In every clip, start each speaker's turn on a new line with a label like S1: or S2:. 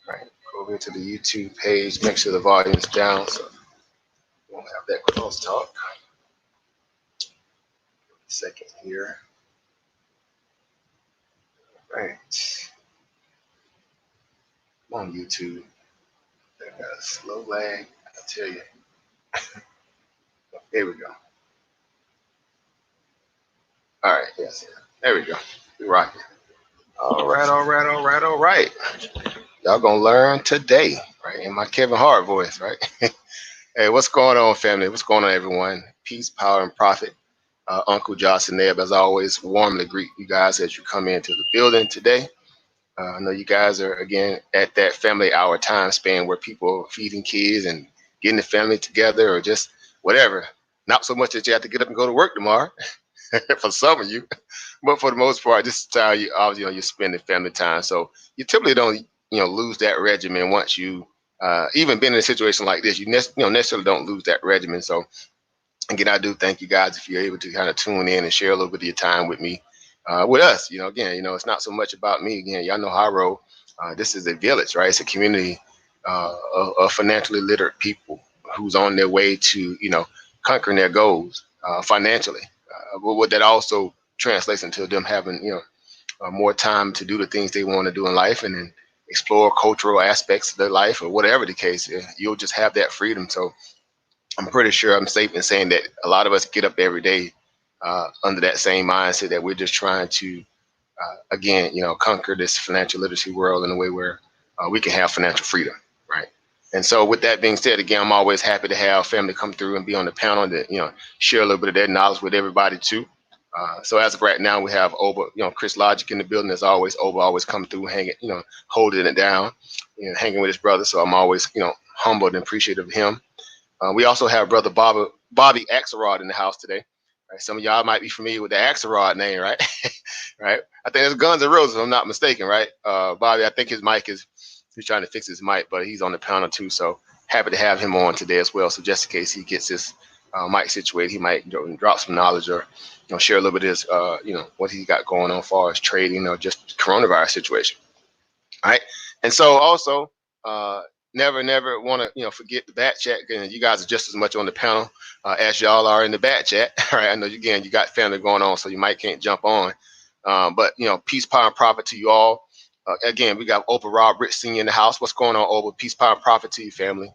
S1: All right, go over to the YouTube page. Make sure the volume's down so we won't have that crosstalk. Second here. All right, come on YouTube. They got a slow lag. I tell you. There we go. All right, yes, there we go. We rocking. All right, all right, all right, all right. Y'all gonna learn today, right? In my Kevin Hart voice, right? Hey, what's going on, family? What's going on, everyone? Peace, power, and profit. Uncle Josh and Neb, as always, warmly greet you guys as you come into the building today. I know you guys are, again, at that family hour time span where people are feeding kids and getting the family together or just whatever. Not so much that you have to get up and go to work tomorrow for some of you, but for the most part, this is how you obviously you're spending family time. So you typically don't lose that regimen once you even been in a situation like this. You necessarily don't lose that regimen. So again, I do thank you guys if you're able to kind of tune in and share a little bit of your time with me, with us. Again, it's not so much about me. Again, y'all know how I roll. This is a village, right? It's a community of financially literate people who's on their way to conquering their goals financially. But what that also translates into them having more time to do the things they want to do in life and then explore cultural aspects of their life or whatever the case. You'll just have that freedom. So I'm pretty sure I'm safe in saying that a lot of us get up every day under that same mindset that we're just trying to, again, conquer this financial literacy world in a way where we can have financial freedom, right? And so, with that being said, again, I'm always happy to have family come through and be on the panel to, share a little bit of their knowledge with everybody too. So as of right now, we have Oba, Chris Logic in the building as always. Oba always come through, hanging, holding it down, hanging with his brother. So I'm always, humbled and appreciative of him. We also have brother Bobby Axelrod in the house today. Right? Some of y'all might be familiar with the Axelrod name, right? Right? I think it's Guns N' Roses, if I'm not mistaken, right? Bobby, I think he's trying to fix his mic, but he's on the panel too. So happy to have him on today as well. So just in case he gets his mic situated, he might drop some knowledge or share a little bit of his, what he got going on as far as trading or just coronavirus situation. All right. And so also, never want to forget the back chat. And you guys are just as much on the panel as y'all are in the back chat. All right, I know again you got family going on, so you might can't jump on. But peace, power, and profit to you all. Again, we got Oprah Rob Rich Sr. in the house. What's going on, Oprah? Peace, power, and profit to you, family.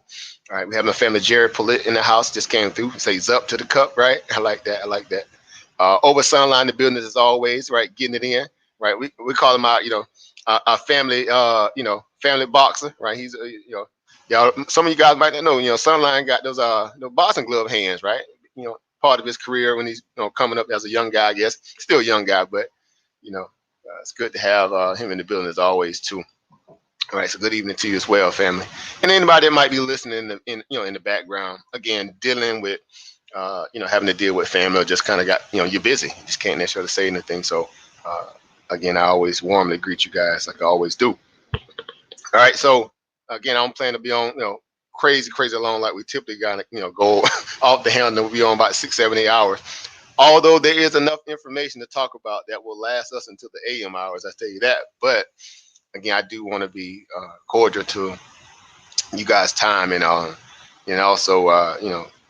S1: All right, we have my family Jared Pollitt in the house. Just came through. Says up to the cup, right? I like that. I like that. Over Sunline, the business as always, right? Getting it in, right? We call him out, our family, family boxer, right? He's, y'all. Some of you guys might not know, Sunline got those boxing glove hands, right? Part of his career when he's, coming up as a young guy, I guess, still a young guy, but it's good to have him in the building as always too. All right, so good evening to you as well, family, and anybody that might be listening in the background. Again, dealing with, having to deal with family, or just kind of got, you're busy, you just can't necessarily say anything. So, again, I always warmly greet you guys like I always do. All right, so again, I don't plan to be on, crazy long like we typically got, go off the handle. We'll be on about 6, 7, 8 hours. Although there is enough information to talk about that will last us until the AM hours, I tell you that. But again, I do want to be cordial to you guys' time and also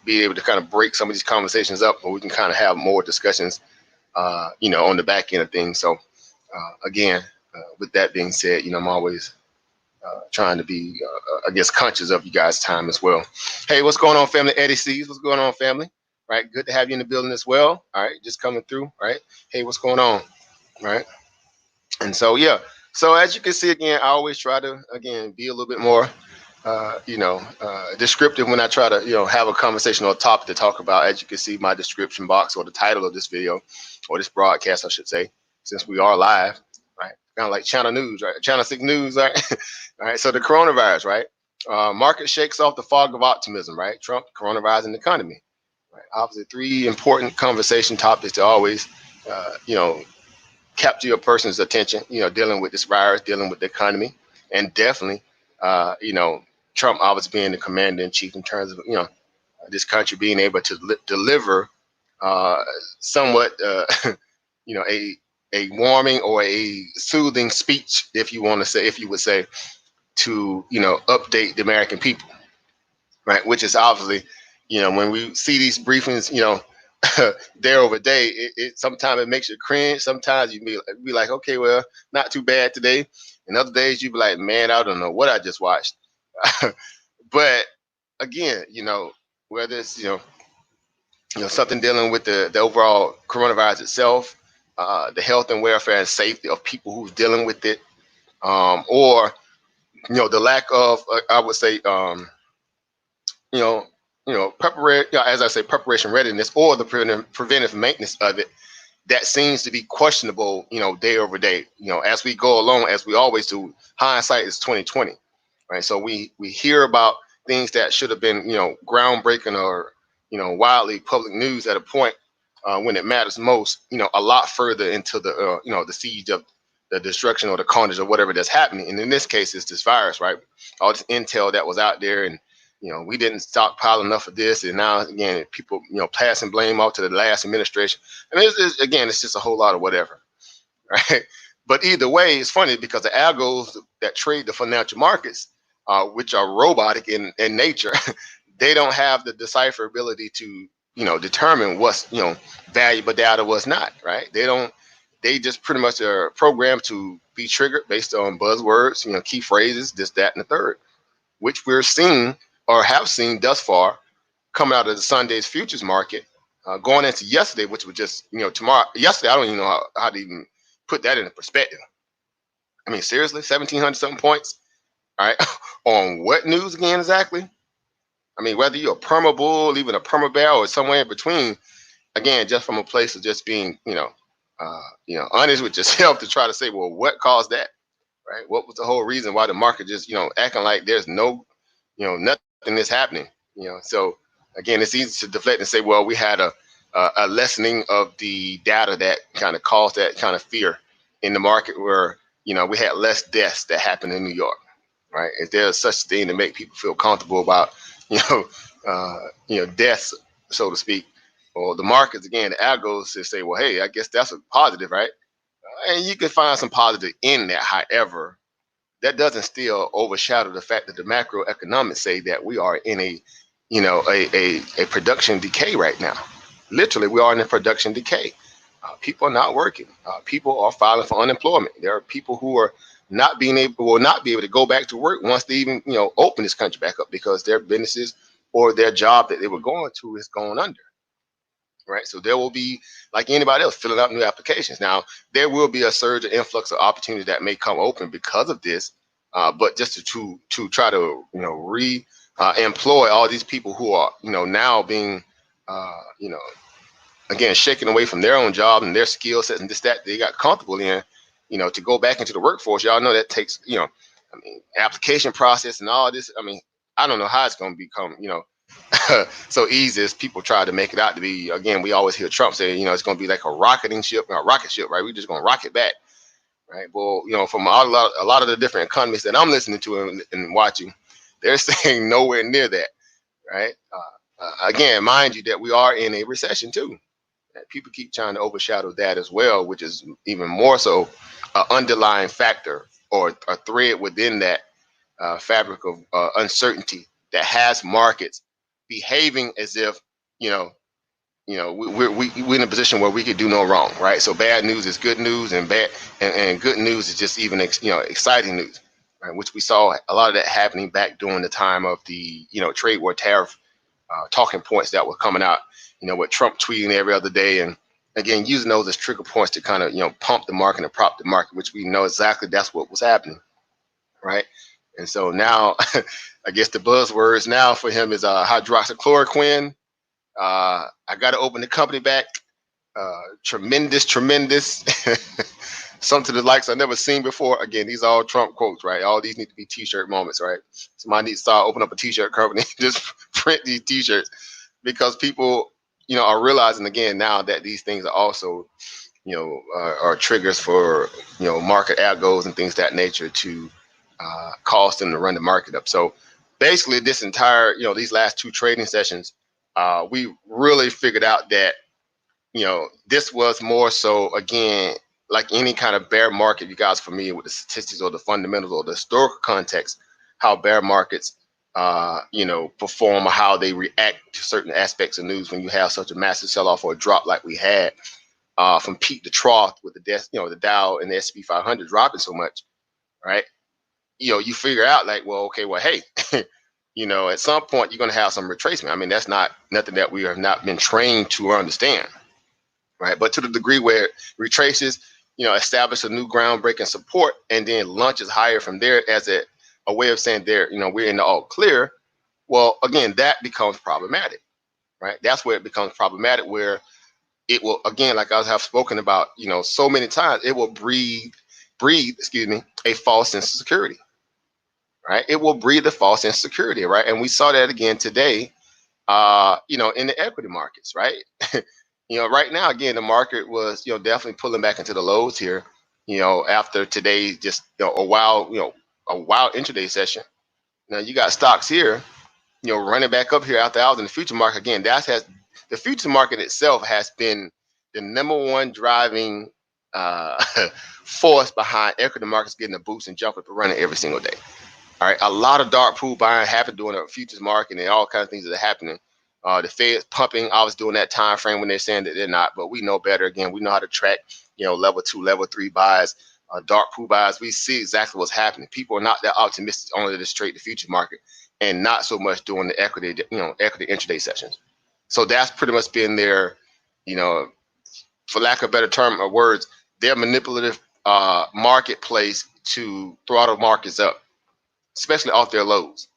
S1: be able to kind of break some of these conversations up, where we can kind of have more discussions, on the back end of things. So again, with that being said, I'm always trying to be, I guess, conscious of you guys' time as well. Hey, what's going on, family? Eddie C's, what's going on, family? Right, good to have you in the building as well. All right, just coming through. Right, hey, what's going on? Right, and so yeah, so as you can see, again, I always try to be a little bit more, descriptive when I try to have a conversation or a topic to talk about. As you can see, my description box or the title of this video or this broadcast, I should say, since we are live. Right, kind of like Channel News, right? Channel 6 News, right? All right, so the coronavirus, right? Market shakes off the fog of optimism, right? Trump, coronavirus, and the economy. Right? Obviously, 3 important conversation topics to always, capture your person's attention. Dealing with this virus, dealing with the economy, and definitely, Trump obviously being the commander in chief in terms of this country being able to deliver somewhat, a warming or a soothing speech, if you would say, to, update the American people, right? Which is obviously, when we see these briefings, day over day, sometimes it makes you cringe. Sometimes you be like, okay, well, not too bad today. And other days you be like, man, I don't know what I just watched. But again, whether it's something dealing with the overall coronavirus itself, the health and welfare and safety of people who's dealing with it, or the lack of, I would say, you know, preparation, as I say, preparation readiness, or the preventive maintenance of it, that seems to be questionable, day over day. As we go along, as we always do, hindsight is 2020, right? So we hear about things that should have been, groundbreaking or, widely public news at a point when it matters most, a lot further into the, the siege of the destruction or the carnage or whatever that's happening. And in this case, it's this virus, right? All this intel that was out there, and we didn't stockpile enough of this, and now again, people, passing blame off to the last administration. I mean, it's just a whole lot of whatever, right? But either way, it's funny because the algos that trade the financial markets, which are robotic in nature, they don't have the decipherability to, determine what's, valuable data, what's not, right? They just pretty much are programmed to be triggered based on buzzwords, key phrases, this, that, and the third, which we're seeing or have seen thus far coming out of the Sunday's futures market, going into yesterday, which was just, tomorrow. Yesterday, I don't even know how to even put that into perspective. I mean, seriously, 1,700 something points, all right, on what news again exactly? I mean, whether you're a perma bull, even a perma bear, or somewhere in between, again, just from a place of just being, honest with yourself to try to say, well, what caused that, right? What was the whole reason why the market just, acting like there's no, nothing is happening, So again, it's easy to deflect and say, well, we had a lessening of the data that kind of caused that kind of fear in the market, where we had less deaths that happened in New York, right? If there's such thing to make people feel comfortable about deaths, so to speak, or the markets, again, the algos to say, well, hey, I guess that's a positive, right? And you can find some positive in that. However, that doesn't still overshadow the fact that the macroeconomics say that we are in a production decay right now. Literally, we are in a production decay. People are not working. People are filing for unemployment. There are people who are will not be able to go back to work once they even open this country back up, because their businesses or their job that they were going to is going under. Right, so there will be, like anybody else, filling out new applications. Now, there will be a surge or influx of opportunities that may come open because of this, but just to try to employ all these people who are now being again shaken away from their own job and their skill sets and this that they got comfortable in, to go back into the workforce. Y'all know that takes application process and all this. I mean, I don't know how it's going to become so easy as people try to make it out to be. Again, we always hear Trump say, it's going to be like a rocket ship, right? We're just going to rocket back, right? Well, from a lot of the different economists that I'm listening to and watching, they're saying nowhere near that, right? Again, mind you, that we are in a recession too. People keep trying to overshadow that as well, which is even more so an underlying factor or a thread within that fabric of uncertainty that has markets behaving as if we're in a position where we could do no wrong, right? So bad news is good news, and good news is just even exciting news, right? Which we saw a lot of that happening back during the time of the trade war tariff talking points that were coming out, with Trump tweeting every other day, and again using those as trigger points to kind of pump the market and prop the market, which we know exactly that's what was happening, right? And so now, I guess the buzzwords now for him is hydroxychloroquine. I got to open the company back. Tremendous. Something the likes I've never seen before. Again, these are all Trump quotes, right? All these need to be T-shirt moments, right? Somebody needs to start open up a T-shirt company, just print these T-shirts, because people, are realizing again now that these things are also, are triggers for, market algos and things of that nature to cause them to run the market up. So basically, this entire, these last two trading sessions, we really figured out that, this was more so, again, like any kind of bear market, you guys are familiar with the statistics or the fundamentals or the historical context how bear markets, perform or how they react to certain aspects of news when you have such a massive sell-off or a drop like we had from peak to trough with the Dow and the S&P 500 dropping so much, right? You figure out like, well, okay, well, hey, at some point you're going to have some retracement. I mean, that's not nothing that we have not been trained to understand, right? But to the degree where it retraces, establish a new groundbreaking support and then launches higher from there as a way of saying we're in the all clear. Well, again, that becomes problematic, right? That's where it becomes problematic, where it will, again, like I have spoken about, so many times, it will breathe, a false sense of security, right? It will breathe a false sense of security, right? And we saw that again today, in the equity markets, right? Right now, again, the market was, definitely pulling back into the lows here, after today, just a wild intraday session. Now you got stocks here, running back up here after hours in the future market. Again, the future market itself has been the number one driving uh, force behind equity markets getting a boost and jumping up and running every single day. All right, a lot of dark pool buying happened during the futures market and all kinds of things that are happening. The Fed's pumping, I was doing that time frame when they're saying that they're not, but we know better. Again, we know how to track, level 2, level 3 buys, dark pool buys. We see exactly what's happening. People are not that optimistic only to trade the futures market and not so much doing the equity intraday sessions. So that's pretty much been their, for lack of a better term or words, their manipulative marketplace to throttle markets up, especially off their lows,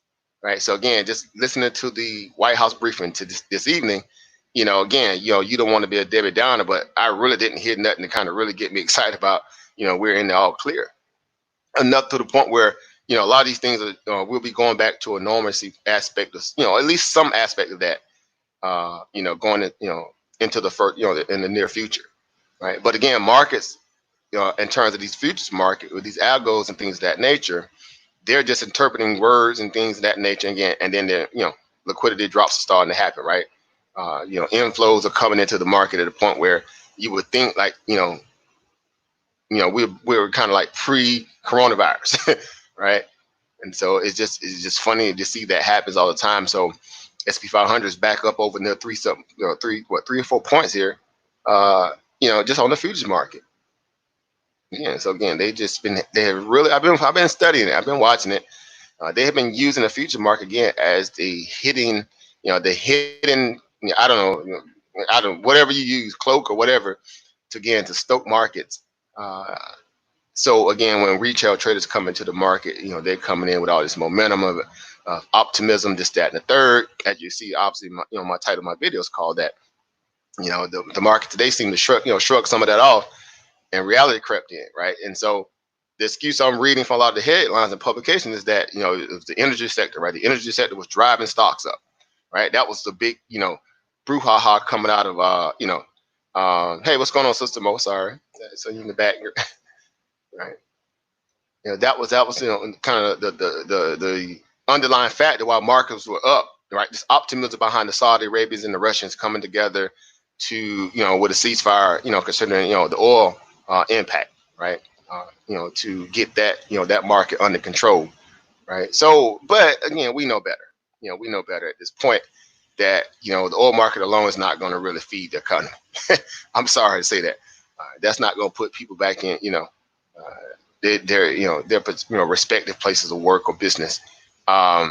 S1: right? So again, just listening to the White House briefing to this evening, again, you don't want to be a Debbie Downer, but I really didn't hear nothing to kind of really get me excited about, we're in the all clear. Enough to the point where, a lot of these things will be going back to a normalcy aspect of, at least some aspect of that, going into the first, in the near future, right? But again, markets, in terms of these futures market with these algos and things of that nature, they're just interpreting words and things of that nature again, and then liquidity drops are starting to happen, right? Inflows are coming into the market at a point where you would think like, we're kind of like pre-coronavirus, right? And so it's just funny to see that happens all the time. So SP 500 is back up over near 3 or 4 points here, just on the futures market. Yeah. So again, I've been studying it. I've been watching it. They have been using the future market again as the hidden, I don't know, whatever you use, cloak or whatever, to stoke markets. So again, when retail traders come into the market, they're coming in with all this momentum of optimism, this, that, and the third. As you see, obviously, my title of my video is called that. The market today seemed to shrug some of that off, and reality crept in, right? And so the excuse I'm reading from a lot of the headlines and publications is that, it was the energy sector, right? The energy sector was driving stocks up, right? That was the big, brouhaha coming out of, hey, what's going on, Sister Mo? Sorry. So you in the back here, right? That was kind of the underlying factor why markets were up, right? This optimism behind the Saudi Arabians and the Russians coming together to, with a ceasefire, considering, the oil impact, right? To get that, that market under control, right? So, but again, we know better. We know better at this point that, the oil market alone is not going to really feed the economy. I'm sorry to say that. That's not going to put people back in, their respective places of work or business, as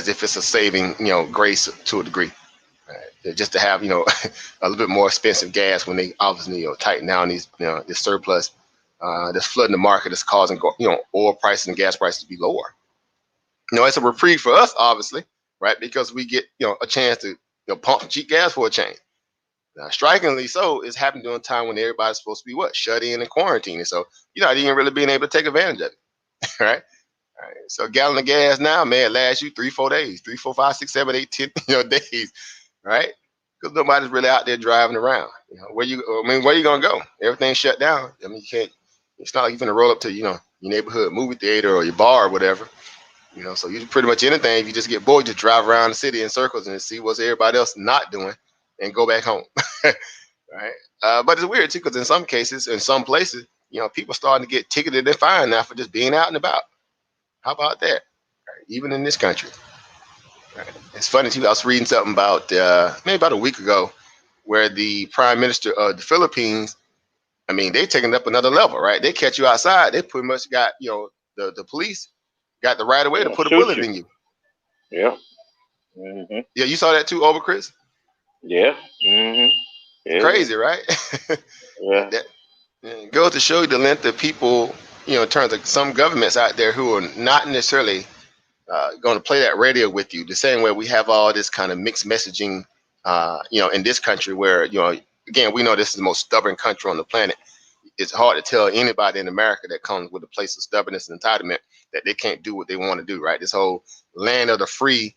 S1: if it's a saving, grace to a degree. Just to have, a little bit more expensive gas when they obviously, tighten down these, this surplus that's flooding the market, that's causing, oil prices and gas prices to be lower. It's a reprieve for us, obviously, right? Because we get, a chance to, pump some cheap gas for a change. Now, strikingly so, it's happened during a time when everybody's supposed to be shut in and quarantined. And so you're not even really being able to take advantage of it, right? All right. So a gallon of gas now, man, lasts you 3, 4 days, 3, 4, 5, 6, 7, 8, 10, days, right? Because nobody's really out there driving around. Where you gonna go? Everything's shut down. I mean, you can't. It's not like you're gonna roll up to your neighborhood movie theater or your bar or whatever. So you do pretty much anything. If you just get bored, just drive around the city in circles and see what's everybody else not doing, and go back home, right? But it's weird too, because in some cases, in some places, people starting to get ticketed and fined now for just being out and about. How about that? Right? Even in this country. Right? It's funny too. I was reading something about maybe about a week ago, where the prime minister of the Philippines, I mean, they taking it up another level, right? They catch you outside. They pretty much got, the police got the right of way to put a
S2: Shoot
S1: bullet
S2: you.
S1: in you.
S2: Yeah. Hmm.
S1: Yeah, you saw that too, over Chris.
S2: Yeah. Hmm. Yeah.
S1: Crazy, right?
S2: Yeah.
S1: that goes to show you the length of people, in terms of some governments out there who are not necessarily going to play that radio with you. The same way we have all this kind of mixed messaging, in this country where, again, we know this is the most stubborn country on the planet. It's hard to tell anybody in America that comes with a place of stubbornness and entitlement that they can't do what they want to do, right? This whole land of the free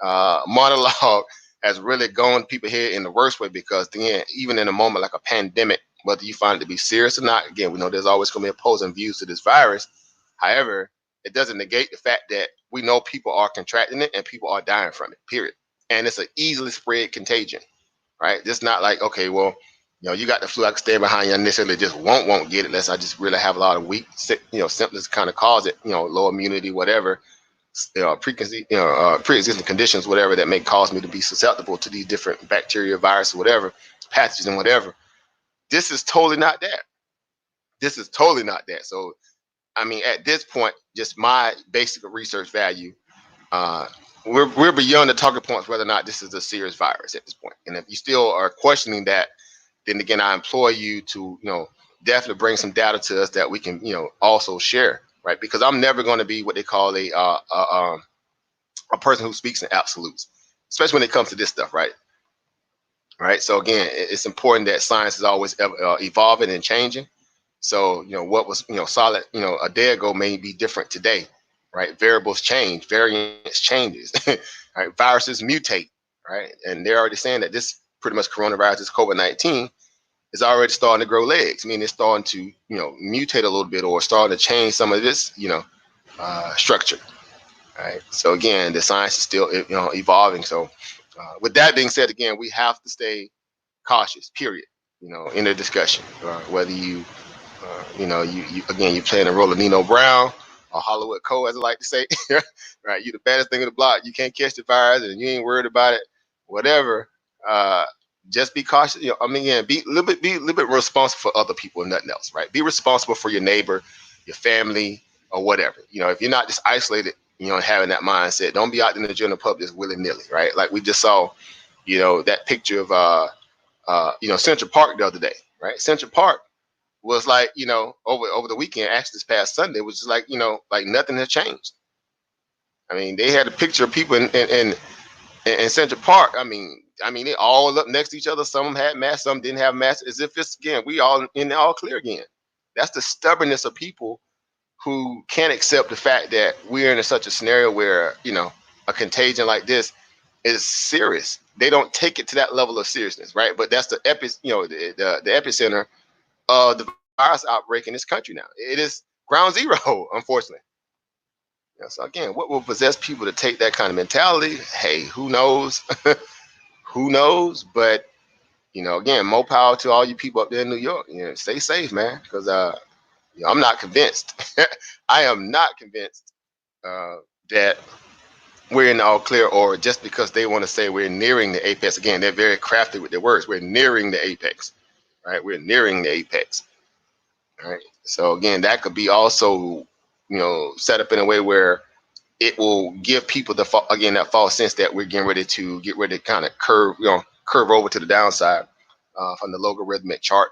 S1: monologue has really gone people here in the worst way, because again, even in a moment like a pandemic, whether you find it to be serious or not, again, we know there's always going to be opposing views to this virus. However, it doesn't negate the fact that we know people are contracting it and people are dying from it, period. And it's an easily spread contagion, right? It's not like, okay, well, you got the flu, I can stand behind you. I necessarily just won't get it unless I just really have a lot of weak, symptoms kind of cause it, low immunity, whatever, pre-existing conditions, whatever that may cause me to be susceptible to these different bacteria, viruses, whatever, pathogens and whatever. This is totally not that. This is totally not that. So, I mean, at this point, just my basic research value, uh, we're beyond the talking points whether or not this is a serious virus at this point. And if you still are questioning that, then again, I implore you to, definitely bring some data to us that we can, also share, right? Because I'm never going to be what they call a person who speaks in absolutes, especially when it comes to this stuff, right? Right. So again, it's important that science is always evolving and changing. So, what was, solid, a day ago may be different today, right? Variables change, variance changes, right? Viruses mutate, right? And they're already saying that this pretty much coronavirus, this COVID-19, is already starting to grow legs. I mean, it's starting to, mutate a little bit or starting to change some of this, structure, right? So again, the science is still, evolving. So with that being said, again, we have to stay cautious, period, in the discussion, whether you, you again, you playing the role of Nino Brown or Hollywood Cole, as I like to say, right? You the baddest thing in the block. You can't catch the virus, and you ain't worried about it. Whatever. Uh, just be cautious. I mean, yeah, be a little bit responsible for other people and nothing else, right? Be responsible for your neighbor, your family, or whatever. If you're not just isolated, having that mindset, don't be out in the general public just willy nilly, right? Like we just saw, that picture of Central Park the other day, right? Central Park was like, over the weekend, actually this past Sunday, was just like, like nothing has changed. I mean, they had a picture of people in Central Park. I mean, they all up next to each other. Some had masks, some didn't have masks, as if it's, again, we all in the all clear again. That's the stubbornness of people who can't accept the fact that we're in such a scenario where, a contagion like this is serious. They don't take it to that level of seriousness, right? But that's the the epicenter of the virus outbreak in this country now. It is ground zero, unfortunately. So again, what will possess people to take that kind of mentality? Hey, who knows? Who knows? But again, more power to all you people up there in New York. Stay safe, man, because I'm not convinced. I am not convinced that we're in the all clear, or just because they want to say we're nearing the apex. Again, they're very crafty with their words. We're nearing the apex, right? We're nearing the apex. Right. So again, that could be also, set up in a way where it will give people that false sense that we're getting ready to kind of curve over to the downside from the logarithmic chart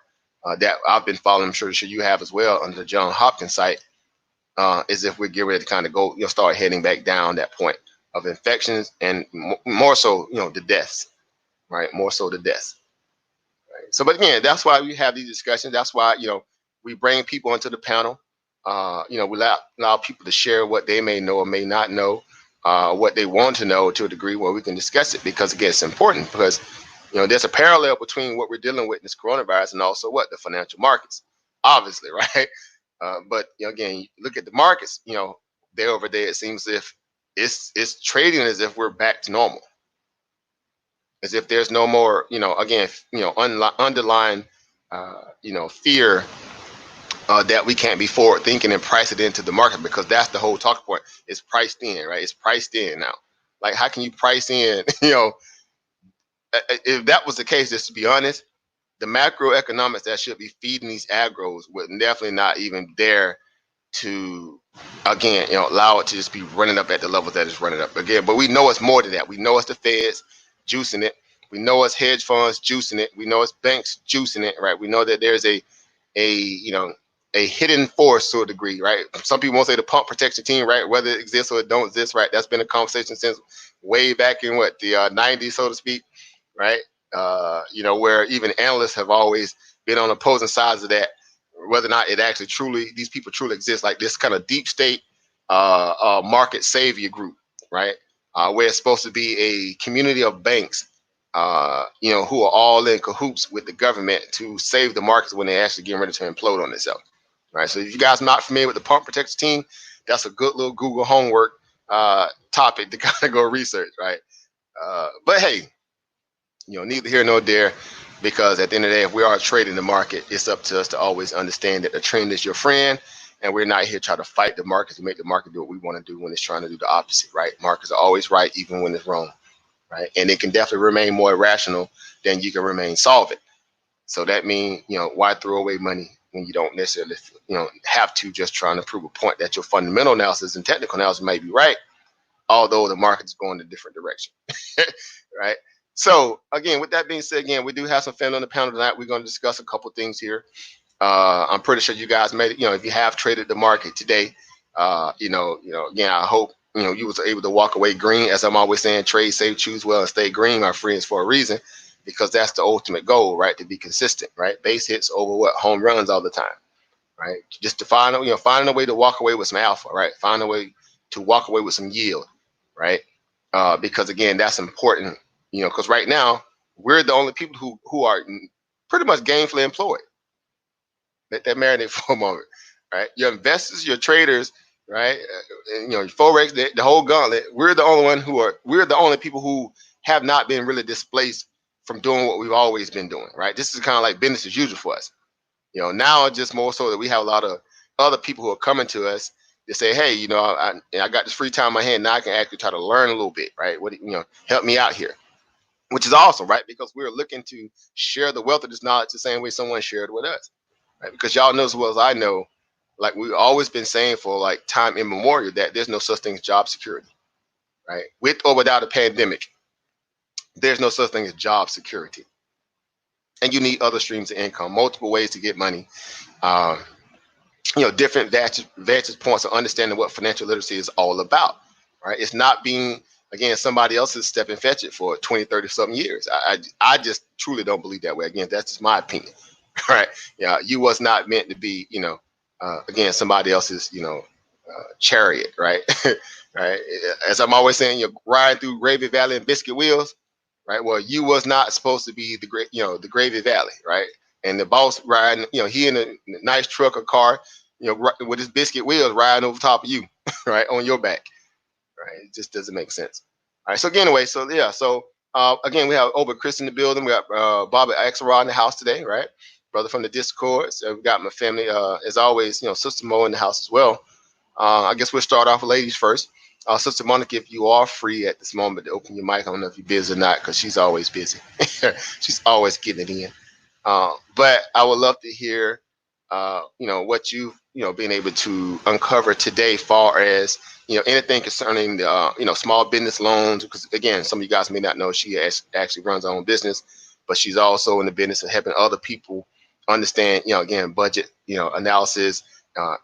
S1: that I've been following. I'm sure you have as well under the John Hopkins site. As if we're getting ready to kind of go, start heading back down that point of infections and more so, the deaths, right? More so the deaths. So, but again, that's why we have these discussions. That's why, we bring people onto the panel. We allow people to share what they may know or may not know, what they want to know to a degree where we can discuss it. Because again, it's important because, there's a parallel between what we're dealing with in this coronavirus and also the financial markets, obviously, right? But again, look at the markets, day over day, it seems as if it's trading as if we're back to normal, as if there's no more, again, underlying, fear that we can't be forward thinking and price it into the market, because that's the whole talking point. It's priced in, right? It's priced in now. Like, how can you price in? If that was the case, just to be honest, the macroeconomics that should be feeding these agros would definitely not even dare to, again, allow it to just be running up at the levels that it's running up again. But we know it's more than that. We know it's the Feds juicing it. We know it's hedge funds juicing it. We know it's banks juicing it, right? We know that there's a hidden force to a degree, right? Some people won't say the pump protection team, right? Whether it exists or it don't exist, right? That's been a conversation since way back in the 90s, so to speak, right? Where even analysts have always been on opposing sides of that, whether or not it actually these people truly exist, like this kind of deep state market savior group, right? Where it's supposed to be a community of banks, who are all in cahoots with the government to save the markets when they're actually getting ready to implode on themselves, right? So if you guys are not familiar with the pump protection team, that's a good little Google homework topic to kind of go research, right? But hey, neither here nor there, because at the end of the day, if we are trading the market, it's up to us to always understand that the trend is your friend, and we're not here trying to fight the market to make the market do what we want to do when it's trying to do the opposite, right? Markets are always right, even when it's wrong, right? And it can definitely remain more irrational than you can remain solvent. So that means, why throw away money when you don't necessarily, have to, just trying to prove a point that your fundamental analysis and technical analysis may be right, although the market's going a different direction, right? So again, with that being said, again, we do have some family on the panel tonight. We're going to discuss a couple things here. I'm pretty sure you guys made it. If you have traded the market today, again, I hope you was able to walk away green. As I'm always saying, trade safe, choose well, and stay green, my friends, for a reason, because that's the ultimate goal, right? To be consistent, right? Base hits over home runs all the time, right? Just to finding a way to walk away with some alpha, right? Find a way to walk away with some yield, right? Because again, that's important, because right now we're the only people who are pretty much gainfully employed. Let that marinate for a moment, right? Your investors, your traders, right? Your forex, the whole gauntlet. We're the only people who have not been really displaced from doing what we've always been doing, right? This is kind of like business as usual for us. Now it's just more so that we have a lot of other people who are coming to us to say, hey, I got this free time in my hand. Now I can actually try to learn a little bit, right? Help me out here, which is awesome, right? Because we're looking to share the wealth of this knowledge the same way someone shared with us, right? Because y'all know as well as I know, like we've always been saying for like time immemorial, that there's no such thing as job security, right? With or without a pandemic, there's no such thing as job security. And you need other streams of income, multiple ways to get money. Different vantage points of understanding what financial literacy is all about, right? It's not being, again, somebody else's step and fetch it for 20, 30 something years. I just truly don't believe that way. Again, that's just my opinion, right? Yeah, you was not meant to be, again, somebody else's, chariot, right? Right? As I'm always saying, you're riding through Gravy Valley and Biscuit Wheels, right? Well, you was not supposed to be the Gravy Valley, right? And the boss riding, he in a nice truck or car, with his biscuit wheels riding over top of you, right, on your back, right? It just doesn't make sense. All right. So again, anyway, so yeah, so again, we have over Chris in the building. We got Bobby Axelrod in the house today, right? Brother from the Discord. So we got my family, as always, Sister Mo in the house as well. I guess we'll start off with ladies first. Sister Monica, if you are free at this moment to open your mic, I don't know if you're busy or not, because she's always busy. She's always getting it in. But I would love to hear, what you've, been able to uncover today, far as, anything concerning the, small business loans. Because again, some of you guys may not know she actually runs her own business, but she's also in the business of helping other people understand, again, budget, analysis,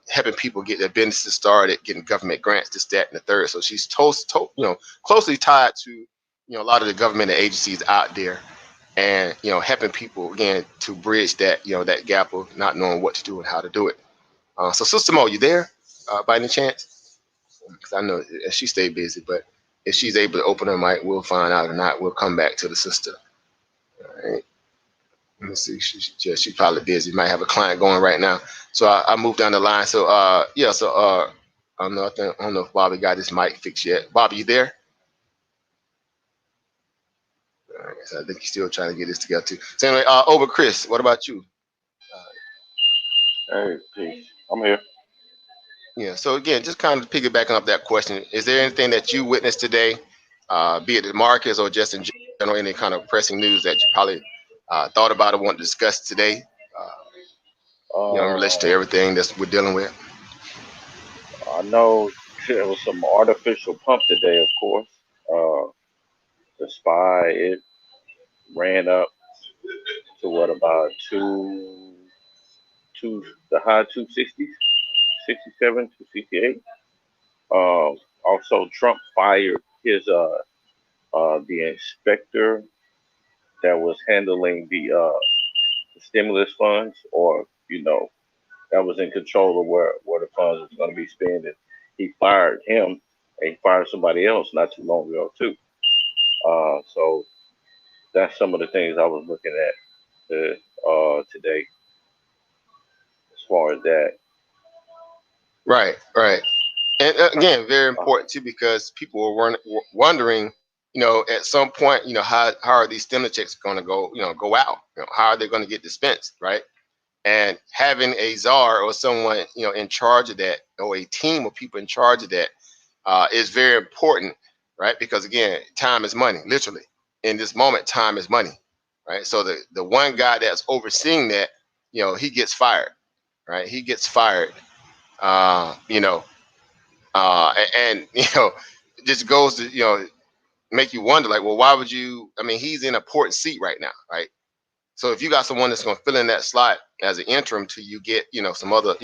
S1: helping people get their businesses started, getting government grants, this, that, and the third. So she's closely tied to, a lot of the government agencies out there, and helping people again to bridge that that gap of not knowing what to do and how to do it. So Sister Mo, you there by any chance? Because I know she stayed busy, but if she's able to open her mic, we'll find out. Or not, we'll come back to the sister. All right. Let me see. She's probably busy. Might have a client going right now. So I moved down the line. So yeah. So I don't know. I don't know if Bobby got his mic fixed yet. Bobby, you there? All right, so I think he's still trying to get this together too. So anyway, over Chris, what about you?
S2: Hey, peace. I'm here.
S1: Yeah. So again, just kind of piggybacking up that question, is there anything that you witnessed today, be it the markets or just in general, any kind of pressing news that you probably thought about or want to discuss today? Uh, in relation to
S2: Uh,
S1: everything that we're dealing with.
S2: I know there was some artificial pump today, of course. The SPY, it ran up to what, about the high 260s, 67, 268. Also, Trump fired his the inspector that was handling the stimulus funds, or that was in control of where the funds was going to be spent. And he fired him, and he fired somebody else not too long ago too. So that's some of the things I was looking at today as far as that.
S1: Right, right. And again, very
S2: Uh,
S1: important too, because people were wondering, at some point, how are these stimulus checks going to go out? How are they going to get dispensed, right? And having a czar or someone, in charge of that, or a team of people in charge of that, is very important, right? Because again, time is money, literally. In this moment, time is money, right? So the one guy that's overseeing that, he gets fired, right? He gets fired, uh, you know, and it just goes to make you wonder, like, well, why would you? I mean, he's in a important seat right now, right? So if you got someone that's going to fill in that slot as an interim till you get some other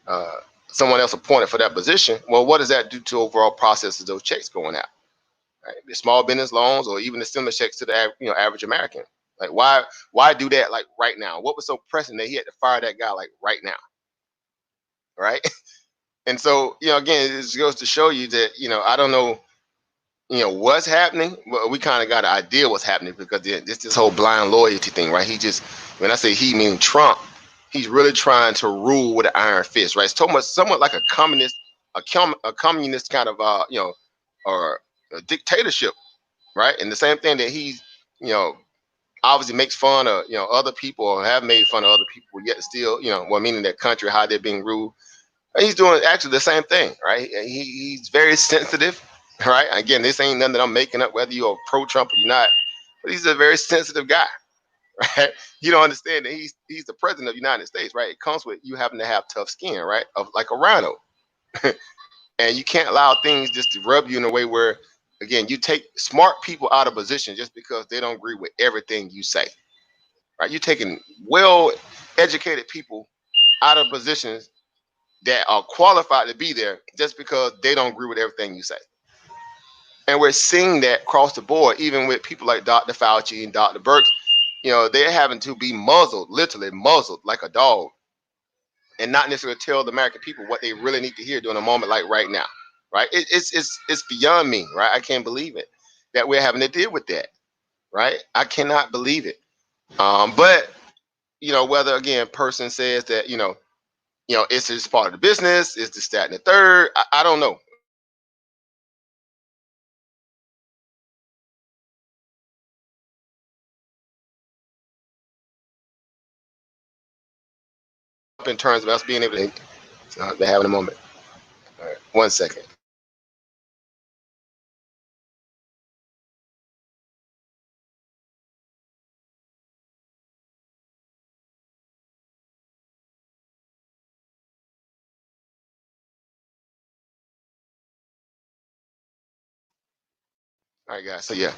S1: uh, someone else appointed for that position, well, what does that do to overall process of those checks going out? Right? The small business loans or even the stimulus checks to the average American. Like why do that like right now? What was so pressing that he had to fire that guy like right now, right? And so again, it just goes to show you that I don't know what's happening. Well, we kind of got an idea what's happening because this whole blind loyalty thing, right? He just, when I say he, meaning Trump, he's really trying to rule with an iron fist, right? It's somewhat like a communist, a communist kind of or a dictatorship, right? And the same thing that he's you know obviously makes fun of other people or have made fun of other people, yet still well, meaning their country, how they're being ruled. He's doing actually the same thing, right? He's very sensitive, right? Again, this ain't nothing that I'm making up, whether you're pro Trump or you're not, but he's a very sensitive guy, right? You don't understand that he's the president of the United States, right? It comes with you having to have tough skin, right? Of like a rhino, and you can't allow things just to rub you in a way where, again, you take smart people out of position just because they don't agree with everything you say, right? You're taking well-educated people out of positions that are qualified to be there just because they don't agree with everything you say. And we're seeing that across the board, even with people like Dr. Fauci and Dr. Birx. They're having to be muzzled, literally muzzled like a dog, and not necessarily tell the American people what they really need to hear during a moment like right now. Right? It's beyond me, right? I can't believe it that we're having to deal with that. Right? I cannot believe it. But whether again person says that it's just part of the business, it's the stat and the third. I don't know. In terms of us being able to having a moment. All right, 1 second. All right, guys. So yeah.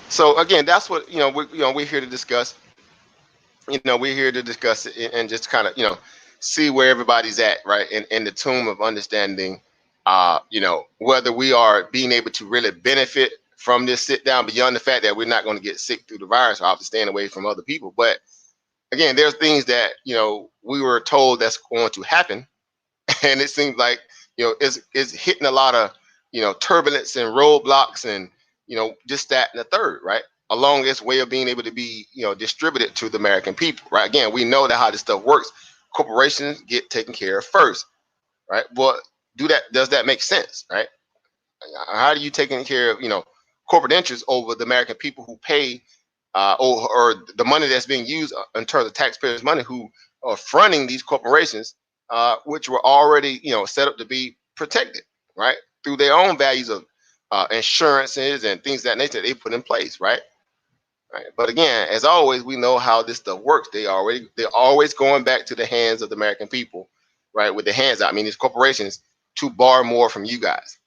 S1: So again, that's what we're here to discuss. We're here to discuss it and just kind of see where everybody's at, right? In the tomb of understanding, whether we are being able to really benefit from this sit down beyond the fact that we're not going to get sick through the virus, or obviously staying away from other people. But again, there's things that we were told that's going to happen, and it seems like it's hitting a lot of turbulence and roadblocks and just that and the third, right, along its way of being able to be distributed to the American people, right? Again, we know that how this stuff works. Corporations get taken care of first, right? But does that make sense, right? How are you taking care of corporate interests over the American people who pay or the money that's being used in terms of taxpayers' money, who or fronting these corporations, which were already set up to be protected, right, through their own values of insurances and things of that nature they put in place, right. Right. But again, as always, we know how this stuff works. They're always going back to the hands of the American people, right? With their hands out. I mean, these corporations to borrow more from you guys,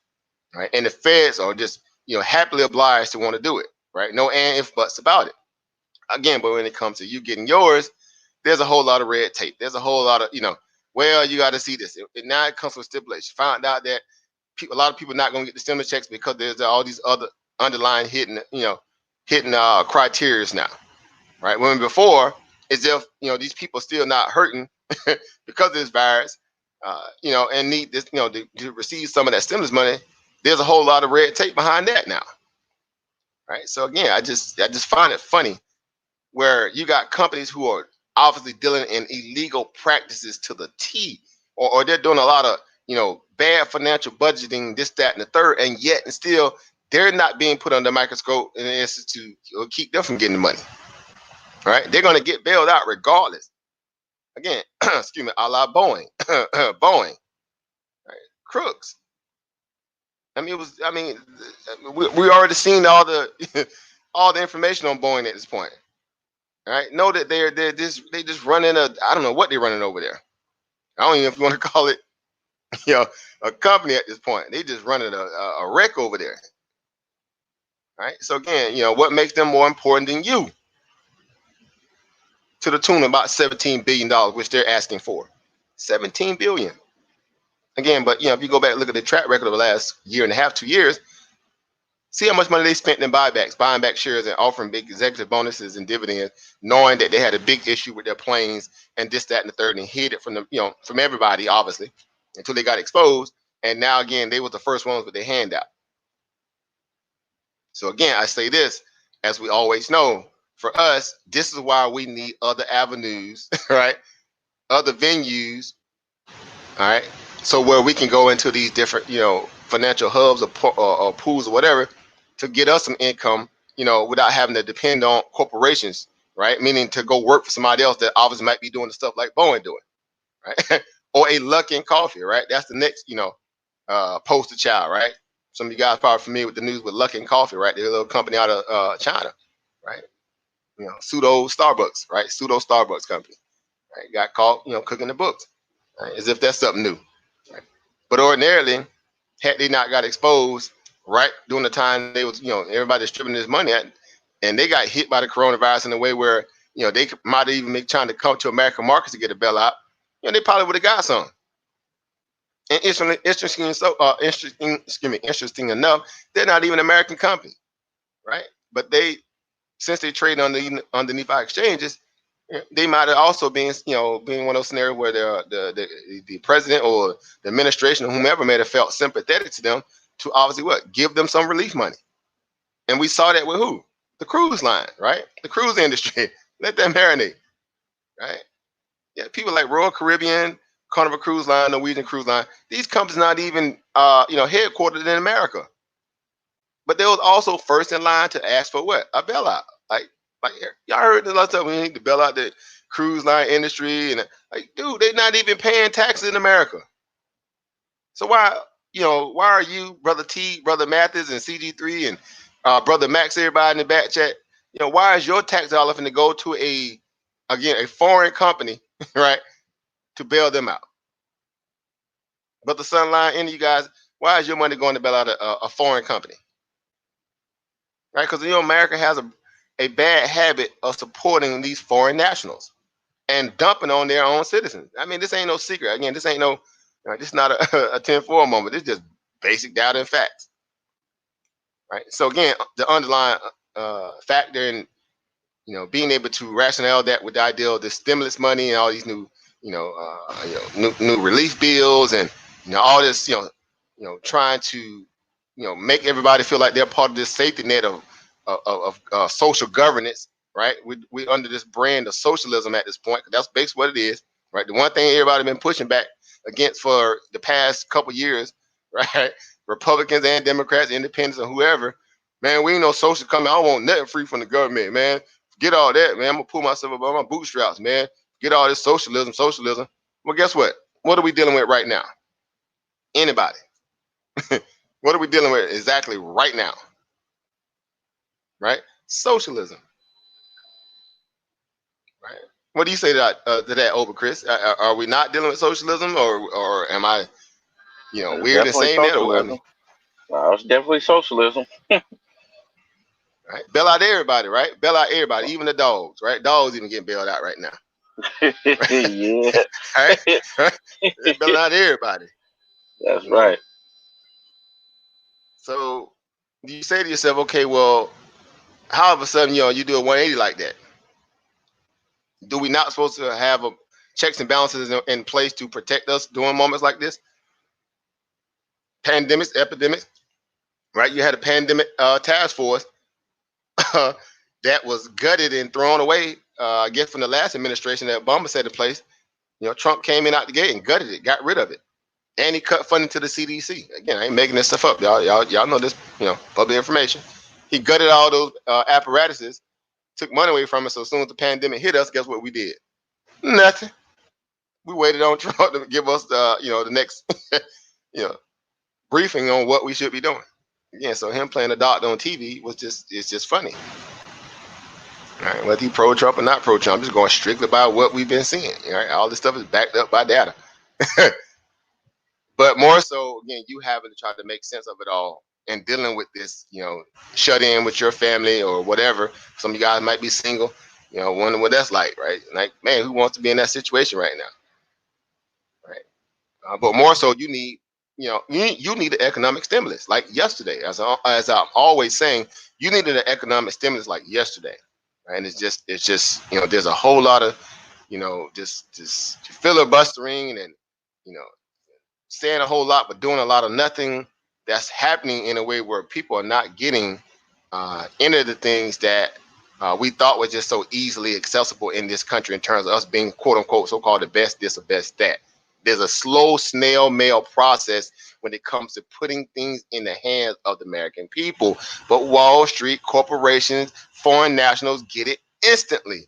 S1: right? And the feds are just happily obliged to want to do it, right? No and if buts about it. Again, but when it comes to you getting yours, there's a whole lot of red tape. There's a whole lot of well, you got to see this. Now it comes with stipulation. Found out that a lot of people not going to get the stimulus checks because there's all these other underlying hidden criteria now, right? When before, as if these people still not hurting because of this virus, and need this, to receive some of that stimulus money. There's a whole lot of red tape behind that now, right? So again, I just find it funny where you got companies who are obviously dealing in illegal practices to the T, or they're doing a lot of bad financial budgeting, this, that, and the third, and yet and still they're not being put under the microscope in an instance to keep them from getting the money. Right? They're going to get bailed out regardless. Again, excuse me, a la Boeing, Boeing, right? Crooks. I mean, we already seen all the all the information on Boeing at this point. Right? Know that they just running I don't know what they're running over there. I don't even know if you want to call it a company at this point. They just running a wreck over there. Right? So again, what makes them more important than you? To the tune of about $17 billion, which they're asking for. $17 billion. Again, but if you go back and look at the track record of the last year and a half, 2 years, see how much money they spent in buybacks, buying back shares and offering big executive bonuses and dividends, knowing that they had a big issue with their planes and this, that, and the third, and hid it from the, from everybody, obviously, until they got exposed. And now again, they were the first ones with their hand out. So again, I say this, as we always know, for us, this is why we need other avenues, right? Other venues, all right? So where we can go into these different, financial hubs or pools or whatever to get us some income, without having to depend on corporations, right? Meaning to go work for somebody else that obviously might be doing the stuff like Boeing doing, right? Or a Luckin Coffee, right? That's the next, poster child, right? Some of you guys probably familiar with the news with Luckin Coffee, right? They're a little company out of China, right? Pseudo Starbucks, right? Pseudo Starbucks company, right? Got caught, cooking the books, right? As if that's something new, right? But ordinarily, had they not got exposed, right, during the time they was, everybody distributing this money at, and they got hit by the coronavirus in a way where, they might even be trying to come to American markets to get a bailout, they probably would have got some. And interesting enough, they're not even an American company, right? But since they trade underneath our exchanges, they might have also been, being one of those scenarios where the president or the administration or whomever may have felt sympathetic to them to obviously give them some relief money. And we saw that with who? The cruise line, right? The cruise industry. Let them marinate, right? Yeah, people like Royal Caribbean, Carnival Cruise Line, Norwegian Cruise Line. These companies not even, headquartered in America, but they was also first in line to ask for what? A bailout. Like y'all heard a lot of stuff. We need to bail out the cruise line industry, and dude, they're not even paying taxes in America. So why are you, Brother T, Brother Mathis, and CG3, and Brother Max, everybody in the back chat? Why is your tax dollar going to go to a foreign company, right, to bail them out? But the Sunline, any of you guys, why is your money going to bail out a foreign company? Right? Because America has a bad habit of supporting these foreign nationals and dumping on their own citizens. I mean, this ain't no secret. Again, this ain't this is not a 10-4 moment. This is just basic data and facts. Right? So again, the underlying factor in being able to rationale that with the idea of the stimulus money and all these new new relief bills and all this trying to make everybody feel like they're part of this safety net of social governance, right? We under this brand of socialism at this point. That's basically what it is, right? The one thing everybody been pushing back against for the past couple years, right? Republicans and Democrats, independents, and whoever, man, we ain't no social coming. I don't want nothing free from the government, man. Forget all that, man. I'm gonna pull myself up on my bootstraps, man. get all this socialism. Well, guess what? What are we dealing with right now? Anybody? What are we dealing with exactly right now? Right? Socialism. Right? What do you say to that, over Chris? Are we not dealing with socialism, or am I,
S2: It's
S1: weird in
S2: definitely
S1: saying that? Or I mean,
S2: socialism. No, it's definitely socialism.
S1: right? Bail out everybody, right? Bail out everybody, even the dogs, right? Dogs even getting bailed out right now.
S2: Yeah.
S1: Right? They're bailing out everybody.
S2: That's
S1: You know.
S2: right.
S1: So you say to yourself, okay, well, how all of a sudden, you do a 180 like that? Do we not supposed to have a checks and balances in place to protect us during moments like this? Pandemics, epidemics, right? You had a pandemic task force that was gutted and thrown away. I guess from the last administration that Obama set in place. Trump came in out the gate and gutted it, got rid of it, and he cut funding to the CDC. Again, I ain't making this stuff up, y'all know this, public information. He gutted all those apparatuses, took money away from us. So as soon as the pandemic hit us, guess what we did? Nothing. We waited on Trump to give us the next you know briefing on what we should be doing. Again, so him playing a doctor on TV it's just funny. All right, whether he pro Trump or not pro Trump, I'm just going strictly by what we've been seeing. All right, all this stuff is backed up by data. But more so, again, you having to try to make sense of it all and dealing with this, shut in with your family or whatever. Some of you guys might be single, wondering what that's like, right? Like, man, who wants to be in that situation right now, right? But more so, you need, you need an economic stimulus like yesterday. As I'm always saying, you needed an economic stimulus like yesterday, right? And it's just, there's a whole lot of, just filibustering and, you know, saying a whole lot but doing a lot of nothing that's happening in a way where people are not getting any of the things that we thought was just so easily accessible in this country in terms of us being quote unquote so-called the best this or best that. There's a slow snail mail process when it comes to putting things in the hands of the American people, but Wall Street corporations, foreign nationals get it instantly.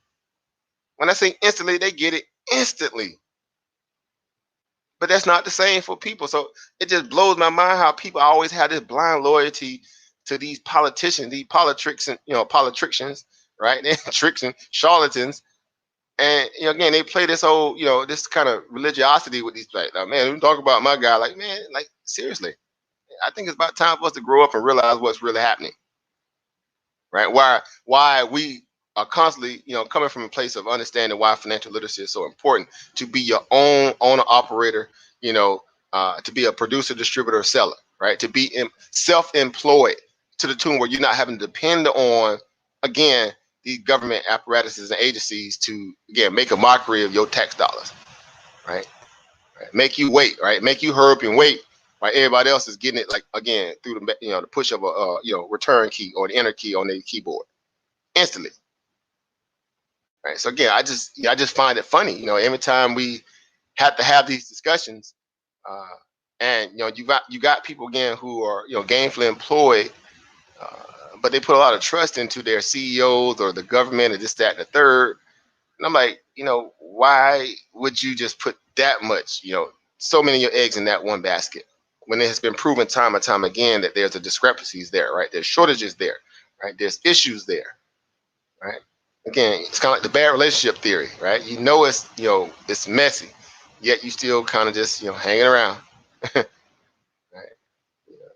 S1: When I say instantly, they get it instantly. But that's not the same for people. So it just blows my mind how people always have this blind loyalty to these politicians, these politicians, right? They're tricks and charlatans. And again, they play this whole, this kind of religiosity with these like, man, we talk about my guy, like, man, like seriously. I think it's about time for us to grow up and realize what's really happening. Right? Why we are constantly, coming from a place of understanding why financial literacy is so important to be your own owner operator, to be a producer, distributor, seller, right? To be self-employed to the tune where you're not having to depend on, again, these government apparatuses and agencies to, again, make a mockery of your tax dollars, right? Make you wait, right? Make you hurry up and wait, while everybody else is getting it, like, again, through the push of a return key or the enter key on the keyboard instantly. Right. So again, I just find it funny. Every time we have to have these discussions, uh, and you got people again who are gainfully employed, but they put a lot of trust into their CEOs or the government or this, that, and the third. And I'm like, why would you just put that much, so many of your eggs in that one basket when it has been proven time and time again that there's a discrepancies there, right? There's shortages there, right? There's issues there, right? Again, it's kind of like the bad relationship theory, right? It's messy, yet you still kind of just hanging around, right?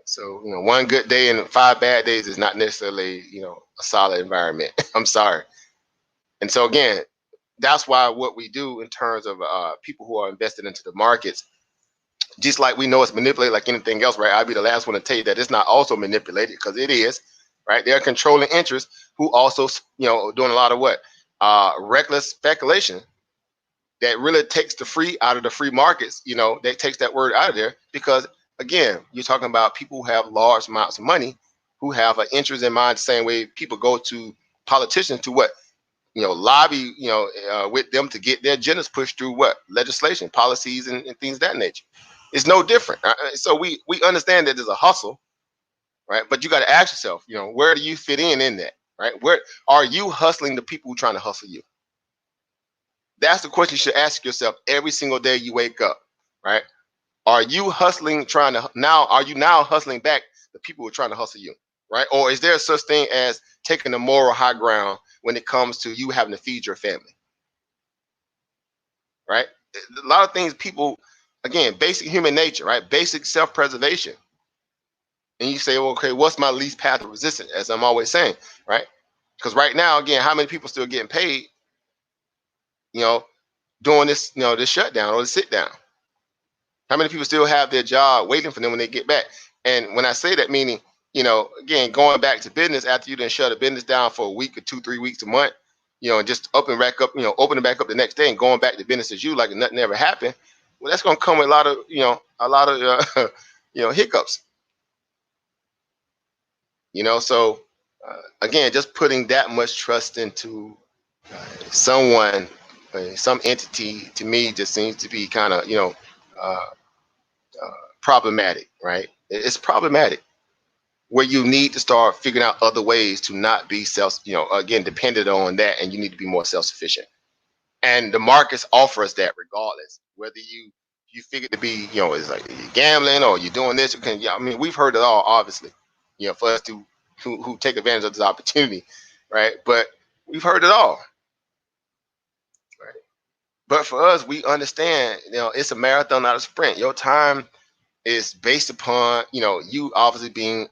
S1: So one good day and 5 bad days is not necessarily a solid environment. I'm sorry. And so again, that's why what we do in terms of people who are invested into the markets, just like we know it's manipulated like anything else, right? I'd be the last one to tell you that it's not also manipulated, because it is, right? They're controlling interests who also, doing a lot of what? Reckless speculation that really takes the free out of the free markets, that takes that word out of there, because again, you're talking about people who have large amounts of money, who have an interest in mind the same way people go to politicians to what? Lobby, with them to get their agendas pushed through what? Legislation, policies, and things of that nature. It's no different. So we understand that there's a hustle, right? But you got to ask yourself, where do you fit in that, right? Where are you hustling the people who are trying to hustle you? That's the question you should ask yourself every single day you wake up, right? Are you hustling, are you now hustling back the people who are trying to hustle you, right? Or is there such thing as taking the moral high ground when it comes to you having to feed your family, right? A lot of things people, again, basic human nature, right? Basic self-preservation. And you say, well, okay, what's my least path of resistance? As I'm always saying, right? Because right now, again, how many people still getting paid, you know, doing this, this shutdown or the sit down? How many people still have their job waiting for them when they get back? And when I say that, meaning, again, going back to business after you done shut a business down for a week or 2, 3 weeks, a month, and just opening back up, opening back up the next day and going back to business as you like nothing ever happened. Well, that's going to come with a lot of hiccups. So again, just putting that much trust into someone, some entity, to me, just seems to be kind of, uh, problematic, right? It's problematic where you need to start figuring out other ways to not be again, dependent on that, and you need to be more self-sufficient. And the markets offer us that regardless, whether you figure to be, it's like you're gambling or you're doing this. I mean, we've heard it all, obviously, for us to who take advantage of this opportunity, right? But we've heard it all, right? But for us, we understand, it's a marathon, not a sprint. Your time is based upon, you obviously being,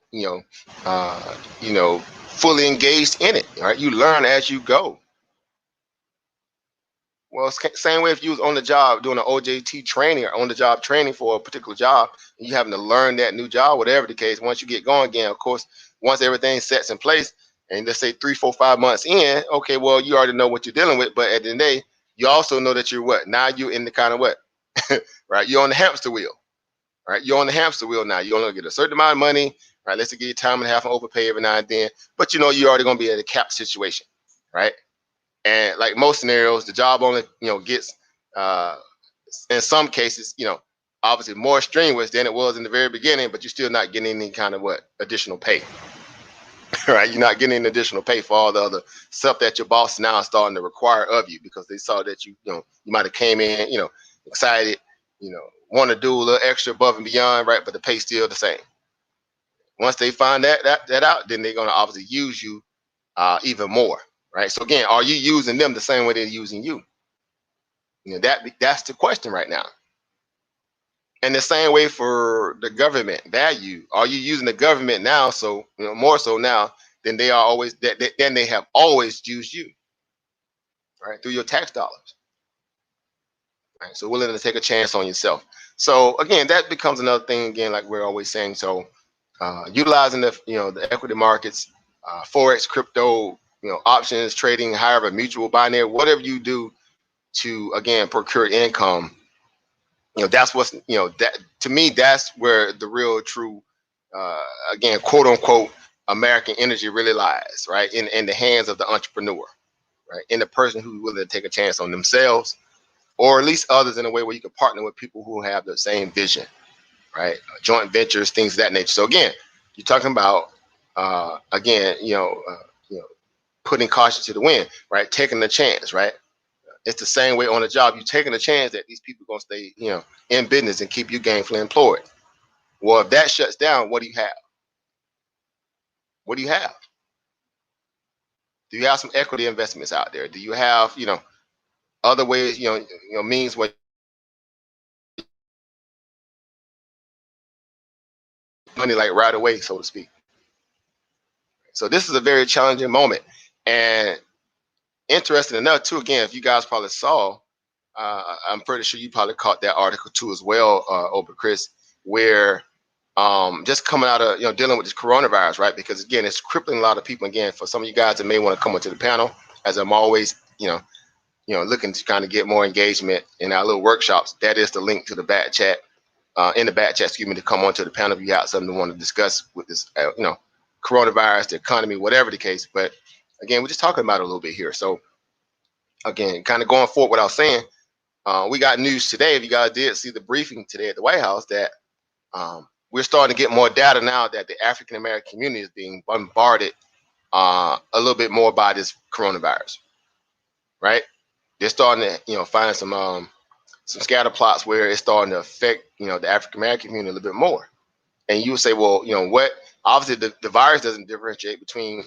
S1: fully engaged in it, right? You learn as you go. Well, same way if you was on the job doing an OJT training or on the job training for a particular job, and you having to learn that new job, whatever the case. Once you get going again, of course, once everything sets in place, and let's say 3, 4, 5 months in, okay, well, you already know what you're dealing with. But at the end of the day, you also know that you're what? Now you're in the kind of what, right? You're on the hamster wheel, right? You're on the hamster wheel now. You only get a certain amount of money, right? Let's say give you time and a half and overpay every now and then, but you're already going to be at a cap situation, right? And like most scenarios, the job only, gets, uh, in some cases, obviously more strenuous than it was in the very beginning, but you're still not getting any kind of additional pay, right? You're not getting any additional pay for all the other stuff that your boss now is starting to require of you because they saw that you might have came in, excited, want to do a little extra above and beyond, right? But the pay's still the same. Once they find that out, then they're going to obviously use you even more, right? So again, are you using them the same way they're using you? That's the question right now. And the same way for the government value. Are you using the government now? So more so now than they are always than they have always used you, right? Through your tax dollars. Right? So willing to take a chance on yourself. So again, that becomes another thing again, like we're always saying. So utilizing the equity markets, forex, crypto, options trading, however, mutual, binary, whatever you do to again procure income. That's what's that to me. That's where the real true, again, quote unquote, American energy really lies, right? In the hands of the entrepreneur, right? In the person who's willing to take a chance on themselves, or at least others, in a way where you can partner with people who have the same vision, right? Joint ventures, things of that nature. So again, you're talking about again, putting caution to the wind, right? Taking a chance, right? It's the same way on a job. You're taking a chance that these people are going to stay, in business and keep you gainfully employed. Well, if that shuts down, what do you have? What do you have? Do you have some equity investments out there? Do you have, other ways, means where money like right away, so to speak. So this is a very challenging moment. And interesting enough, too, again, if you guys probably saw, I'm pretty sure you probably caught that article too as well, over Chris, where just coming out of dealing with this coronavirus, right? Because again, it's crippling a lot of people. Again, for some of you guys that may want to come onto the panel, as I'm always, looking to kind of get more engagement in our little workshops. That is the link to the back chat, in the back chat, excuse me, to come onto the panel if you got something to want to discuss with this, coronavirus, the economy, whatever the case. But again, we're just talking about it a little bit here. So again, kind of going forward, what I was saying, we got news today. If you guys did see the briefing today at the White House, that we're starting to get more data now that the African American community is being bombarded a little bit more by this coronavirus, right? they're starting to, find some scatter plots where it's starting to affect, the African American community a little bit more. And you would say, well, what? Obviously, the virus doesn't differentiate between,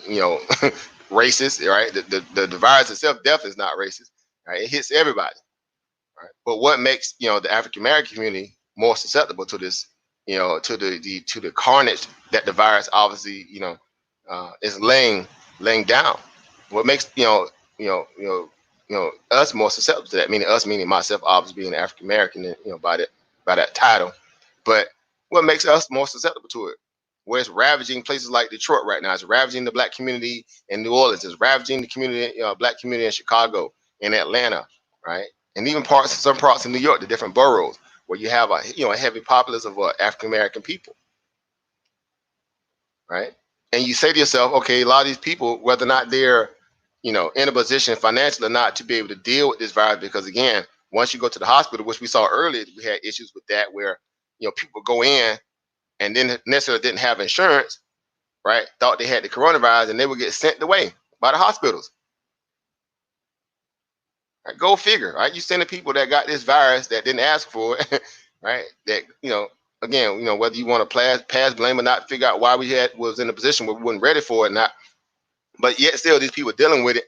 S1: races, right? The virus itself, death is not racist, right? It hits everybody, right? But what makes, the African American community more susceptible to this, to the carnage that the virus obviously, is laying down? What makes, us more susceptible to that? Meaning us, meaning myself, obviously being African American, by that title. But what makes us more susceptible to it? Where it's ravaging places like Detroit right now. It's ravaging the black community in New Orleans. It's ravaging the community, black community in Chicago, in Atlanta, right? And even some parts of New York, the different boroughs where you have a heavy populace of African American people, right? And you say to yourself, okay, a lot of these people, whether or not they're, in a position financially or not to be able to deal with this virus, because again, once you go to the hospital, which we saw earlier, we had issues with that where, people go in and then necessarily didn't have insurance, right? Thought they had the coronavirus and they would get sent away by the hospitals. Right? Go figure, right? You sending people that got this virus that didn't ask for it, right? That, again, whether you want to pass blame or not, figure out why was in a position where we weren't ready for it or not. But yet still these people dealing with it,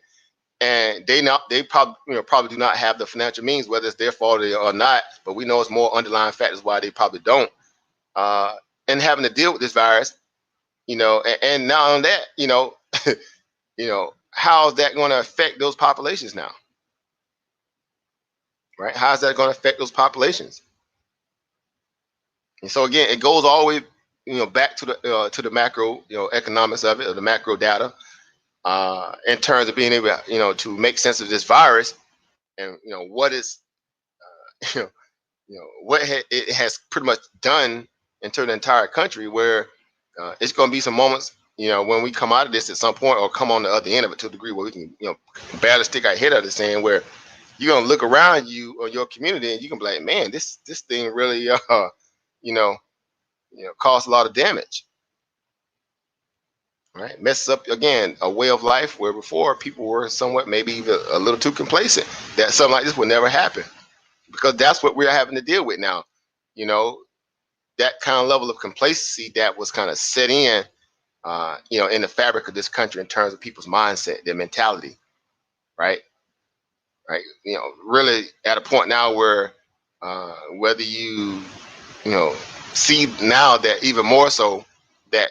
S1: and they probably do not have the financial means, whether it's their fault or not, but we know it's more underlying factors why they probably don't. And having to deal with this virus, and not on that, how's that going to affect those populations now? Right? How's that going to affect those populations? And so again, it goes all the way, back to the macro, economics of it, or the macro data, in terms of being able, to make sense of this virus, and what is, you know, what it has pretty much done into the entire country, where it's going to be some moments, when we come out of this at some point, or come on the other end of it to a degree where we can, barely stick our head out of the sand, where you're going to look around you or your community and you can be like, man, this thing really, you know, caused a lot of damage, right? Messes up, again, a way of life where before people were somewhat, maybe even a little too complacent, that something like this would never happen, because that's what we're having to deal with now. You know, that kind of level of complacency that was kind of set in the fabric of this country in terms of people's mindset, their mentality, right? Right. Really at a point now where whether you know, see now that even more so that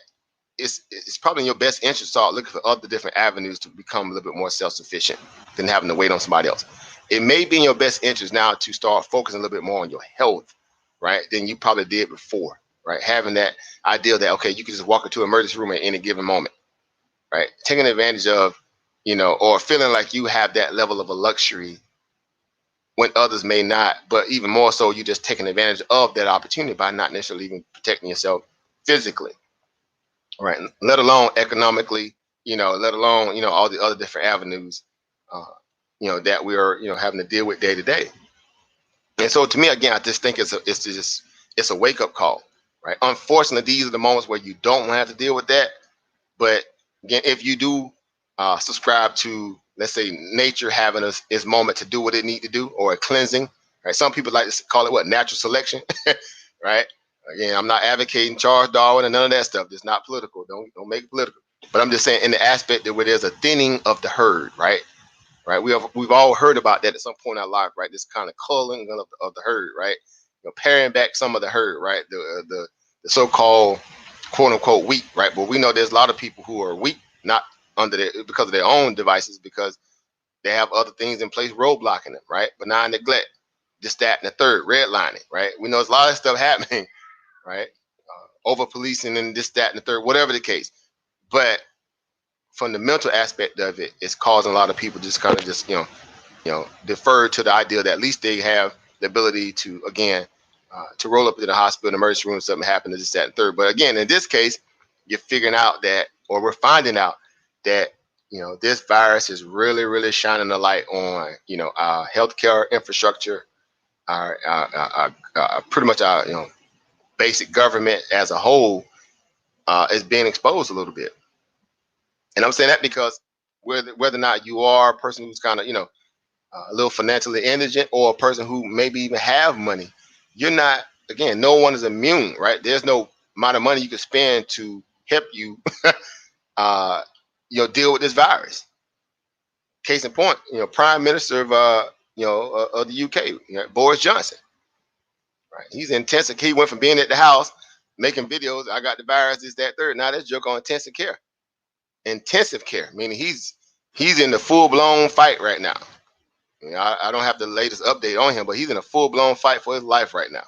S1: it's probably in your best interest to start looking for other different avenues to become a little bit more self-sufficient than having to wait on somebody else. It may be in your best interest now to start focusing a little bit more on your health, right, than you probably did before, right? Having that idea that, okay, you can just walk into an emergency room at any given moment, right? Taking advantage of, or feeling like you have that level of a luxury when others may not, but even more so, you just taking advantage of that opportunity by not necessarily even protecting yourself physically, right? Let alone economically, let alone, all the other different avenues, uh, that we are, having to deal with day to day. And so to me, again, I just think it's a wake up call, right? Unfortunately, these are the moments where you don't want to have to deal with that. But again, if you do subscribe to, let's say, nature having its moment to do what it need to do, or a cleansing, right? Some people like to call it what, natural selection, right? Again, I'm not advocating Charles Darwin and none of that stuff. It's not political. Don't make it political. But I'm just saying in the aspect that where there's a thinning of the herd, right? Right. We've all heard about that at some point in our life, right? This kind of culling of the herd, right? Paring back some of the herd, right? The so-called quote unquote weak, right? But we know there's a lot of people who are weak, not because of their own devices, because they have other things in place roadblocking them, right? Benign neglect, this, that, and the third, redlining, right? We know there's a lot of stuff happening, right? Over policing and this, that, and the third, whatever the case. But from the mental aspect of it, it's causing a lot of people just kind of just, defer to the idea that at least they have the ability to, again, to roll up into the hospital, emergency room, something happened, this, that, and third. But again, in this case, you're figuring out that, or we're finding out that, this virus is really, really shining a light on, our healthcare infrastructure, pretty much our, basic government as a whole, is being exposed a little bit. And I'm saying that because whether or not you are a person who's kind of, a little financially indigent, or a person who maybe even have money, you're not, again, no one is immune, right? There's no amount of money you can spend to help you, uh, deal with this virus. Case in point, Prime Minister of, of the UK, Boris Johnson, right? He's intensive. He went from being at the house making videos. I got the virus, this, that, third. Now that's joke on intensive care. Intensive care, meaning he's in the full blown fight right now. I don't have the latest update on him, but he's in a full blown fight for his life right now.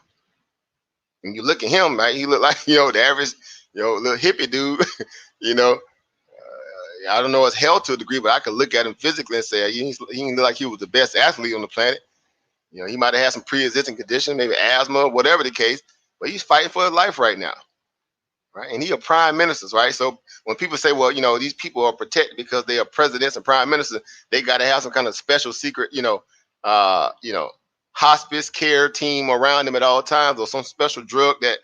S1: And you look at him, right? He look like the average little hippie dude. you know, I don't know his health to a degree, but I could look at him physically and say he look like he was the best athlete on the planet. He might have had some pre-existing condition, maybe asthma, whatever the case, but he's fighting for his life right now, right? And he a prime minister, right? So when people say, well, these people are protected because they are presidents and prime ministers, they got to have some kind of special secret, hospice care team around them at all times, or some special drug that,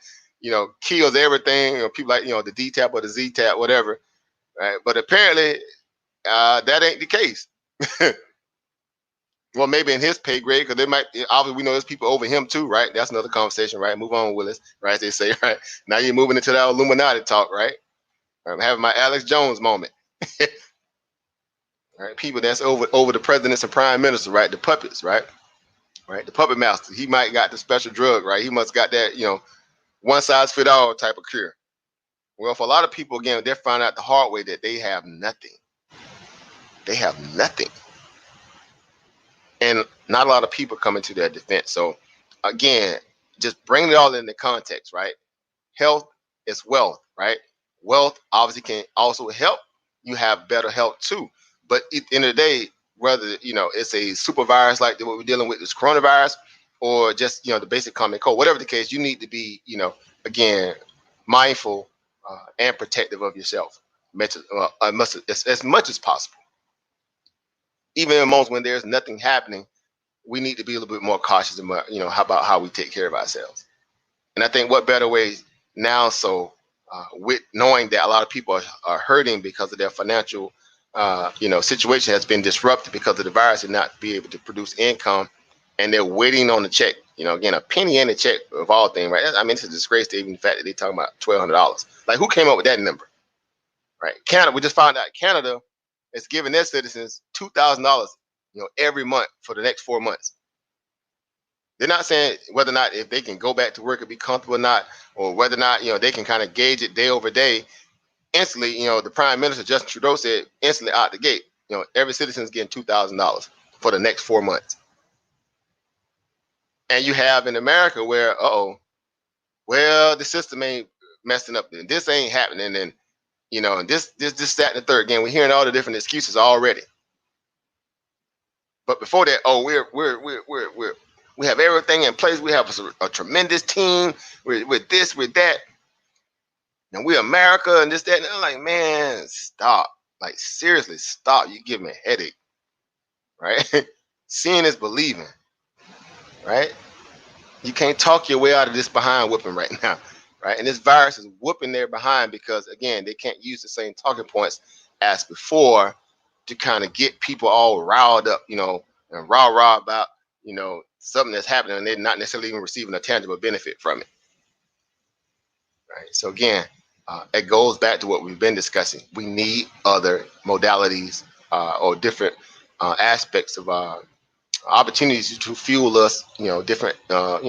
S1: kills everything. People like, the D-tap or the Z-tap, whatever, right? But apparently that ain't the case. Well, maybe in his pay grade, because they might, obviously we know there's people over him too, right? That's another conversation, right? Move on, Willis, right? They say, right? Now you're moving into that Illuminati talk, right? I'm having my Alex Jones moment. Right? People that's over the presidents and prime ministers, right? The puppets, right? Right? The puppet master. He might got the special drug, right? He must got that, one size fit all type of cure. Well, for a lot of people, again, they're finding out the hard way that they have nothing. They have nothing. And not a lot of people coming to their defense. So again, just bring it all into context, right? Health is wealth, right? Wealth obviously can also help you have better health too. But at the end of the day, whether it's a super virus like what we're dealing with, this coronavirus, or just the basic common cold, whatever the case, you need to be again mindful and protective of yourself, as much as possible. Even in moments when there's nothing happening, we need to be a little bit more cautious about how about how we take care of ourselves. And I think what better way now, so with knowing that a lot of people are hurting because of their financial situation has been disrupted because of the virus and not be able to produce income, and they're waiting on the check. Again, a penny in the check of all things, right? I mean, it's a disgrace to even the fact that they're talking about $1,200. Like, who came up with that number, right? Canada, we just found out Canada is giving their citizens $2,000, every month for the next 4 months. They're not saying whether or not if they can go back to work and be comfortable or not, or whether or not they can kind of gauge it day over day. Instantly, the Prime Minister Justin Trudeau said instantly out the gate, every citizen is getting $2,000 for the next 4 months. And you have in America where, well, the system ain't messing up, and this ain't happening, and this, that, and the third. Again, we're hearing all the different excuses already. But before that, we have everything in place. We have a tremendous team with this, with that, and we're America and this, that. And I'm like, man, stop. Like, seriously, stop. You give me a headache, right? Seeing is believing, right? You can't talk your way out of this behind whooping right now, right? And this virus is whooping their behind because, again, they can't use the same talking points as before to kind of get people all riled up, and rah-rah about, something that's happening and they're not necessarily even receiving a tangible benefit from it, right? So again, it goes back to what we've been discussing. We need other modalities or different aspects of opportunities to fuel us, different, or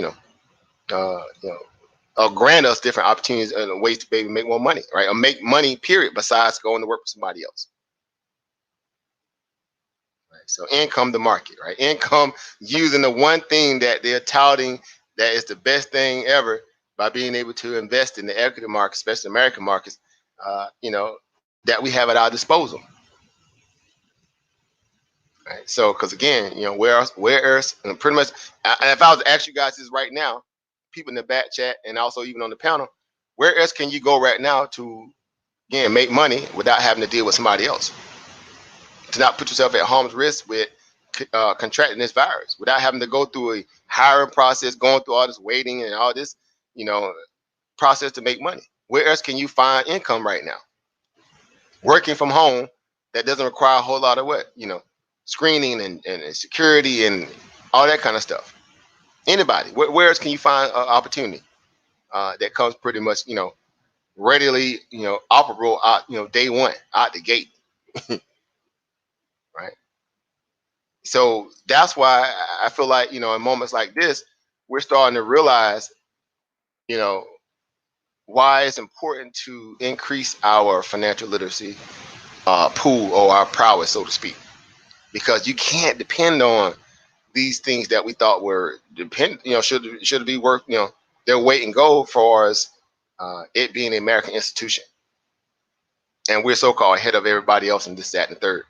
S1: grant us different opportunities and ways to be able to make more money, right? Or make money, period, besides going to work for somebody else. Right? So income, the market, right? Income using the one thing that they're touting that is the best thing ever by being able to invest in the equity market, especially American markets, that we have at our disposal. Right? So, because again, where else, and pretty much, and if I was to ask you guys this right now, people in the back chat and also even on the panel, where else can you go right now to, again, make money without having to deal with somebody else? To not put yourself at harm's risk with contracting this virus, without having to go through a hiring process, going through all this waiting and all this, process to make money. Where else can you find income right now? Working from home that doesn't require a whole lot of screening and security and all that kind of stuff. Anybody, where else can you find opportunity that comes pretty much, readily, operable out, day one out the gate, right? So that's why I feel like, in moments like this, we're starting to realize, you know, why it's important to increase our financial literacy pool or our prowess, so to speak, because you can't depend on these things that we thought were should be worth, their weight in gold for us, it being an American institution, and we're so-called ahead of everybody else in this, that, and the third.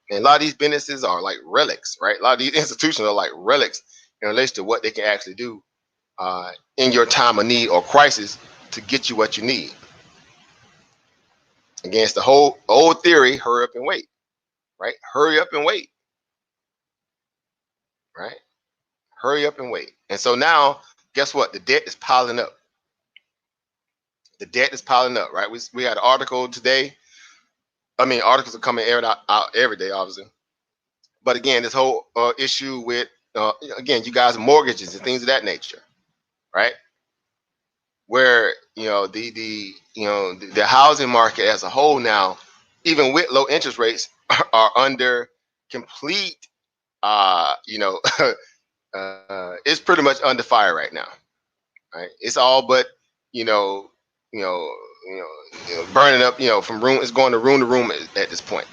S1: And a lot of these businesses are like relics, right? A lot of these institutions are like relics in relation to what they can actually do in your time of need or crisis to get you what you need. Against the whole old theory, hurry up and wait, right? Hurry up and wait, right? Hurry up and wait. And so now, guess what? The debt is piling up. The debt is piling up, right? We had an article today. I mean, articles are coming out every day, obviously. But again, this whole issue with, again, you guys' mortgages and things of that nature, right? Where, the housing market as a whole now, even with low interest rates, are under complete, it's pretty much under fire right now, right? It's all but, you know, you know, burning up, from room. It's going to room at this point,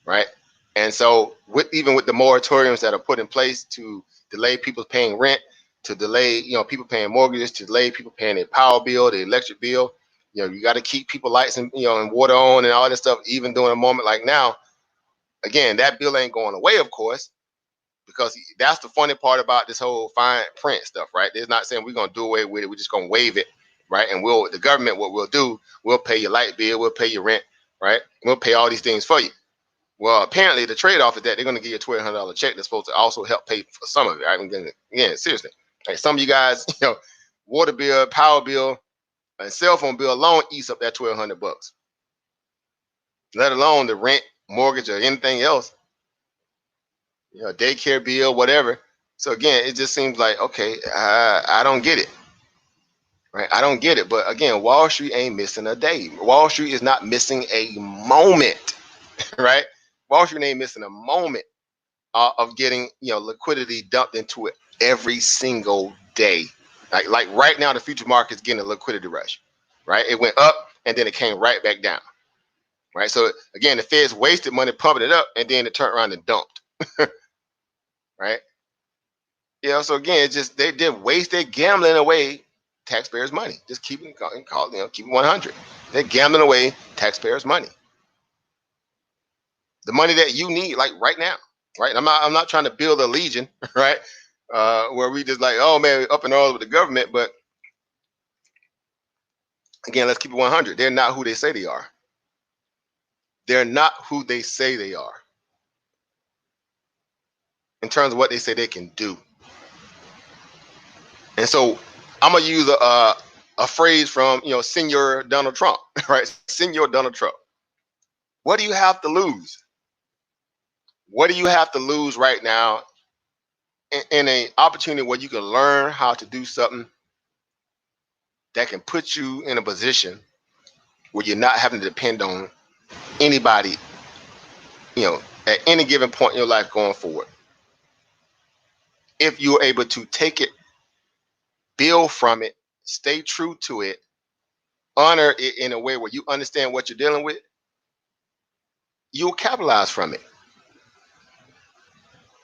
S1: right? And so, even with the moratoriums that are put in place to delay people paying rent, to delay, people paying mortgages, to delay people paying their power bill, their electric bill, you got to keep people lights and, and water on and all this stuff, even during a moment like now. Again, that bill ain't going away, of course, because that's the funny part about this whole fine print stuff, right? They're not saying we're going to do away with it. We're just going to waive it, right? And the government, what we'll do, we'll pay your light bill, we'll pay your rent, right? We'll pay all these things for you. Well, apparently the trade-off is that they're going to give you a $1,200 check that's supposed to also help pay for some of it. Right? Again, seriously, like some of you guys, water bill, power bill, and cell phone bill alone eats up that $1,200. Let alone the rent, mortgage, or anything else. Daycare bill, whatever. So again, it just seems like, okay, I don't get it, right? I don't get it. But again, Wall Street ain't missing a day. Wall Street is not missing a moment, right? Wall Street ain't missing a moment of getting, liquidity dumped into it every single day. Like right now, the future market's getting a liquidity rush, right? It went up and then it came right back down, right? So again, the Fed's wasted money pumping it up and then it turned around and dumped, right? So again, it's just they did waste their gambling away taxpayers' money. Just keep it keep it 100. They're gambling away taxpayers' money. The money that you need, like right now, right? I'm not trying to build a legion, right? Where we just like, oh man, up and all with the government. But again, let's keep it 100. They're not who they say they are. They're not who they say they are in terms of what they say they can do. And so I'm gonna use a phrase from Senor Donald Trump, right? Senor Donald Trump. What do you have to lose? What do you have to lose right now in an opportunity where you can learn how to do something that can put you in a position where you're not having to depend on anybody, at any given point in your life going forward? If you're able to take it, build from it, stay true to it, honor it in a way where you understand what you're dealing with, you'll capitalize from it.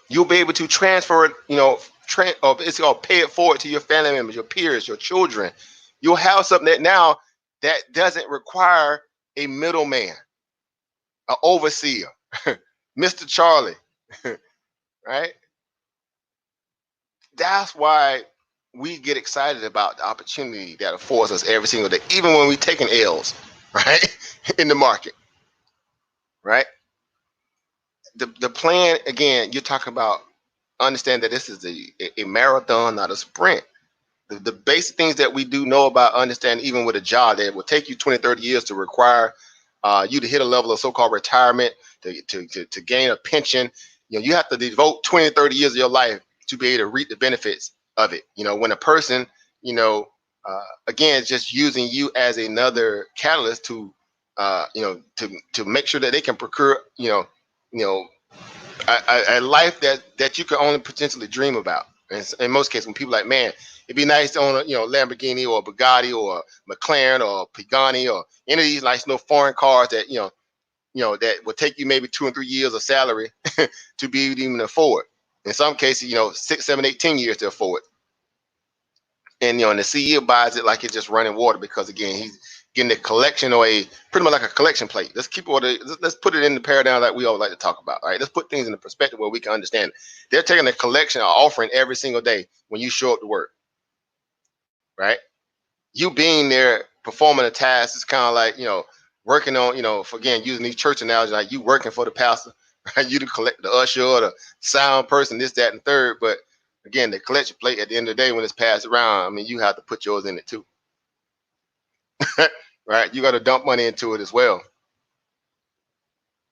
S1: You'll be able to transfer it, it's called pay it forward to your family members, your peers, your children. You'll have something that now that doesn't require a middleman, an overseer, Mr. Charlie, right? That's why we get excited about the opportunity that affords us every single day, even when we're taking L's, right, in the market, right? The plan, again, you're talking about, understand that this is a marathon, not a sprint. The basic things that we do know about, understand, even with a job that will take you 20, 30 years to require you to hit a level of so-called retirement, to gain a pension. You have to devote 20, 30 years of your life to be able to reap the benefits of it. When a person, again, just using you as another catalyst to, to make sure that they can procure, a life that you can only potentially dream about. And in most cases, when people are like, man, it'd be nice to own a Lamborghini or a Bugatti or a McLaren or a Pagani or any of these nice foreign cars that that would take you maybe 2 and 3 years of salary to be able to even afford. In some cases, 6, 7, 8, 10 years to afford. And and the CEO buys it like it's just running water because again, he's getting a collection or a pretty much like a collection plate. Let's keep let's put it in the paradigm that we always like to talk about. All right, let's put things in the perspective where we can understand it. They're taking a collection or offering every single day when you show up to work. Right? You being there performing a task is kind of like working on for again using these church analogies, like you working for the pastor, right? You to collect the usher or the sound person, this, that, and third. But again, the collection plate at the end of the day when it's passed around, I mean, you have to put yours in it too. Right? You got to dump money into it as well.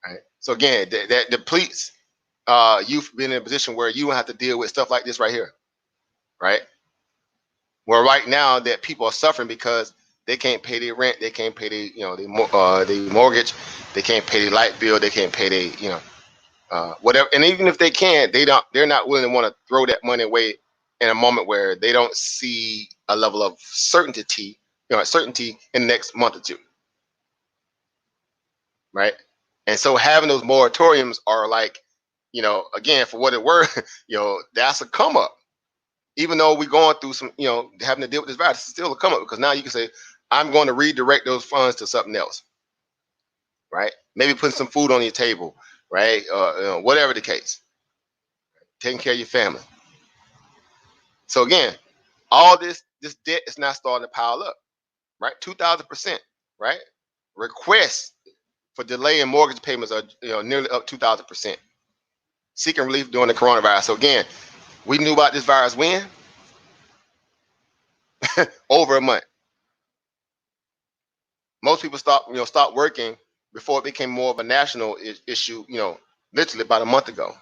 S1: Right? So again, that depletes you being in a position where you have to deal with stuff like this right here. Right? Where right now that people are suffering because they can't pay their rent, they can't pay their mortgage, they can't pay their light bill, they can't pay their whatever. And even if they can, they're not willing to want to throw that money away in a moment where they don't see a level of certainty in the next month or two. Right? And so having those moratoriums are like, again, for what it were, that's a come up. Even though we're going through some, having to deal with this virus, it's still a come up because now you can say, I'm going to redirect those funds to something else. Right? Maybe putting some food on your table, right? Whatever the case. Taking care of your family. So again, all this debt is now starting to pile up, right? 2,000%, right? Requests for delay in mortgage payments are nearly up 2,000%. Seeking relief during the coronavirus. So again, we knew about this virus when? Over a month. Most people stopped working before it became more of a national issue, literally about a month ago.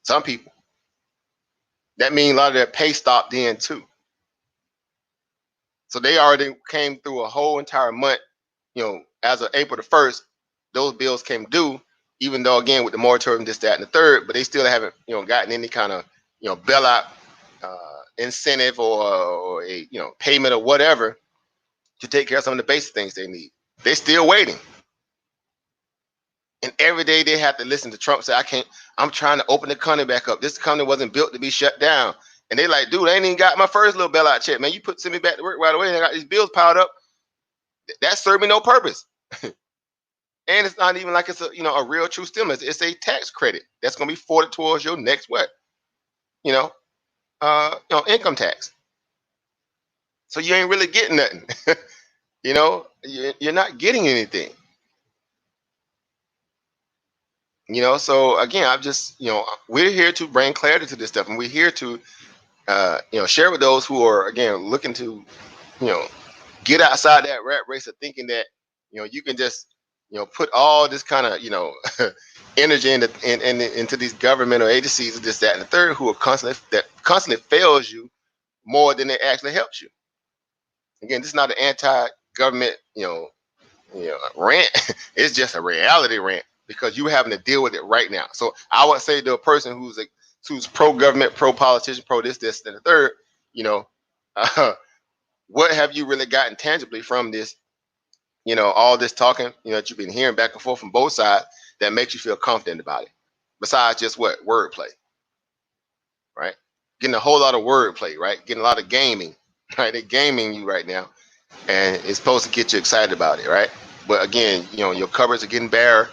S1: Some people. That means a lot of their pay stopped then too. So they already came through a whole entire month, as of April the 1st, those bills came due, even though again with the moratorium, this, that, and the third, but they still haven't, gotten any kind of, bailout incentive or a, payment or whatever to take care of some of the basic things they need. They're still waiting. And every day they have to listen to Trump say, I'm trying to open the country back up. This company wasn't built to be shut down. And they like, dude, I ain't even got my first little bailout check, man. You send me back to work right away and I got these bills piled up. That served me no purpose. And it's not even like it's a real true stimulus. It's a tax credit that's going to be forwarded towards your next income tax. So you ain't really getting nothing. You're not getting anything. So again, I'm just, we're here to bring clarity to this stuff, and we're here to, share with those who are again looking to, get outside that rat race of thinking that, you can just, put all this kind of, energy into these governmental agencies, this, that, and the third, who are constantly fails you more than it actually helps you. Again, this is not an anti-government, rant. It's just a reality rant because you're having to deal with it right now. So I would say to a person who's pro-government, pro-politician, pro this, and the third, what have you really gotten tangibly from this? All this talking, that you've been hearing back and forth from both sides that makes you feel confident about it. Besides just what? Wordplay. Right? Getting a whole lot of wordplay, right? Getting a lot of gaming. Right? They're gaming you right now. And it's supposed to get you excited about it, right? But again, your cupboards are getting bare,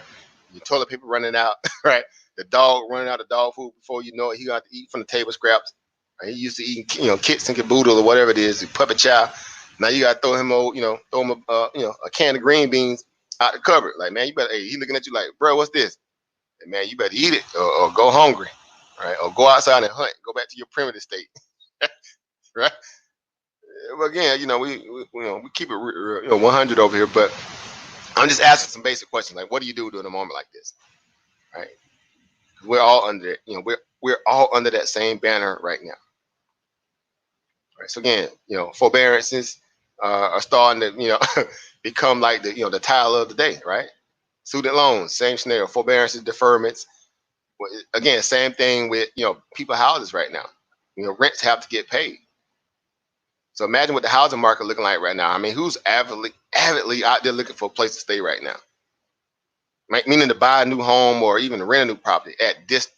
S1: your toilet paper running out, right? The dog running out of dog food before you know it, he got to eat from the table scraps. Right? He used to eat, kits and caboodle or whatever it is, puppet child. Now you gotta throw him a can of green beans out the cupboard. Like, man, you better. Hey, he looking at you like, bro, what's this? Hey, man, you better eat it or go hungry, right? Or go outside and hunt. Go back to your primitive state, right? But again, we keep it 100 over here. But I'm just asking some basic questions like, what do you do during a moment like this, right? We're all under it. We're all under that same banner right now, right? So again, forbearances are starting to become like the title of the day, right? Student loans, same scenario. Forbearances, deferments. Again, same thing with people houses right now. Rents have to get paid. So imagine what the housing market looking like right now. I mean, who's avidly out there looking for a place to stay right now? Right? Meaning to buy a new home or even to rent a new property at this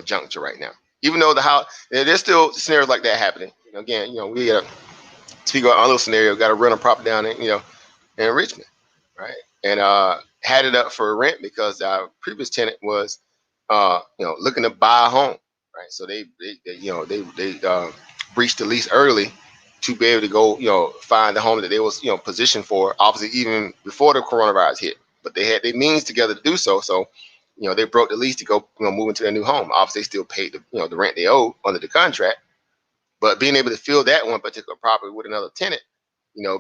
S1: juncture right now. Even though the house, there's still scenarios like that happening. Again, we speak about a little scenario. Got to rent a property down in Richmond, right? And had it up for rent because our previous tenant was looking to buy a home, right? So they breached the lease early to be able to go find the home that they was positioned for, obviously even before the coronavirus hit. But they had their means together to do so. So they broke the lease to go move into their new home. Obviously, they still paid the rent they owed under the contract, but being able to fill that one particular property with another tenant,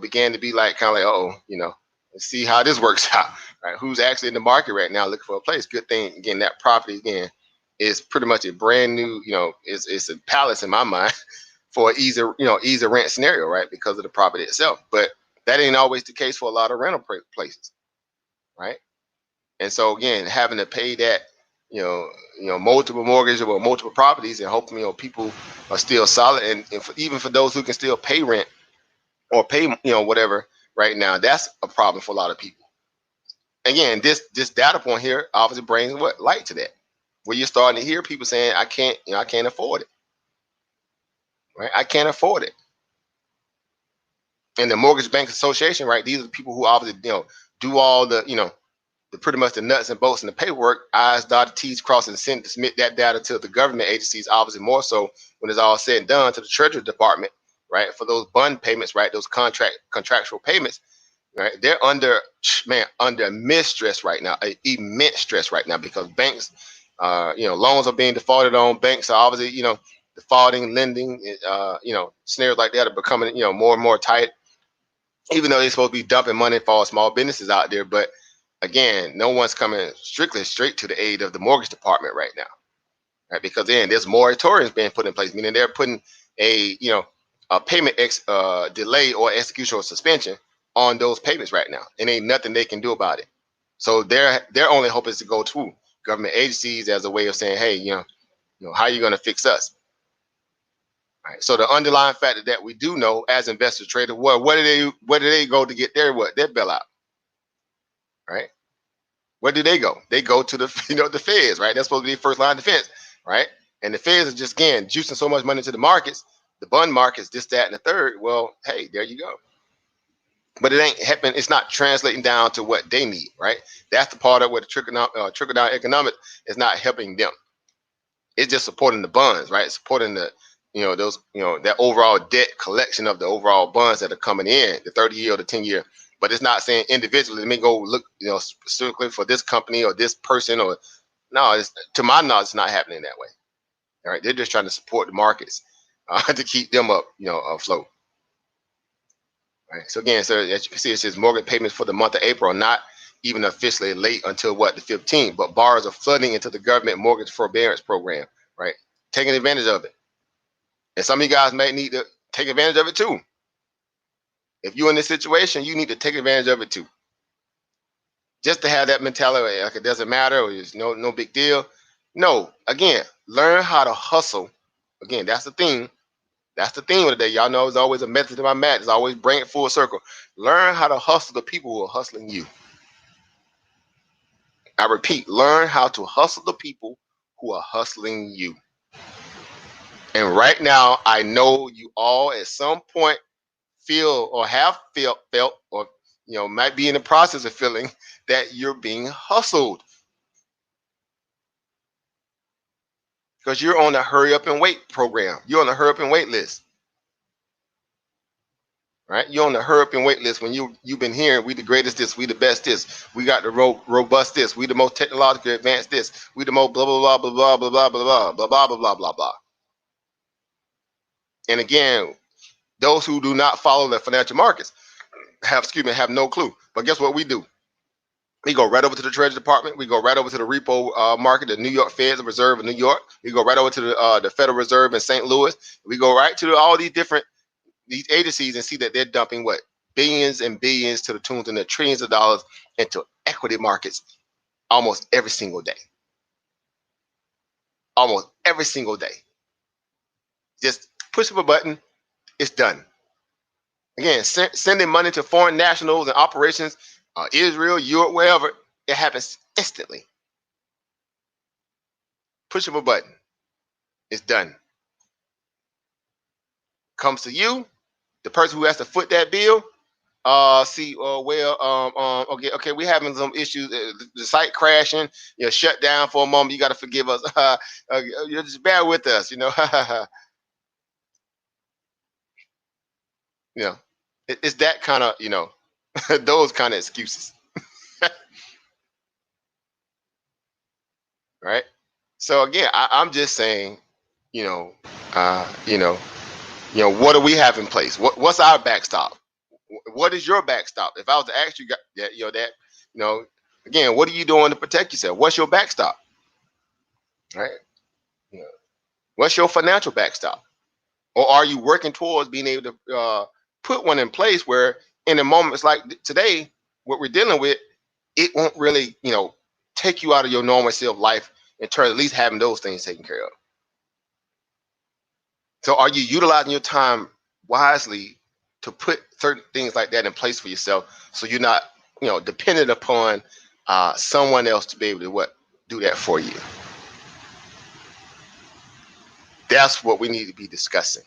S1: began to be like kind of like, let's see how this works out, right? Who's actually in the market right now looking for a place? Good thing, again, that property again is pretty much a brand new, it's a palace in my mind for an easy rent scenario, right? Because of the property itself. But that ain't always the case for a lot of rental places, right? And so again, having to pay that, multiple mortgages or multiple properties, and hoping people are still solid, and even for those who can still pay rent or pay whatever right now, that's a problem for a lot of people. Again, this data point here obviously brings what light to that, where you're starting to hear people saying, I can't afford it, right? I can't afford it. And the Mortgage Bank Association, right? These are the people who obviously do all the pretty much the nuts and bolts and the paperwork, I's dotted, T's crossed, and send to submit that data to the government agencies, obviously more so when it's all said and done, to the Treasury Department, right? For those bond payments, right? Those contractual payments, right? They're under immense stress right now, immense stress right now, because banks, loans are being defaulted on. Banks are obviously, defaulting, lending, scenarios like that are becoming, more and more tight, even though they're supposed to be dumping money for all small businesses out there. But again, no one's coming straight to the aid of the mortgage department right now, right? Because then there's moratoriums being put in place, meaning they're putting a payment delay or execution or suspension on those payments right now, and ain't nothing they can do about it. So their only hope is to go to government agencies as a way of saying, hey, how are you going to fix us? Right. So the underlying factor that we do know as investor traders, where do they go to get their bailout, right? Where do they go? They go to the the feds, right? That's supposed to be first line of defense, right? And the feds are just again juicing so much money into the markets, the bond markets, this, that, and the third. Well, hey, there you go. But it ain't happening. It's not translating down to what they need, right? That's the part of where the trickle down economic is not helping them. It's just supporting the bonds, right? Supporting the those that overall debt collection of the overall bonds that are coming in, the 30-year or the 10-year. But it's not saying individually, let me go look, specifically for this company or this person, or no, to my knowledge, it's not happening that way. All right. They're just trying to support the markets to keep them up, afloat. Right. So again, so as you can see, it says mortgage payments for the month of April are not even officially late until the 15th, but borrowers are flooding into the government mortgage forbearance program, right? Taking advantage of it. And some of you guys may need to take advantage of it too. If you're in this situation, you need to take advantage of it too. Just to have that mentality, like it doesn't matter, or it's no big deal. No, again, learn how to hustle. Again, that's the thing. That's the theme of the day. Y'all know it's always a method to my madness. Always bring it full circle. Learn how to hustle the people who are hustling you. I repeat, learn how to hustle the people who are hustling you. And right now, I know you all at some point feel or have felt or might be in the process of feeling that you're being hustled, because you're on the hurry up and wait program. You're on the hurry up and wait list, right? You're on the hurry up and wait list when you've been hearing we the greatest this, we the best this, we got the robust this, we the most technologically advanced this, we the most blah blah blah blah blah blah blah blah blah blah blah blah blah blah. And again, those who do not follow the financial markets have no clue. But guess what we do? We go right over to the Treasury Department. We go right over to the repo market, the New York Feds Reserve of New York. We go right over to the Federal Reserve in St. Louis. We go right to all these different these agencies and see that they're dumping what billions and billions to the tunes and the trillions of dollars into equity markets almost every single day. Almost every single day. Just push of a button, it's done. Again, sending money to foreign nationals and operations, Israel, Europe, wherever, it happens instantly. Push of a button, it's done. Comes to you, the person who has to foot that bill. Okay, we're having some issues. The site crashing, shut down for a moment. You got to forgive us. You just bear with us, you know. You know, it's that kind of, those kind of excuses, right? So again, I'm just saying, you know, uh, you know, what do we have in place? What's our backstop? What is your backstop? If I was to ask you that, again, what are you doing to protect yourself? What's your backstop? Right? You know, what's your financial backstop? Or are you working towards being able to put one in place where in the moments like today, what we're dealing with, it won't really, take you out of your normalcy of life in terms of at least having those things taken care of. So are you utilizing your time wisely to put certain things like that in place for yourself so you're not, dependent upon someone else to be able to do that for you? That's what we need to be discussing.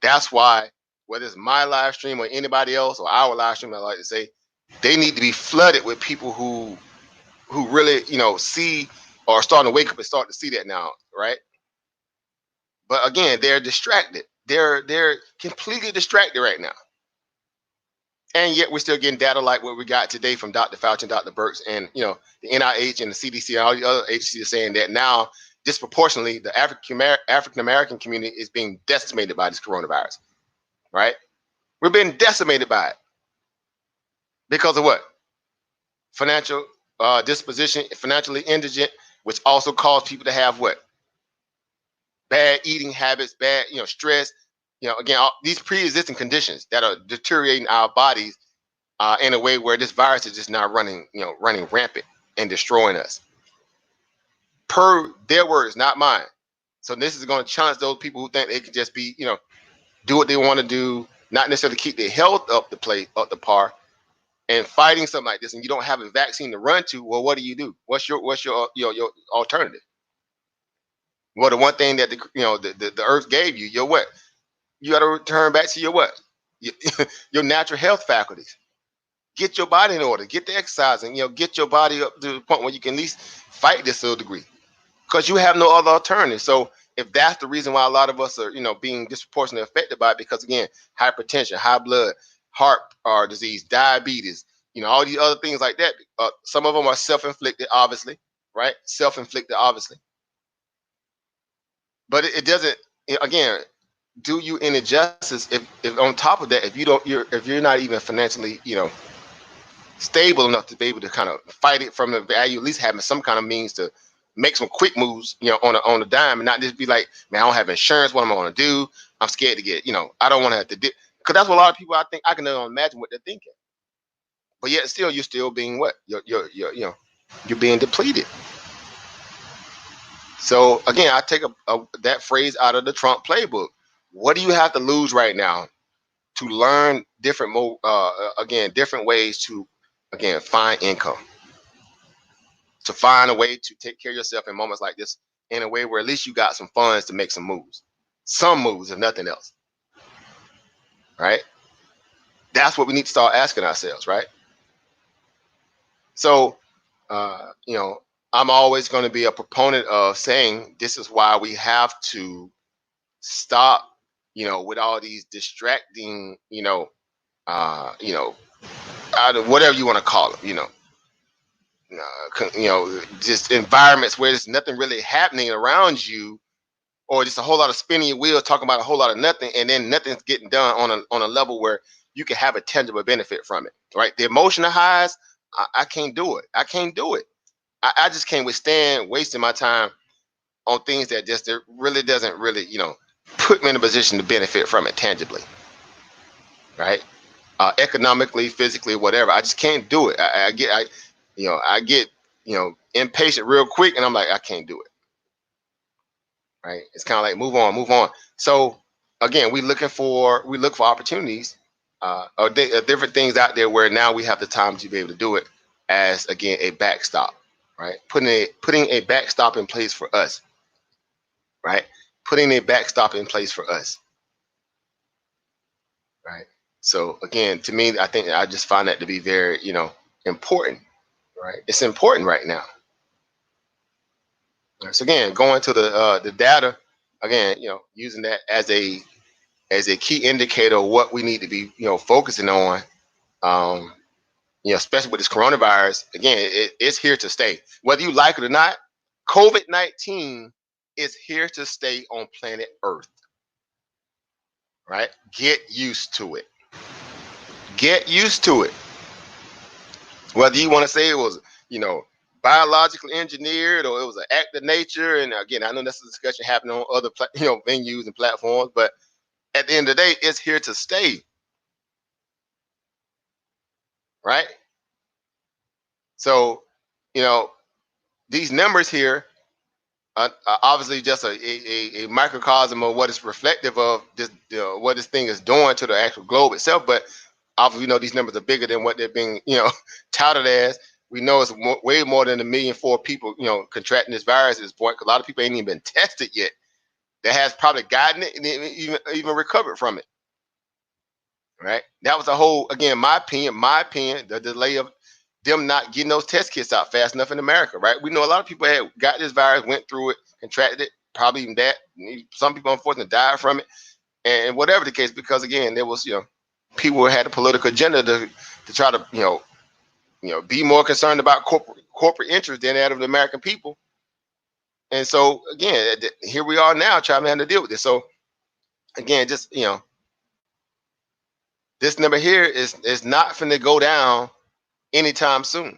S1: That's why, whether it's my live stream or anybody else or our live stream, I like to say, they need to be flooded with people who really, see or starting to wake up and start to see that now, right? But again, they're distracted. They're completely distracted right now. And yet we're still getting data like what we got today from Dr. Fauci and Dr. Birx and the NIH and the CDC and all the other agencies are saying that now disproportionately the African American community is being decimated by this coronavirus. Right? We're being decimated by it. Because of what? Financial disposition, financially indigent, which also cause people to have what? Bad eating habits, bad, stress. Again, these pre-existing conditions that are deteriorating our bodies in a way where this virus is just now running rampant and destroying us. Per their words, not mine. So this is going to challenge those people who think they can just be, do what they want to do, not necessarily keep their health up the par, and fighting something like this, and you don't have a vaccine to run to. Well, what do? What's your alternative? Well, the one thing that the earth gave you, your what? You got to return back to your what? Your natural health faculties. Get your body in order. Get the exercise, and get your body up to the point where you can at least fight this to a degree, because you have no other alternative. So if that's the reason why a lot of us are being disproportionately affected by it, because again, hypertension, high blood, heart disease, diabetes, all these other things like that. Some of them are self-inflicted, obviously, right? Self-inflicted, obviously, but it doesn't. Again, do you any justice if on top of that, if you're not even financially, stable enough to be able to kind of fight it from the value, at least having some kind of means to make some quick moves, on a dime, and not just be like, man, I don't have insurance. What am I going to do? I'm scared to get, I don't want to have to do, because that's what a lot of people, I think, I can imagine what they're thinking. But yet still, you're still being what? You're being depleted. So again, I take that phrase out of the Trump playbook. What do you have to lose right now to learn different different ways to find income, to find a way to take care of yourself in moments like this in a way where at least you got some funds to make some moves, if nothing else, right? That's what we need to start asking ourselves, right? So, I'm always going to be a proponent of saying this is why we have to stop, with all these distracting, whatever you want to call them, just environments where there's nothing really happening around you, or just a whole lot of spinning your wheels, talking about a whole lot of nothing, and then nothing's getting done on a level where you can have a tangible benefit from it, right? The emotional highs I can't do it. I can't do it. I just can't withstand wasting my time on things that just that really doesn't really, put me in a position to benefit from it tangibly, right? Economically, physically, whatever. I just can't do it. I get, impatient real quick, and I'm like, I can't do it, right? It's kind of like move on, move on. So again, we look for opportunities, different things out there where now we have the time to be able to do it as again a backstop, right? Putting a backstop in place for us, right? Putting a backstop in place for us, right? So again, to me, I think I just find that to be very, important, right? It's important right now. Right? So again, going to the data, again, using that as a key indicator of what we need to be, focusing on. Um, Especially with this coronavirus, again, it's here to stay. Whether you like it or not, COVID-19 is here to stay on planet Earth, right? Get used to it. Get used to it. Whether you want to say it was, you know, biologically engineered or it was an act of nature. And again, I know that's a discussion happening on other, venues and platforms, but at the end of the day, it's here to stay, right? So, you know, these numbers here are obviously just a microcosm of what is reflective of this, what this thing is doing to the actual globe itself. But obviously, we know these numbers are bigger than what they're being, touted as. We know it's way more than 1,000,004 people, contracting this virus at this point. Because a lot of people ain't even been tested yet. That has probably gotten it and even recovered from it. Right. That was the whole, again, my opinion, the delay of them not getting those test kits out fast enough in America. Right. We know a lot of people had got this virus, went through it, contracted it, probably even that. Some people unfortunately died from it, and whatever the case, because again, there was, people who had a political agenda to try to, be more concerned about corporate interest than that of the American people. And so again, here we are now trying to have to deal with this. So again, just this number here is not finna go down anytime soon,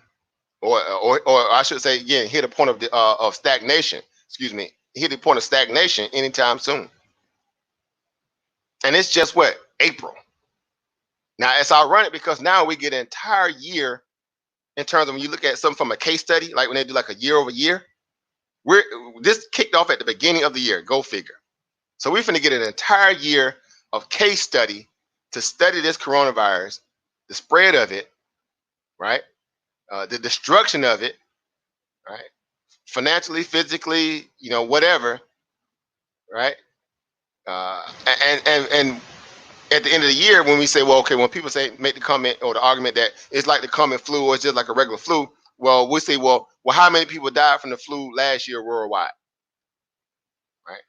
S1: or I should say again, hit a point of stagnation. Excuse me, hit a point of stagnation anytime soon. And it's just what, April. Now it's ironic because now we get an entire year in terms of when you look at something from a case study, like when they do like a year over year. We're This kicked off at the beginning of the year. Go figure. So we're finna get an entire year of case study to study this coronavirus, the spread of it, right? The destruction of it, right? Financially, physically, whatever, right? And at the end of the year, when we say, well, okay, when people say make the comment or the argument that it's like the common flu or it's just like a regular flu, well, we say, well, how many people died from the flu last year worldwide, right?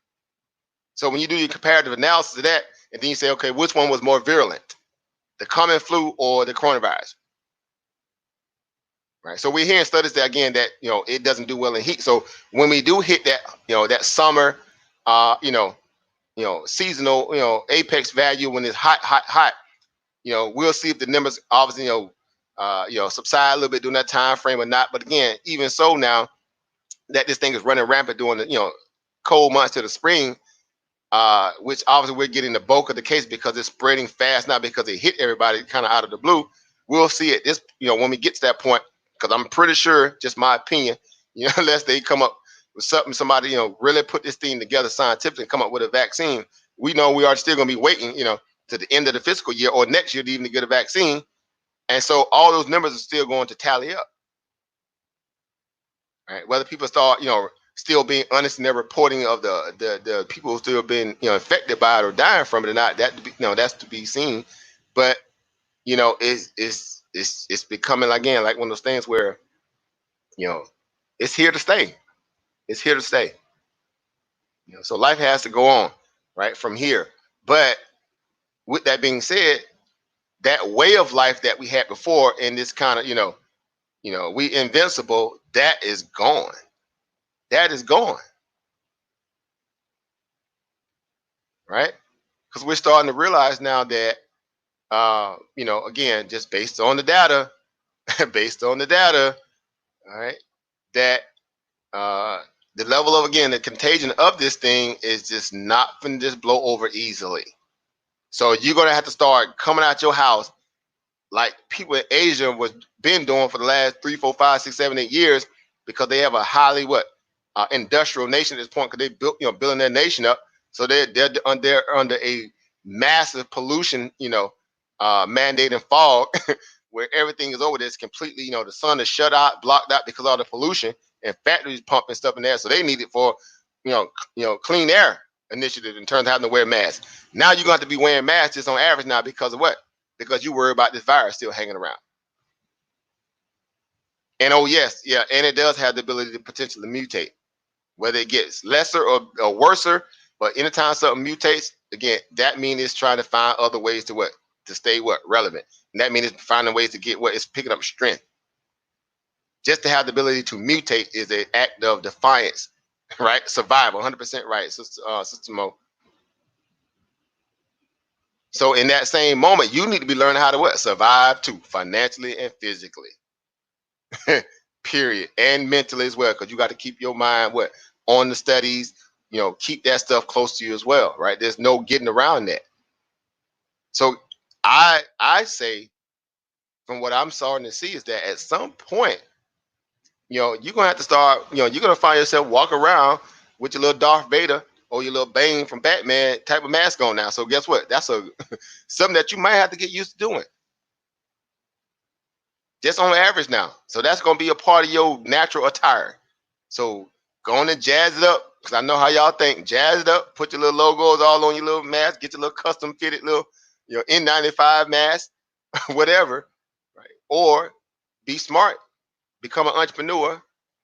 S1: So when you do your comparative analysis of that, and then you say, okay, which one was more virulent, the common flu or the coronavirus? Right. So we're hearing studies that again that it doesn't do well in heat. So when we do hit that that summer, seasonal apex value when it's hot, hot, hot, we'll see if the numbers obviously subside a little bit during that time frame or not. But again, even so, now that this thing is running rampant during the cold months to the spring, which obviously we're getting the bulk of the case because it's spreading fast, not because it hit everybody kind of out of the blue. We'll see it this, when we get to that point, because I'm pretty sure, just my opinion, unless they come up with something, somebody, really put this thing together scientifically and come up with a vaccine, we know we are still going to be waiting, to the end of the fiscal year or next year to even get a vaccine. And so all those numbers are still going to tally up. Right? Whether people start, still being honest in their reporting of the people who still been infected by it or dying from it or not, that's to be seen. But it's becoming again like one of those things where it's here to stay. It's here to stay. So life has to go on, right, from here. But with that being said, that way of life that we had before in this kind of we invincible, that is gone. That is gone, right? Because we're starting to realize now that again, just based on the data, based on the data, all right, that the level of, again, the contagion of this thing is just not going to just blow over easily. So you're going to have to start coming out your house like people in Asia was been doing for the last 3, 4, 5, 6, 7, 8 years, because they have a highly industrial nation at this point, because they built, building their nation up. So they're under a massive pollution, mandate and fog, where everything is over there. It's completely, the sun is shut out, blocked out because of all the pollution, and factories pumping stuff in there. So they need it for, clean air initiative in terms of having to wear masks. Now you're going to have to be wearing masks just on average now because of what? Because you worry about this virus still hanging around. And oh yes, yeah, and it does have the ability to potentially mutate, whether it gets lesser or worser. But anytime something mutates, again, that means it's trying to find other ways to stay relevant. And that means it's finding ways to get it's picking up strength. Just to have the ability to mutate is an act of defiance, right? Survival, 100% right, Sister Mo. So in that same moment, you need to be learning how to survive too, financially and physically. Period. And mentally as well, because you got to keep your mind on the studies, keep that stuff close to you as well, right? There's no getting around that. So I say, from what I'm starting to see, is that at some point, you're gonna have to start, you're gonna find yourself walk around with your little Darth Vader or your little Bane from Batman type of mask on now. So guess what? That's something that you might have to get used to doing. Just on average now. So that's gonna be a part of your natural attire. So go on and jazz it up, because I know how y'all think. Jazz it up, put your little logos all on your little mask, get your little custom fitted little, N95 mask, whatever, right? Or be smart, become an entrepreneur,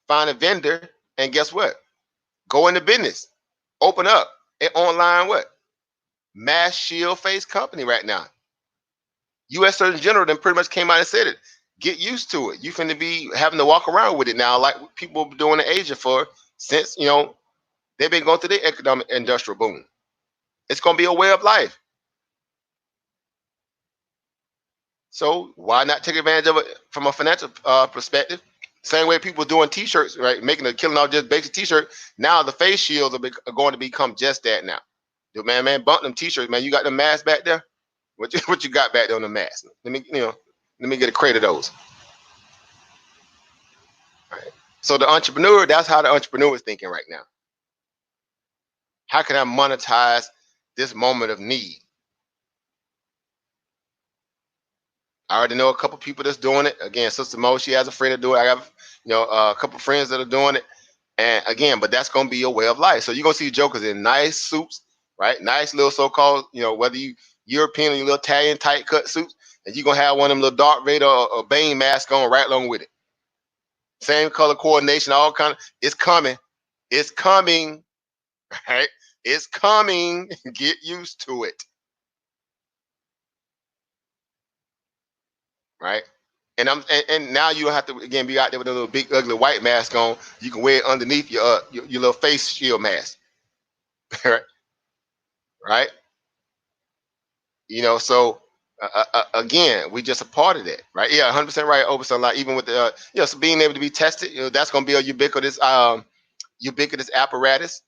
S1: find a vendor, and guess what? Go into business, open up an online mask shield face company right now. U.S. Surgeon General then pretty much came out and said it. Get used to it. You finna be having to walk around with it now, like people have been doing in Asia since they've been going through the economic industrial boom. It's gonna be a way of life. So why not take advantage of it from a financial perspective? Same way people doing T-shirts, right? Making a killing off just basic T-shirt. Now the face shields are going to become just that now. Dude, man, bump them T-shirts, man. You got the mask back there? What you got back there on the mask? Let me get a crate of those. All right. So the entrepreneur, that's how the entrepreneur is thinking right now. How can I monetize this moment of need? I already know a couple people that's doing it. Again, Sister Mo, she has a friend to do it. I have, a couple friends that are doing it. And again, but that's going to be your way of life. So you're going to see jokers in nice suits, right? Nice little so-called, whether you European or your little Italian tight cut suits, and you're going to have one of them little Darth Vader or Bane mask on right along with it. Same color coordination, all kind of, it's coming. It's coming, right? It's coming. Get used to it. Right? And now you don't have to again be out there with a little big ugly white mask on. You can wear it underneath your little face shield mask. Right? So again, we just a part of that, right? Yeah, 100% right. Over like even with the so being able to be tested, that's going to be a ubiquitous apparatus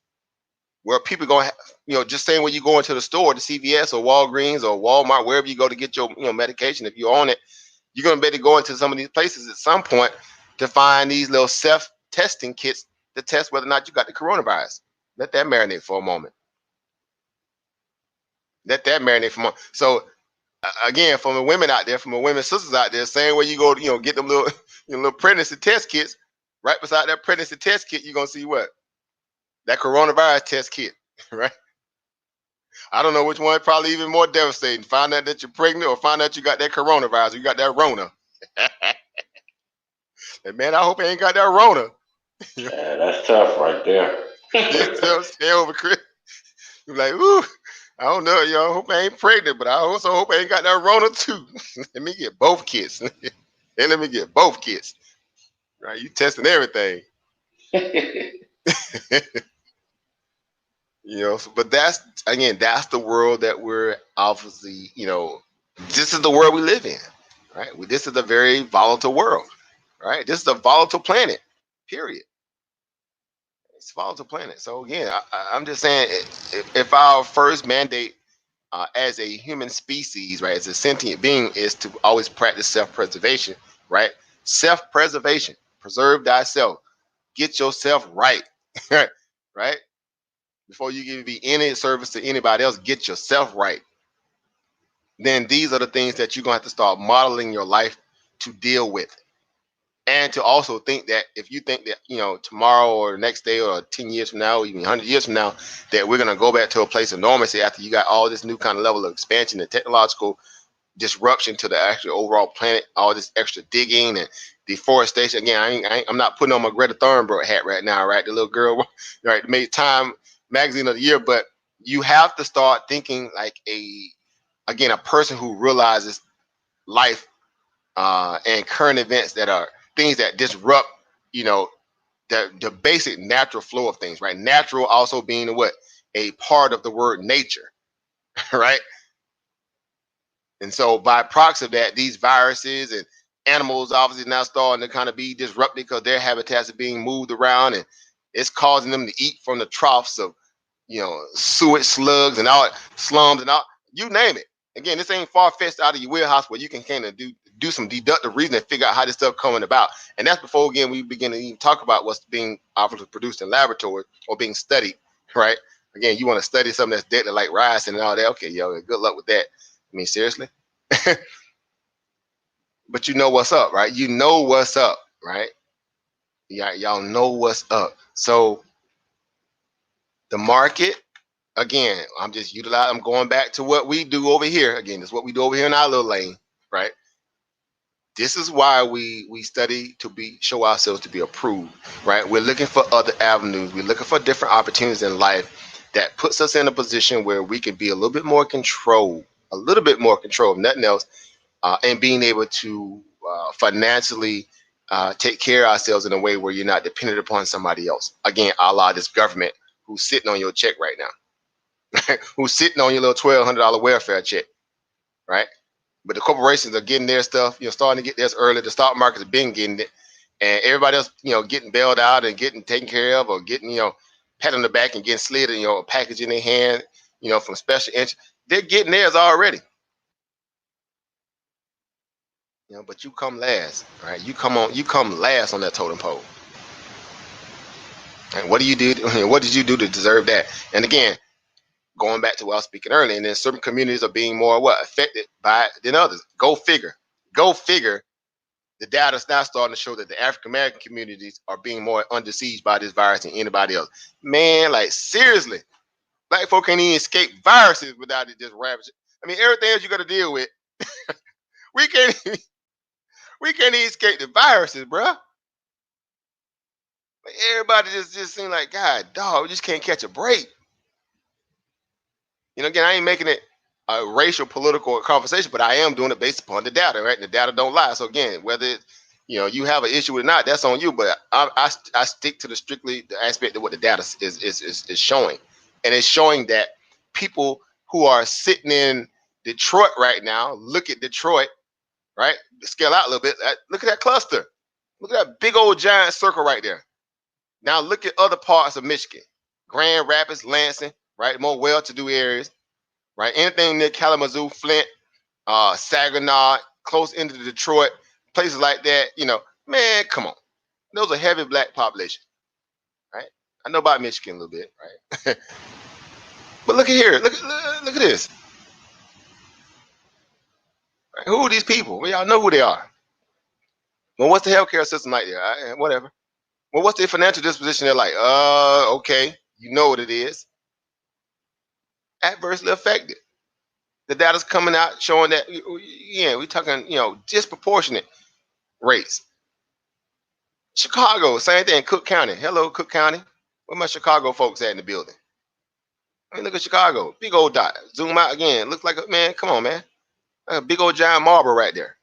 S1: where people going to just saying when you go into the store, to CVS or Walgreens or Walmart, wherever you go to get your medication, if you own it, you're going to be able to go into some of these places at some point to find these little self-testing kits to test whether or not you got the coronavirus. Let that marinate for a moment. Let that marinate for a moment. So again, from the women out there, from the women sisters out there, same way you go, get them little, little pregnancy test kits. Right beside that pregnancy test kit, you're gonna see what? That coronavirus test kit, right? I don't know which one, probably even more devastating. Find out that you're pregnant or find out you got that coronavirus, or you got that Rona. And man, I hope I ain't got that Rona.
S2: Yeah, that's tough right there.
S1: Stay over, Chris. You're like, ooh, I don't know, I hope I ain't pregnant, but I also hope I ain't got that Rona too. Let me get both kits. And let me get both kits. Right? You testing everything. But that's the world that we're obviously, this is the world we live in. right? This is a very volatile world, right? This is a volatile planet, period. It's a volatile planet. So again, I'm just saying, if our first mandate as a human species, right, as a sentient being, is to always practice self-preservation, right? Self-preservation, preserve thyself, get yourself right, right? Before you can be any service to anybody else, get yourself right. Then these are the things that you're gonna have to start modeling your life to deal with. And to also think that if you think that, tomorrow or the next day or 10 years from now, or even 100 years from now, that we're going to go back to a place of normalcy after you got all this new kind of level of expansion and technological disruption to the actual overall planet, all this extra digging and deforestation. Again, I'm not putting on my Greta Thunberg hat right now, right? The little girl, right, made Time magazine of the year. But you have to start thinking like a person who realizes life and current events that are things that disrupt, you know, the basic natural flow of things, right? Natural also being what? A part of the word nature, right? And so by proxy of that, these viruses and animals obviously now starting to kind of be disrupted because their habitats are being moved around, and it's causing them to eat from the troughs of, sewage slugs and all slums and all, you name it. Again, this ain't far-fetched out of your wheelhouse where you can kind of do some deductive reasoning and figure out how this stuff coming about. And that's before, again, we begin to even talk about what's being obviously produced in laboratories or being studied, right? Again, you want to study something that's deadly like rice and all that. Okay, yo, good luck with that. I mean, seriously. But you know what's up, right? You know what's up, right? Yeah, y'all know what's up. So the market, again, I'm going back to what we do over here. Again, this is what we do over here in our little lane, right? This is why we study to show ourselves to be approved, right? We're looking for other avenues. We're looking for different opportunities in life that puts us in a position where we can be a little bit more control, if nothing else, and being able to financially take care of ourselves in a way where you're not dependent upon somebody else. Again, a la this government who's sitting on your check right now, who's sitting on your little $1,200 welfare check, right? But the corporations are getting their stuff, starting to get theirs early. The stock market has been getting it, and everybody else, getting bailed out and getting taken care of, or getting, pat on the back and getting slid, a package in their hand, from special interest. They're getting theirs already. But you come last, right? You come last on that totem pole. And what do you do? What did you do to deserve that? And again, going back to what I was speaking earlier, and then certain communities are being more affected by it than others. Go figure. Go figure. The data is now starting to show that the African American communities are being more under siege by this virus than anybody else. Man, like seriously, black folk can't even escape viruses without it just ravaging. I mean, everything else you got to deal with, we can't. We can't even escape the viruses, bro. Everybody just seem like, God, dog, we just can't catch a break. Again, I ain't making it a racial political conversation, but I am doing it based upon the data, right? And the data don't lie. So again, whether it, you have an issue or not, that's on you. But I stick to strictly the aspect of what the data is showing, and it's showing that people who are sitting in Detroit right now, look at Detroit, right? Scale out a little bit. Look at that cluster. Look at that big old giant circle right there. Now look at other parts of Michigan, Grand Rapids, Lansing, right? More well-to-do areas, right? Anything near Kalamazoo, Flint, Saginaw, close into Detroit, places like that. Man, come on. Those are heavy black population, right? I know about Michigan a little bit, right? But look at here. Look at this. Right? Who are these people? Well, y'all know who they are. Well, what's the healthcare system like there? Whatever. Well, what's their financial disposition? They're like, okay, you know what it is. Adversely affected. The data's coming out showing that, yeah, we're talking, disproportionate rates. Chicago, same thing. Cook County. Hello, Cook County. Where my Chicago folks at in the building? I mean, look at Chicago. Big old dot. Zoom out again. Looks like a man. Come on, man. Like a big old giant marble right there.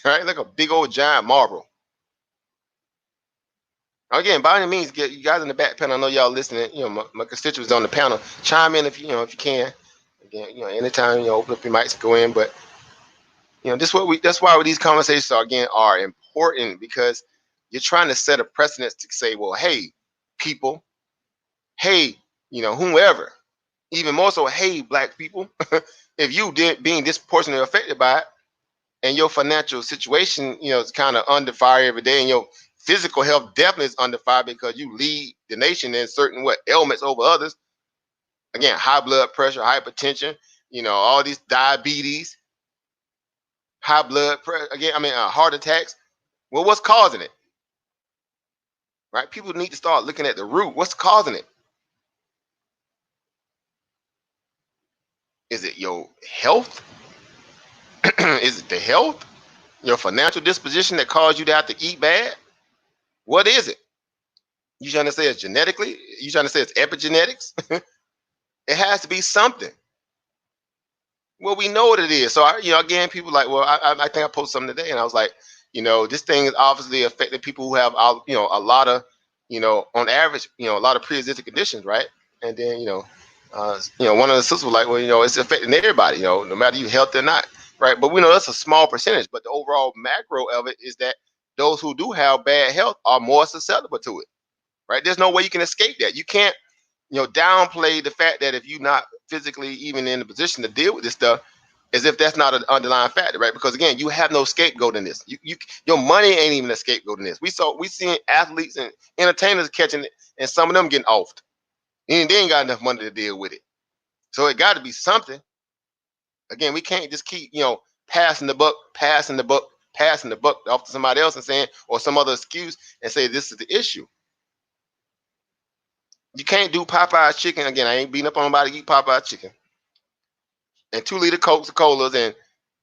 S1: Right? Like a big old giant marble. Again, by any means, get you guys in the back panel. I know y'all listening. My constituents on the panel. Chime in if you can. Again, anytime, open up your mics, go in. But That's why these conversations are important, because you're trying to set a precedent to say, well, hey, people, hey, whomever, even more so, hey, black people, if you did being disproportionately affected by it, and your financial situation, is kind of under fire every day, and your physical health definitely is under fire because you lead the nation in certain ailments over others. Again, high blood pressure, hypertension, all these diabetes, high blood pressure. Again, heart attacks. Well, what's causing it? Right? People need to start looking at the root. What's causing it? Is it your health? Is it the health? Your financial disposition that caused you to have to eat bad? What is it? You trying to say it's genetically? You trying to say it's epigenetics? It has to be something. Well, we know what it is. So, again, people like, well, I think I posted something today, and I was like, this thing is obviously affecting people who have, a lot of, on average, a lot of pre-existing conditions, right? And then, one of the sisters was like, well, it's affecting everybody, no matter you healthy or not, right? But we know that's a small percentage. But the overall macro of it is that those who do have bad health are more susceptible to it, right? There's no way you can escape that. You can't, downplay the fact that if you're not physically even in the position to deal with this stuff, as if that's not an underlying factor, right? Because again, you have no scapegoat in this. Your money ain't even a scapegoat in this. We seen athletes and entertainers catching it, and some of them getting offed, and they ain't got enough money to deal with it. So it got to be something. Again, we can't just keep, passing the buck, passing the buck, passing the buck off to somebody else and saying, or some other excuse, and say this is the issue. You can't do Popeye's chicken. Again, I ain't beating up on nobody to eat Popeye's chicken. And 2-liter Coca-Colas and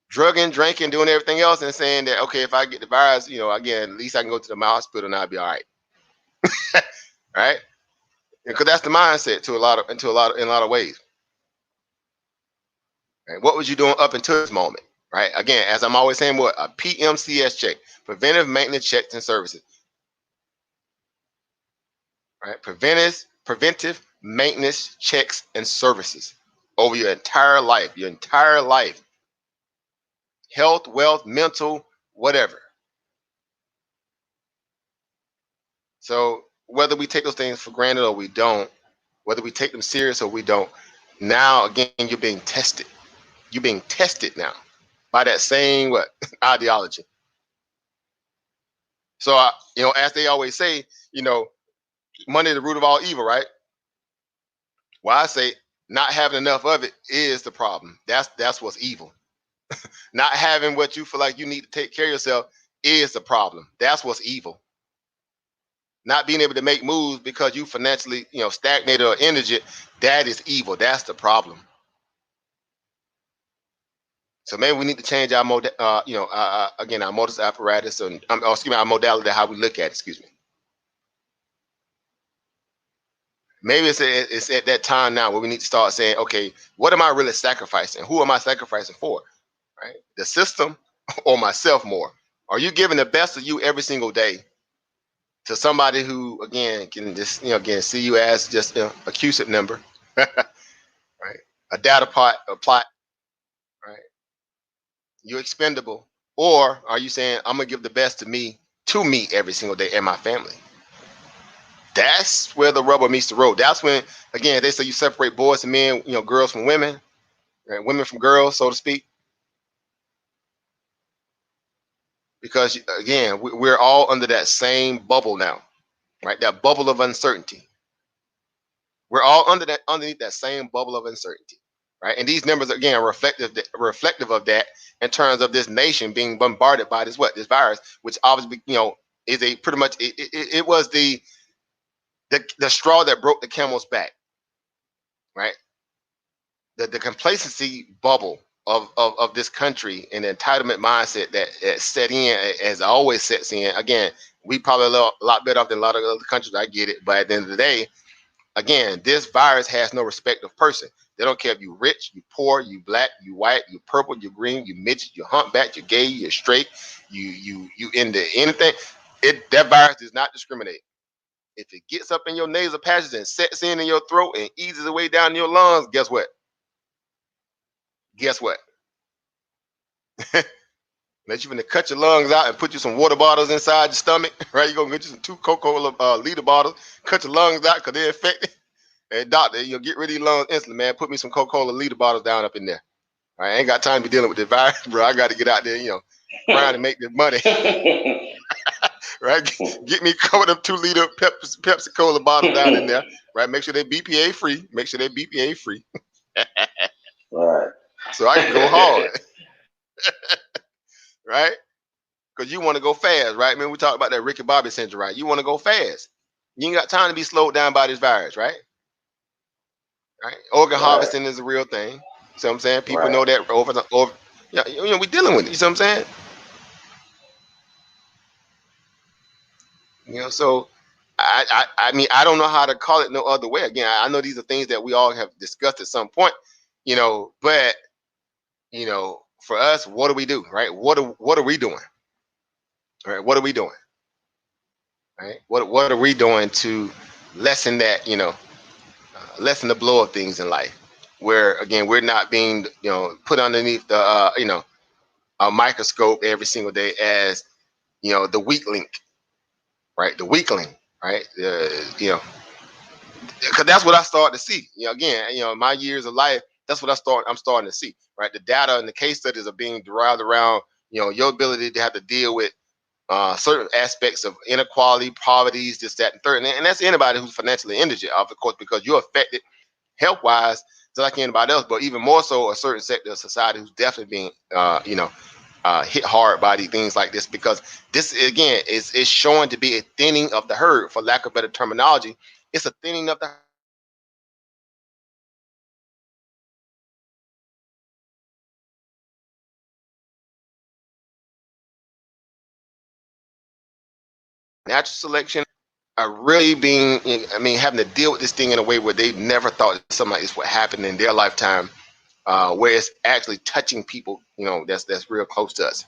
S1: drugging, drinking, doing everything else, and saying that, okay, if I get the virus, again, at least I can go to the hospital and I'll be all right. Right? Because that's the mindset in a lot of ways. Right? What was you doing up until this moment? Right? Again, as I'm always saying, what a PMCS check, preventive maintenance checks and services. Right? Preventive maintenance checks and services over your entire life. Health, wealth, mental, whatever. So whether we take those things for granted or we don't, whether we take them serious or we don't, now again you're being tested. You're being tested now by that same ideology. So as they always say, money is the root of all evil, right? Well, I say not having enough of it is the problem. That's what's evil. Not having what you feel like you need to take care of yourself is the problem. That's what's evil. Not being able to make moves because you financially, stagnated or indigent, that is evil. That's the problem. So maybe we need to change our again, our modus apparatus, and our modality, how we look at it. Excuse me. Maybe it's at that time now where we need to start saying, okay, what am I really sacrificing? Who am I sacrificing for? Right? The system or myself more? Are you giving the best of you every single day to somebody who, again, can just, again, see you as just a CUSIP number, right? A data plot, right? You're expendable. Or are you saying, I'm going to give the best to me every single day and my family? That's where the rubber meets the road. That's when, again, they say you separate boys and men, girls from women, right? Women from girls, so to speak. Because, again, we're all under that same bubble now, right? That bubble of uncertainty. We're all underneath that same bubble of uncertainty, right? And these numbers, again, are reflective of that in terms of this nation being bombarded by this virus, which obviously, is a pretty much it was the straw that broke the camel's back, right? The complacency bubble of this country and the entitlement mindset that set in, as always sets in. Again, we probably a lot better off than a lot of other countries. I get it, but at the end of the day, again, this virus has no respect of person. They don't care if you rich, you poor, you black, you white, you purple, you green, you midget, you humpback, you gay, you're straight, you into anything. That virus does not discriminate. If it gets up in your nasal passages and sets in your throat and eases its way down your lungs, guess what? Guess what? Let you finna cut your lungs out and put you some water bottles inside your stomach, right? You're gonna get you some 2 Coca-Cola liter bottles, cut your lungs out because they're infected. Hey, doctor, you'll get rid of your lungs instantly, man. Put me some Coca-Cola liter bottles down up in there. I ain't got time to be dealing with the virus, bro. I got to get out there, grind and make this money, right? Get me covered up 2 liter Pepsi Cola bottle down in there, right? Make sure they're BPA free. Make sure they're BPA free,
S2: Right.
S1: so I can go hard, right? Because you want to go fast, right? Man, we talked about that Ricky Bobby syndrome, right? You want to go fast. You ain't got time to be slowed down by this virus, right? Right? Organ
S2: Right.
S1: harvesting is a real thing. See what I'm saying? People
S2: Right.
S1: know that over. Yeah, we dealing with it. You see what I'm saying? So I mean, I don't know how to call it no other way. Again, I know these are things that we all have discussed at some point, but for us, what do we do, right? What are we doing? All right, what are we doing? Right? What are we doing to lessen that, lessen the blow of things in life? Where again, we're not being, put underneath the, a microscope every single day as, the weak link, right? The weakling, right? Because that's what I started to see. Again, my years of life, that's what I'm starting to see, right? The data and the case studies are being derived around, your ability to have to deal with certain aspects of inequality, poverty, this, that, and third. And that's anybody who's financially indigent, of course, because you're affected health-wise just like anybody else, but even more so a certain sector of society who's definitely being, hit hard by these things like this, because this again is showing to be a thinning of the herd, for lack of better terminology. It's a thinning of the natural selection are really being, I mean, having to deal with this thing in a way where they never thought something like this would happen in their lifetime, where it's actually touching people, that's real close to us.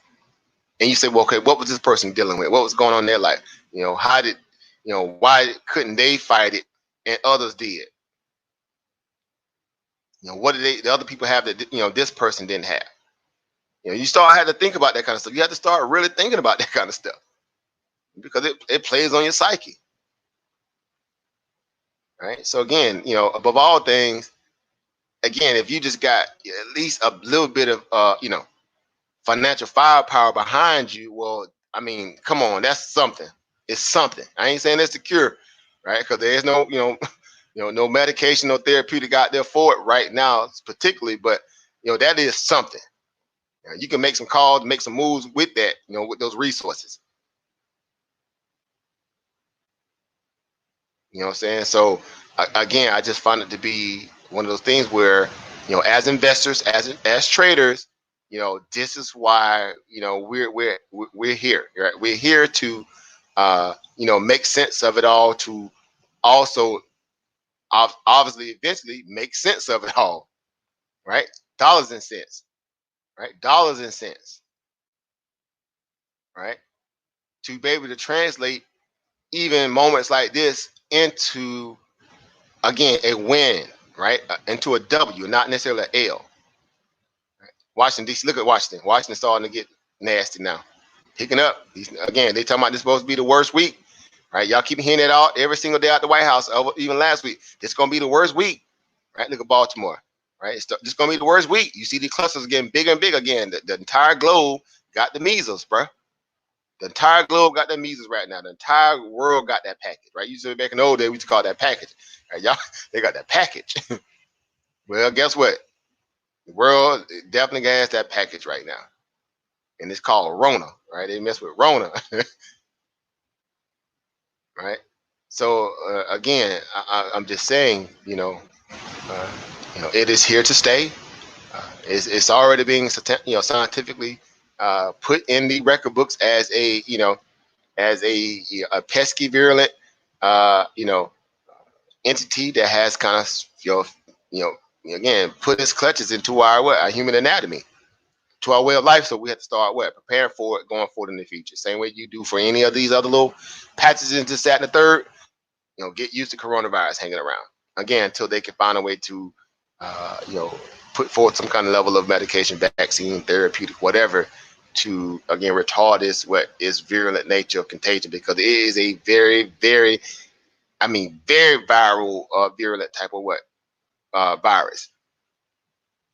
S1: And you say, well, okay, what was this person dealing with? What was going on in their life? How did, why couldn't they fight it and others did? What did the other people have that, this person didn't have? You start having to think about that kind of stuff. You have to start really thinking about that kind of stuff, because it plays on your psyche, right? So again, above all things, again, if you just got at least a little bit of, financial firepower behind you, well, I mean, come on, that's something. It's something. I ain't saying that's the cure, right? Because there's no, no medication, no therapeutic out there for it right now, particularly. But that is something. You can make some calls, make some moves with that, with those resources. You know what I'm saying? So again, I just find it to be one of those things where, as investors, as traders, this is why, we're here, right? We're here to, make sense of it all, to also obviously eventually make sense of it all, right? Dollars and cents, right? Dollars and cents, right? To be able to translate even moments like this into, again, a win, right? Into a W, not necessarily an L. Right? Washington D.C. Look at Washington. Washington's starting to get nasty now, picking up. Again, they talking about this supposed to be the worst week, right? Y'all keep hearing it out every single day out the White House. Even last week, it's gonna be the worst week, right? Look at Baltimore, right? It's gonna be the worst week. You see the clusters getting bigger and bigger again. The entire globe got the measles, bro. The entire globe got the measles right now. The entire world got that package, right? You said back in the old days, we used to call that package. Right? Y'all, they got that package. Well, guess what? The world definitely has that package right now, and it's called Rona, right? They mess with Rona, right? So again, I'm just saying, uh, it is here to stay. It's already being, scientifically put in the record books as a, as a pesky, virulent, uh, you know, entity that has kind of, again, put its clutches into our human anatomy, to our way of life. So we have to start preparing for it going forward in the future. Same way you do for any of these other little patches into that and the third. Get used to coronavirus hanging around again until they can find a way to, uh, you know, put forward some kind of level of medication, vaccine, therapeutic, whatever, again retard this what is virulent nature of contagion, because it is a very, very, I mean, very viral, virulent type of virus.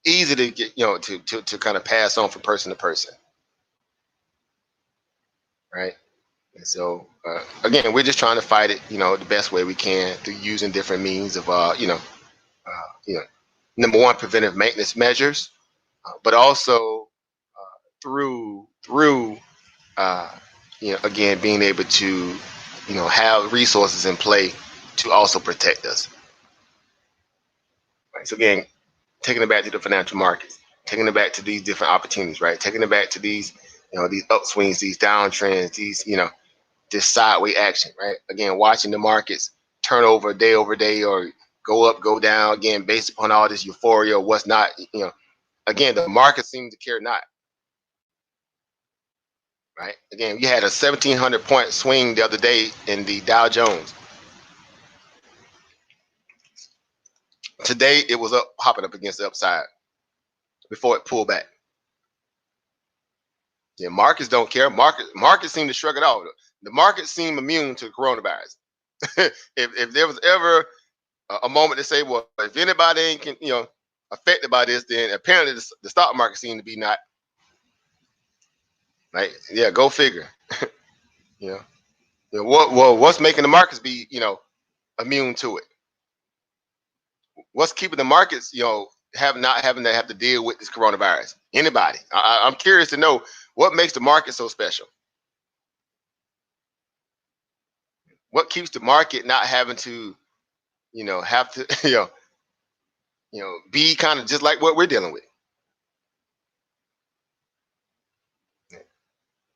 S1: Easy to get, to kind of pass on from person to person, right? And so again, we're just trying to fight it, the best way we can through using different means of, number one, preventive maintenance measures, but also through again, being able to, have resources in play to also protect us. Right? So again, taking it back to the financial markets, taking it back to these different opportunities, right? Taking it back to these, these upswings, these downtrends, these, this sideways action, right? Again, watching the markets turn over day, or go up, go down, again, based upon all this euphoria or what's not, again, the market seems to care not, right? Again, we had a 1,700 point swing the other day in the Dow Jones. Today, it was up, hopping up against the upside before it pulled back. Yeah, markets don't care. Markets seem to shrug it off. The markets seem immune to the coronavirus. if there was ever a moment to say, well, if anybody ain't affected by this, then apparently the stock market seemed to be not. Right? Yeah, go figure. What's making the markets be immune to it? What's keeping the markets not having to have to deal with this coronavirus? Anybody? I'm curious to know what makes the market so special. What keeps the market not having to have to be kind of just like what we're dealing with?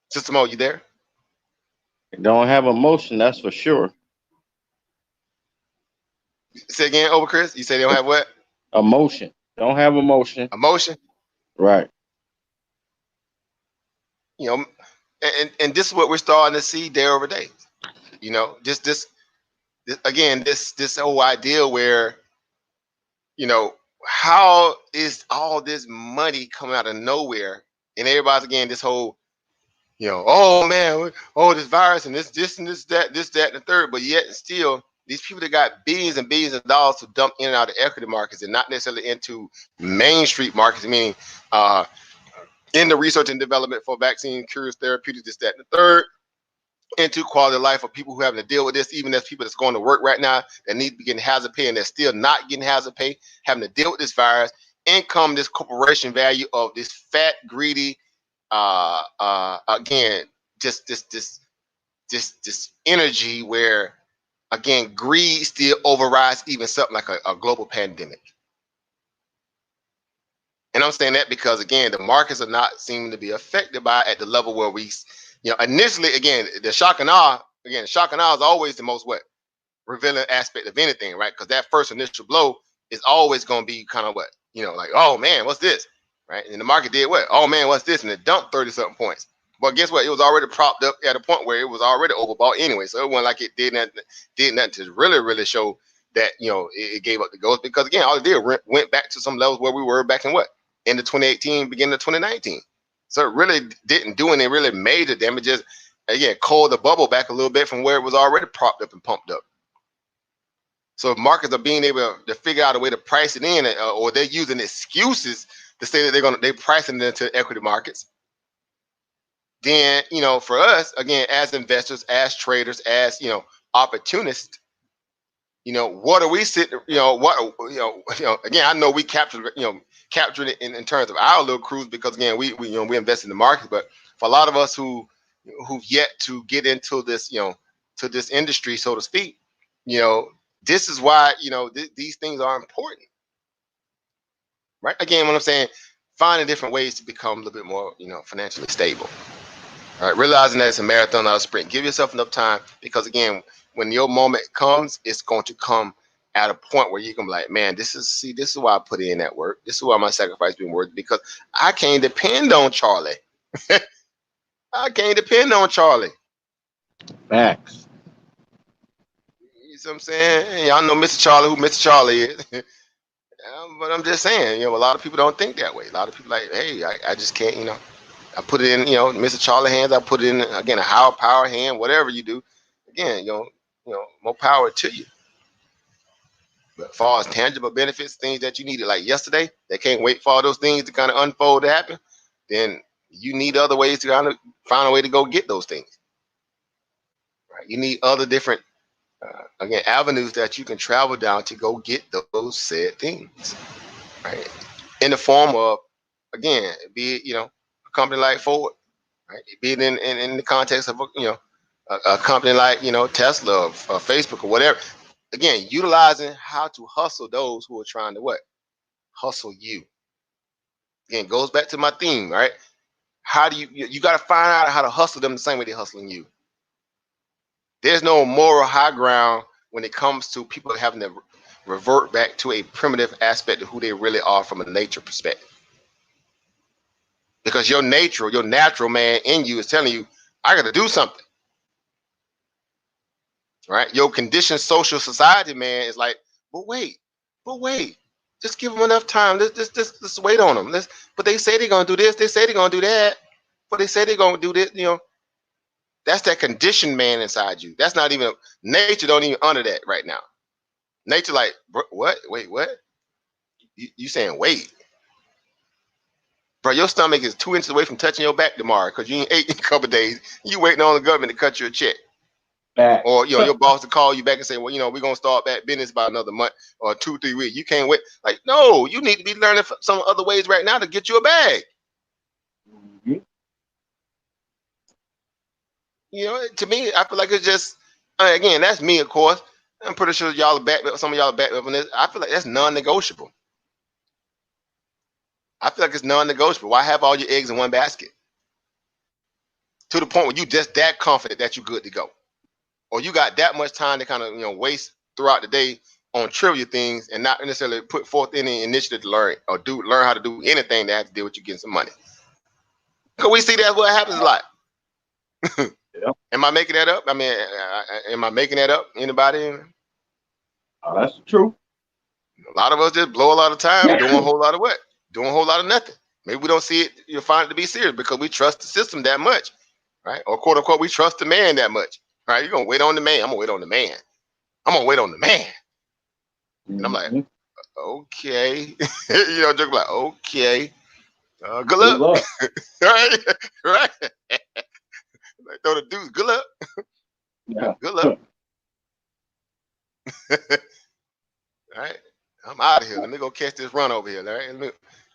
S1: Sister Mo, you there?
S2: Don't have emotion, that's for sure.
S1: Say again, over Chris. You say they don't have what?
S2: Emotion. Don't have emotion.
S1: Emotion.
S2: Right.
S1: And this is what we're starting to see day over day. This again, this whole idea where, how is all this money coming out of nowhere, and everybody's again this whole, oh man, oh this virus and this and this that and the third, but yet still these people that got billions and billions of dollars to dump in and out of equity markets and not necessarily into Main Street markets, meaning in the research and development for vaccine, cures, therapeutics, this, that, and the third, into quality of life for people who are having to deal with this, even as people that's going to work right now that need to be getting hazard pay and they're still not getting hazard pay, having to deal with this virus, income, this corporation value of this fat, greedy, again, just this energy where, again, greed still overrides even something like a global pandemic. And I'm saying that because, again, the markets are not seeming to be affected by it at the level where we, initially, again, the shock and awe is always the most revealing aspect of anything, right? Because that first initial blow is always going to be kind of like, oh man, what's this, right? And the market did what? Oh man, what's this? And it dumped 30-something points. But guess what? It was already propped up at a point where it was already overbought anyway. So it wasn't like it did nothing to really show that, it gave up the ghost, because again, all it did went back to some levels where we were back in end of 2018, beginning of 2019. So it really didn't do any really major damages. Again, coiled the bubble back a little bit from where it was already propped up and pumped up. So if markets are being able to figure out a way to price it in, or they're using excuses to say that they're pricing it into equity markets, then for us, again, as investors, as traders, as opportunists, what are we sitting? Again, I know we captured it in terms of our little cruise, because again, we invest in the market. But for a lot of us who've yet to get into this, to this industry, so to speak, this is why these things are important, right? Again, what I'm saying, finding different ways to become a little bit more, financially stable. All right, realizing that it's a marathon, not a sprint. Give yourself enough time, because again, when your moment comes, it's going to come at a point where you can be like, man, this is why I put in that work. This is why my sacrifice been worth, because I can't depend on Charlie. I can't depend on Charlie.
S2: Facts.
S1: You see what I'm saying? Y'all know Mr. Charlie, who Mr. Charlie is. But I'm just saying, a lot of people don't think that way. A lot of people like, hey, I just can't, I put it in, Mr. Charlie hands. I put it in again a higher power hand. Whatever you do, again, more power to you. But as far as tangible benefits, things that you needed like yesterday, that can't wait for all those things to kind of unfold to happen, then you need other ways to kind of find a way to go get those things. Right? You need other different, again, avenues that you can travel down to go get those said things. Right? In the form of, again, be it, a company like Ford, right? Be it in the context of, a company like, Tesla or Facebook or whatever. Again, utilizing how to hustle those who are trying to what? Hustle you. Again, goes back to my theme, right? How do you got to find out how to hustle them the same way they're hustling you. There's no moral high ground when it comes to people having to revert back to a primitive aspect of who they really are from a nature perspective. Because your natural man in you is telling you, I got to do something. Right? Your conditioned social society man is like, but wait, just give them enough time. Let's wait on them. But they say they're gonna do this. They say they're gonna do that. But they say they're gonna do this. That's that conditioned man inside you. That's not even nature. Don't even honor that right now. Nature, like, what? Wait, what? You saying wait, bro? Your stomach is 2 inches away from touching your back tomorrow because you ain't ate in a couple of days. You waiting on the government to cut you a check. Or your boss to call you back and say, well, we're gonna start back business by another month or 2-3 weeks. You can't wait. Like, no, you need to be learning some other ways right now to get you a bag. Mm-hmm. To me, I feel like it's just again, that's me, of course. I'm pretty sure y'all are back. Some of y'all are back up on this. I feel like that's non-negotiable. I feel like it's non-negotiable. Why have all your eggs in one basket? To the point where you just that confident that you're good to go. Or you got that much time to kind of waste throughout the day on trivial things and not necessarily put forth any initiative to learn how to do anything that has to deal with you getting some money. Because we see that's what happens a lot. Yeah. Am I making that up? I mean, am I making that up? Anybody?
S3: Oh, that's true.
S1: A lot of us just blow a lot of time doing a whole lot of what? Doing a whole lot of nothing. Maybe we don't see it, you find it to be serious because we trust the system that much, right? Or quote unquote, we trust the man that much. Right, you're gonna wait on the man. I'm gonna wait on the man. I'm gonna wait on the man. And I'm like, okay, joke like, okay, good luck, right, right. Like, throw the dudes, good luck, yeah, good luck. All right, I'm out of here. Let me go catch this run over here. All right,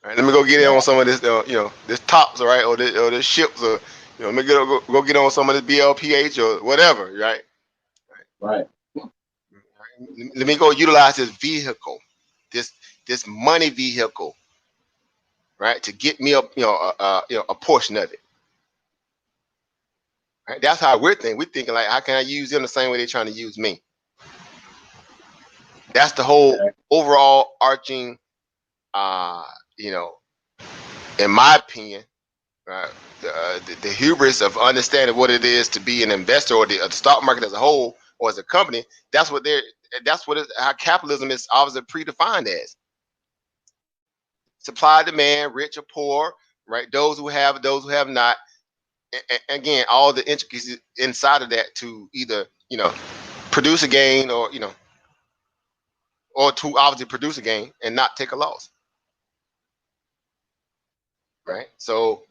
S1: let me go get in on some of this, this tops, all right, or this ships, or let me go get on some of this BLPH or whatever, right?
S3: Right.
S1: Let me go utilize this vehicle, this money vehicle, right, to get me up, a portion of it. Right? That's how we're thinking. We're thinking like, how can I use them the same way they're trying to use me? That's the whole overall arching, in my opinion, the hubris of understanding what it is to be an investor or the stock market as a whole or as a company. That's what how capitalism is obviously predefined as. Supply, demand, rich or poor, right? Those who have not. Again, all the intricacies inside of that to either produce a gain or or to obviously produce a gain and not take a loss, right? So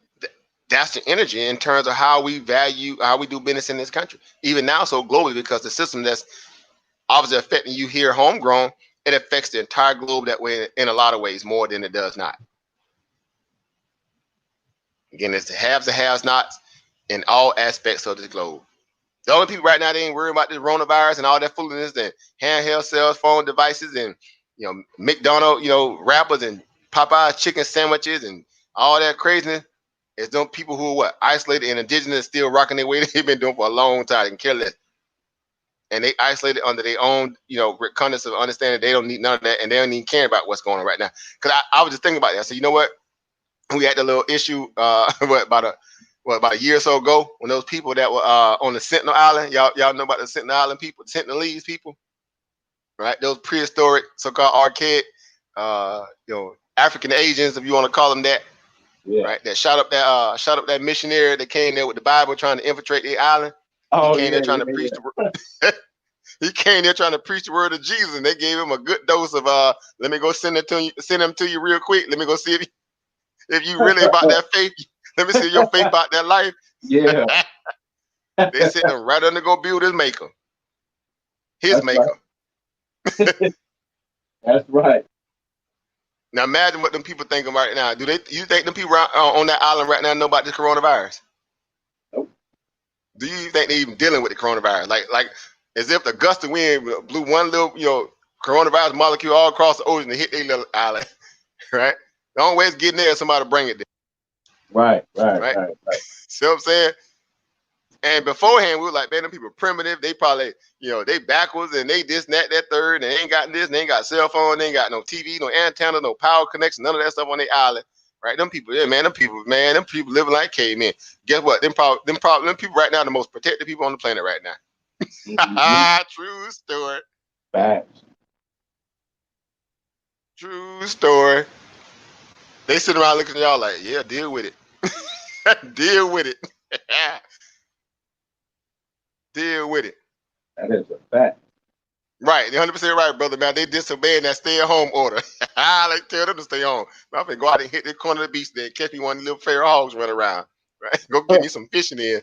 S1: that's the energy in terms of how we do business in this country, even now so globally, because the system that's obviously affecting you here homegrown, it affects the entire globe that way in a lot of ways more than it does not. Again, it's the haves and have-nots in all aspects of the globe. The only people right now, they ain't worried about this coronavirus and all that foolishness and handheld cell phone devices and McDonald's, wrappers and Popeye's chicken sandwiches and all that craziness. It's those people who are what? Isolated and indigenous, still rocking their way they've been doing for a long time and care less. And they isolated under their own, recondite of understanding they don't need none of that and they don't even care about what's going on right now. Because I was just thinking about that. I said, you know what? We had the little issue about a year or so ago when those people that were on the Sentinel Island, y'all know about the Sentinel Island people, Sentinelese people, right? Those prehistoric so-called archaic, African Asians, if you want to call them that,
S3: Yeah.
S1: right? That shot up that missionary that came there with the Bible trying to infiltrate the island.
S3: Oh,
S1: He came there trying to
S3: yeah,
S1: preach
S3: yeah.
S1: he came there trying to preach the word of Jesus, and they gave him a good dose of let me go send them to you real quick. Let me go see if you really about that faith. Let me see your faith about that life.
S3: Yeah.
S1: They sent him right under to go build his maker. His
S3: That's
S1: maker.
S3: right. That's right.
S1: Now imagine what them people thinking right now. You think them people on that island right now know about the coronavirus?
S3: Nope.
S1: Do you think they even dealing with the coronavirus? Like as if the gust of wind blew one little, coronavirus molecule all across the ocean and hit their little island, right? The only way it's getting there is somebody to bring it there.
S3: Right.
S1: Right? See what I'm saying? And beforehand, we were like, man, them people primitive. They probably, they backwards and they this, that, third, and they ain't got this, and they ain't got cell phone, they ain't got no TV, no antenna, no power connection, none of that stuff on their island. Right? Them people living like cavemen. Guess what? Them people right now are the most protected people on the planet right now.
S3: Mm-hmm.
S1: True story.
S3: Facts.
S1: True story. They sit around looking at y'all like, yeah, deal with it. Deal with it. Deal with it.
S3: That is a fact.
S1: Right, 100% right, brother, man. They disobeying that stay-at-home order. I tell them to stay home. I'm finna go out and hit the corner of the beach there and catch me one of the little feral hogs running around. Right, go get me some fishing in.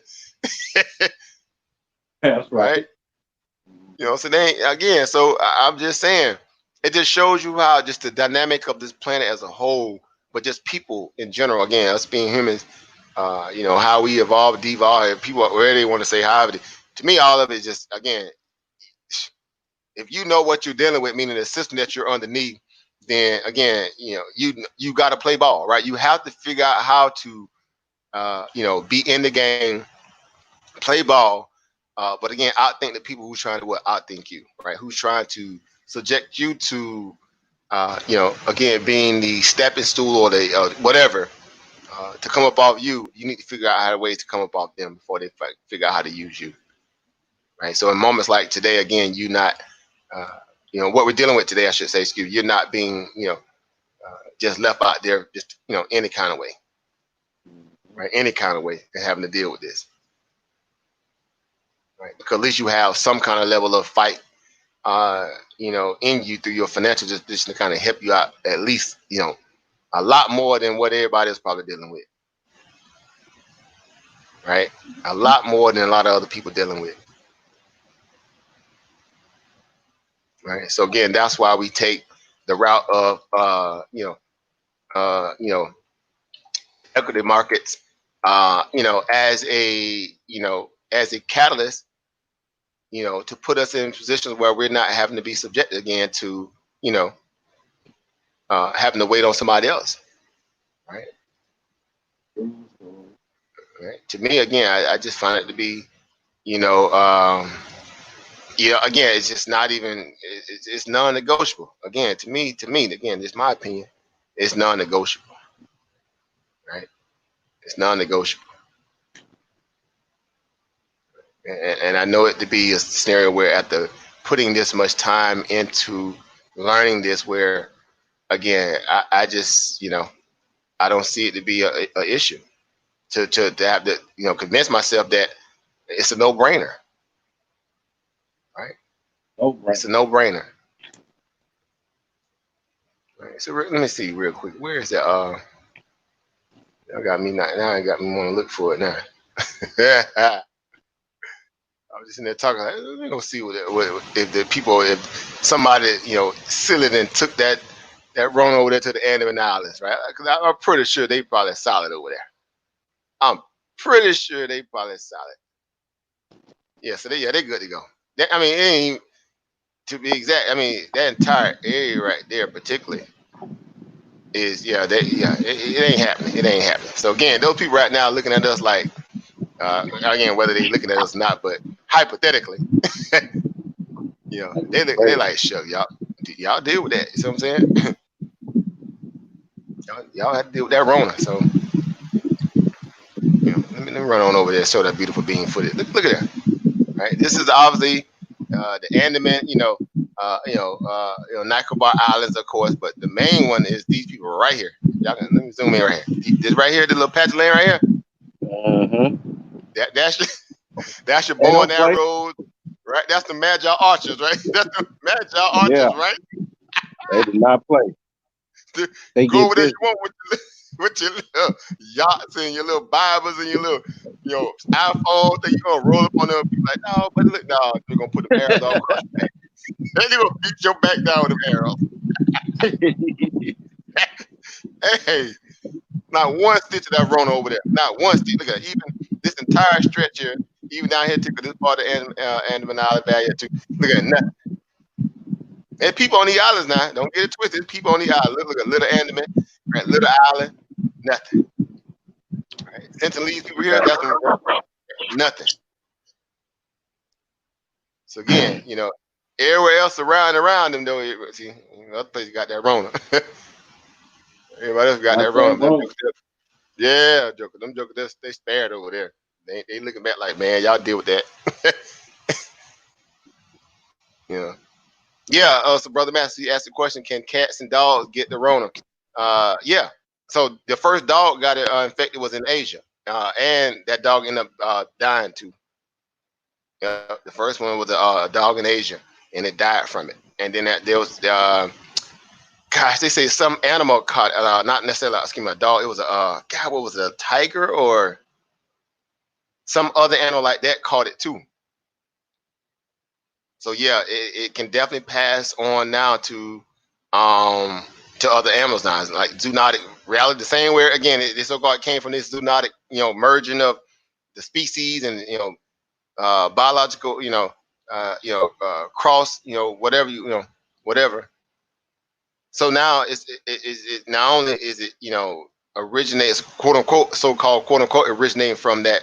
S3: That's right.
S1: Right? So they ain't, again. So I'm just saying, it just shows you how just the dynamic of this planet as a whole, but just people in general. Again, us being humans, how we evolve, devolve. People, where they want to say how. To me, all of it is just, again, if you know what you're dealing with, meaning the system that you're underneath, then again, you got to play ball, right? You have to figure out how to, be in the game, play ball, but again, outthink the people who's trying to outthink you, right? Who's trying to subject you to, again, being the stepping stool or the whatever to come up off you. You need to figure out how to ways to come up off them before they figure out how to use you, right? So in moments like today, again, you not. What we're dealing with today, I should say, you're not being, just left out there, just, any kind of way, right? Any kind of way and having to deal with this, right? Because at least you have some kind of level of fight, in you through your financial position to kind of help you out, at least, a lot more than what everybody is probably dealing with, right? A lot more than a lot of other people dealing with, right? So again, that's why we take the route of, equity markets, as a catalyst, to put us in positions where we're not having to be subjected again to, having to wait on somebody else, right? Right. To me, again, I just find it to be, again, it's just not even, it's non-negotiable. Again, to me, again, it's my opinion, it's non-negotiable, right? It's non-negotiable. And I know it to be a scenario where after putting this much time into learning this, where again, I just, I don't see it to be a issue to have to, convince myself that it's a no-brainer, right? It's a no-brainer. Right. So let me see real quick. Where is that? Now got me now. I got me want to look for it now. I was just in there talking. Like, let me go see if the people, if somebody, sealed it and took that run over there to the Andaman Islands, right? Because I'm pretty sure they probably solid over there. I'm pretty sure they probably solid. Yeah, so they good to go. I mean, it ain't, to be exact. I mean, that entire area right there, particularly, is it ain't happening. It ain't happening. So again, those people right now looking at us like, again, whether they looking at us or not, but hypothetically, they like, shuck, y'all deal with that. You see what I'm saying? y'all have to deal with that Rona. So, let me run on over there and show that beautiful bean footage. Look at that. Right, this is obviously the Andaman, Nicobar Islands, of course, but the main one is these people right here. Y'all let me zoom in right here. This right here, the little patch of land right here. That's your
S3: They
S1: bow and
S3: don't play.
S1: arrows, right? That's the Magi archers, right? That's the Magi archers,
S3: Yeah,
S1: right?
S3: they did not play. They
S1: Go
S3: get
S1: over there you
S3: busy.
S1: want with your little yachts and your little Bibles and your little, iPhones that you gonna roll up on them and be like, no, but look, no, they're gonna put them arrows all across your back. They're gonna beat your back down with them arrows. Hey, not one stitch of that Rona over there. Not one stitch. Look at even this entire stretch here, even down here to this part of Andaman Island Valley too. Look at nothing. And people on the islands now. Don't get it twisted. People on the island. Look at Little Andaman, right? Little Island, nothing. Right? Since these people here, that's them, nothing. So again, everywhere else around them though, see, other place got that Rona. Everybody else got
S3: Not
S1: that
S3: that
S1: Rona.
S3: wrong.
S1: Yeah, Joker. Them jokers, they spared over there. They looking back like, man, y'all deal with that. you know. Yeah. So brother Master, you asked the question: can cats and dogs get the Rona? Yeah. So the first dog got it infected was in Asia, and that dog ended up dying too. The first one was a dog in Asia, and it died from it. And then there was, gosh, they say some animal caught, not necessarily, a dog. It was God, what was it, a tiger or some other animal like that caught it too. So yeah, it can definitely pass on now to other animals now. It's like zoonotic reality, the same where again this so-called came from this zoonotic, merging of the species and biological, cross, whatever whatever. So now it not only is it originates quote unquote so-called quote unquote originating from that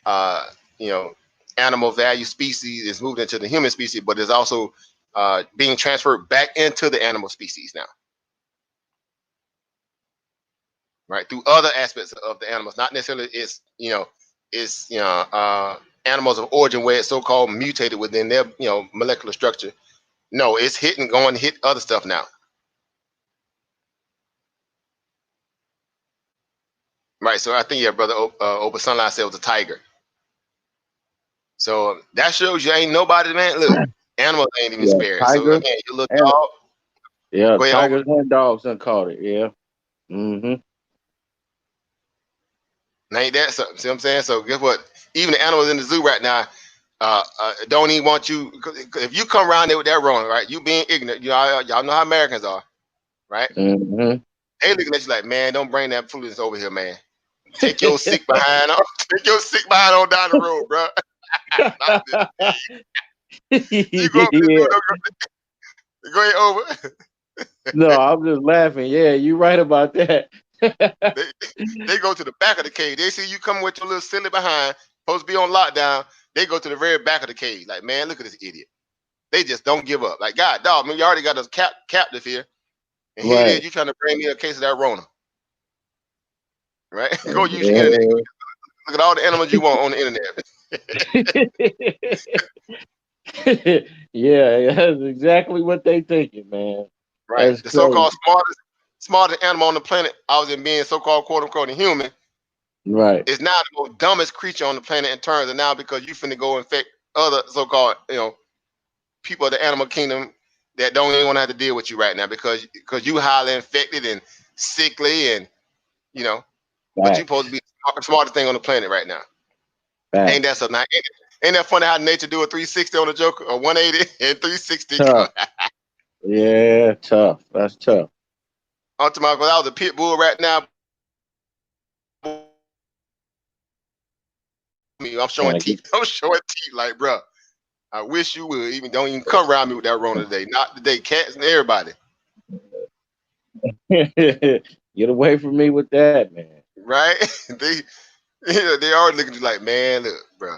S1: uh, you know animal value species is moved into the human species, but it's also being transferred back into the animal species now, right? Through other aspects of the animals, not necessarily animals of origin where it's so-called mutated within their molecular structure. No, it's going to hit other stuff now. Right. So I think brother Opa Sunlight said it was a tiger. So that shows you ain't nobody, man. Look, animals ain't even
S3: Yeah,
S1: spared. So
S3: tigers
S1: again, your little
S3: and
S1: dog. Go ahead, Opa.
S3: tigers and dogs done caught it. Yeah. Mm-hmm.
S1: Now, ain't that something? See what I'm saying? So guess what? Even the animals in the zoo right now don't even want you. Cause if you come around there with that wrong, right? You being ignorant. Y'all know how Americans are, right?
S3: Mm-hmm.
S1: They looking at you like, man, don't bring that foolishness over here, man. Take your sick behind on. Take your sick behind on down the road, bro. You go up in the
S3: Yeah.
S1: zoo, go ahead over.
S3: No, I'm just laughing. Yeah, you're right about that.
S1: They go to the back of the cage. They see you coming with your little silly behind, supposed to be on lockdown. They go to the very back of the cage. Like, man, look at this idiot. They just don't give up. Like, God, dog, man, you already got us captive here. And here it is,
S3: Right.
S1: you trying to bring me a case of that Rona. Right? Go use your internet.
S3: Yeah.
S1: Look at all the animals you want on the internet.
S3: Yeah, that's exactly what they thinking, man.
S1: Right.
S3: That's
S1: The
S3: crazy.
S1: so-called smartest animal on the planet, other than being so-called quote unquote a human,
S3: Right.
S1: is now the most dumbest creature on the planet in terms of now because you finna go infect other so-called, people of the animal kingdom that don't even want to have to deal with you right now because you highly infected and sickly and but you supposed to be
S3: Facts.
S1: the smartest thing on the planet right now. Ain't that
S3: Facts.
S1: something? Ain't that funny how nature do a 360 on a joke or 180 and 360?
S3: Tough. Yeah, tough. That's tough.
S1: I'm talking about, 'cause I was a pit bull right now. I'm showing
S3: Trying to
S1: teeth. I'm showing teeth like, bro. I wish you would. Even don't even come around me with that Rona today. Not today. Cats and everybody.
S3: get get away from me with that, man.
S1: Right? they are looking at you like, man, look, bro.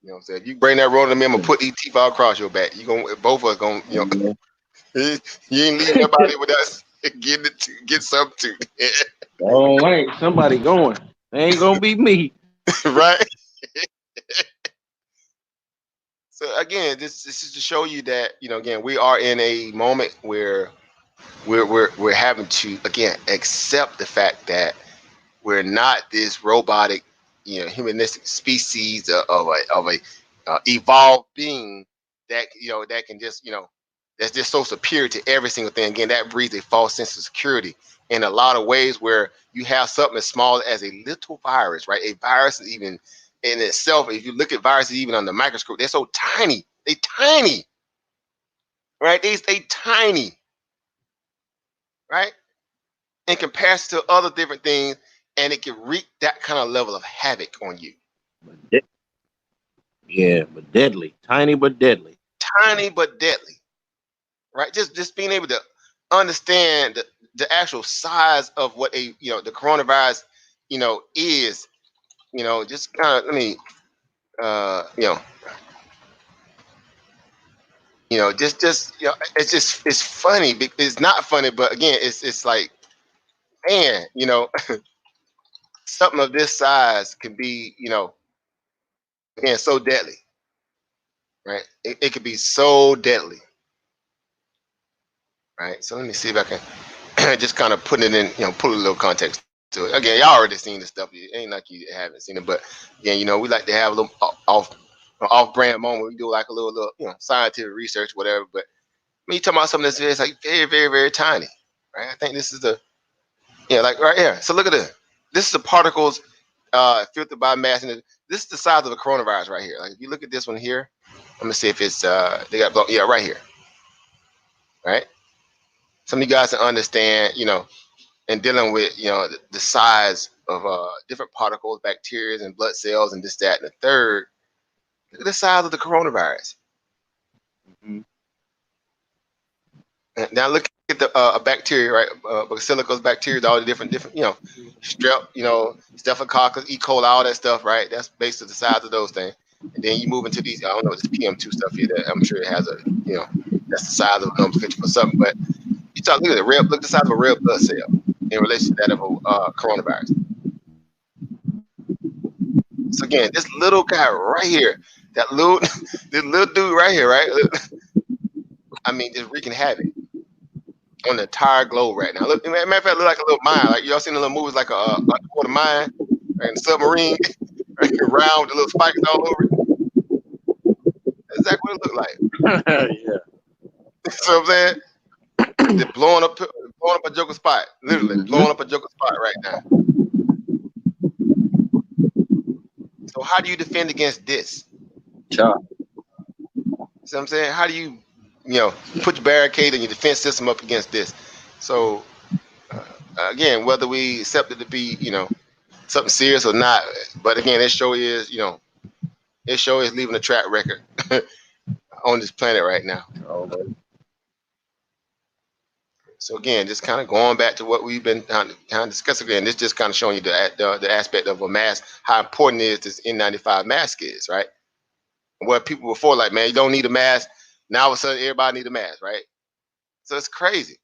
S1: You know what I'm saying? If you bring that Rona to me, I'm gonna put these teeth all across your back. You gonna both of us gonna, you ain't leaving nobody with us get something to.
S3: Oh, ain't somebody going. It ain't gonna be me.
S1: Right? So again, this is to show you that, again, we are in a moment where we're having to again accept the fact that we're not this robotic, humanistic species of a evolved being that that can just that's just so superior to every single thing. Again, that breeds a false sense of security in a lot of ways, where you have something as small as a little virus, right? A virus is even in itself. If you look at viruses even under the microscope, they're so tiny. They tiny, right? They tiny, right? In comparison to other different things, and it can wreak that kind of level of havoc on you.
S3: Yeah, but deadly. Tiny but deadly.
S1: Tiny but deadly, right? Just being able to understand the actual size of what the coronavirus is, just kind of let me it's funny. It's not funny, but again, it's like, man, something of this size can be, again, so deadly, right? It could be so deadly, right? So let me see if I can just kind of put it in, put a little context to it. Again, y'all already seen this stuff. It ain't like you haven't seen it, but again, we like to have a little off-brand moment. We do like a little, scientific research, whatever. But when you talking about something that's like very, very, very tiny, right? I think this is like right here. So look at this. This is the particles filtered by mass, and this is the size of the coronavirus right here. Like if you look at this one here, let me see if it's they got right here, right? Some of you guys to understand, and dealing with the size of different particles, bacteria, and blood cells, and this, that, and the third. Look at the size of the coronavirus.
S3: Mm-hmm.
S1: Now look at the bacteria, right? Bacillus bacteria, all the different, strep, staphylococcus, E. coli, all that stuff, right? That's basically the size of those things. And then you move into these, I don't know, this PM2 stuff here that I'm sure it has that's the size of nomenclature for something. But you talk, look at the size of a red blood cell in relation to that of a coronavirus. So again, this little guy right here, this little dude right here, right? I mean, just wreaking havoc on the entire globe right now. Look, matter of fact, look like a little mine. Like y'all seen the little movies like a underwater mine, right? And submarine, right? Round with the little spikes all over it. That's exactly what it looked like.
S3: Yeah.
S1: So I'm saying, they're blowing up a joker spot, literally blowing up a joker spot right now. So how do you defend against this?
S3: Sure.
S1: So I'm saying, how do you, put your barricade and your defense system up against this? So again, whether we accept it to be, something serious or not, but again, it sure is, leaving a track record on this planet right now. So again, just kind of going back to what we've been kind of discussing again, this just kind of showing you the aspect of a mask, how important it is this N95 mask is, right? Where people before like, man, you don't need a mask. Now all of a sudden, everybody need a mask, right? So it's crazy.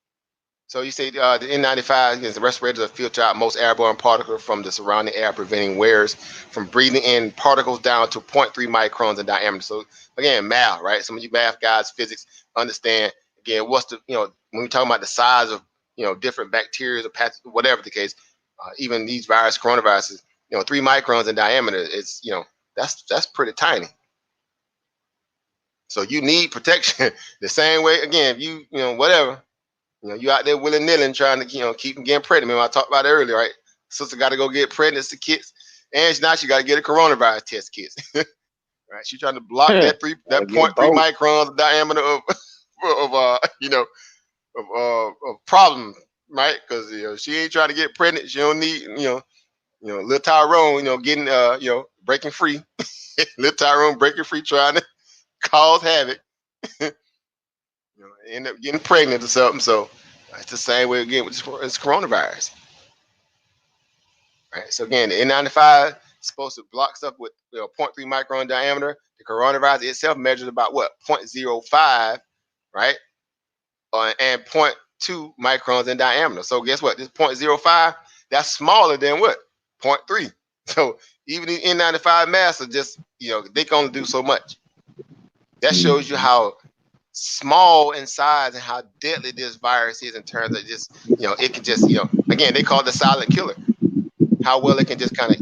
S1: So you say the N95 is the respirators that filter out most airborne particles from the surrounding air, preventing wearers from breathing in particles down to 0.3 microns in diameter. So again, math, right? Some of you math guys, physics, understand again what's the when we're talking about the size of different bacteria or pathogens, whatever the case, even these coronaviruses, 3 microns in diameter. It's that's pretty tiny. So you need protection the same way. Again, if you whatever. You out there willy-nilly trying to, keep them getting pregnant. Remember I talked about it earlier, right? Sister got to go get pregnant, it's the kids. And now she got to get a coronavirus test kits. Right? She's trying to block that 0.3 microns of diameter of problem, right? Because she ain't trying to get pregnant. She don't need, little Tyrone, getting breaking free. Little Tyrone breaking free, trying to cause havoc. End up getting pregnant or something. So it's the same way again with this coronavirus. Right. So again, the N95 is supposed to block stuff with 0.3 micron diameter. The coronavirus itself measures about what 0.05, right, and 0.2 microns in diameter. So guess what? This 0.05 that's smaller than what 0.3. So even the N95 masks are just they can only do so much. That shows you how small in size and how deadly this virus is in terms of just, it can just, again, they call it the silent killer. How well it can just kind of,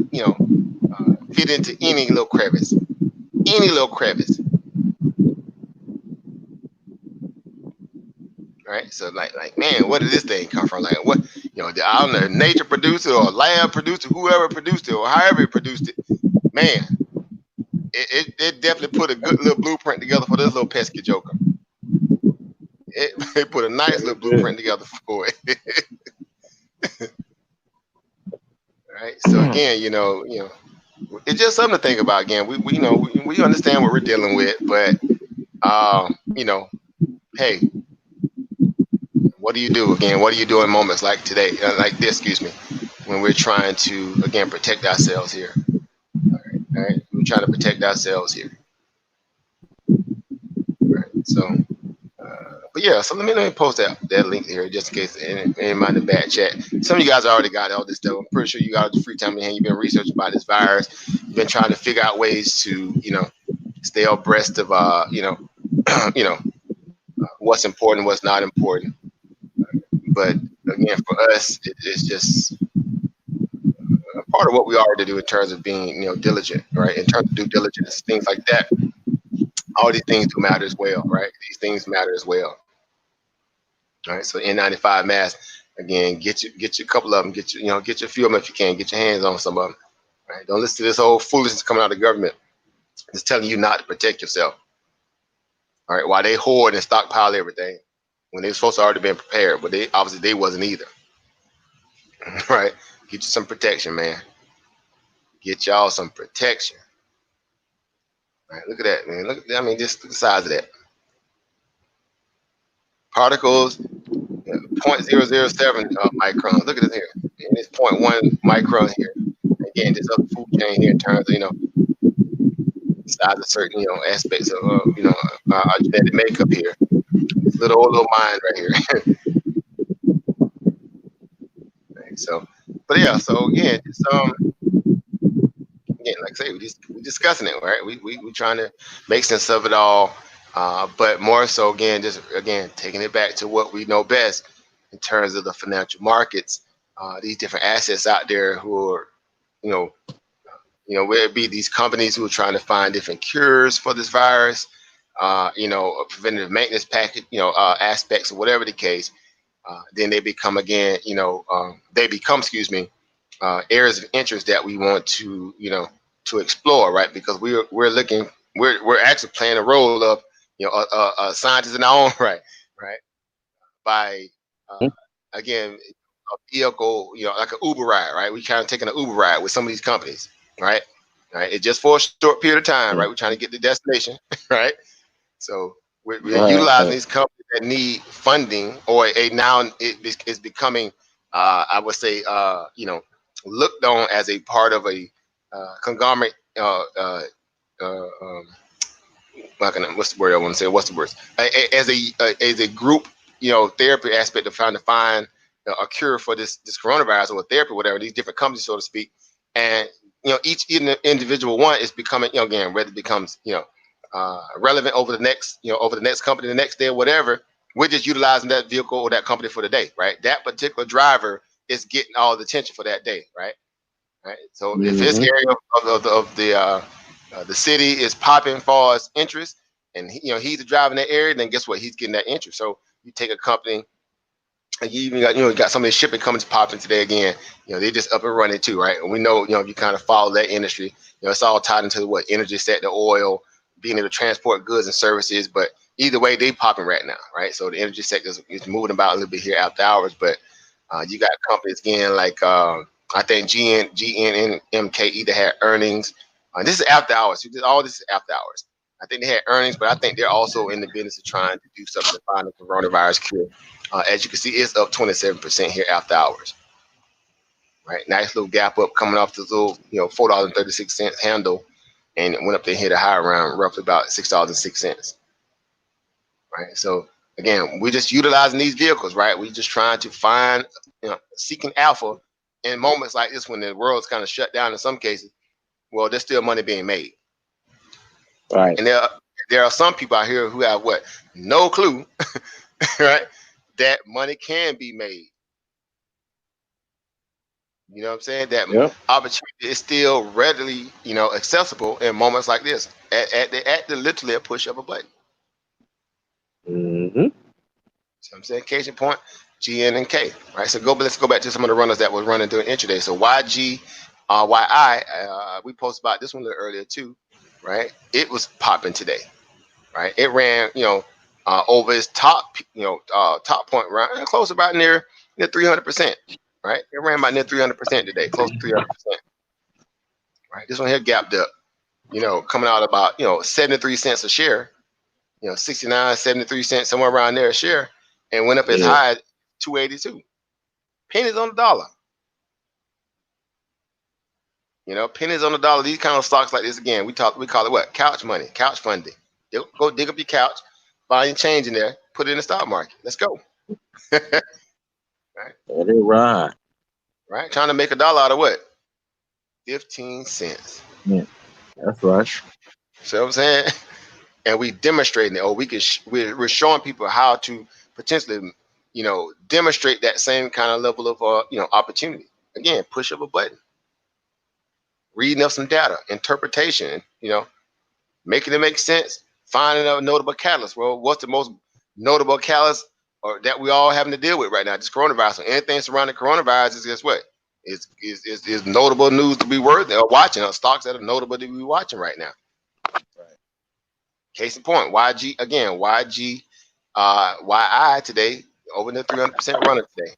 S1: fit into any little crevice, right? So like, man, where did this thing come from? Like, what, I don't know, nature produced it or lab produced it, whoever produced it or however it produced it, man, it definitely put a good little blueprint together for this little pesky joker. It put a nice little blueprint together for it. Right. So again, it's just something to think about. Again, we understand what we're dealing with, but hey, what do you do again? What do you do in moments like today, like this? Excuse me, when we're trying to again protect ourselves here. All right. We're trying to protect ourselves here. All right. So. But yeah, so let me post that link here just in case any mind the bad chat. Some of you guys already got all this stuff. I'm pretty sure you got the free time in your hand. You've been researching about this virus. You've been trying to figure out ways to stay abreast of what's important, what's not important. But again, for us, it's just part of what we already do in terms of being diligent, right? In terms of due diligence, things like that. All these things do matter as well, right? These things matter as well. All right, so N95 mask, again, get you a couple of them, get your few of them if you can, get your hands on some of them. Right, don't listen to this whole foolishness coming out of the government. It's telling you not to protect yourself. All right, while they hoard and stockpile everything, when they're supposed to already been prepared, but they obviously wasn't either. Right, get you some protection, man. Get y'all some protection. All right, look at that, man. Look at that. I mean, just the size of that. Particles. 0.007 microns. Look at this here. And it's 0.1 micron here. Again, this other food chain here in terms of size of certain aspects of our genetic makeup here. This little mind right here. Right, so, but yeah. So again, just again, like I say, we're discussing it, right? We trying to make sense of it all. But more so, again, taking it back to what we know best in terms of the financial markets, these different assets out there who are, where it be these companies who are trying to find different cures for this virus, preventative maintenance package, aspects or whatever the case. Then they become again, excuse me, areas of interest that we want to, to explore, right? Because we're actually playing a role of, a scientist in our own right, by again, a vehicle, like an Uber ride, right? We kind of taking an Uber ride with some of these companies, right? Right. It's just for a short period of time, right? We're trying to get to the destination, right? So we're utilizing these companies that need funding, or now it is becoming, I would say, looked on as a part of a conglomerate. What's the word I want to say? What's the word? As a group, therapy aspect of trying to find a cure for this coronavirus or therapy, whatever, these different companies, so to speak. And each individual one is becoming, again, whether it becomes relevant over the next company, the next day, or whatever. We're just utilizing that vehicle or that company for the day, right? That particular driver is getting all the attention for that day, right? Right. So if his area of the city is popping for his interest, and he's driving that area, then guess what? He's getting that interest. So you take a company, and you even got some of the shipping companies popping today again. They just up and running too, right? And we know, if you kind of follow that industry, it's all tied into what energy sector, oil, being able to transport goods and services. But either way, they popping right now, right? So the energy sector is moving about a little bit here after hours, but you got companies again like I think GNMK either had earnings. This is after hours. All this is after hours. I think they had earnings, but I think they're also in the business of trying to do something to find a coronavirus cure. As you can see, it's up 27% here after hours. Right, nice little gap up coming off this little $4.36 handle, and it went up to hit a high around roughly about $6.06. Right, so again, we're just utilizing these vehicles, right? We're just trying to find, seeking alpha in moments like this when the world's kind of shut down in some cases. Well, there's still money being made,
S3: right?
S1: And there there are some people out here who have what? No clue, right? That money can be made. You know what I'm saying? That
S3: Yep.
S1: opportunity is still readily, accessible in moments like this. At the literally a push of a button.
S3: Mm-hmm.
S1: So I'm saying case in point, GN and K. Right. So let's go back to some of the runners that was running during intraday. So YG, YI, we posted about this one a little earlier too, right? It was popping today, right? It ran, over its top, top point, right? Close about near 300%, right? It ran about near 300% today, close to 300%, right? This one here gapped up, coming out about, 73 cents a share, 69, 73 cents, somewhere around there a share, and went up as
S3: Yeah.
S1: high as 282. Pennies on the dollar. Pennies on the dollar. These kind of stocks like this, again, we call it what? Couch money, couch funding. Go dig up your couch, find your change in there, put it in the stock market. Let's go. Right?
S3: Let it ride.
S1: Right? Trying to make a dollar out of what? 15 cents.
S3: Yeah. That's right.
S1: See what I'm saying? And we demonstrating it, or we're showing people how to potentially, demonstrate that same kind of level of, opportunity. Again, push of a button, reading up some data, interpretation, making it make sense, finding a notable catalyst. Well, what's the most notable catalyst or that we all having to deal with right now? Just coronavirus. So anything surrounding coronavirus is guess what? Is notable news to be worthy of watching, or stocks that are notable to be watching right now. Right. Case in point, YG again, YI today over the 300% runner today.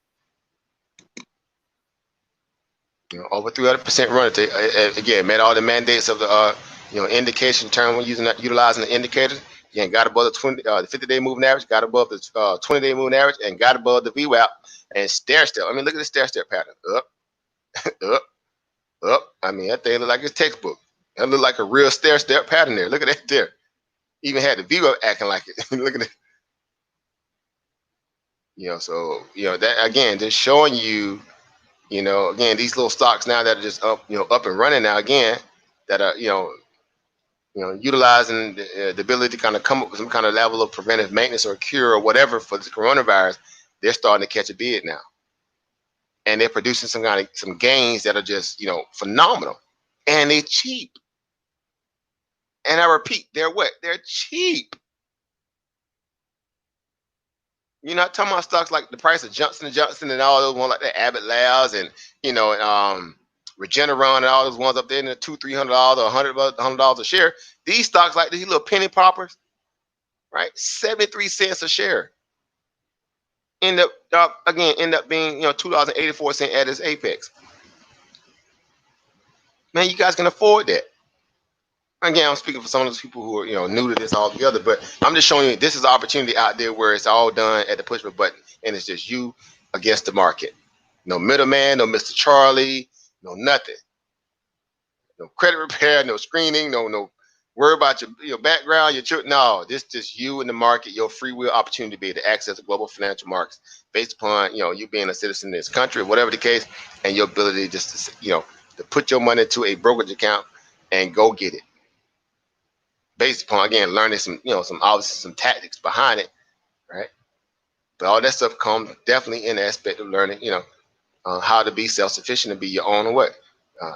S1: Over 300% runner today. Again, met all the mandates of the indication term when utilizing the indicators. Again, got above the 50-day moving average, got above the 20-day moving average, and got above the VWAP and stair step. I mean, look at the stair step pattern. Up, up, up. I mean, that thing look like it's textbook. That look like a real stair step pattern there. Look at that there. Even had the VWAP acting like it. Look at it. So that again, just showing you, again, these little stocks now that are just up, up and running now again, that are utilizing the ability to kind of come up with some kind of level of preventive maintenance or cure or whatever for this coronavirus. They're starting to catch a bid now, and they're producing some gains that are just phenomenal, and they're cheap. And I repeat, they're what? They're cheap. You're not talking about stocks like the price of Johnson & Johnson and all those ones like the Abbott Labs and Regeneron and all those ones up there in the $200-$300 or $100 a share. These stocks like these little penny poppers, right? 73 cents a share. End up being $2.84 at its apex. Man, you guys can afford that. Again, I'm speaking for some of those people who are new to this altogether, but I'm just showing you this is an opportunity out there where it's all done at the push of a button, and it's just you against the market. No middleman, no Mr. Charlie, no nothing. No credit repair, no screening, no worry about your background, no, this just you in the market, your free will opportunity to be able to access the global financial markets based upon you being a citizen in this country, whatever the case, and your ability just to to put your money into a brokerage account and go get it. Based upon again learning some obviously some tactics behind it, right? But all that stuff comes definitely in the aspect of learning, how to be self-sufficient and be your own what,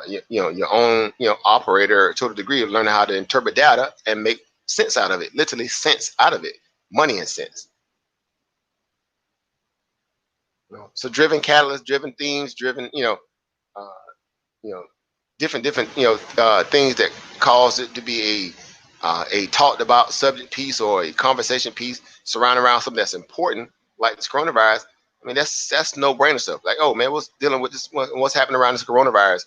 S1: your own operator to a degree of learning how to interpret data and make sense out of it, literally sense out of it, money and sense. So driven catalysts, driven themes, driven different things that cause it to be a talked about subject piece or a conversation piece surrounding around something that's important, like this coronavirus. I mean, that's no brainer stuff. Like, oh man, what's dealing with this? What's happening around this coronavirus?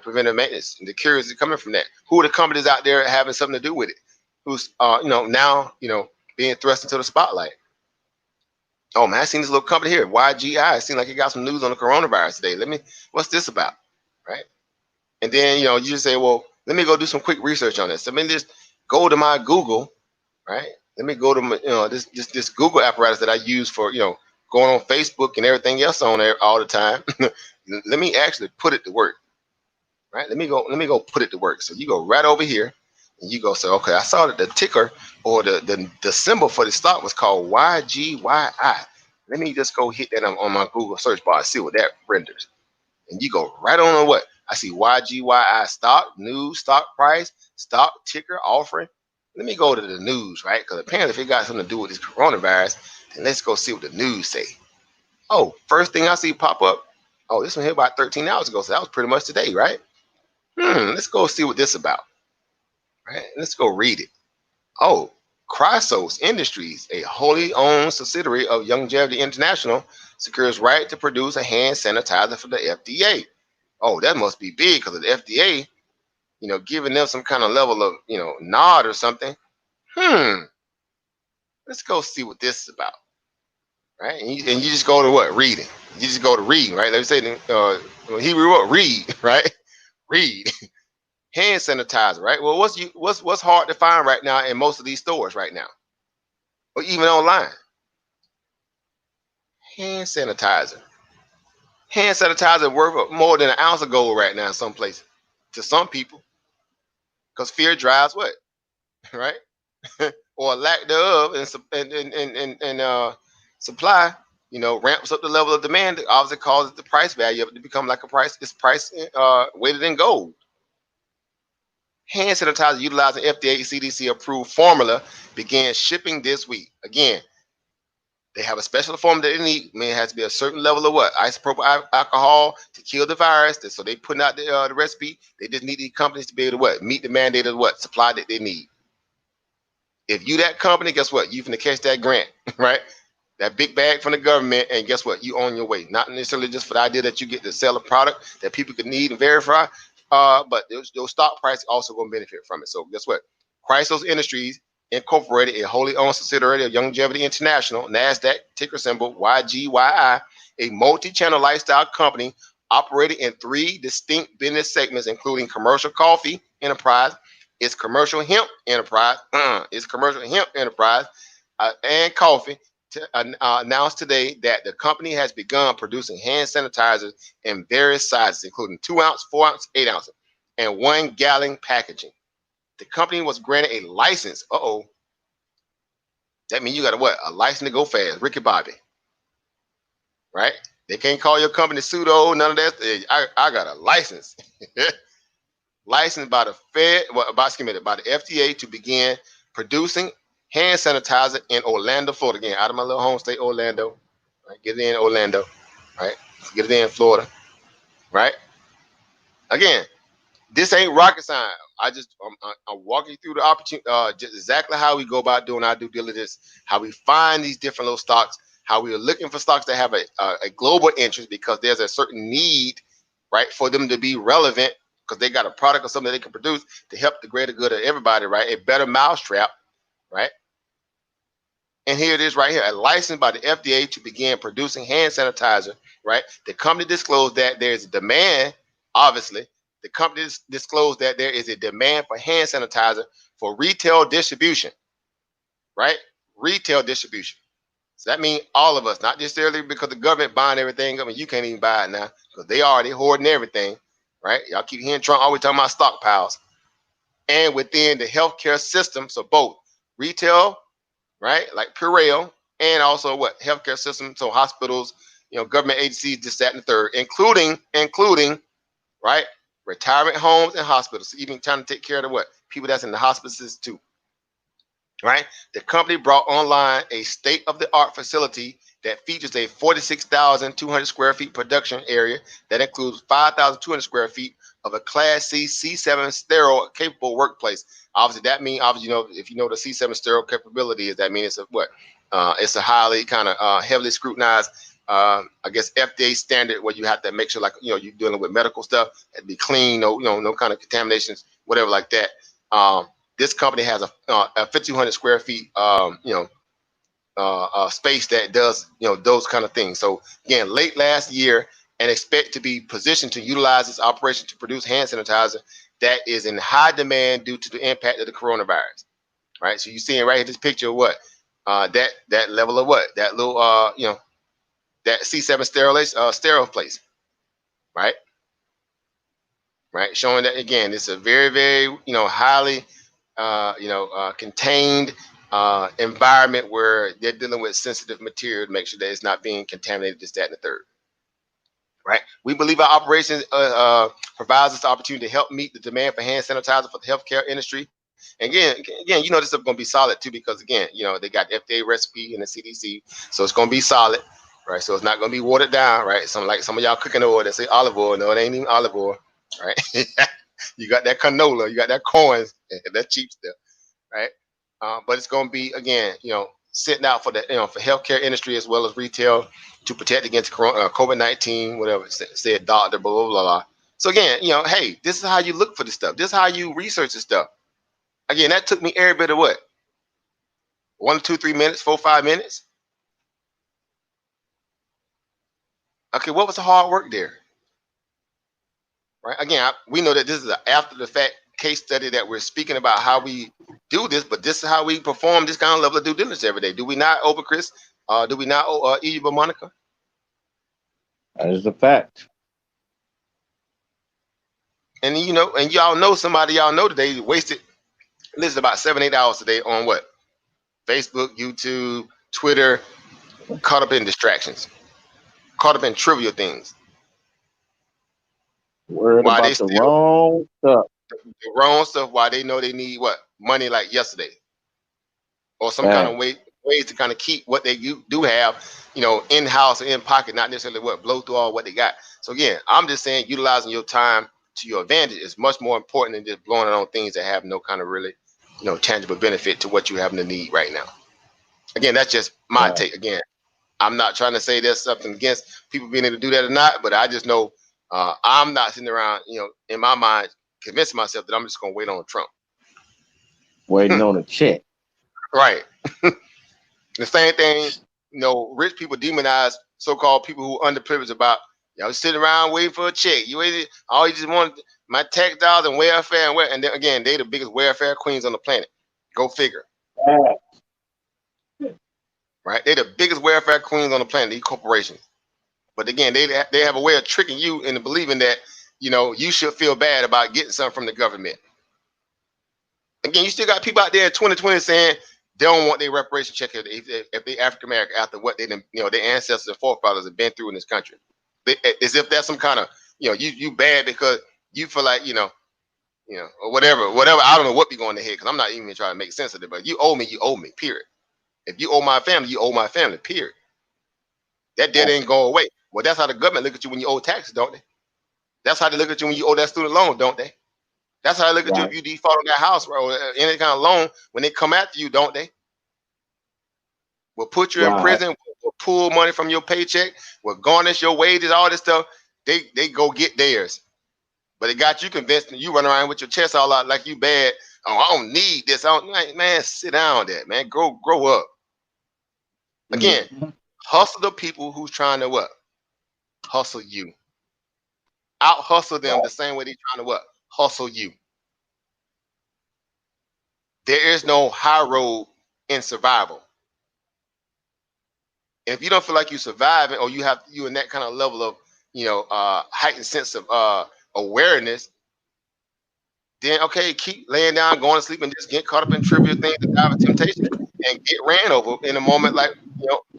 S1: Preventive maintenance. And the cures are coming from that. Who are the companies out there having something to do with it? Who's now being thrust into the spotlight? Oh man, I seen this little company here, YGI. It seemed like it got some news on the coronavirus today. What's this about, right? And then you just say, well, let me go do some quick research on this. I mean, just go to my Google, right? Let me go to my, this Google apparatus that I use for going on Facebook and everything else on there all the time. Let me actually put it to work, right? Let me go put it to work. So you go right over here And you go say, okay, I saw that the ticker or the symbol for the stock was called YGYI. Let me just go hit that on my Google search bar and see what that renders. And you go right on what? I see YGYI stock, news, stock price, stock ticker offering. Let me go to the news, right? Because apparently if it got something to do with this coronavirus, then let's go see what the news say. Oh, first thing I see pop up, oh, this one here about 13 hours ago. So that was pretty much today, right? Let's go see what this is about. Right? Let's go read it. Oh, Chrysos Industries, a wholly owned subsidiary of Longevity International, secures right to produce a hand sanitizer for the FDA. Oh, that must be big because of the FDA, giving them some kind of level of, nod or something. Let's go see what this is about, right? And you just go to what? Reading. You just go to reading, right? Let's say Hebrew, what? Read, right? Read. Hand sanitizer, right? Well, what's hard to find right now in most of these stores right now, or even online? Hand sanitizer. Hand sanitizer worth more than an ounce of gold right now in some places to some people, because fear drives what, right? Or lack thereof, and supply, ramps up the level of demand. That obviously causes the price value of it to become like a price. It's price weighted in gold. Hand sanitizer utilizing FDA CDC approved formula began shipping this week. Again, they have a special formula that they need. I mean, it has to be a certain level of what? Isopropyl alcohol to kill the virus. So they putting out the recipe. They just need these companies to be able to what? Meet the mandate of what? Supply that they need. If you that company, guess what? You finna catch that grant, right? That big bag from the government, and guess what? You on your way. Not necessarily just for the idea that you get to sell a product that people could need and verify, but those stock price also going to benefit from it. So guess what? Chrysos Industries Incorporated, a wholly owned subsidiary of Longevity International, Nasdaq ticker symbol YGYI, a multi-channel lifestyle company operating in 3 distinct business segments, including commercial coffee enterprise, its commercial hemp enterprise, and coffee. Announced today that the company has begun producing hand sanitizers in various sizes, including 2 ounce, 4 ounce, 8 ounce, and 1 gallon packaging. The company was granted a license. That means you got a license to go fast. Ricky Bobby, right? They can't call your company pseudo, none of that. I got a license. Licensed by the by the FDA to begin producing hand sanitizer in Orlando, Florida. Again, out of my little home state, Orlando. Right? Get it in Orlando, right? Get it in Florida, right? Again, this ain't rocket science. I'm walking through the opportunity, just exactly how we go about doing our due diligence, how we find these different little stocks, how we are looking for stocks that have a global interest because there's a certain need, right, for them to be relevant because they got a product or something that they can produce to help the greater good of everybody, right? A better mousetrap, right? And here it is right here, a license by the FDA to begin producing hand sanitizer, right? The company disclosed that there's a demand, obviously. The company disclosed that there is a demand for hand sanitizer for retail distribution, right? Retail distribution. So that means all of us, not necessarily because the government buying everything. I mean, you can't even buy it now because they already hoarding everything, right? Y'all keep hearing Trump always talking about stockpiles. And within the healthcare system, so both retail, right, like Purell, and also what? Healthcare system, so hospitals, government agencies, this, that, and the third, including, right, retirement homes and hospitals, so even trying to take care of the what? People that's in the hospices too. Right? The company brought online a state-of-the-art facility that features a 46,200 square feet production area that includes 5,200 square feet of a Class C C7 sterile capable workplace. Obviously, that means, if you know the C7 sterile capability is, that means it's it's a highly kind of heavily scrutinized, I guess FDA standard where you have to make sure, like, you're dealing with medical stuff, it be clean, no kind of contaminations, whatever like that. This company has a 1,500 square feet, space that does, those kind of things. So again, late last year, and expect to be positioned to utilize this operation to produce hand sanitizer that is in high demand due to the impact of the coronavirus. Right. So you're seeing right here this picture of what that level of what that little that C7 sterile place. Right. Showing that again, it's a very, very highly contained environment where they're dealing with sensitive material to make sure that it's not being contaminated, this, that, and the third. Right? We believe our operations provides us the opportunity to help meet the demand for hand sanitizer for the healthcare industry. And again, this is going to be solid too, because again, they got FDA recipe and the CDC, so it's going to be solid, right? So it's not going to be watered down, right? Some of y'all cooking oil that say olive oil, no, it ain't even olive oil, right? You got that canola, you got that corn, that cheap stuff, right? But it's going to be, again, sitting out for the for healthcare industry as well as retail to protect against COVID-19, whatever said doctor, blah, blah, blah, blah. So again, hey, this is how you look for this stuff. This is how you research this stuff. Again, that took me every bit of what? 1, 2, 3 minutes, 4, 5 minutes. Okay, what was the hard work there? Right? Again, we know that this is an after the fact case study that we're speaking about how we do this, but this is how we perform this kind of level of due diligence every day. Do we not, Oprah Chris? Do we not, Eva Monica?
S3: That is a fact.
S1: And and y'all know somebody y'all know today wasted listen about 7-8 hours a day on what? Facebook, YouTube, Twitter, caught up in distractions, caught up in trivial things.
S3: Worried
S1: Why
S3: about
S1: they
S3: the
S1: still
S3: wrong stuff.
S1: the wrong stuff? Why they know they need what? Money like yesterday, or some kind of ways to kind of keep what they do have, in house or in pocket, not necessarily what blow through all what they got. So again, I'm just saying utilizing your time to your advantage is much more important than just blowing it on things that have no kind of really, tangible benefit to what you happen to need right now. Again, that's just my take. Again, I'm not trying to say there's something against people being able to do that or not, but I just know I'm not sitting around, in my mind, convincing myself that I'm just going to wait on Trump.
S3: Waiting on a check.
S1: Right. The same thing, rich people demonize so-called people who are underprivileged about, sitting around waiting for a check. You just want my tax dollars and welfare and then again, they the biggest welfare queens on the planet. Go figure. Right? They're the biggest welfare queens on the planet, these corporations. But again, they have a way of tricking you into believing that, you should feel bad about getting something from the government. Again, you still got people out there in 2020 saying they don't want their reparation check if they African American after what their ancestors and forefathers have been through in this country. As if that's some kind of, you bad because you feel like, or whatever. I don't know what be going in the head because I'm not even trying to make sense of it. But you owe me, period. If you owe my family, you owe my family, period. That debt ain't go away. Well, that's how the government look at you when you owe taxes, don't they? That's how they look at you when you owe that student loan, don't they? That's how they look at you if you default on that house or any kind of loan when they come after you, don't they? Will put you in prison, will pull money from your paycheck, will garnish your wages, all this stuff. They go get theirs. But it got you convinced and you run around with your chest all out like you bad. Oh, I don't need this. Man, sit down there, man. Grow up. Again, hustle the people who's trying to what? Hustle you. Out hustle them the same way they're trying to what? Hustle you. There is no high road in survival. And if you don't feel like you're surviving or you in that kind of level of, heightened sense of awareness, then okay, keep laying down, going to sleep, and just get caught up in trivial things and die of temptation and get ran over in a moment like,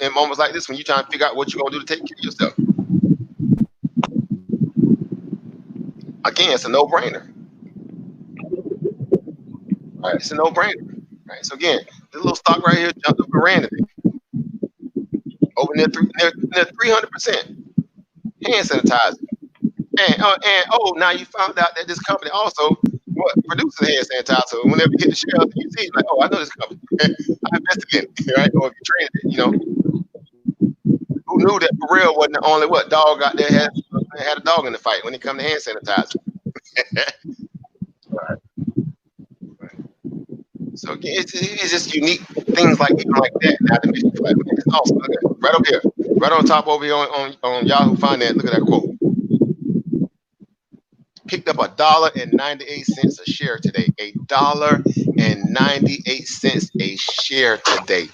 S1: in moments like this when you're trying to figure out what you're gonna do to take care of yourself. Again, it's a no-brainer. Right? It's a no-brainer. Right. So again, this little stock right here jumped up and ran today. Over near 300% hand sanitizer. And now you found out that this company also produces hand sanitizer. Whenever you hit the shelf, you see, like, I know this company. I invested in it, right? Or if you traded it, who knew that for real wasn't the only dog out there had a dog in the fight when it come to hand sanitizer. Right. So again, it's just unique things like that. Now that makes you feel like, man, it's awesome. Look at it. Right over here, right on top over here on Yahoo Finance. Look at that quote. Picked up $1.98 a share today. $1.98 a share today.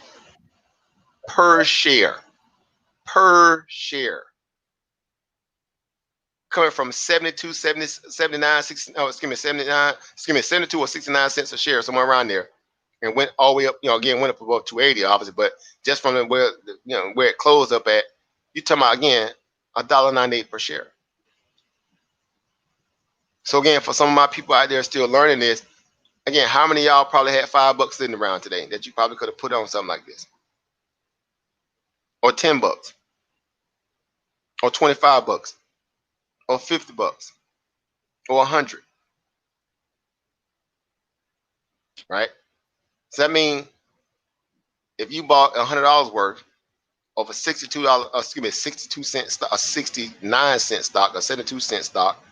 S1: Per share. coming from 72, 70, 79, 60, oh, excuse me, 79, excuse me, 72 or 69 cents a share, somewhere around there, and went all the way up, again, went up above 280, obviously, but just from where, where it closed up at, you talking about, again, $1.98 per share. So again, for some of my people out there still learning this, again, how many of y'all probably had $5 sitting around today that you probably could have put on something like this? Or $10, or $25, or $50, or 100, right? So that means if you bought $100 worth of a $62, excuse me, 62-cent stock, a 69-cent stock, a 72-cent stock,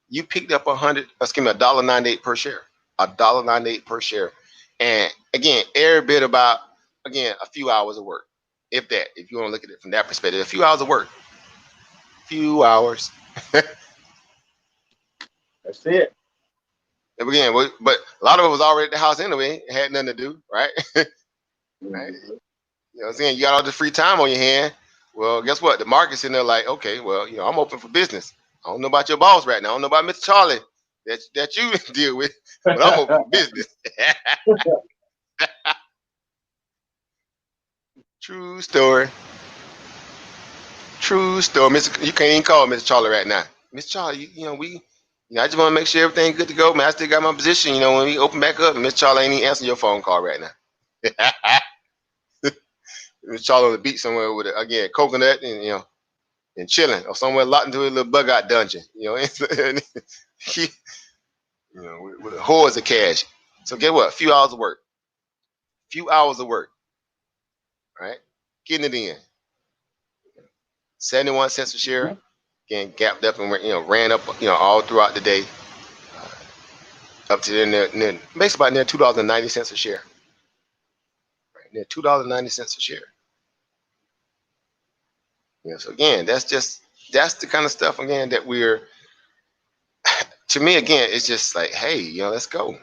S1: you picked up $1.98 per share, $1.98 per share, and again, every bit about, again, a few hours of work, if that, if you want to look at it from that perspective, a few hours of work, few hours.
S3: That's it.
S1: And again, but a lot of it was already at the house anyway, it had nothing to do, right? Right?
S3: Mm-hmm.
S1: You know what I'm saying? You got all this free time on your hand. Well, guess what? The market's in there like, okay, well, I'm open for business. I don't know about your boss right now. I don't know about Mr. Charlie that you deal with, but I'm open for business. True story. True story. You can't even call Mr. Charlie right now. Mr. Charlie, I just want to make sure everything's good to go, man. I still got my position, when we open back up, Mr. Charlie ain't even answering your phone call right now. Mr. Charlie on the beach somewhere with, again, coconut and chilling, or somewhere locked into a little bug out dungeon, he, with hordes of cash. So get what? A few hours of work. Few hours of work. Right? Getting it in. 71 cents a share. Again, gapped up and ran up, all throughout the day. Up to near basically about near $2.90 a share. Right? Near $2.90 a share. So again, that's the kind of stuff again that we're, to me, again, it's just like, hey, let's go.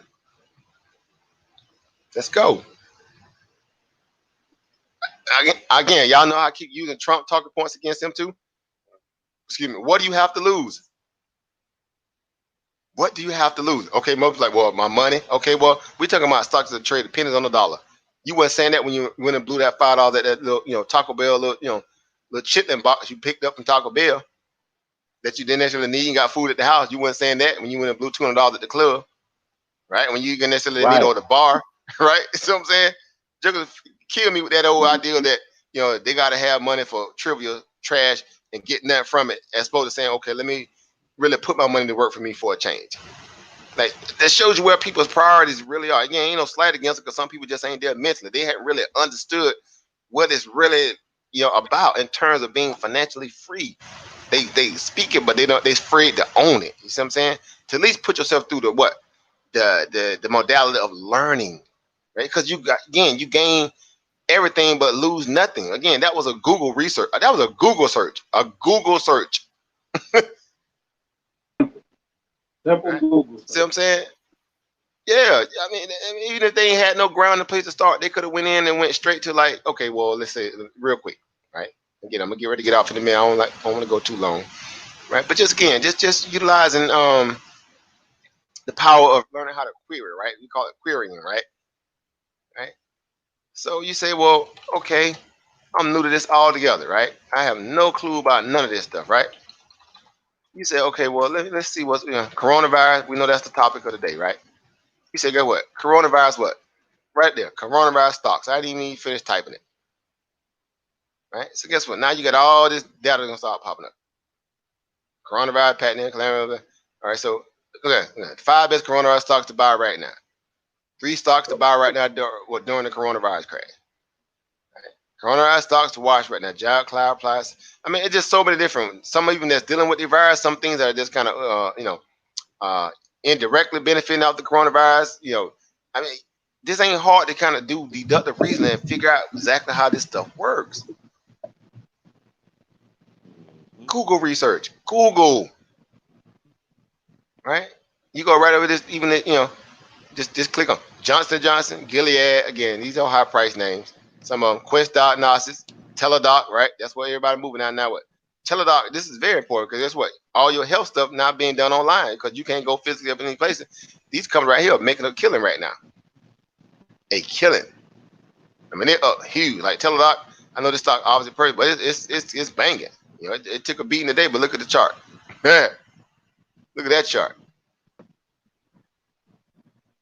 S1: Let's go. Again, y'all know I keep using Trump talking points against him too. Excuse me. What do you have to lose? What do you have to lose? Okay, most like, well, my money. Okay, well, we're talking about stocks that trade pennies on the dollar. You weren't saying that when you went and blew that $5 at that little, Taco Bell, little chitlin box you picked up from Taco Bell that you didn't necessarily need and got food at the house. You weren't saying that when you went and blew $200 at the club, right? When you didn't necessarily need or the bar, right? You know what I'm saying? Just kill me with that old idea that they got to have money for trivial trash and getting that from it, as opposed to saying, okay, let me really put my money to work for me for a change. Like, that shows you where people's priorities really are. Again, ain't no slight against it, because some people just ain't there mentally. They haven't really understood what it's really about in terms of being financially free. They speak it, but they're afraid to own it. You see what I'm saying? To at least put yourself through the modality of learning, right? Because you gain everything but lose nothing. Again, that was a Google research. That was a Google search. A Google search.
S3: Simple
S1: Right?
S3: Google search.
S1: See what I'm saying? Yeah, I mean, even if they ain't had no ground and place to start, they could have went in and went straight to like, okay, well, let's say real quick, right? Again, I'm gonna get ready to get off in a minute. I don't want to go too long, right? But just utilizing the power of learning how to query, right? We call it querying, right? Right. So you say, well, okay, I'm new to this altogether, right? I have no clue about none of this stuff, right? You say, okay, well, let's see what's coronavirus. We know that's the topic of the day, right? You say, guess what? Coronavirus, what? Right there, coronavirus stocks. I didn't even finish typing it, right? So guess what? Now you got all this data gonna start popping up. Coronavirus, patent, calamity. All right, so okay, 5 best coronavirus stocks to buy right now. 3 stocks to buy right now during the coronavirus crash. Coronavirus stocks to watch right now. Job Cloud Plus. I mean, it's just so many different. Some even that's dealing with the virus. Some things that are just kind of, indirectly benefiting off the coronavirus. I mean, this ain't hard to kind of do deductive reasoning and figure out exactly how this stuff works. Google research. Google. Right? You go right over this. Even just click on Johnson & Johnson, Gilead. Again, these are high price names. Some of them, Quest Diagnostics, Teladoc, right? That's what everybody moving out now. What? Teledoc, this is very important because guess what? All your health stuff now being done online because you can't go physically up in any places. These companies right here are making a killing right now. A killing. I mean, they're up huge. Like Teledoc, I know this stock obviously pretty, but it's banging. You know, it took a beating today, but look at the chart. Yeah, look at that chart.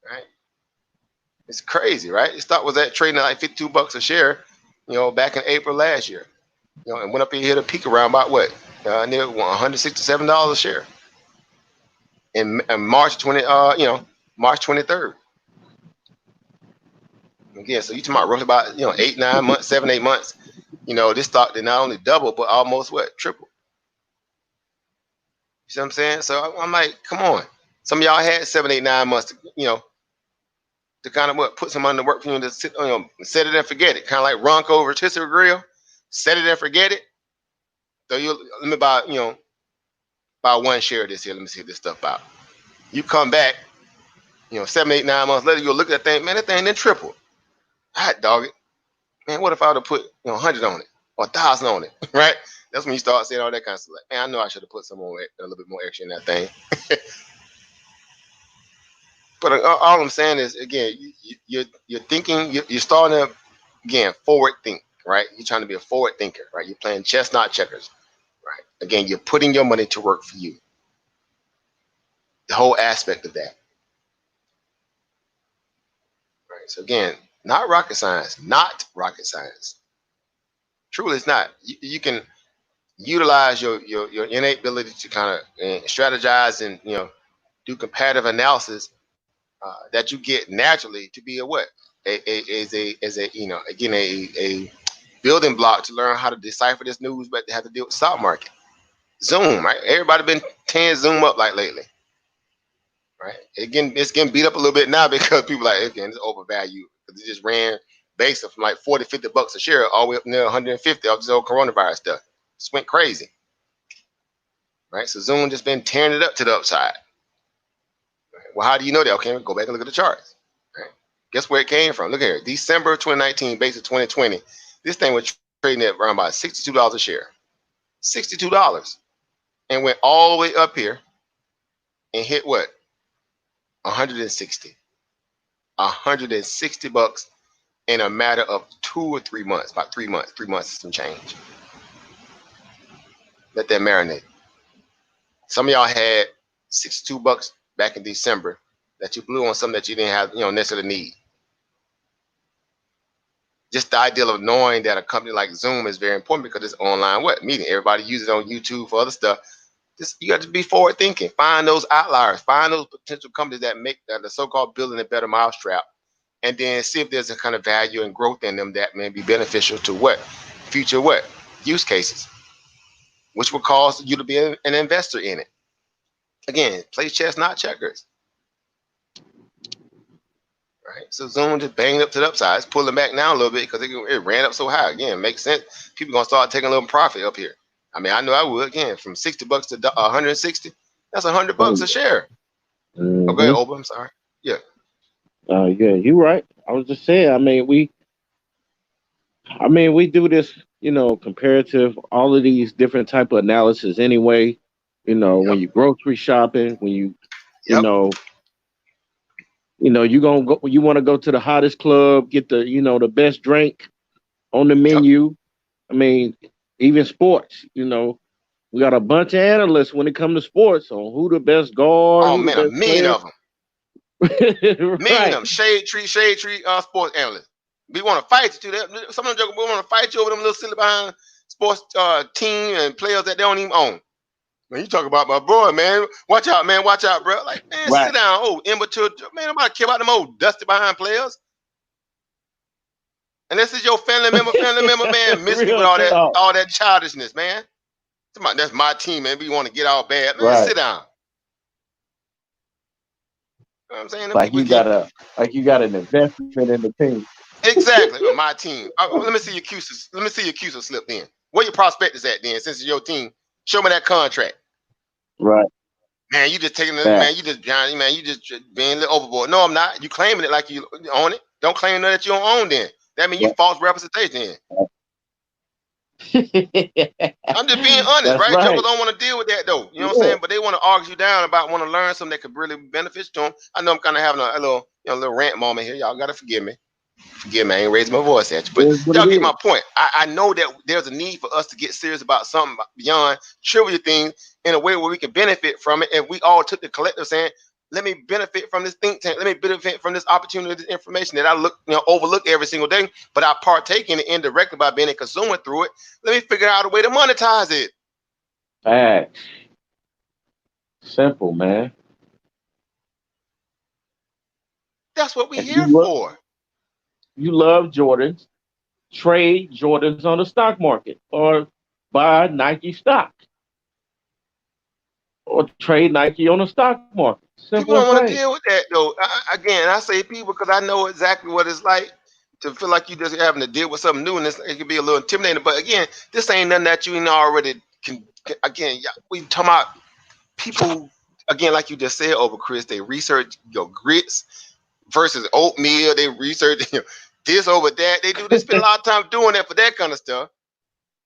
S1: Right? It's crazy, right? The stock was at trading at like $52 a share, you know, back in April last year. You know, and went up and hit a peak around about what? Near $167 a share in March 20. March 23rd. Again, so you talking about roughly about 8, 9 months, 7, 8 months. You know, this stock did not only double but almost what triple. You see what I'm saying? So I'm like, come on. Some of y'all had 7, 8, 9 months to kind of put some money to work for you to sit, set it and forget it. Kind of like Ronco rotisserie grill, set it and forget it. So let me buy one share of this here. Let me see this stuff out. You come back, 7, 8, 9 months later, you'll look at that thing, man, that thing then tripled. Hot dog it. Man, what if I would have put 100 on it or 1,000 on it, right? That's when you start saying all that kind of stuff. Like, man, I know I should have put a little bit more extra in that thing. But all I'm saying is, again, you're thinking, you're starting to, again, forward think, right? You're trying to be a forward thinker, right? You're playing chess, not checkers, right? Again, you're putting your money to work for you. The whole aspect of that, right? So again, not rocket science, Truly, it's not. You can utilize your innate ability to kind of strategize and do comparative analysis that you get naturally to be a what as a again a building block to learn how to decipher this news, but they have to deal with the stock market. Zoom, right? Everybody been tearing Zoom up like lately, right? It's getting beat up a little bit now because people like, again, it's overvalued because it just ran based from like 40, $50 a share all the way up near 150 of this old coronavirus stuff. Just went crazy, right? So Zoom just been tearing it up to the upside. Well, how do you know that? Okay, go back and look at the charts. Right? Guess where it came from? Look here, December 2019, base of 2020. This thing was trading at around about $62 a share. $62. And went all the way up here and hit what? 160. $160 in a matter of 2 or 3 months, about 3 months, 3 months and some change. Let that marinate. Some of y'all had $62 back in December that you blew on something that you didn't have, necessarily need. Just the idea of knowing that a company like Zoom is very important because it's online meeting. Everybody uses it on YouTube for other stuff. You got to be forward thinking. Find those outliers. Find those potential companies that make the so-called building a better mousetrap, and then see if there's a kind of value and growth in them that may be beneficial to future use cases, which will cause you to be an investor in it. Again, play chess, not checkers. Right? So Zoom just banged up to the upside. It's pulling back now a little bit because it ran up so high. Again, it makes sense. People gonna start taking a little profit up here. I mean, I know I would. Again, from $60 to 160, that's $100 a share.
S3: Mm-hmm.
S1: Okay, Oba, I'm sorry. Yeah.
S3: Yeah, you're right. I was just saying. I mean, we do this, comparative, all of these different type of analysis anyway. When you grocery shopping, when you know, you gonna go, you want to go to the hottest club, get the, the best drink on the menu. I mean, even sports, we got a bunch of analysts when it comes to sports on who the best guard.
S1: Oh man, a million of them.
S3: Right.
S1: Million of them. Shade tree, sports analysts. We want to fight you. Some of them jokers, we want to fight you over them little silly behind sports team and players that they don't even own. Man, you talk about my boy, man. Watch out, man. Watch out, bro. Like, man, sit down. Oh, immature. Man, nobody care about them old dusty behind players. And this is your family member, man. Miss me with all that childishness, man. That's my team, man. We want to get all bad. Man, sit down. You know what I'm saying?
S3: Like you got an investment in the team.
S1: Exactly, my team. Let me see your QC. Let me see your QC slip then. Where your prospectus at then? Since it's your team, show me that contract.
S3: Right.
S1: Man, you just taking it, man. You just being a little overboard. No, I'm not. You claiming it like you own it. Don't claim that you don't own then. That means you false representation. I'm just being honest,
S3: That's
S1: right? Jokers
S3: right.
S1: don't want to deal with that though. You know what I'm
S3: Yeah.
S1: saying? But they want to argue you down about want to learn something that could really benefit them. I know I'm kind of having a little, little rant moment here. Y'all gotta forgive me. Forgive me, I ain't raising my voice at you,
S3: It
S1: but
S3: is what
S1: y'all
S3: it
S1: get
S3: is.
S1: my point. I know that there's a need for us to get serious about something beyond trivial things in a way where we can benefit from it. And we all took the collective saying, let me benefit from this think tank. Let me benefit from this opportunity, this information that I overlook every single day, but I partake in it indirectly by being a consumer through it. Let me figure out a way to monetize it.
S3: Facts. Simple, man.
S1: That's what we're
S3: If
S1: here for.
S3: you love Jordans, trade Jordans on the stock market or buy Nike stock or trade Nike on the stock market. Simple
S1: People
S3: and
S1: don't want to
S3: plain.
S1: deal with that though. I say people because I know exactly what it's like to feel like you just having to deal with something new, and it can be a little intimidating. But again, this ain't nothing that you ain't already can. Again, we talking about people again, like you just said, over Chris. They research your grits versus oatmeal. They research this over that. They spend a lot of time doing that for that kind of stuff.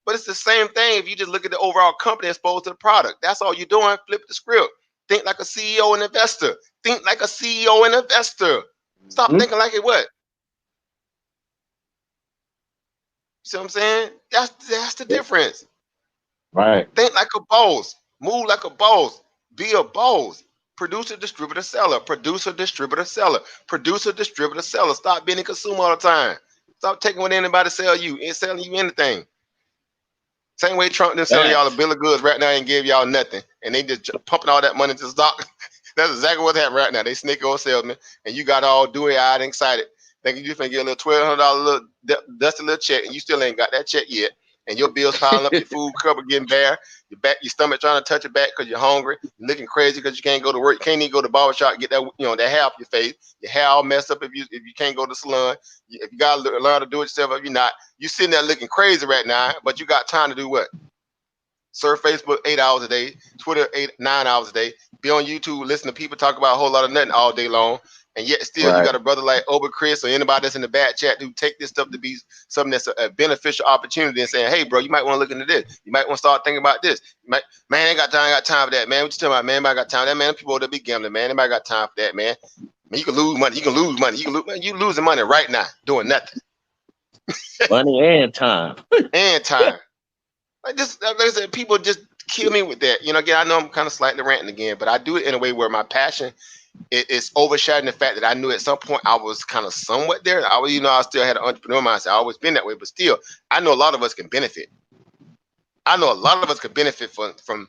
S1: But it's the same thing if you just look at the overall company exposed to the product. That's all you're doing. Flip the script. Think like a CEO and investor. Think like a CEO and investor. Stop
S3: Mhm.
S1: thinking like it what? You see what I'm saying? That's the
S3: Yeah.
S1: difference.
S3: Right.
S1: Think like a boss. Move like a boss. Be a boss. Producer, distributor, seller. Producer, distributor, seller. Producer, distributor, seller. Stop being a consumer all the time. Stop taking what anybody sell you. Ain't selling you anything. Same way Trump done selling y'all a
S3: Facts.
S1: bill of goods right now and give y'all nothing. And they just pumping all that money into stock. That's exactly what's happening right now. They sneaky old salesman. And you got all dewy-eyed and excited. Thinking you finna get a little $1,200 little dusty little check, and you still ain't got that check yet. And your bills piling up, your food cupboard getting bare, your stomach trying to touch it back because you're hungry, you're looking crazy because you can't go to work, you can't even go to the barber shop and get that that hair off your face. Your hair all messed up if you can't go to the salon. If you gotta learn to do it yourself, if you're not, you sitting there looking crazy right now, but you got time to do what? Surf Facebook 8 hours a day, Twitter 9 hours a day, be on YouTube, listen to people talk about a whole lot of nothing all day long, and yet still you
S3: Right.
S1: got a brother like Ober Chris or anybody that's in the back chat who take this stuff to be something that's a beneficial opportunity and saying, hey bro, you might want to look into this. You might want to start thinking about this. Man, I ain't got time for that, man. What you talking about, man? Anybody got time for that, man? People that be gambling, man. Anybody got time for that, man? Man, you can lose money. You can lose money. You losing money right now doing nothing.
S3: Money and time.
S1: And time. Like I said, people just kill me with that. Again, I know I'm kind of slightly ranting again, but I do it in a way where my passion is overshadowing the fact that I knew at some point I was kind of somewhat there. I still had an entrepreneur mindset. I always been that way, but still, I know a lot of us can benefit. I know a lot of us could benefit from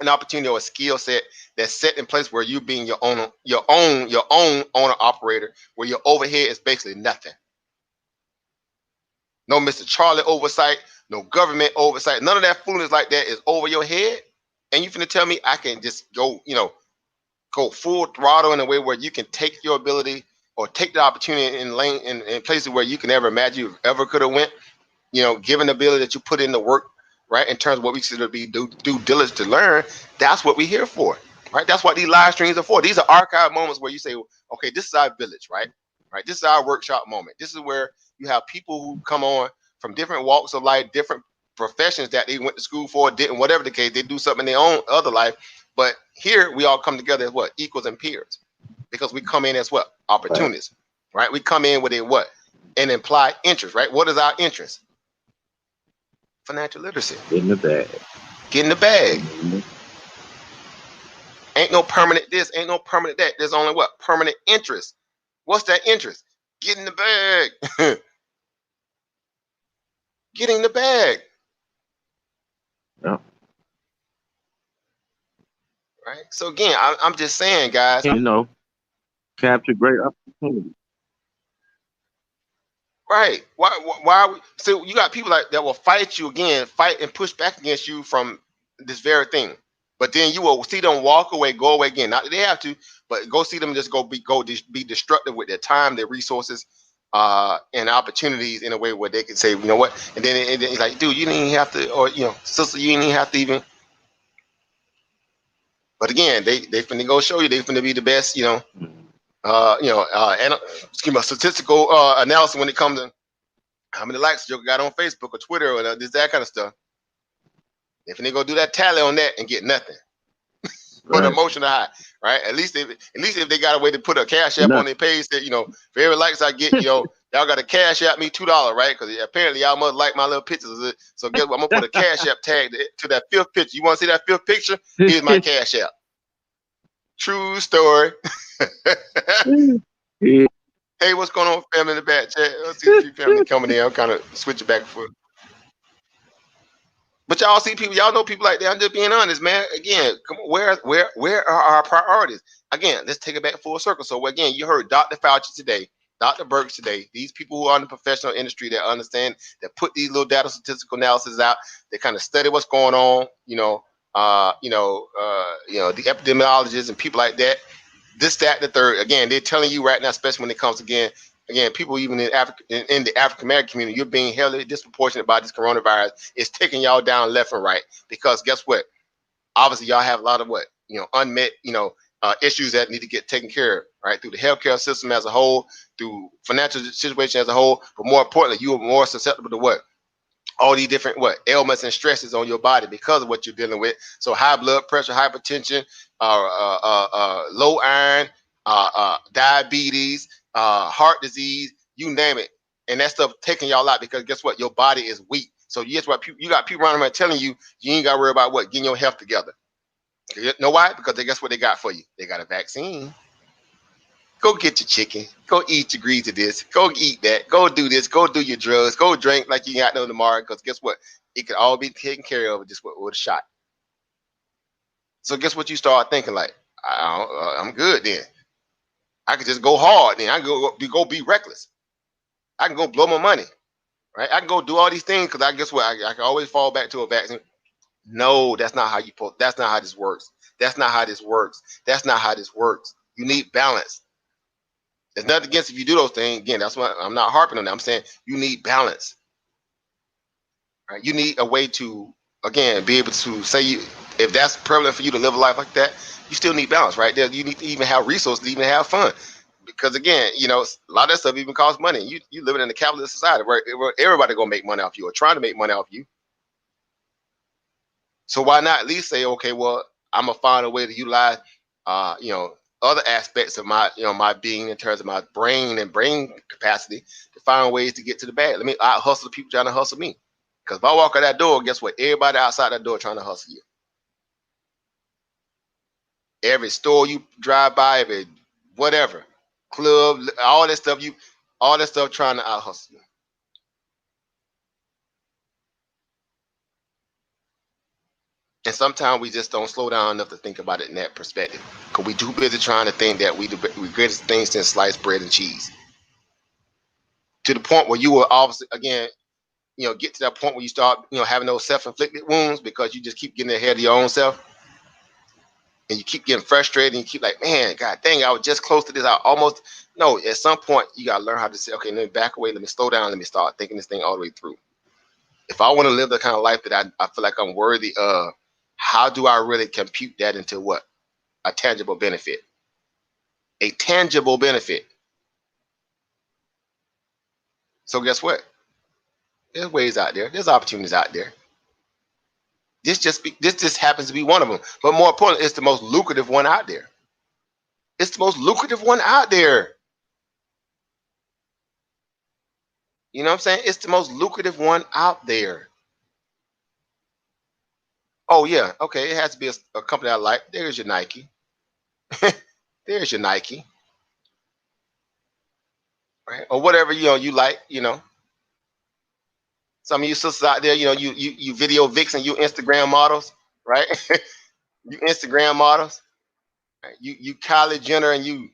S1: an opportunity or a skill set that's set in place where you being your own owner operator, where your overhead is basically nothing. No Mr. Charlie oversight, no government oversight. None of that foolishness like that is over your head. And you finna tell me I can just go full throttle in a way where you can take your ability or take the opportunity in places where you can never imagine you ever could have went. Given the ability that you put in the work, right? In terms of what we should be due diligence to learn. That's what we're here for, right? That's what these live streams are for. These are archive moments where you say, okay, this is our village, right? Right. This is our workshop moment. This is where you have people who come on from different walks of life, different professions that they went to school for, didn't, whatever the case, they do something in their own other life. But here we all come together as what? Equals and peers. Because we come in as what?
S3: Right.
S1: Opportunists. Right? We come in with a what? An implied interest, right? What is our interest? Financial literacy.
S3: In the bag.
S1: Get in the bag.
S3: Mm-hmm.
S1: Ain't no permanent this, ain't no permanent that. There's only what? Permanent interest. What's that interest? Get in the bag. Get in the bag.
S3: Yeah.
S1: Right? So again, I'm just saying, guys,
S3: Capture great opportunity.
S1: right. Why so you got people like that will fight you again, fight and push back against you from this very thing. But then you will see them walk away, go away again. Not that they have to, but go see them just be destructive with their time, their resources, and opportunities in a way where they can say, you know what, and then it's like, dude, you didn't even have to, or sister, you didn't even have to even. But again, they finna go show you they finna be the best,
S3: Mhm.
S1: and excuse me, statistical analysis when it comes to how many likes Joker got on Facebook or Twitter or this, that kind of stuff. If they go do that tally on that and get nothing. For the emotional high, right? At least if they got a way to put a cash app on their page that, for every likes I get, y'all got to cash app me $2, right? Because apparently y'all must like my little pictures. So guess what? I'm gonna put a cash app tag to that 5th picture. You want to see that 5th picture? Here's my cash app. True story.
S3: Yeah.
S1: Hey, what's going on, family in the back chat? Let's see the family coming in. I'm kind of switching back and forth. But y'all see people, y'all know people like that. I'm just being honest, man. Again, come on, where are our priorities? Again, let's take it back full circle. So again, you heard Dr. Fauci today, Dr. Birx today. These people who are in the professional industry that understand, that put these little data statistical analysis out, they kind of study what's going on. The epidemiologists and people like that. This, that, and the third. Again, they're telling you right now, especially when it comes again, people even in Africa, in the African American community, you're being heavily disproportionate about this coronavirus. It's taking y'all down left and right because guess what? Obviously, y'all have a lot of unmet, issues that need to get taken care of, right? Through the healthcare system as a whole, through financial situation as a whole, but more importantly, you are more susceptible to what? All these different ailments and stresses on your body because of what you're dealing with. So high blood pressure, hypertension, low iron, diabetes, heart disease, you name it. And that stuff taking y'all out because guess what? Your body is weak. So guess what? You got people running around telling you ain't got to worry about getting your health together. You know why? Because guess what they got for you? They got a vaccine. Go get your chicken. Go eat your grease of this. Go eat that. Go do this. Go do your drugs. Go drink like you got no tomorrow. Because guess what? It could all be taken care of just with a shot. So guess what? You start thinking like, I'm good then. I could just go hard then. I can go be reckless. I can go blow my money. Right? I can go do all these things because I guess what? I can always fall back to a vaccine. No, that's not how that's not how this works. That's not how this works. That's not how this works. You need balance. There's nothing against if you do those things. Again, that's why I'm not harping on that. I'm saying you need balance. Right? You need a way to, again, be able to say if that's prevalent for you to live a life like that, you still need balance, right? You need to even have resources to even have fun. Because again, a lot of that stuff even costs money. You living in a capitalist society where everybody gonna make money off you or trying to make money off you. So why not at least say, okay, well, I'm gonna find a way to utilize, other aspects of my, my being in terms of my brain and brain capacity to find ways to get to the bag. Let me out hustle the people trying to hustle me. Because if I walk out that door, guess what? Everybody outside that door trying to hustle you. Every store you drive by, every whatever club, all that stuff trying to out hustle you. And sometimes we just don't slow down enough to think about it in that perspective. Because we too busy trying to think that we greatest things since sliced bread and cheese. To the point where you will obviously, again, get to that point where you start, having those self-inflicted wounds because you just keep getting ahead of your own self. And you keep getting frustrated and you keep like, man, God dang, I was just close to this. No, at some point you got to learn how to say, okay, let me back away. Let me slow down. Let me start thinking this thing all the way through. If I want to live the kind of life that I feel like I'm worthy of, how do I really compute that into what? A tangible benefit. A tangible benefit. So guess what? There's ways out there. There's opportunities out there. This just happens to be one of them. But more importantly, it's the most lucrative one out there. It's the most lucrative one out there. You know what I'm saying? It's the most lucrative one out there. Oh yeah, okay. It has to be a company I like. There's your Nike. There's your Nike. Right? Or whatever you like. Some of you sisters out there, you video vixen, you Instagram models, right? You Instagram models. Right? You Kylie Jenner and you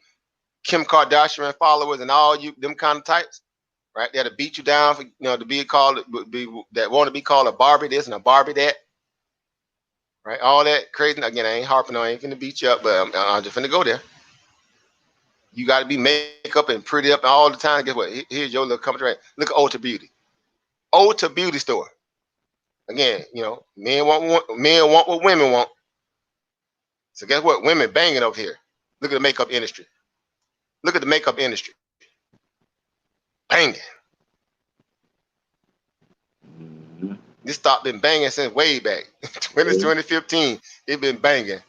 S1: Kim Kardashian followers and all you them kind of types, right? That'll beat you down for to be called that want to be called a Barbie this and a Barbie that, right? All that crazy. Again, I ain't harping on. I ain't finna beat you up, but I'm just finna go there. You got to be makeup and pretty up all the time. Guess what? Here's your little company. Right? Look at Ulta Beauty. Ulta Beauty store. Again, men want what women want. So guess what? Women banging over here. Look at the makeup industry. Look at the makeup industry. Banging. This stock been banging since way back 2015. It been banging.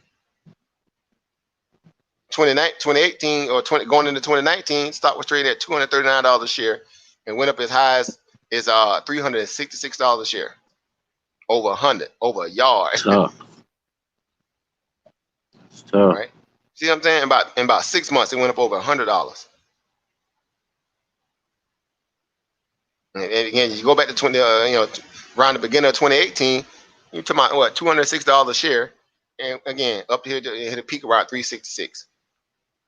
S1: 2018 or going into 2019, stock was trading at $239 a share and went up as high as $366 a share. Over 100, over a yard.
S3: Tough.
S1: Right? See what I'm saying? In about 6 months, it went up over $100. And again, you go back to around the beginning of 2018, you're talking about what, $206 a share, and again up here it hit a peak around 366.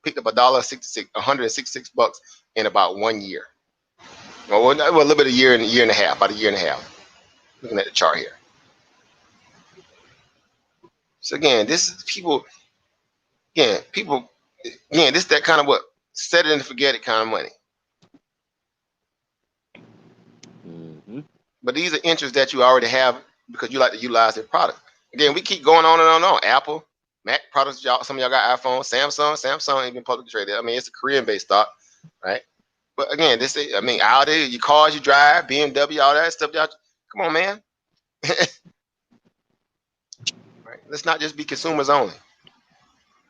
S1: Picked up $1.66, $166 in about 1 year. Well, a little bit of year and a half, about a year and a half. Looking at the chart here. So again, this is people. Again, this is that kind of what set it and forget it kind of money. But these are interests that you already have because you like to utilize their product. Again, we keep going on and on and on. Apple, Mac products, some of y'all got iPhone, Samsung even publicly traded. I mean, it's a Korean-based stock, right? But again, Audi, your cars you drive, BMW, all that stuff. Y'all, come on, man. Right? Let's not just be consumers only.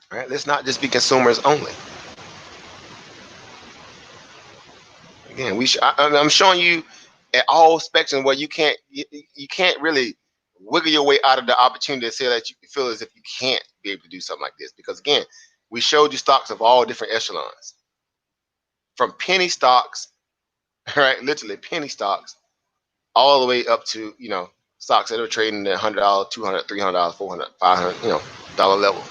S1: Right? Let's not just be consumers only. Again, I'm showing you at all spectrums where you can't really wiggle your way out of the opportunity to say that you feel as if you can't be able to do something like this. Because again, we showed you stocks of all different echelons, from penny stocks, right? Literally penny stocks, all the way up to stocks that are trading at $100, $200, $300, $400, $500, dollar level,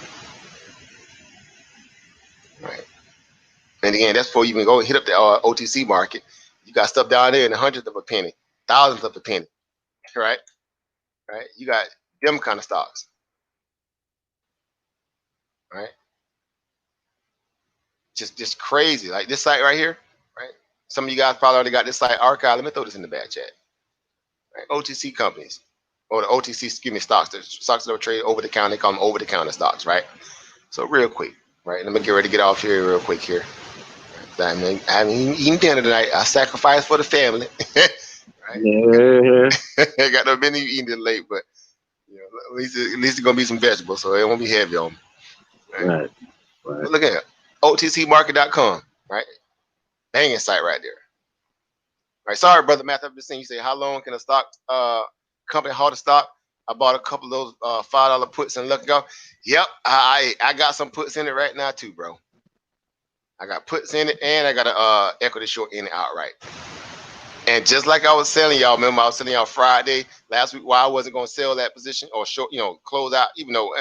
S1: right? And again, that's before you even go hit up the OTC market. You got stuff down there in the hundredth of a penny, thousands of a penny, right? Right? You got them kind of stocks, right? Just crazy. Like this site right here, right? Some of you guys probably already got this site archived. Let me throw this in the back chat. Right? OTC companies, or the OTC, stocks. The stocks that are traded over the counter, they call them over the counter stocks, right? So real quick, right? Let me get ready to get off here real quick here. I haven't eaten dinner tonight. I sacrificed for the family. Right?
S3: Yeah.
S1: I got no many eating it late, but at least it's gonna be some vegetables, so it won't be heavy on me. Right. But look at it. OTCmarket.com, right? Banging site right there. Right. Sorry, brother Matt. I've been saying you say how long can a stock company hold a stock? I bought a couple of those $5 puts and look go. Yep, I got some puts in it right now too, bro. I got puts in it, and I got an equity short in it outright. And just like I was telling y'all, remember I was telling y'all Friday last week why I wasn't going to sell that position or short, close out, even though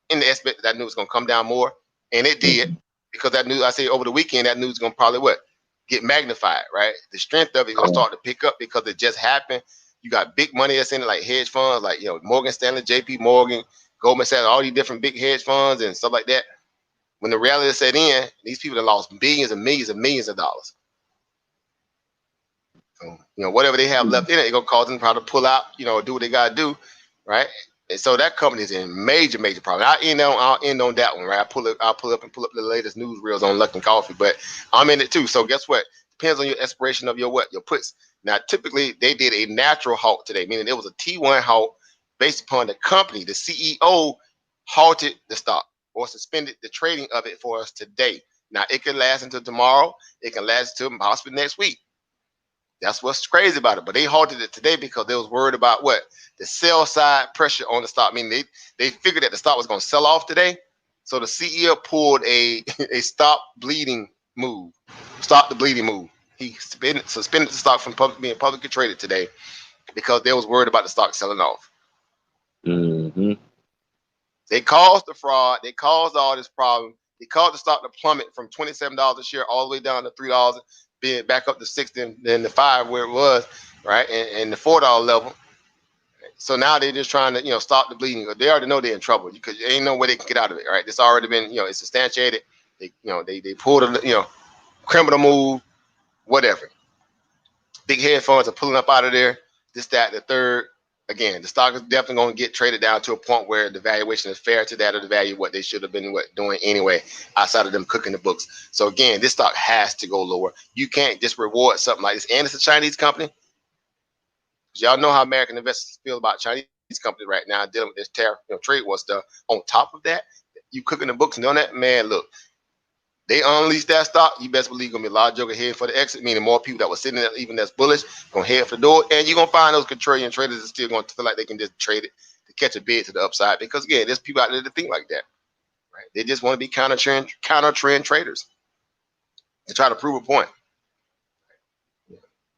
S1: in the aspect that I knew it was going to come down more, and it did, because that news, I say over the weekend, that news is going to probably get magnified, right? The strength of it is going to start to pick up because it just happened. You got big money that's in it, like hedge funds, like Morgan Stanley, JP Morgan, Goldman Sachs, all these different big hedge funds and stuff like that. When the reality set in, these people have lost billions and millions and millions of dollars. So, whatever they have left in it, it's gonna cause them to probably pull out, do what they gotta do, right? And so that company is in major problem. I'll end on that one, right? I'll pull up the latest news reels on Luckin Coffee, but I'm in it too. So guess what? Depends on your expiration of your puts. Now, typically they did a natural halt today, meaning it was a T1 halt based upon the company. The CEO halted the stock or suspended the trading of it for us today. Now, it can last until tomorrow. It can last until possibly next week. That's what's crazy about it. But they halted it today because they was worried about the sell side pressure on the stock. I mean, they figured that the stock was going to sell off today. So the CEO pulled a stop bleeding move. Stop the bleeding move. He suspended the stock from being publicly traded today because they was worried about the stock selling off.
S3: Mm-hmm.
S1: They caused the fraud. They caused all this problem. They caused the stock to plummet from $27 a share all the way down to $3, being back up to $6 and then the $5 where it was, right, and the $4 level. So now they're just trying to stop the bleeding. They already know they're in trouble because there ain't no way they can get out of it, right? It's already been it's substantiated. They pulled a criminal move, whatever. Big hedge funds are pulling up out of there. This, that, the third. Again, the stock is definitely going to get traded down to a point where the valuation is fair to that of the value of what they should have been doing anyway, outside of them cooking the books. So again, this stock has to go lower. You can't just reward something like this. And it's a Chinese company. Because y'all know how American investors feel about Chinese companies right now dealing with this tariff, trade war stuff. On top of that, you cooking the books and doing that, man, look, they unleash that stock, you best believe gonna be a lot of joker head for the exit, meaning more people that were sitting there, even that's bullish, gonna head for the door, and you're gonna find those contrarian traders that still gonna feel like they can just trade it to catch a bid to the upside. Because again, there's people out there that think like that. Right? They just want to be counter trend traders to try to prove a point.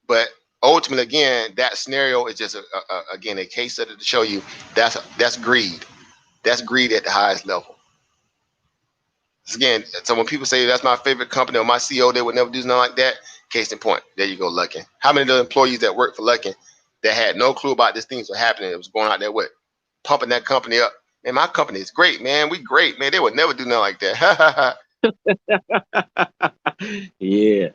S1: But ultimately, again, that scenario is just again a case study to show you that's greed. That's greed at the highest level. Again, so when people say that's my favorite company or my CEO, they would never do something like that. Case in point, there you go, Luckin. How many of the employees that work for Luckin that had no clue about these things were happening? It was going out there with pumping that company up. Man, my company is great, man. We great, man. They would never do nothing like that.
S3: Yeah.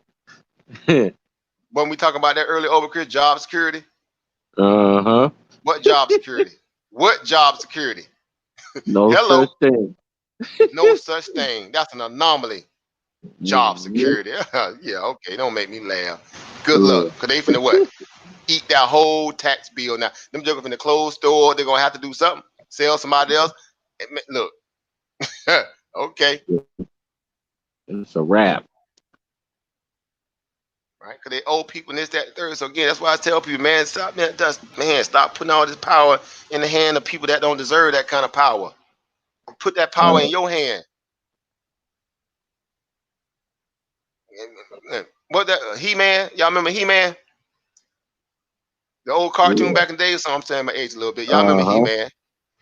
S1: When we talking about that early over Chris, job security.
S3: Uh-huh.
S1: What job security? What job security?
S3: No
S1: Hello.
S3: such thing.
S1: No such thing. That's an anomaly. Job
S3: Yeah.
S1: security. Yeah, okay. Don't make me laugh. Good luck. Because they finna what? Eat that whole tax bill. Now, them jokers in the clothes store, they're going to have to do something. Sell somebody else. Look. Okay.
S3: It's a wrap.
S1: Right? Because they owe people this, that, third. So again, that's why I tell people, man, stop putting all this power in the hand of people that don't deserve that kind of power. Put that power in your hand. What that He-Man? Y'all remember He-Man? The old cartoon back in the day. So I'm saying my age a little bit. Y'all remember He-Man?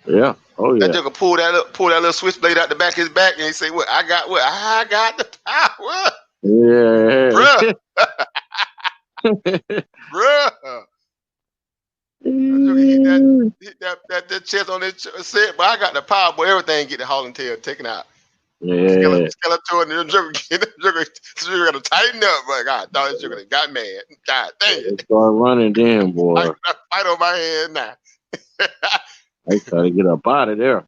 S3: Yeah. Oh yeah.
S1: That joker pull that little switchblade out the back of his back, and he say, "What? I got what? I got the power."
S3: Yeah.
S1: Bruh. Bruh. That joker hit that chest on his set, but I got the power, boy. Everything get the hauling tail taken out.
S3: Yeah.
S1: Skeleton and the joker got to tighten up, but God, thought this joker got mad. God dang it.
S3: Start running then, boy.
S1: I fight on my hand now.
S3: I try to get up out of there.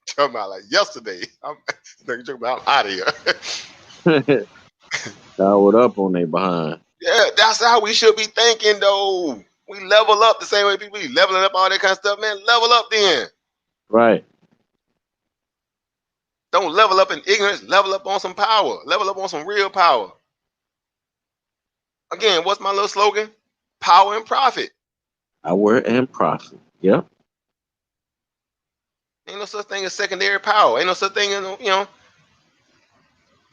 S1: Talking about like yesterday. I'm out of here.
S3: Powered up on their behind.
S1: Yeah, that's how we should be thinking, though. We level up the same way people be leveling up all that kind of stuff, man. Level up then.
S3: Right.
S1: Don't level up in ignorance. Level up on some power. Level up on some real power. Again, what's my little slogan? Power and profit.
S3: Power and profit. Yep.
S1: Ain't no such thing as secondary power. Ain't no such thing as,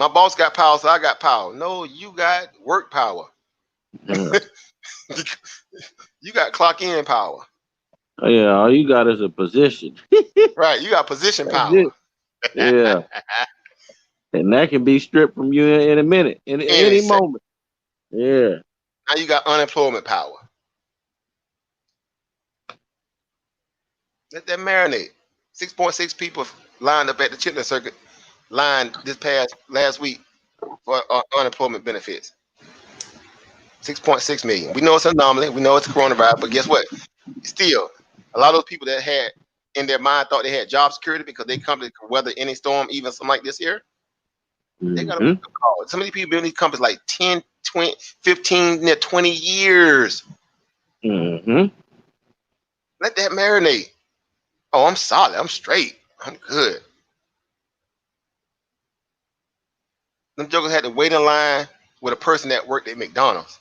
S1: my boss got power, so I got power. No, you got work power.
S3: Yeah.
S1: You got clock in power.
S3: Oh, yeah, all you got is a position.
S1: Right, you got position
S3: That's
S1: power.
S3: it. Yeah. And that can be stripped from you in a minute, in any moment. Yeah.
S1: Now you got unemployment power. Let that marinate. 6.6 people lined up at the chitlin circuit line last week for unemployment benefits. 6.6 million. We know it's an anomaly. We know it's a coronavirus, but guess what? Still, a lot of those people that had in their mind thought they had job security because they company could weather any storm, even something like this here. They got a call. Some of these people been in these companies like 10, 20, 15, 20 years.
S3: Mm-hmm.
S1: Let that marinate. Oh, I'm solid. I'm straight. I'm good. Them jokers had to wait in line with a person that worked at McDonald's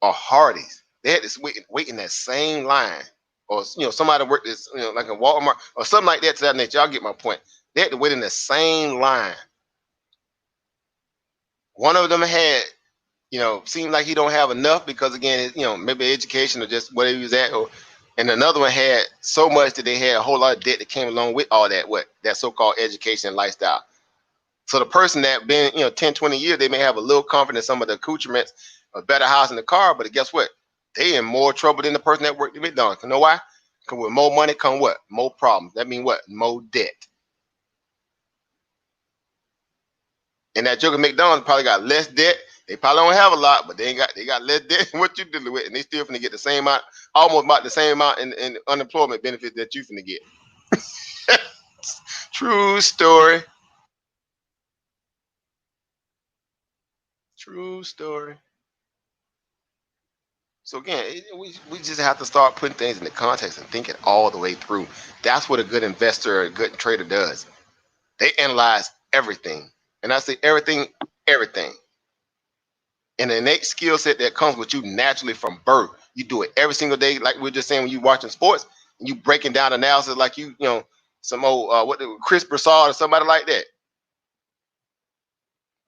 S1: or Hardee's. They had to wait in that same line. Or somebody worked this, like a Walmart or something like that to that nature. Y'all get my point. They had to wait in the same line. One of them had, seemed like he don't have enough because again, maybe education or just where he was at, and another one had so much that they had a whole lot of debt that came along with all that so-called education and lifestyle. So the person that been, 10, 20 years, they may have a little comfort in some of the accoutrements, a better house in the car, but guess what? They in more trouble than the person that worked at McDonald's. You know why? Because with more money come what? More problems. That means what? More debt. And that joker McDonald's probably got less debt. They probably don't have a lot, but they got less debt than what you dealing with, and they still finna get the same amount, almost about the same amount in unemployment benefits that you finna get. True story. True story. So again, we just have to start putting things into context and think it all the way through. That's what a good investor, a good trader does. They analyze everything, and I say everything, everything. An innate skill set that comes with you naturally from birth. You do it every single day, like we are just saying when you watching sports, and you breaking down analysis like you know some old Chris Broussard or somebody like that.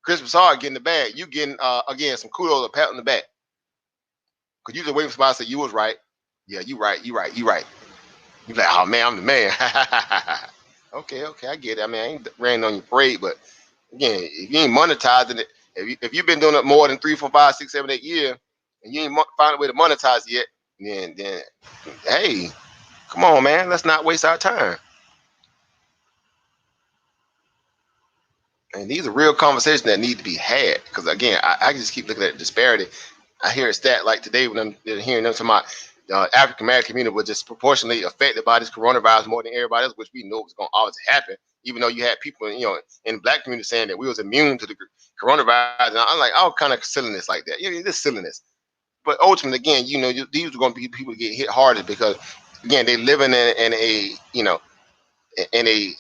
S1: Chris Broussard getting the bag, you getting again some kudos, a pat on the back, because you just waiting for somebody to say you was right. Yeah, you right, you right, you right. You like, oh man, I'm the man. Okay, I get it. I mean, I ain't ran on your parade, but again, if you ain't monetizing it, if you've been doing it more than 3, 4, 5, 6, 7, 8 years, and you ain't find a way to monetize it yet, then hey, come on, man, let's not waste our time. And these are real conversations that need to be had. Because again, I just keep looking at the disparity. I hear a stat like today when I'm hearing them talking about the African American community was disproportionately affected by this coronavirus more than everybody else, which we know was going to always happen. Even though you had people, in the black community saying that we was immune to the coronavirus, and I'm like, all kind of silliness like that. Yeah, this silliness. But ultimately, again, these are going to be people get hit harder because, again, they living in a, in a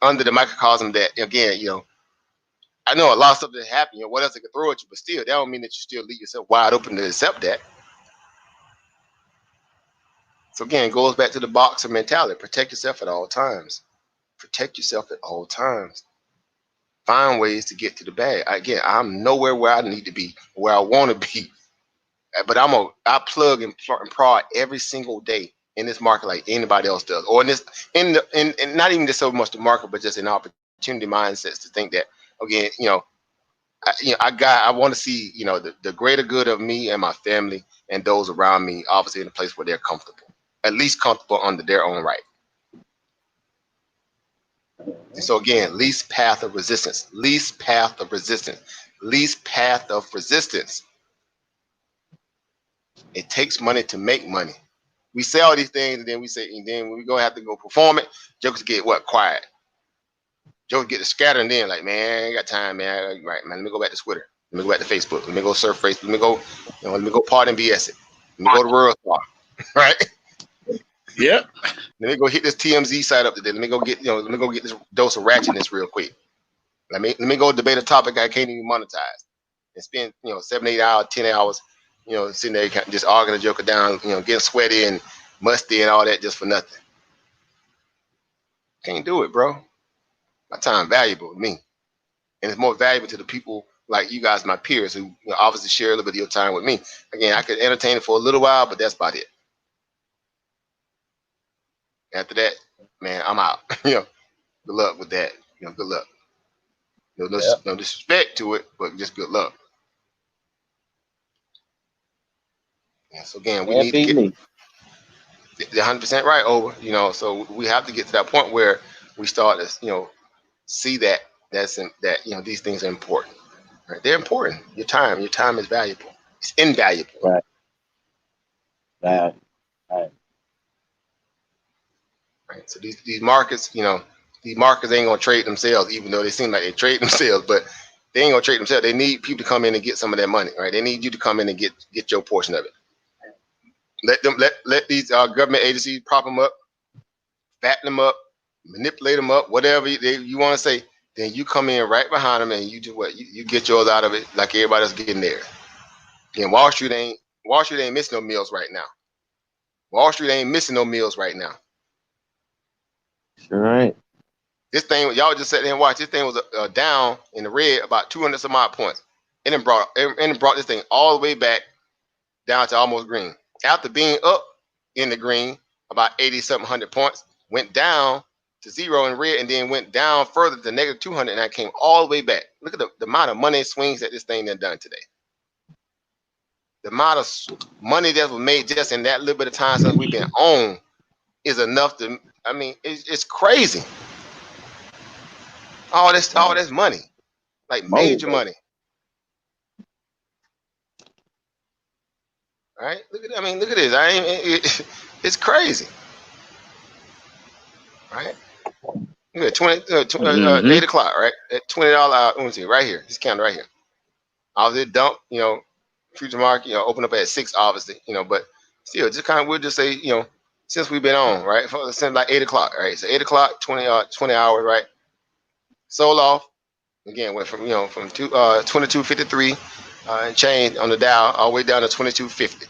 S1: under the microcosm that, again, I know a lot of stuff that happen. What else they can throw at you, but still, that don't mean that you still leave yourself wide open to accept that. So again, it goes back to the boxer mentality. Protect yourself at all times. Protect yourself at all times. Find ways to get to the bag. Again, I'm nowhere where I need to be, where I want to be, but I plug and prod every single day in this market like anybody else does, or in not even just so much the market, but just in opportunity mindsets to think that again, I want to see, the greater good of me and my family and those around me, obviously in a place where they're comfortable, at least comfortable under their own right. And so again, least path of resistance, least path of resistance, least path of resistance. It takes money to make money. We say all these things, and then when we go have to go perform it, jokers get what? Quiet. Jokers get to scatter, and then like, man, I ain't got time, man. Right, man. Let me go back to Twitter. Let me go back to Facebook. Let me go surf Facebook. Let me go party and BS it. Let me go to World Star. Right?
S3: Yep.
S1: Let me go hit this TMZ site up today. Let me go get this dose of ratchetness real quick. Let me go debate a topic I can't even monetize and spend 7, 8 hours, 10 hours, sitting there just arguing the joker down, getting sweaty and musty and all that just for nothing. Can't do it, bro. My time valuable to me, and it's more valuable to the people like you guys, my peers, who obviously share a little bit of your time with me. Again, I could entertain it for a little while, but that's about it. After that, man, I'm out. Good luck with that. Good luck. No disrespect to it, but just good luck. Yeah, so again, we need to get the 100% right over. So we have to get to that point where we start to see that these things are important. Right? They're important. Your time is valuable. It's invaluable.
S3: Right. Right.
S1: So these markets, these markets ain't gonna trade themselves, even though they seem like they trade themselves, but they ain't gonna trade themselves. They need people to come in and get some of that money, right? They need you to come in and get your portion of it. Let these government agencies prop them up, fatten them up, manipulate them up, whatever you want to say. Then you come in right behind them and you do what you get yours out of it, like everybody else getting theirs. And Wall Street ain't missing no meals right now. Wall Street ain't missing no meals right now.
S3: All right.
S1: This thing, y'all just sat there and watch. This thing was down in the red about 200 some odd points, and it brought this thing all the way back down to almost green. After being up in the green about 80 something 100 points, went down to zero in red, and then went down further to negative 200, and I came all the way back. Look at the amount of money swings that this thing done today. The amount of money that was made just in that little bit of time since we've been on is enough to. I mean, it's crazy. All this money, like major money. Right? Look at this. It's crazy. Right? Look at 8 o'clock, right? At $20, let me see, right here. This candle right here. I was at dump, future market, open up at 6, obviously, but still, just kind of, we'll just say, since we've been on, right, since like 8 o'clock, right, so 8 o'clock, 20 hours, right, sold off again, went from from 2253 and change on the Dow all the way down to 2250.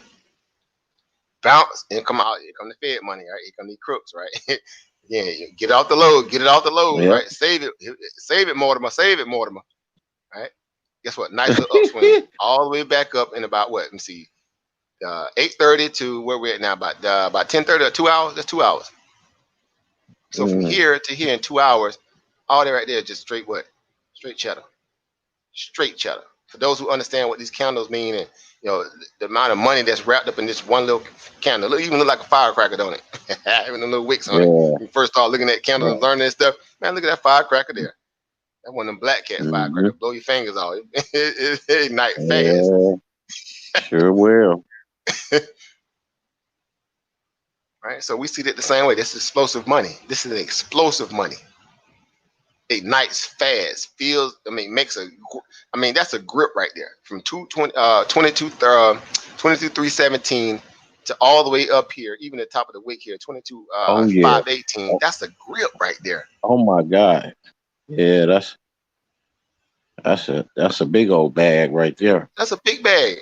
S1: Bounce and come out. Here come the Fed money, right? Here come these crooks, right? Yeah, get it off the load, get it off the load,
S3: Yep.
S1: right? Save it, Mortimer, save it, Mortimer, right? Guess what? Nice little upswing, all the way back up in about what? Let me see, 8:30 to where we're at now, about 10:30 or 2 hours. That's 2 hours. So from here to here in 2 hours, all that right there, just straight what? Straight cheddar, straight cheddar. For those who understand what these candles mean, and the amount of money that's wrapped up in this one little candle, it even look like a firecracker, don't it? Having the little wicks on it. When you first start looking at candles and learning this stuff, man, look at that firecracker there. That one of them black cat firecracker. Blow your fingers off. It ignite fast.
S3: Sure will.
S1: Right. So we see that the same way. This is explosive money. This is explosive money. Ignites fast. Feels. Makes a. That's a grip right there from 22,317 to all the way up here, even the top of the wick here, 22,518. That's a grip right there.
S3: Oh my God. Yeah, that's a big old bag right there.
S1: That's a big bag.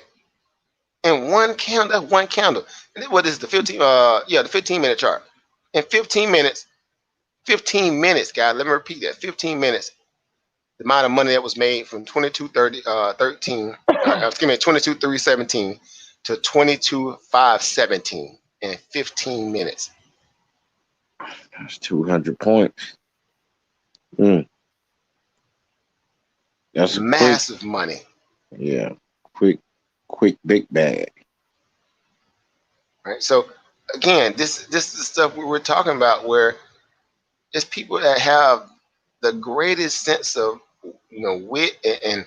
S1: And one candle. That's one candle. And then what is the 15? The 15-minute chart. In 15 minutes, guys. Let me repeat that. 15 minutes. The amount of money that was made from 22,317 to 22,517 in 15 minutes.
S3: That's 200 points. That's
S1: massive money.
S3: Yeah, quick, big bag.
S1: Right. So again, this is the stuff we were talking about, where it's people that have the greatest sense of wit and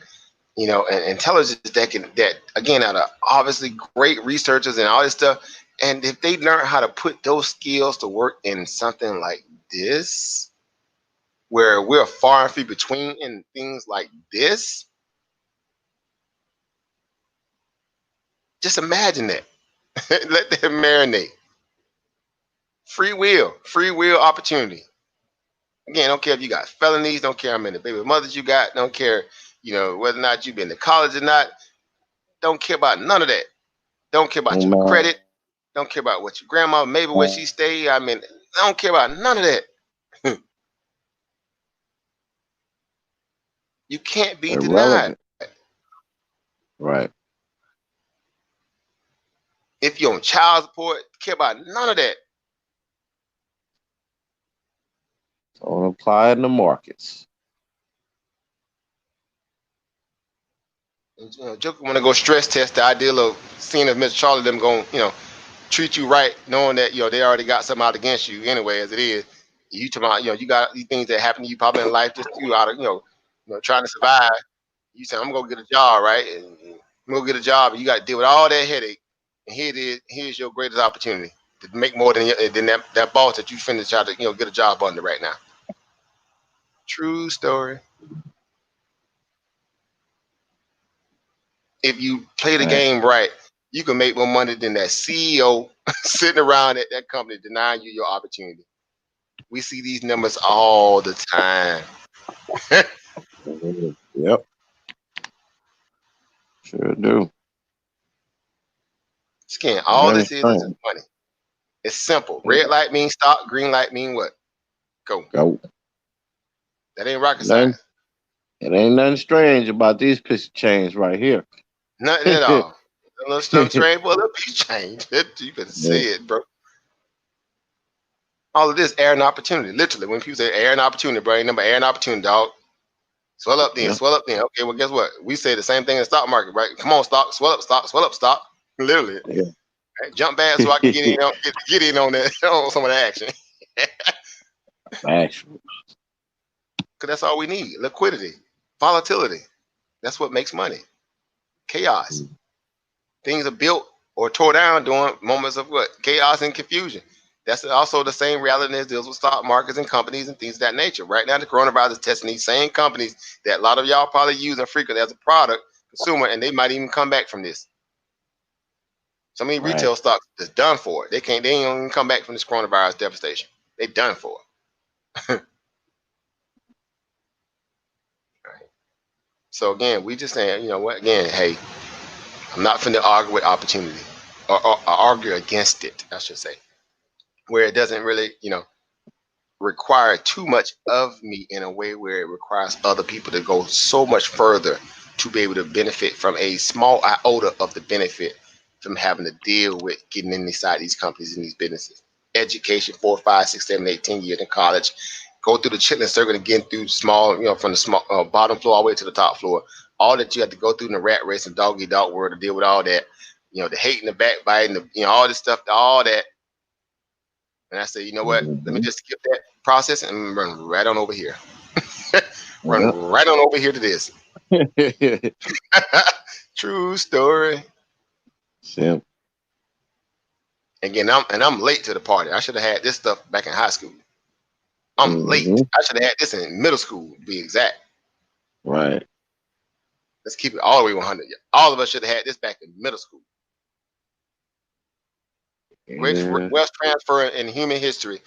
S1: and intelligence that again are obviously great researchers and all this stuff. And if they learn how to put those skills to work in something like this, where we're far and few between in things like this, just imagine that. Let them marinate. Free will opportunity. Again, don't care if you got felonies, don't care how many baby mothers you got, don't care, whether or not you've been to college or not. Don't care about none of that. Don't care about your credit. Don't care about what your grandma, maybe where she stayed. I don't care about none of that. You can't be denied.
S3: Right.
S1: If you're on child support, care about none of that.
S3: Don't apply in the markets.
S1: Joker want to go stress test the ideal of seeing if Mr. Charlie them going, treat you right, knowing that they already got something out against you anyway, as it is. You talking about, you got these things that happen to you probably in life, just you out of trying to survive. You say, I'm gonna get a job, right? And I'm gonna get a job, and you got to deal with all that headache. And here it is. Here's your greatest opportunity to make more than that boss that you finna try to get a job under right now. True story. If you play the game right, you can make more money than that CEO sitting around at that company denying you your opportunity. We see these numbers all the time.
S3: Yep. Sure do.
S1: Again, all this is money. It's simple. Red light means stop. Green light mean what? Go. That ain't rocket science.
S3: It ain't nothing strange about these piece of change right here.
S1: Nothing at all. A little stuff strange, but a little piece of change. You can see it, bro. All of this, air and opportunity. Literally, when people say air and opportunity, bro, ain't number air and opportunity, dog. Swell up then, swell up then. Okay, well, guess what? We say the same thing in the stock market, right? Come on, stock, swell up, stock. Literally.
S3: Yeah.
S1: Right? Jump back so I can get in on that, on some of the action.
S3: Action.
S1: Because that's all we need. Liquidity, volatility. That's what makes money. Chaos. Things are built or tore down during moments of what? Chaos and confusion. That's also the same reality that deals with stock markets and companies and things of that nature. Right now, the coronavirus is testing these same companies that a lot of y'all probably use and frequent as a product consumer, and they might even come back from this. So many
S3: Right.
S1: retail stocks is done for it. They ain't even come back from this coronavirus devastation. They done for it. Right. So again, we just saying, you know what? Again, hey, I'm not finna argue with opportunity or argue against it, I should say, where it doesn't really, require too much of me in a way where it requires other people to go so much further to be able to benefit from a small iota of the benefit from having to deal with getting inside these companies and these businesses. Education, 4, 5, 6, 7, 8, 10 years in college, go through the chitlin circuit again through small, from the small bottom floor all the way to the top floor. All that you have to go through in the rat race and dog eat dog world to deal with all that, the hating, the backbiting, all this stuff, all that. And I said, you know what? Let me just skip that process and run right on over here. Run right on over here to this. True story.
S3: Simple.
S1: Again, I'm late to the party. I should have had this stuff back in high school. I'm late. I should have had this in middle school, to be exact.
S3: Right.
S1: Let's keep it all the way 100. All of us should have had this back in middle school. Greatest wealth transfer in human history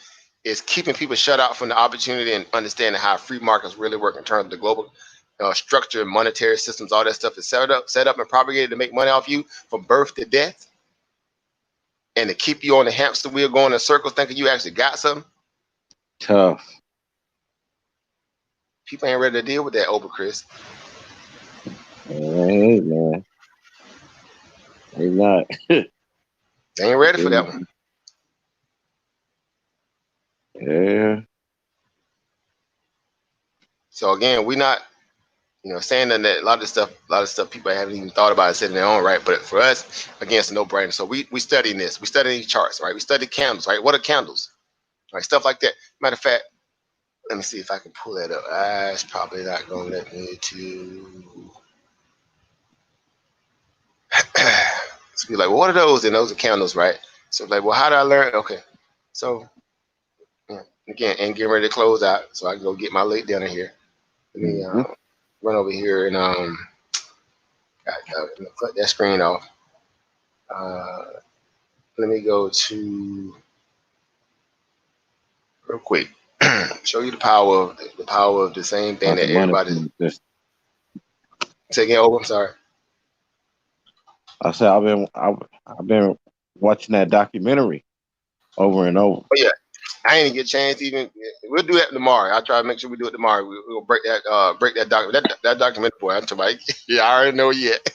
S1: is keeping people shut out from the opportunity and understanding how free markets really work in terms of the global structure, monetary systems, all that stuff is set up and propagated to make money off you from birth to death, and to keep you on the hamster wheel going in circles thinking you actually got something.
S3: Tough.
S1: People ain't ready to deal with that, over Chris.
S3: Hey, man. They not.
S1: They ain't ready for that one.
S3: Yeah.
S1: So again, we not, saying that a lot of stuff people haven't even thought about and said in their own right. But for us, again, it's a no-brainer. So we studying this. We study these charts, right? We study candles, right? What are candles? Right? Stuff like that. Matter of fact, let me see if I can pull that up. It's probably not gonna let me to. It's be like, well, what are those? And those are candles, right? So like, well, how did I learn? Okay, so again, and getting ready to close out, so I can go get my late dinner here. Let me run over here and cut that screen off. Let me go to real quick. Show you the power of the same thing that everybody taking over. I'm sorry.
S3: I said I've been watching that documentary over and over.
S1: Oh yeah, I ain't get a chance even. We'll do that tomorrow. I'll try to make sure we do it tomorrow. We'll break that document. That document, boy. I'm talking about. Yeah, I already know yet.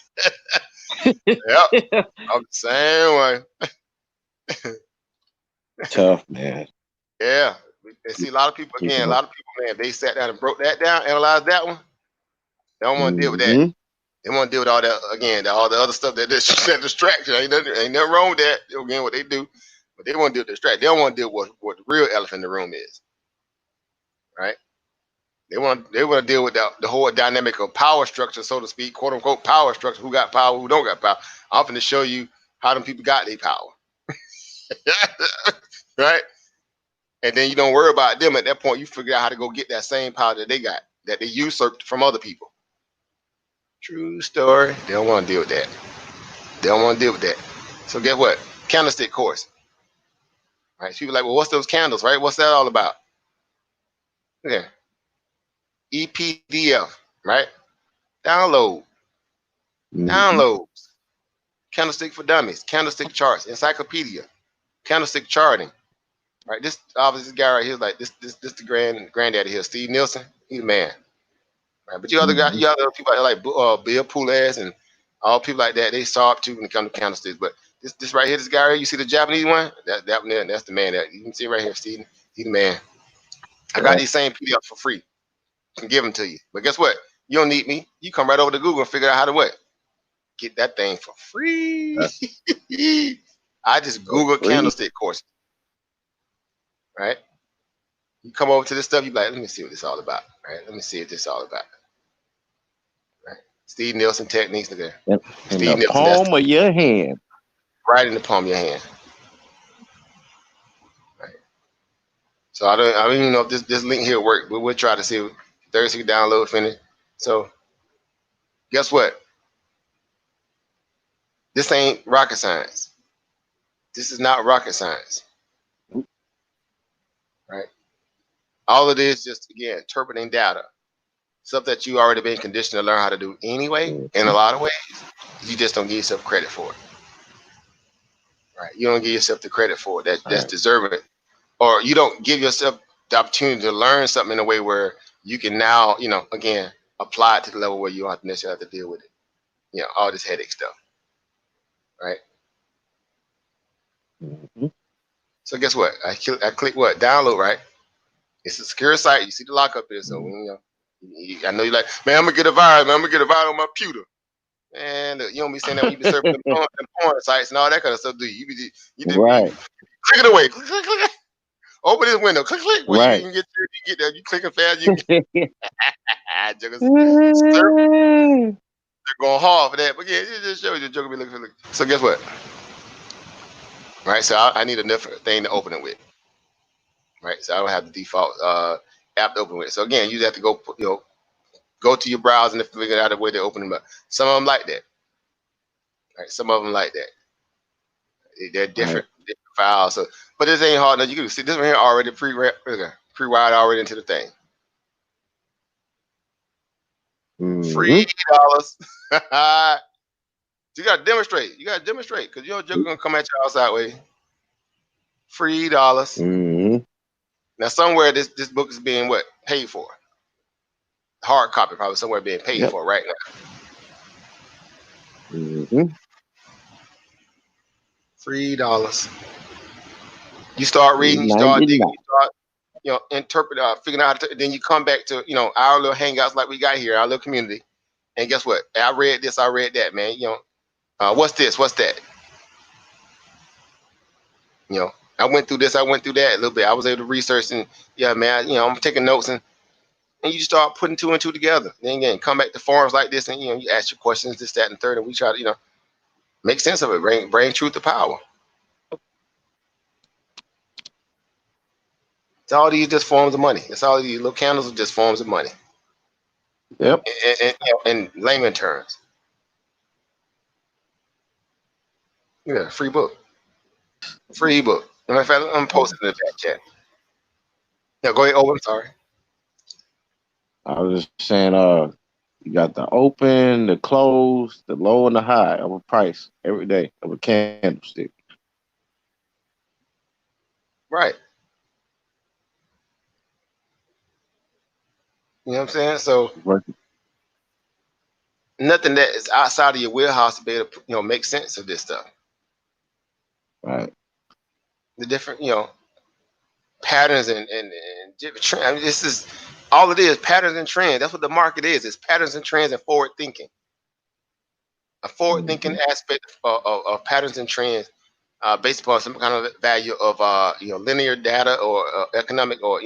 S1: Yep, I'm the same way.
S3: Tough, man.
S1: Yeah, and see a lot of people again. A lot of people, man, they sat down and broke that down, analyzed that one. They don't want to deal with that. They want to deal with all that again, all the other stuff that distraction. Ain't nothing wrong with that. Again, what they do, but they want to deal with distraction. They don't want to deal with what the real elephant in the room is, right? They want to deal with the whole dynamic of power structure, so to speak, quote unquote power structure. Who got power? Who don't got power? I'm going to show you how them people got their power, right? And then you don't worry about them at that point. You figure out how to go get that same power that they got, that they usurped from other people. True story. They don't want to deal with that. They don't want to deal with that. So guess what? Candlestick course. Right? People are like, well, what's those candles, right? What's that all about? Okay. EPDF, right? Downloads. Candlestick for dummies. Candlestick charts. Encyclopedia. Candlestick charting. Right? This obviously this guy right here is like this the granddaddy here, Steve Nielsen. He's the man. Right? But you other people like Bill Pulas and all people like that, they saw up too when it comes to candlesticks. But this right here, this guy right, you see the Japanese one? That one there, that's the man. That you can see right here, Steve. He's the man. I got these same PDFs for free. I can give them to you. But guess what? You don't need me. You come right over to Google and figure out how to what? Get that thing for free. I just Google candlestick course. Right? You come over to this stuff, you be like, let me see what this is all about. Right? Let me see what this is all about. Right? Steve Nielsen techniques. Look there.
S3: In the palm of your hand.
S1: Right in the palm of your hand. Right. So I don't even know if this link here work, but we'll try to see. 30 download finish. So guess what? This ain't rocket science. This is not rocket science, right? All it is just, again, interpreting data, stuff that you already been conditioned to learn how to do anyway. In a lot of ways, you just don't give yourself credit for it, right? You don't give yourself the credit for it that's deserving, or you don't give yourself the opportunity to learn something in a way where you can now, again, apply it to the level where you don't have to necessarily have to deal with it. All this headache stuff, right? So guess what? I click what? Download, right? It's a secure site. You see the lockup there, so I know you're like, man, I'm gonna get a virus. Man, I'm gonna get a virus on my computer. And you don't be saying that when you be serving them porn sites and all that kind of stuff, do you? You click it away. Click, click, click. Open this window. Click, click. Well, you can get there. You get there. You clicking fast. You they're going hard for that. But yeah, it just shows you the joker be looking. So guess what? Right. So I need a different thing to open it with. Right. So I don't have the default app to open with. So again, you have to go, go to your browser and figure out a way to open them up. Some of them like that. Right. Some of them like that. They're different files. So, but this ain't hard enough. You can see this one here already pre-wired already into the thing. $3. You got to demonstrate. You got to demonstrate because your joker gonna come at you outside way. $3. Now somewhere this book is being what paid for. Hard copy probably somewhere being paid for right now. $3. You start reading. You start digging. You start interpret, figuring out how to, then you come back to, our little hangouts like we got here, our little community. And guess what? I read this, I read that, man. What's this? What's that? I went through this, I went through that a little bit. I was able to research and man, I'm taking notes and you start putting two and two together. Then again, come back to forums like this and you ask your questions, this, that, and third, and we try to, make sense of it, bring truth to power. It's all these just forms of money. It's all these little candles are just forms of money.
S3: Yep.
S1: In layman terms. Yeah, free book. Free book. Matter of fact, I'm posting in the back chat. Yeah, go ahead. Oh, I'm sorry.
S3: I was just saying, you got the open, the close, the low, and the high of a price every day of a candlestick.
S1: Right. You know what I'm saying? So nothing that is outside of your wheelhouse to be able to, make sense of this stuff.
S3: Right.
S1: The different, patterns and different trends. I mean, this is all it is, patterns and trends. That's what the market is. It's patterns and trends and forward thinking. A forward thinking aspect of patterns and trends based upon some kind of value of linear data or economic or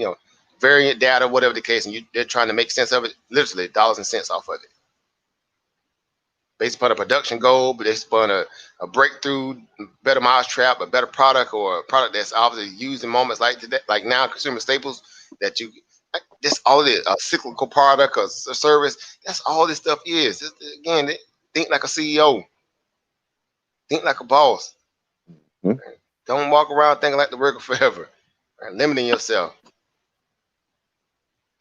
S1: variant data, whatever the case, and they're trying to make sense of it, literally dollars and cents off of it. Based upon a production goal, based upon a breakthrough, better mousetrap, a better product, or a product that's obviously used in moments like today, like now, consumer staples that that's all it is, a cyclical product or service. That's all this stuff is. Again, think like a CEO. Think like a boss. Don't walk around thinking like the worker forever. Right? Limiting yourself.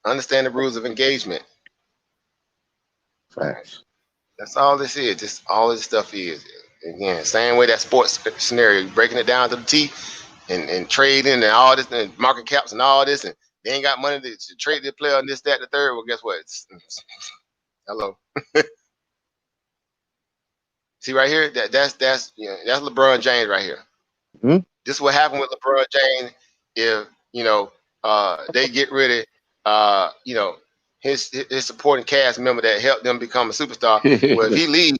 S1: Understand the rules of engagement.
S3: Facts.
S1: That's all this is. Just all this stuff is. Again, same way that sports scenario, breaking it down to the T and trading and all this and market caps and all this, and they ain't got money to trade the player and this, that, the third. Well, guess what? Hello. See right here, that's LeBron James right here. This is what happened with LeBron James if they get rid of his supporting cast member that helped them become a superstar. Well, if he leaves,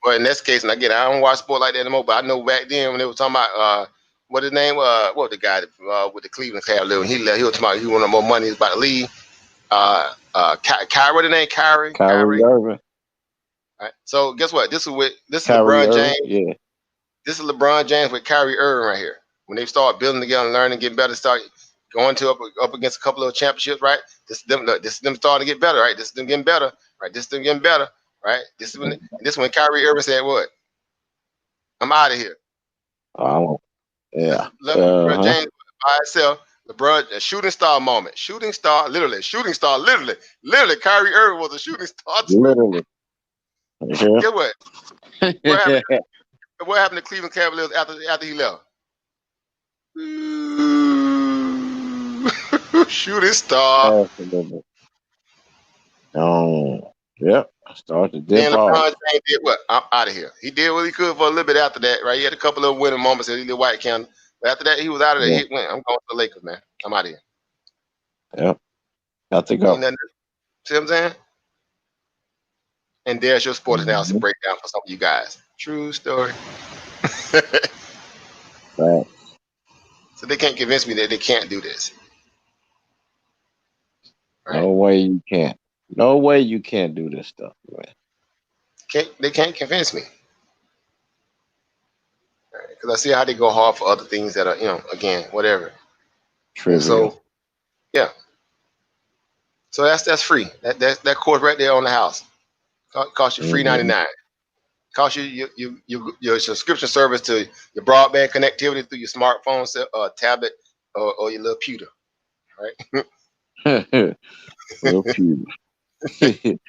S1: well, in this case, and again, I don't watch sport like that anymore, but I know back then when they were talking about what his name what was the guy with the Cleveland Cavaliers, when he left, he was talking about he wanted more money, he was about to leave. Kyrie, what the name? Kyrie
S3: Irving.
S1: Right. So guess what? This is
S3: Kyrie
S1: LeBron James.
S3: Yeah.
S1: This is LeBron James with Kyrie Irving right here. When they start building together and learning, getting better, start going to up against a couple of championships, right? This is them starting to get better, right? This is them getting better, right? This is them getting better, right? This is when Kyrie Irving said, "What? I'm out of here."
S3: I Yeah.
S1: LeBron James by itself. LeBron, a shooting star moment. Shooting star, literally. Shooting star, literally. Literally, Kyrie Irving was a shooting star too.
S3: Literally. Yeah.
S1: Get what? What happened? What happened to Cleveland Cavaliers after he left? Shooting star.
S3: Absolutely. Yep. Start to dip
S1: Then
S3: off.
S1: LeBron James did what? I'm out of here. He did what he could for a little bit after that, right? He had a couple of winning moments in the White County. But after that, he was out of there.
S3: Yeah.
S1: He went, I'm going to the Lakers, man. I'm out of here.
S3: Yep. Got to
S1: Ain't
S3: go.
S1: nothing. See what I'm saying? And there's your sports analysis breakdown for some of you guys. True story.
S3: Right.
S1: So they can't convince me that they can't do this. Right?
S3: No way you can't. No way you can't do this stuff, man.
S1: They can't convince me. Because I see how they go hard for other things that are, again, whatever.
S3: Trivial.
S1: So, yeah. So that's free. That course right there on the house. Cost you $3.99. Cost you your subscription service to your broadband connectivity through your smartphone, tablet, or your little pewter, right?
S3: Little pew.
S1: I'm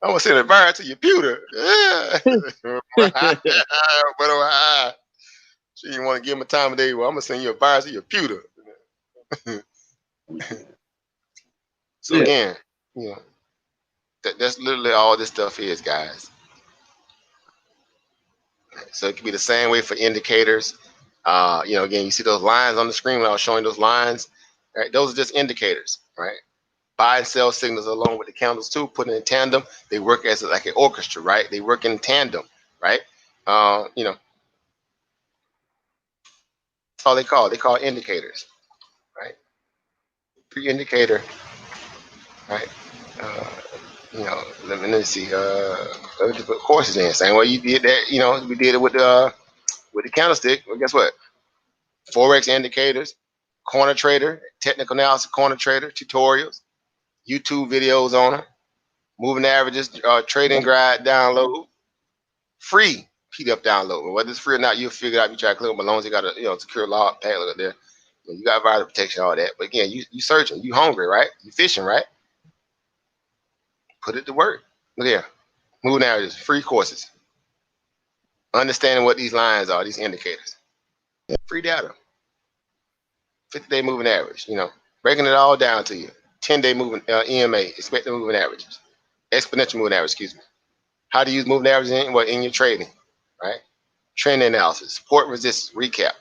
S1: gonna send a virus to your pewter. Yeah. But she didn't want to give him a time of day. Well, I'm gonna send you a virus to your pewter. So again, that's literally all this stuff is, guys. So it can be the same way for indicators. Again, you see those lines on the screen when I was showing those lines, right? Those are just indicators, right? Buy and sell signals along with the candles too, put in tandem. They work as like an orchestra, right? They work in tandem, right? That's all they call. They call indicators, right? Pre-indicator, right? Let me see. Let me just put courses in. Same way you did that. We did it with the candlestick. Well, guess what? Forex indicators, corner trader, technical analysis, corner trader tutorials, YouTube videos on them, moving averages, trading guide download, free PDF download. Whether it's free or not, you'll figure it out. You try to click on Malone's, you got a secure log tag look there. You got virus protection, all that. But again, you searching, you hungry, right? You fishing, right? Put it to work. Look here. Moving averages, free courses. Understanding what these lines are, these indicators. Free data. 50-day moving average, breaking it all down to you. 10-day moving EMA, expected moving averages. Exponential moving average, excuse me. How to use moving averages in your trading, right? Trend analysis, support resistance, recap.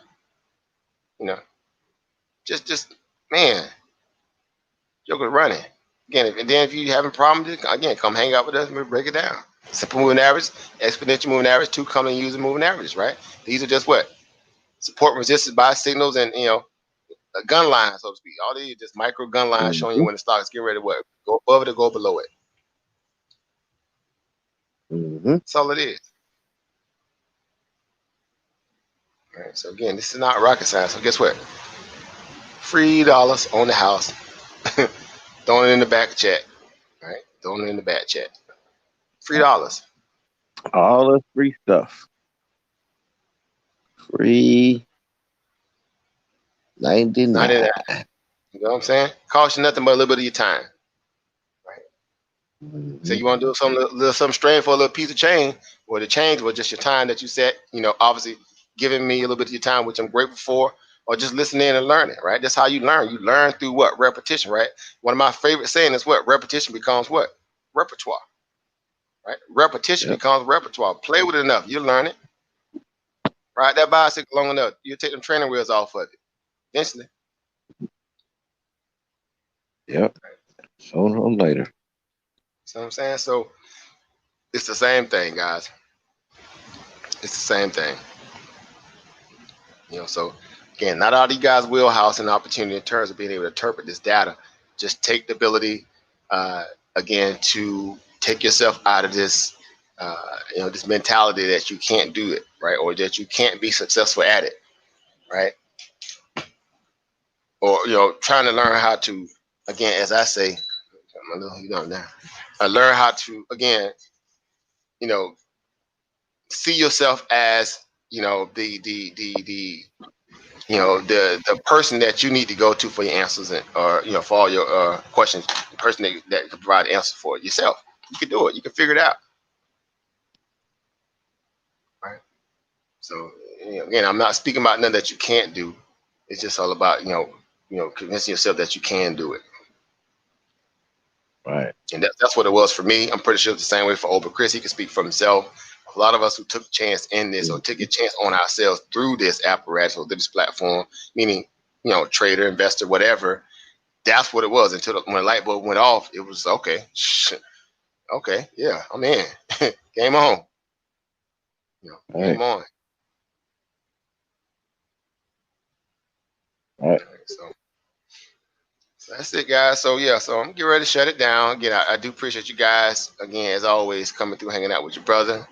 S1: Just man, Joker running. Again, and then if you having problems, again, come hang out with us and we'll break it down. Simple moving average, exponential moving average, two commonly used moving averages, right? These are just what? Support resistance buy signals and a gun line, so to speak. All these just micro gun lines showing you when the stock is getting ready to what? Go above it or go below it. That's all it is. All right, so again, this is not rocket science. So guess what? Free dollars on the house. Throwing it in the back chat. Right? Throwing it in the back chat. $3.
S3: All the free stuff. Free 99.
S1: You know what I'm saying? Cost you nothing but a little bit of your time. Right? So you want to do something strange for a little piece of change, or the change was just your time that you set, obviously giving me a little bit of your time, which I'm grateful for, or just listening and learning, right? That's how you learn. You learn through what? Repetition, right? One of my favorite saying is what? Repetition becomes what? Repertoire. Right? Repetition becomes repertoire. Play with it enough, you learn it. Ride that bicycle long enough, you take them training wheels off of it. Instantly.
S3: Yep. Sooner or later.
S1: See what I'm saying? So it's the same thing, guys. It's the same thing. So again, not all of you guys' wheelhouse and opportunity in terms of being able to interpret this data. Just take the ability, again, to take yourself out of this, this mentality that you can't do it, right? Or that you can't be successful at it, right? Or, trying to learn how to, again, as I say, learn how to, again, see yourself as, the the person that you need to go to for your answers or for all your questions, the person that can provide the answer for it yourself. You can do it. You can figure it out. Right. So again, I'm not speaking about nothing that you can't do. It's just all about convincing yourself that you can do it.
S3: Right.
S1: And that's what it was for me. I'm pretty sure it's the same way for Oprah. Chris, he can speak for himself. A lot of us who took a chance in this or took a chance on ourselves through this apparatus or this platform, meaning, trader, investor, whatever, that's what it was until when the light bulb went off. It was okay. Okay, yeah, I'm in. Game on.
S3: Right.
S1: Game on.
S3: Right.
S1: So that's it, guys. So so I'm getting ready to shut it down. Again, I do appreciate you guys, again, as always, coming through, hanging out with your brother.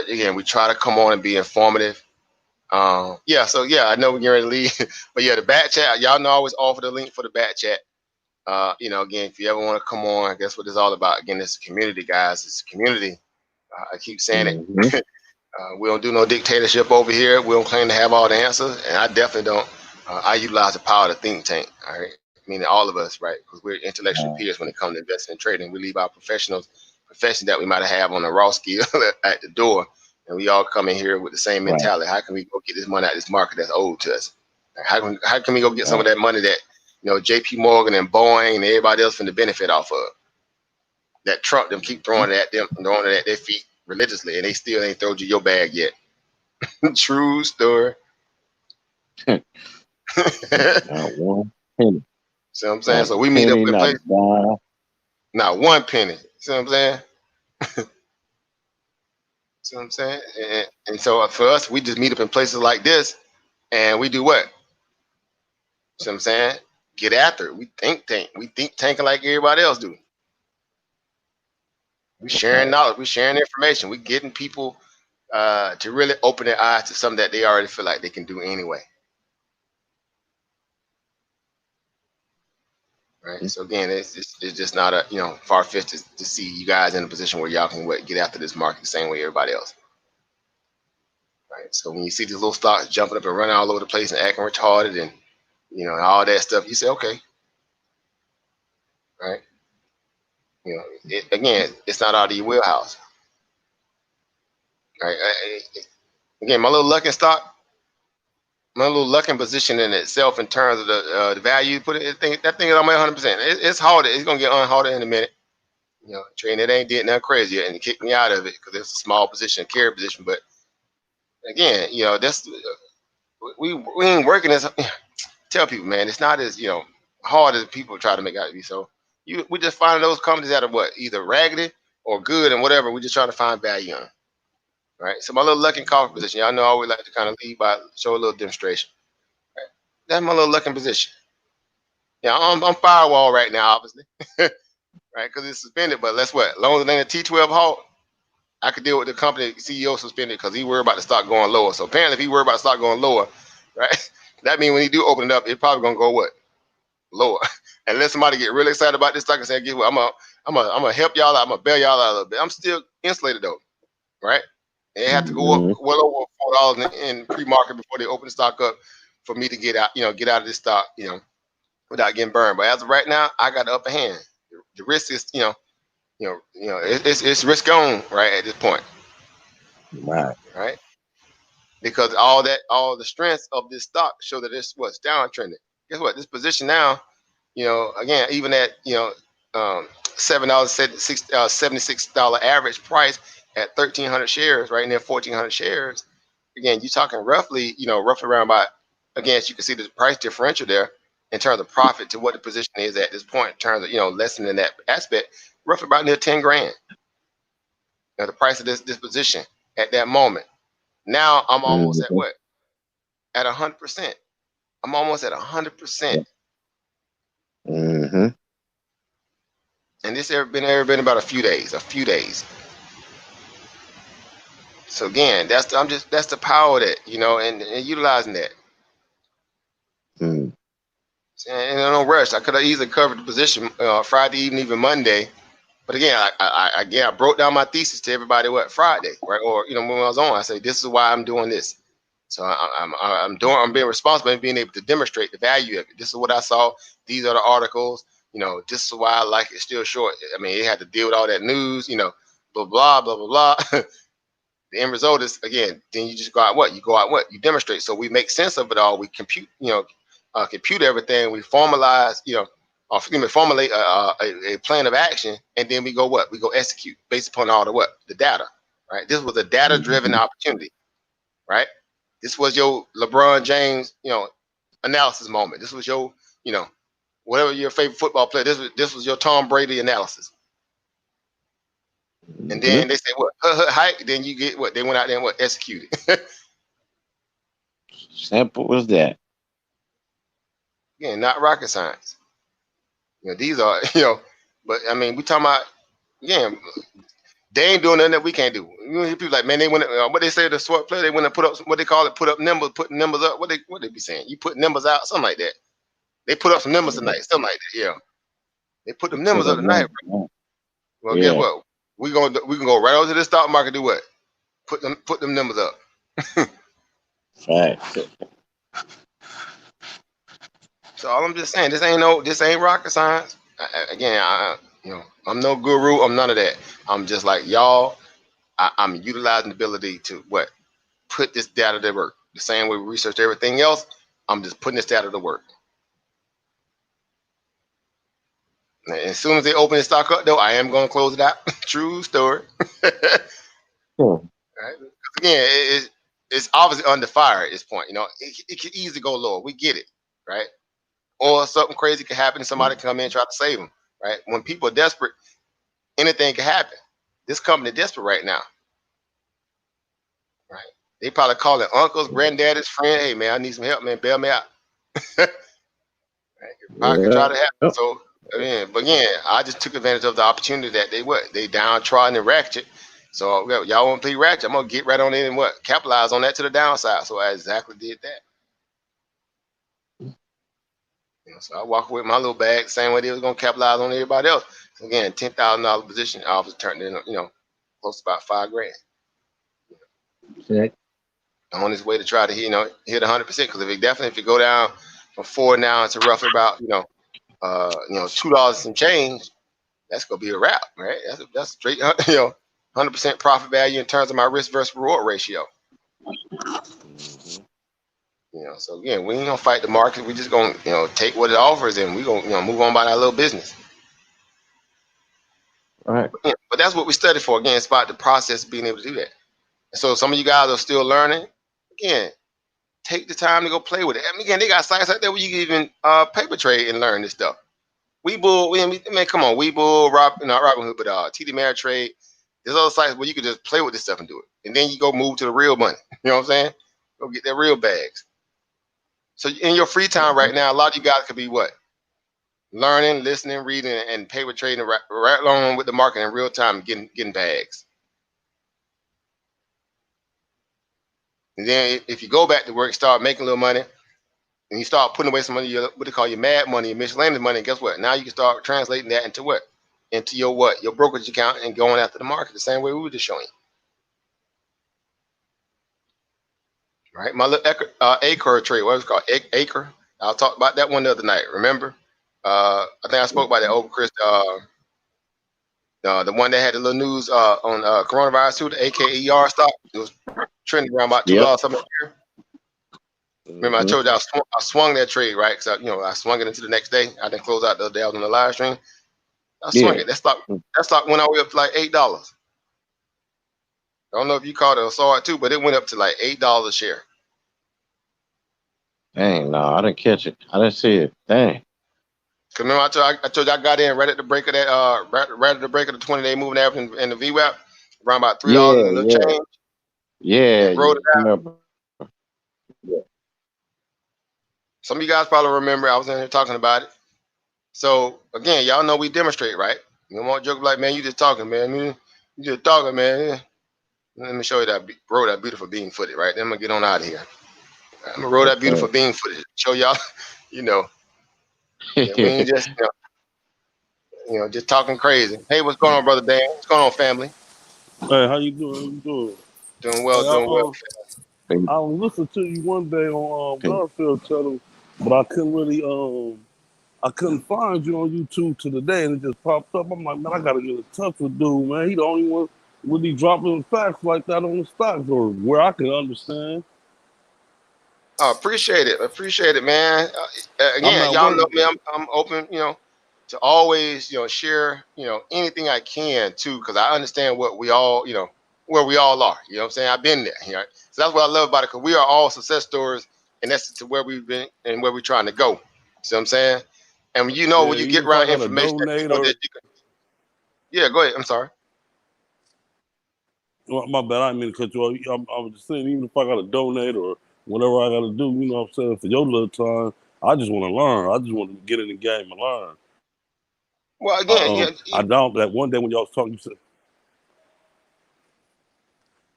S1: Again, we try to come on and be informative. So I know we're getting ready to leave. But the back chat, y'all know I always offer the link for the back chat. Again, if you ever want to come on, that's what it's all about. Again, it's a community, guys. It's a community. I keep saying it. We don't do no dictatorship over here. We don't claim to have all the answers, and I definitely don't. I utilize the power of the think tank. All right, meaning all of us, right? Because we're intellectual peers when it comes to investing and trading. We leave our profession that we might have on a raw skill at the door, and we all come in here with the same mentality. Right. How can we go get this money out of this market that's owed to us? How can we go get some of that money that J.P. Morgan and Boeing and everybody else finna benefit off of? That Trump them keep throwing it at them, throwing it at their feet religiously, and they still ain't thrown you your bag yet. True story.
S3: Not one penny.
S1: See what I'm saying? So we meet up in place. Not one penny. See what I'm saying? See what I'm saying? And so for us, we just meet up in places like this, and we do what? See what I'm saying? Get after it. We think tank. We think tanking like everybody else do. We sharing knowledge. We sharing information. We getting people to really open their eyes to something that they already feel like they can do anyway. Right. So again, it's just not a far-fetched to see you guys in a position where y'all can get after this market the same way everybody else. Right. So when you see these little stocks jumping up and running all over the place and acting retarded and and all that stuff, you say, okay. Right. Again, it's not out of your wheelhouse. Right. Again, my little lucking stock, my little lucking position in itself in terms of the value, that thing is on my 100%. It's harder. It's gonna get harder in a minute. Trading it ain't did nothing crazy yet, and it kicked me out of it because it's a small position, carry position. But again, that's we ain't working as tell people, man, it's not as hard as people try to make it out to be. So we just finding those companies that are either raggedy or good and whatever. We just trying to find value on. Right. So my little lucking coffee position, y'all know I always like to kind of lead by show a little demonstration. Right? That's my little lucking position. I'm firewall right now, obviously. Right, because it's suspended, but let's what? Longer than a T12 halt, I could deal with the company CEO suspended because he worried about the stock going lower. So apparently, if he worried about the stock going lower, right, that means when he do open it up, it's probably gonna go what? Lower. Unless somebody get really excited about this stock and say, "Guess what? I'm gonna help y'all out. I'm gonna bail y'all out a little bit." I'm still insulated though, right? They have to go up well over $4 in pre-market before they open the stock up for me to get out, get out of this stock, without getting burned. But as of right now, I got the upper hand. The risk is, it's risk on right at this point. Right. Because all the strengths of this stock show that it's what's downtrending. Guess what? This position now, again, even at $7.76 average price at 1,300 shares, right near 1,400 shares. Again, you're talking roughly around about. Again, as you can see, the price differential there in terms of profit to what the position is at this point in terms of lessening that aspect, roughly about near 10 grand. Now the price of this position at that moment. Now I'm almost at what? At 100%. I'm almost at 100%. And this ever been about a few days. So again, that's the power of that, and utilizing that. And no rush. I could have easily covered the position Friday evening, even Monday. But again, I broke down my thesis to everybody Friday, right? Or when I was on, I say this is why I'm doing this. So I'm being responsible and being able to demonstrate the value of it. This is what I saw. These are the articles. This is why I like it still short. I mean, it had to deal with all that news. Blah blah blah blah blah. The end result is, again, then you just go out what? You go out what? You demonstrate. So we make sense of it all. We compute, compute everything. We formalize, formulate a plan of action, and then we go what? We go execute based upon all the what? The data, right? This was a data-driven opportunity, right? This was your LeBron James, analysis moment. This was your, whatever your favorite football player. This was your Tom Brady analysis. And then they say what? Hike. Then you get what? They went out there and what? Executed.
S3: Simple as that.
S1: Again, not rocket science. These are, but I mean, we talking about, again, they ain't doing nothing that we can't do. You hear people like, man, they went, what they say, the SWOT player, they want to put up, what they call it, put up numbers, putting numbers up. What they be saying? You put numbers out, something like that. They put up some numbers tonight, something like that. Yeah, they put them numbers up tonight. Well, guess what? We can go right over to the stock market. Do what? Put them numbers up.
S3: Right.
S1: So all I'm just saying, this ain't rocket science. Again, I'm no guru. I'm none of that. I'm just like y'all. I'm utilizing the ability to what? Put this data to work. The same way we research everything else, I'm just putting this data to work. And as soon as they open the stock up, though, I am going to close it out. True story. Right? Again, it's obviously under fire at this point. It could easily go lower. We get it, right? Or something crazy could happen and somebody can come in and try to save them, right? When people are desperate, anything can happen. This company desperate right now, right? They probably calling uncles, granddaddies, friend. Hey, man, I need some help, man. Bail me out. Right? I could try to help. So, but again, I just took advantage of the opportunity that they downtrodden and ratchet. So y'all want to play ratchet? I'm gonna get right on in and capitalize on that to the downside. So I exactly did that. So I walk away with my little bag, same way they was gonna capitalize on everybody else. So again, $10,000 position, I was turned in, close to about $5,000.
S3: Okay.
S1: On his way to try to hit 100%. Because if you go down from 4 now to roughly about $2 some change, that's gonna be a wrap, right? That's straight 100% profit value in terms of my risk versus reward ratio. So again, we ain't gonna fight the market. We just gonna take what it offers and we gonna move on about our little business.
S3: All right.
S1: But that's what we study for. Again, it's about the process of being able to do that. And so some of you guys are still learning. Again, take the time to go play with it. I mean, again, they got sites out there where you can even paper trade and learn this stuff. Man, come on, Webull, not Robinhood, but TD Ameritrade. There's other sites where you can just play with this stuff and do it. And then you go move to the real money. You know what I'm saying? Go get their real bags. So in your free time right now, a lot of you guys could be what? Learning, listening, reading, and paper trading right along with the market in real time, getting bags. And then if you go back to work, start making a little money, and you start putting away some of your what they call your mad money, your miscellaneous money, and guess what? Now you can start translating that into what? Into your what? Your brokerage account and going after the market the same way we were just showing. Right? My little acre trade, what was it called? Acre. I talked about that one the other night. Remember? I think I spoke about that over Chris. The one that had the little news on coronavirus too, the AKER stock. It was trending around about $2 something here. Remember, I told you I swung that trade, right? Because I swung it into the next day. I didn't close out the other day. I was on the live stream. I swung it. That stock went all the way up to like $8. I don't know if you caught it or saw it too, but it went up to like $8 a share.
S3: Dang, no, I didn't catch it. I didn't see it. Dang.
S1: Cause remember, I told you I got in right at the break of that, right at the break of the 20-day moving average and the VWAP, around about $3 and a little change.
S3: Yeah,
S1: wrote it out. Yeah. Some of you guys probably remember I was in here talking about it. So again, y'all know we demonstrate, right? You don't want to joke like, man, you just talking, man. You just talking, man. Let me show you that roll that beautiful bean footage, right? Then I'm gonna get on out of here. I'm gonna roll that beautiful bean footage. Show y'all, we ain't just just talking crazy. Hey, what's going on, brother Dan? What's going on, family?
S4: Hey, how you doing? How you doing?
S1: Doing well,
S4: Hey,
S1: doing well.
S4: I listened to you one day on Garfield channel, but I couldn't really I couldn't find you on YouTube to the day, and it just popped up. I'm like, man, I gotta get in touch with dude, man. He the only one really dropping facts like that on the stocks, or where I can understand.
S1: Oh, appreciate it, man.
S4: I'm
S1: Again,
S4: at
S1: y'all
S4: work.
S1: know me. I'm open, to always, share, anything I can too, because I understand what we all, where we all are. You know what I'm saying? I've been there. So that's what I love about it, because we are all success stories, and that's to where we've been and where we're trying to go. See what I'm saying? And when
S4: Yeah,
S1: you
S4: even
S1: get
S4: if I
S1: around
S4: gotta
S1: information that you
S4: donate
S1: know
S4: or
S1: that you can. Yeah, go ahead. I'm sorry.
S4: well, my bad, I didn't mean to cut you off. I was just saying, even if I gotta donate or whatever I gotta do, you know what I'm saying, for your little time, I just want to learn. I just want to get in the game and learn.
S1: Well, again,
S4: I don't. That one day when y'all was talking, you said,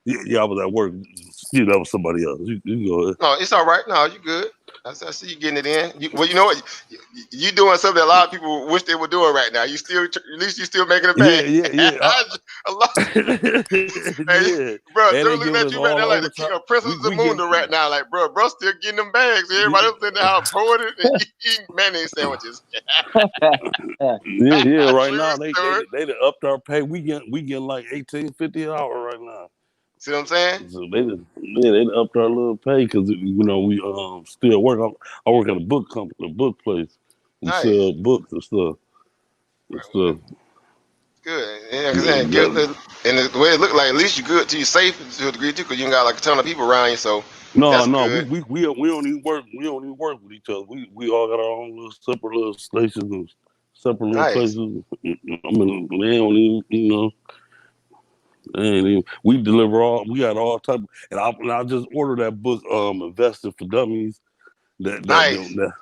S4: yeah, I was at work. Excuse, that was somebody else. You go ahead.
S1: no, it's all right. No, you good. I see you getting it in. Well, you know what? You doing something that a lot of people wish they were doing right now. You still, at least you still making it
S4: Yeah,
S1: back.
S4: yeah.
S1: A lot, hey,
S4: Yeah.
S1: bro,
S4: And
S1: they're
S4: they
S1: looking
S4: giving
S1: at
S4: us
S1: you right
S4: all
S1: now like the
S4: overtime.
S1: king of Princess
S4: We get
S1: Zamunda right now. Like, bro, still getting them bags. Everybody else in the house pouring it and eating mayonnaise sandwiches.
S4: yeah. Right
S1: True
S4: now
S1: story.
S4: they done upped our pay. We getting like $18.50 an hour right now.
S1: See what I'm saying?
S4: So they done upped our little pay because we still work. I work at a book company, a book place. We
S1: Nice.
S4: sell books and stuff.
S1: Right, well,
S4: So
S1: good. Yeah, like I
S4: yeah,
S1: said, and the way it look like, at least you're good to you safe to a degree too, because you ain't got like a ton of people around you. So
S4: no,
S1: that's
S4: no,
S1: good.
S4: we don't even work. We don't even work with each other. We all got our own little separate little stations and separate little
S1: Nice.
S4: places. I mean, they don't even, they ain't even. We deliver all. We got all type. And I just ordered that book, Invested for Dummies.
S1: Nice.
S4: That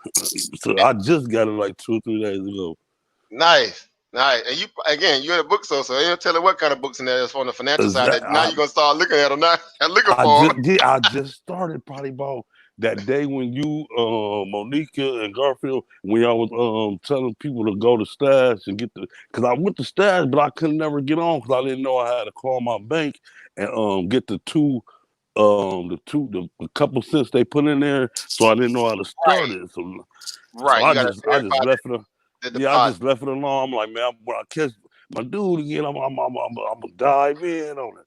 S4: so I just got it like 2 or 3 days ago.
S1: Nice. Nice. And you again, you're in a book store, so you don't tell her what kind of books in there is on the financial side that now
S4: I,
S1: you're gonna start looking at them now and looking
S4: I
S1: for
S4: just
S1: them.
S4: I just started probably about that day when you, Monica and Garfield, when y'all was telling people to go to Stash and get because I went to Stash, but I couldn't never get on because I didn't know I had to call my bank and get the couple cents they put in there, so I didn't know how to start
S1: Right.
S4: it. So
S1: Right. You gotta
S4: I
S1: verify
S4: just left it.
S1: the
S4: Yeah, I
S1: deposit.
S4: just left it alone. I'm like, man, when I catch my dude again, I'm gonna dive in on it.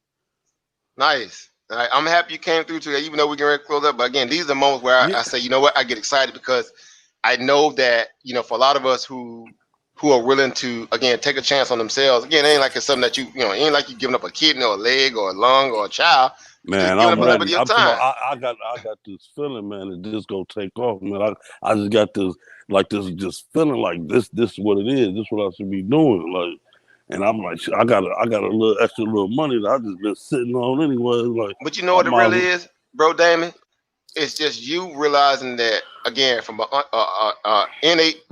S1: Nice. All right. I'm happy you came through today, even though we can ready to close up. But again, these are the moments where
S4: Yeah,
S1: I say, you know what, I get excited because I know that, for a lot of us who are willing to again take a chance on themselves, again, it ain't like it's something that it ain't like you giving up a kidney or a leg or a lung or a child. You just
S4: man,
S1: giving up
S4: I'm
S1: a little bit of
S4: ready.
S1: your
S4: I'm talking
S1: time.
S4: about. I got this feeling, man, that this gonna take off, man. I just got this just feeling like this is what it is. This is what I should be doing, like. And I'm like, I got a little extra little money that I just been sitting on anyway. Like,
S1: But you know
S4: I
S1: what it really
S4: might,
S1: is, bro, Damon? It's just you realizing that again from a innate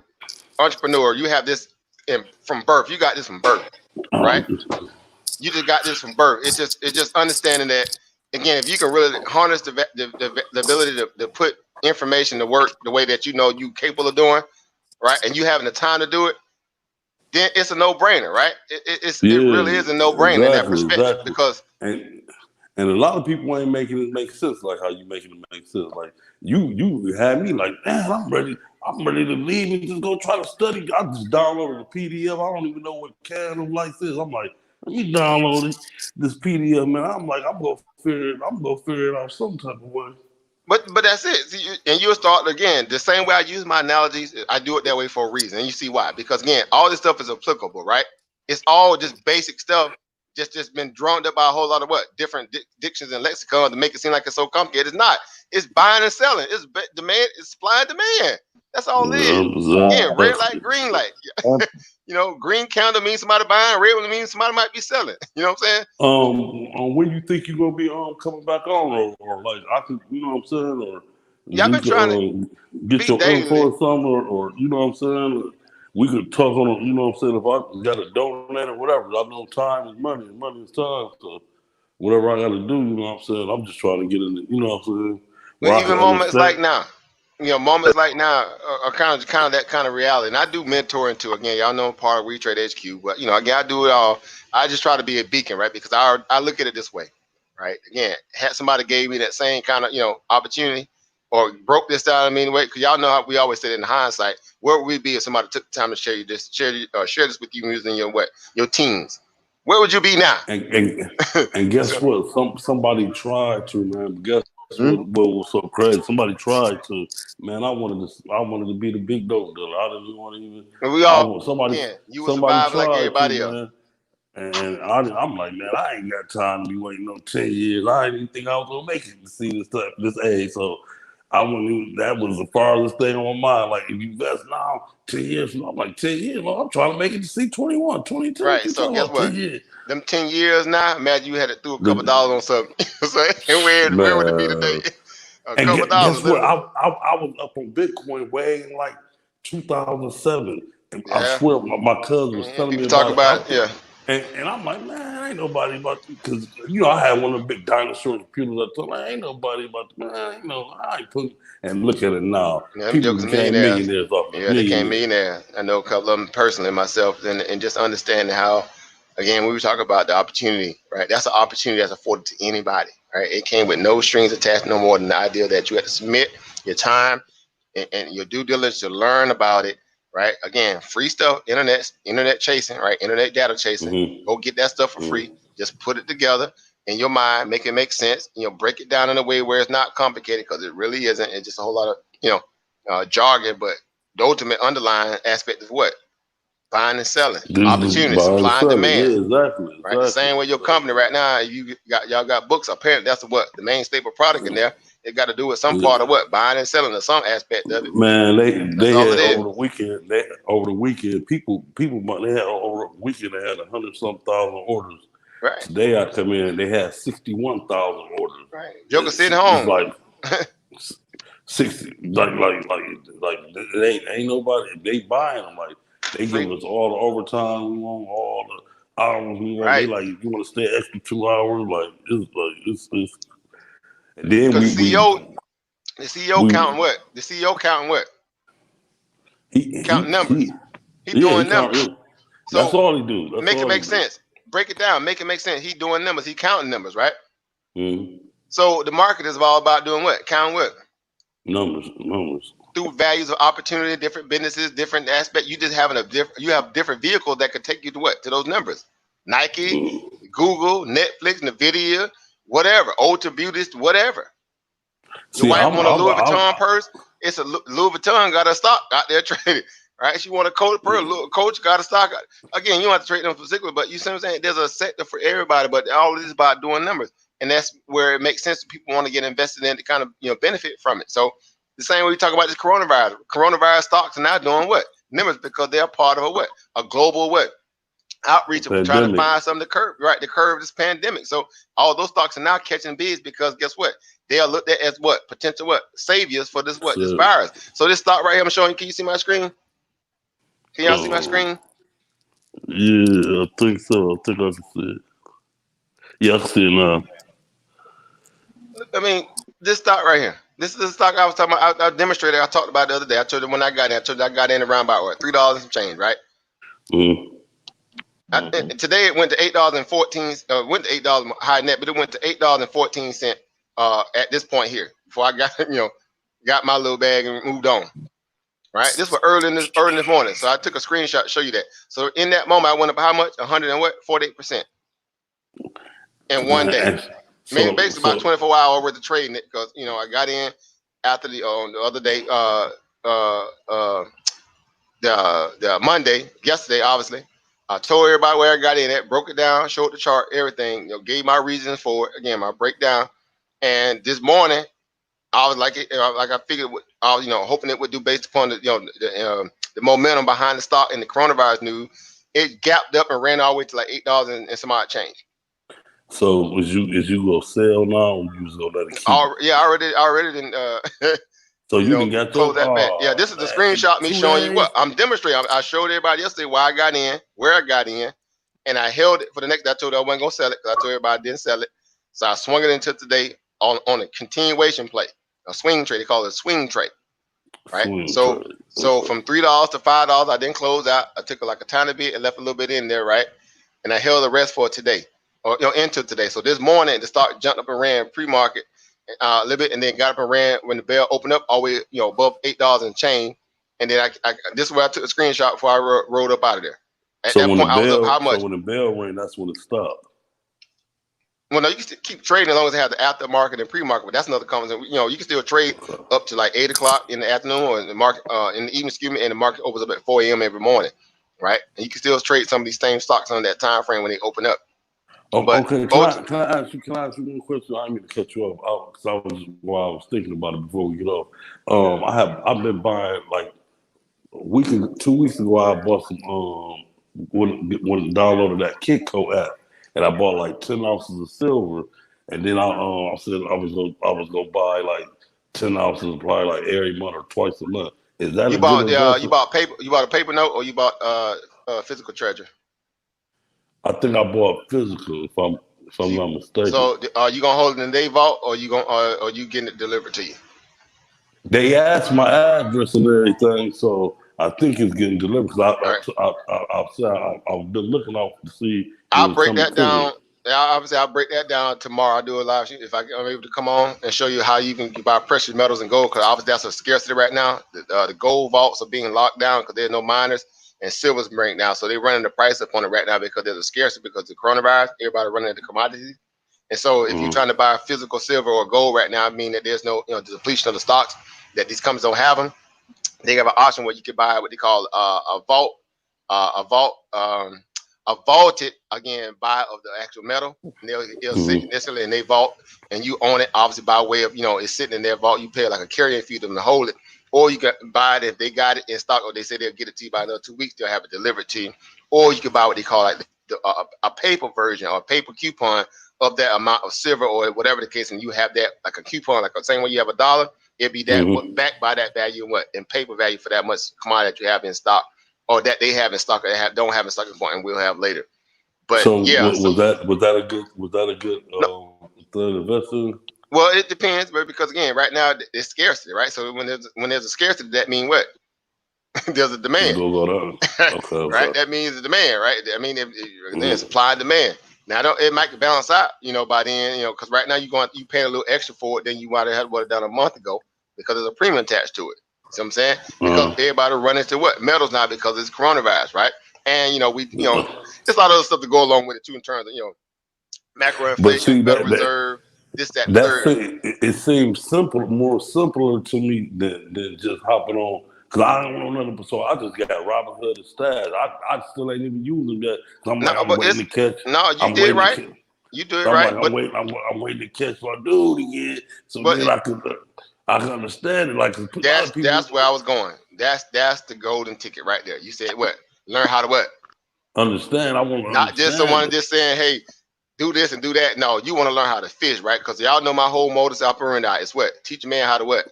S1: entrepreneur, you have this from birth. You got this from birth, right? You just got this from birth. It's just understanding that again, if you can really harness the ability to put information to work the way that you capable of doing, right, and you having the time to do it, then it's a no brainer, right? It really
S4: yeah,
S1: is a no brainer in that perspective
S4: exactly.
S1: because
S4: And and a lot of people ain't making it make sense like how you making it make sense. Like you had me like, man, I'm ready to leave and just go try to study. I just downloaded a PDF. I don't even know what candle lights is. I'm like, let me download this PDF, man. I'm like, I'm gonna figure it out some type of way.
S1: but that's it. See, and you'll start again the same way I use my analogies. I do it that way for a reason, and you see why. Because again, all this stuff is applicable, right? It's all just basic stuff, just been drawn up by a whole lot of what different dictions and lexicon to make it seem like it's so complicated. It's not. It's buying and selling. It's demand. It's supply and demand. That's all it is. Again, red light,
S4: Exactly.
S1: green light. Green candle means somebody buying. Red one means somebody might be selling. You know what I'm saying?
S4: When you think you're gonna be coming back on, or like I could, you know what I'm saying, or
S1: Yeah, I've
S4: we
S1: been
S4: could
S1: trying to
S4: get
S1: be
S4: your
S1: daily.
S4: info or something, or you know what I'm saying. Or we could talk on, you know what I'm saying. If I got to donate or whatever, I know time is money, and money is time. So whatever I got to do, you know what I'm saying. I'm just trying to get in, you know what I'm saying,
S1: But
S4: where I can
S1: even moments
S4: understand.
S1: like now, moments like now are kind of that kind of reality. And I do mentoring too. Again, y'all know I'm part of WeTrade HQ, but again, I do it all. I just try to be a beacon, right? Because I look at it this way, right? Again, had somebody gave me that same kind of, opportunity or broke this down in any way, because y'all know how we always said in hindsight, where would we be if somebody took the time to share this with you using your teens? Where would you be now?
S4: And guess
S1: So,
S4: what? Somebody tried to, man. But guess what was so crazy? Somebody tried to, man. I wanted to be the big dope dealer. I didn't want to even.
S1: we all,
S4: Somebody
S1: again, you would
S4: somebody
S1: survive like
S4: tried to,
S1: everybody else.
S4: man. And I'm like, man, I ain't got time to be waiting no 10 years. I didn't even think I was gonna make it to see this age. So I wouldn't even, that was the farthest thing on my mind. Like, if you invest now, 10 years from now, I'm like, 10 years, well, I'm trying to make it to see 21, 22.
S1: Right.
S4: You
S1: So
S4: talking
S1: guess
S4: about
S1: what?
S4: 10 years?
S1: Them 10 years now, imagine you had to throw a couple
S4: The,
S1: dollars on something. And where would it be today?
S4: man.
S1: A
S4: And
S1: couple dollars,
S4: guess what?
S1: literally.
S4: I was up on Bitcoin way in like 2007. And I
S1: Yeah.
S4: swear my cousin was
S1: And
S4: telling me
S1: people talk
S4: about
S1: about it.
S4: it.
S1: Yeah.
S4: And I'm like, man, ain't nobody about this. Because, I had one of the big dinosaur computers. I told me, ain't nobody about this. Man, I ain't putting. And look at it now.
S1: Yeah, them
S4: People
S1: jokers are
S4: became
S1: millionaires.
S4: millionaires off of
S1: Yeah, they came
S4: millionaires.
S1: millionaires. I know a couple of them personally myself, and just understanding how, again, we were talking about the opportunity, right? That's an opportunity that's afforded to anybody, right? It came with no strings attached, no more than the idea that you had to submit your time and your due diligence to learn about it, right? Again, free stuff, internet chasing, right? Internet data chasing.
S4: Mm-hmm.
S1: Go get that stuff for free. Just put it together in your mind, make it make sense. Break it down in a way where it's not complicated, because it really isn't. It's just a whole lot of jargon, but the ultimate underlying aspect is what? Buying and selling,
S4: This is
S1: opportunity,
S4: buying and
S1: supply and
S4: selling.
S1: demand.
S4: Yeah, exactly.
S1: Right, the same way your company right now, y'all got books. Apparently, that's what the main staple product in there. It got to do with some part of what buying and selling, or some aspect of it.
S4: Man,
S1: That's
S4: they
S1: all
S4: had
S1: it is.
S4: over the weekend people they had over the weekend they had 100-some thousand orders.
S1: Right,
S4: Today I come in, they had 61,000 orders.
S1: right. Joker sitting
S4: It's
S1: home.
S4: like 60, like it ain't nobody. They buying them, like they
S1: Free,
S4: giving us all the overtime we want, all the hours we want. They
S1: right?
S4: like, if you want to stay extra 2 hours, it's. And then
S1: Because the CEO
S4: we
S1: counting what? The CEO counting what? Counting numbers.
S4: he
S1: He
S4: yeah, he
S1: doing
S4: count.
S1: numbers.
S4: Yeah. That's
S1: So
S4: all he do. That's
S1: make it
S4: all he
S1: make
S4: do.
S1: sense. Break it down. Make it make sense. He doing numbers. He counting numbers, right?
S4: Mm-hmm.
S1: So the market is all about doing what? Counting what?
S4: Numbers.
S1: Through values of opportunity, different businesses, different aspects. You just having you have different vehicles that could take you to what? To those numbers. Nike,
S4: Mm.
S1: Google, Netflix, Nvidia, whatever. Ultra Beauty, whatever. Your
S4: See,
S1: wife
S4: I'm,
S1: want a
S4: I'm,
S1: Louis
S4: I'm,
S1: Vuitton purse. It's a Louis Vuitton got a stock out there trading. Right? She want a Coach purse. Coach got a stock. Again, you don't have to trade them specifically, but you see what I'm saying? There's a sector for everybody, but all this is about doing numbers. And that's where it makes sense that people want to get invested in to kind of benefit from it. So the same way we talk about this coronavirus. Coronavirus stocks are now doing what? Numbers, because they're part of a what? A global what? Outreach of trying to
S4: pandemic.
S1: find something to curb this pandemic. So all those stocks are now catching bids, because guess what? They are looked at as what? Potential what? Saviors for this what? This
S4: So,
S1: virus. So this stock right here I'm showing you, can you see my screen? Can y'all see my
S4: um,
S1: screen?
S4: yeah, I think so. I think I can see it. Yeah, I can see it now.
S1: I mean, this stock right here. This is the stock I was talking about. I demonstrated. I talked about the other day. I told you when I got in. I told you I got in around about what, $3 and some change, right?
S4: Mm.
S1: Today it went to $8.14. Went to $8 high net, but it went to $8.14 at this point here. Before I got got my little bag and moved on. Right. This was early in this morning. So I took a screenshot to show you that. So in that moment I went up how much? 148% in one day.
S4: And
S1: I mean,
S4: so,
S1: basically about
S4: so
S1: 24 hours worth of trading it, because I got in after the other day, the Monday, yesterday, obviously. I told everybody where I got in at, broke it down, showed the chart, everything, gave my reasons for it. Again, my breakdown. And this morning, I was like I figured, I was hoping it would do based upon the momentum behind the stock and the coronavirus news. It gapped up and ran all the way to like $8 and some odd change.
S4: So is you gonna sell now, or you just gonna let it keep?
S1: I already didn't
S4: So you didn't get
S1: close
S4: your
S1: that back. Yeah, this is the screenshot me
S4: 2
S1: showing you
S4: days.
S1: what I'm demonstrating. I showed everybody yesterday why I got in, where I got in, and I held it for the next. I told you I wasn't gonna sell it, because I told everybody I didn't sell it. So I swung it into today on a continuation play, a swing trade. They call it a swing trade, right? So from $3 to $5, I didn't close out. I took like a tiny bit and left a little bit in there, right? And I held the rest for today. or into today. So this morning the stock jumped up and ran pre-market a little bit, and then got up and ran when the bell opened up all the way above $8 and change. And then this is where I took a screenshot before I rolled up out of there. At that point, I was up how much?
S4: So when the bell rang, that's when it stopped.
S1: Well, no, you can still keep trading as long as it has the aftermarket and pre-market, but that's another conversation. You can still trade up to like 8 o'clock in the afternoon, or in the market in the evening, and the market opens up at 4 a.m. every morning, right? And you can still trade some of these same stocks on that time frame when they open up.
S4: Oh, okay, can I ask you one question? I didn't mean to cut you off because I was thinking about it before we get off. I've been buying like 2 weeks ago. I bought some when downloaded that Kitco app, and I bought like 10 ounces of silver, and then I said I was gonna buy like 10 ounces probably like every month or twice a month. Is that
S1: you bought paper? You bought a paper note, or you bought physical treasure?
S4: I think I bought physical, if I'm not mistaken.
S1: So are you gonna hold it in their vault, or you getting it delivered to you?
S4: They asked my address and everything, so I think it's getting delivered. Because I've been looking out to see.
S1: I'll break that down. Obviously, I'll break that down tomorrow. I'll do a live shoot if I'm able to come on and show you how you can buy precious metals and gold. Because obviously that's a scarcity right now. The gold vaults are being locked down because there's no miners, and silver's breaking down. So they're running the price up on it right now because there's a scarcity because of the coronavirus. Everybody running into commodities. And so if you're trying to buy physical silver or gold right now, I mean that there's no depletion of the stocks, that these companies don't have them. They have an option where you can buy what they call a vaulted again buy of the actual metal. And it'll sit necessarily in their vault, and you own it obviously by way of it's sitting in their vault. You pay like a carrying fee to them to hold it, or you can buy it if they got it in stock, or they say they'll get it to you by another 2 weeks. They'll have it delivered to you, or you can buy what they call like a paper version or a paper coupon of that amount of silver or whatever the case, and you have that like a coupon, like the same way you have $1, it'd be that backed by that value in paper value for that much commodity that you have in stock, or that they have in stock, or they don't have in stock and we'll have later. But
S4: so was that a good investment?
S1: Well, it depends, but because again, right now it's scarcity, right? So when there's a scarcity, that means what? There's a demand.
S4: Okay,
S1: right? That means the demand, right? I mean, there's supply and demand. Now, it might balance out, by then, because right now you paying a little extra for it than you might have done a month ago because there's a premium attached to it. See what I'm saying? Because everybody running to what? Metals now because it's coronavirus, right? And, there's a lot of other stuff to go along with it too in terms of, macro inflation, Federal Reserve, this, that, third.
S4: It seems more simpler to me than just hopping on. Because I don't know nothing, so I just got Robinhood and Stash. I still ain't even using that. I'm waiting to catch.
S1: No, you did right. You do it right.
S4: I'm waiting to catch my dude again, so then I can understand it. Like
S1: that's where I was going. That's the golden ticket right there. You said what? Learn how to what?
S4: Understand. I want to
S1: not just someone just saying, hey, do this and do that. No, you want to learn how to fish, right? Because y'all know my whole modus operandi is what? Teach a man how to what?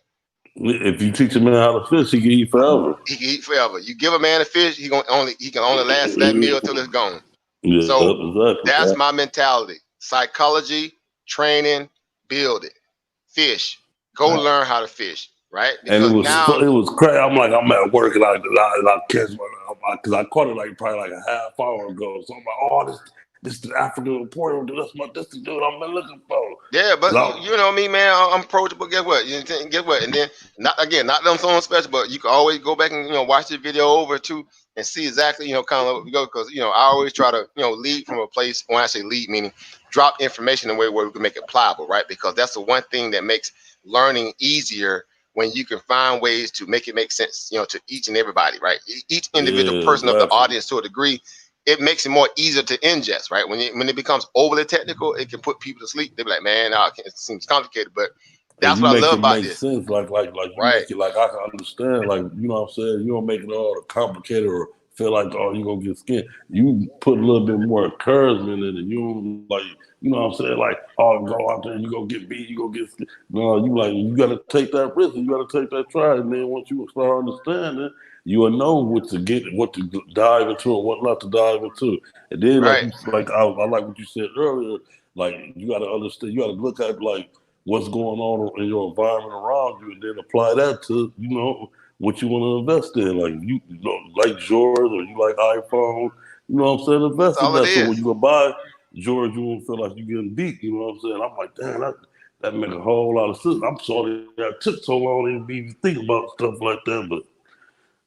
S4: If you teach a man how to fish, he can eat forever.
S1: He can eat forever. You give a man a fish, he can only last that meal till it's gone.
S4: Yeah,
S1: so
S4: exactly.
S1: That's my mentality. Psychology, training, build it. Fish. Go learn how to fish, right?
S4: Because it was crazy. I'm at work and I catch because I caught it like probably like a half hour ago. So I'm like, oh, this is the African Emporium. This the dude I've been looking for.
S1: Yeah, but you know me, man. I'm approachable. Guess what? And then not them someone special, but you can always go back and watch the video over too and see exactly kind of what we go, because I always try to lead from a place. When I say lead, meaning drop information in a way where we can make it pliable, right? Because that's the one thing that makes learning easier, when you can find ways to make it make sense, to each and everybody, right? Each individual person of the audience to a degree. It makes it more easier to ingest, right? When it becomes overly technical, it can put people to sleep. They be like, man, it seems complicated, but that's what I love about this.
S4: Sense, like you
S1: right.
S4: Make it like I can understand, like you know what I'm saying. You don't make it all complicated or feel like you're gonna get skinned. You put a little bit more encouragement in it. You don't you know what I'm saying, like go out there and you go get beat, you go get skinned. No, you gotta take that risk, and you gotta take that try, and then once you start understanding, you will know what to dive into and what not to dive into. And then I like what you said earlier, like you got to understand, you got to look at like what's going on in your environment around you, and then apply that to what you want to invest in. Like you like George, or you like iPhone, you know what I'm saying? Invest in that. So when you go buy, George, you won't feel like you're getting beat. You know what I'm saying? I'm like, damn, that make a whole lot of sense. I'm sorry that took so long to even think about stuff like that, but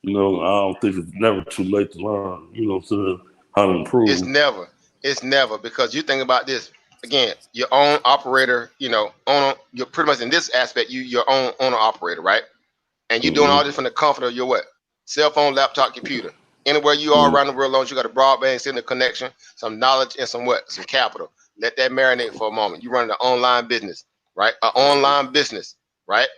S4: you know, I don't think it's never too late to learn. You know what I'm saying? How to
S1: It's
S4: improve.
S1: never. It's never, because you think about this again. Your own operator. Owner. You're pretty much in this aspect. Your own owner operator, right? And you're doing all this from the comfort of your what? Cell phone, laptop, computer. Anywhere you are around the world, as long as you got a broadband signal connection, some knowledge, and some what? Some capital. Let that marinate for a moment. You're running an online business, right? An online business, right?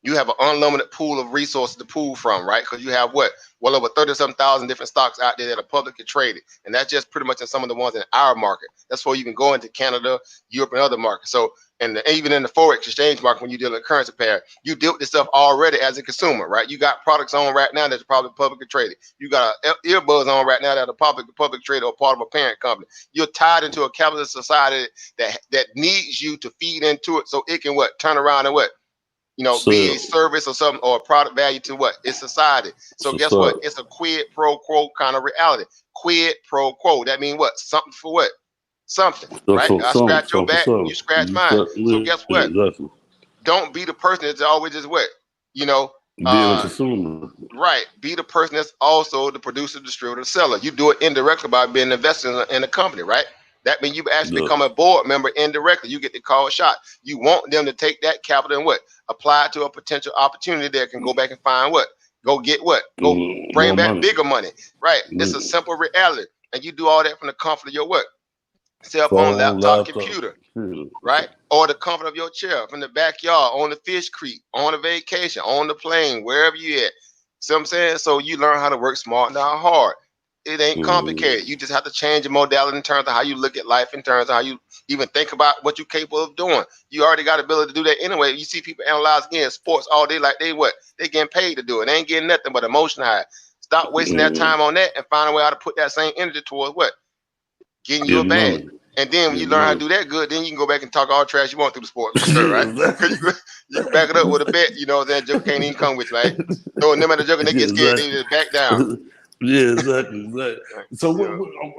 S1: You have an unlimited pool of resources to pull from, right? Because you have what? Well over 30-some thousand different stocks out there that are publicly traded. And that's just pretty much in some of the ones in our market. That's where you can go into Canada, Europe, and other markets. So, and even in the Forex exchange market, when you deal in currency pair, you deal with this stuff already as a consumer, right? You got products on right now that's probably publicly traded. You got earbuds on right now that are public traded or part of a parent company. You're tied into a capitalist society that needs you to feed into it so it can what? Turn around and what? Be a service or something or a product value to what? It's society. So guess what? It's a quid pro quo kind of reality. Quid pro quo. That means what? Something for what? Something, right? I scratch your back, you scratch mine. So guess what?
S4: Exactly.
S1: Don't be the person that's always just what?
S4: Being a consumer.
S1: Right. Be the person that's also the producer, distributor, seller. You do it indirectly by being invested in a company, right? That means you actually become a board member indirectly. You get to call a shot. You want them to take that capital and what? Apply it to a potential opportunity that can go back and find what? Go get what? Go bring back bigger money. Right. It's a simple reality. And you do all that from the comfort of your what? Cell phone, laptop, computer. Right? Or the comfort of your chair, from the backyard, on the fish creek, on a vacation, on the plane, wherever you at. See what I'm saying? So you learn how to work smart, not hard. It ain't complicated. You just have to change your modality in terms of how you look at life, in terms of how you even think about what you're capable of doing. You already got the ability to do that anyway. You see people analyze again sports all day like they getting paid to do it. They ain't getting nothing but emotion high. Stop wasting that time on that and find a way how to put that same energy towards what? Getting you a bag. And then when you learn how to do that good, then you can go back and talk all trash you want through the sport, right? You can back it up with a bet, that joker can't even come with you, right? So no matter the joker, they get scared, they just back down.
S4: Yeah, exactly. So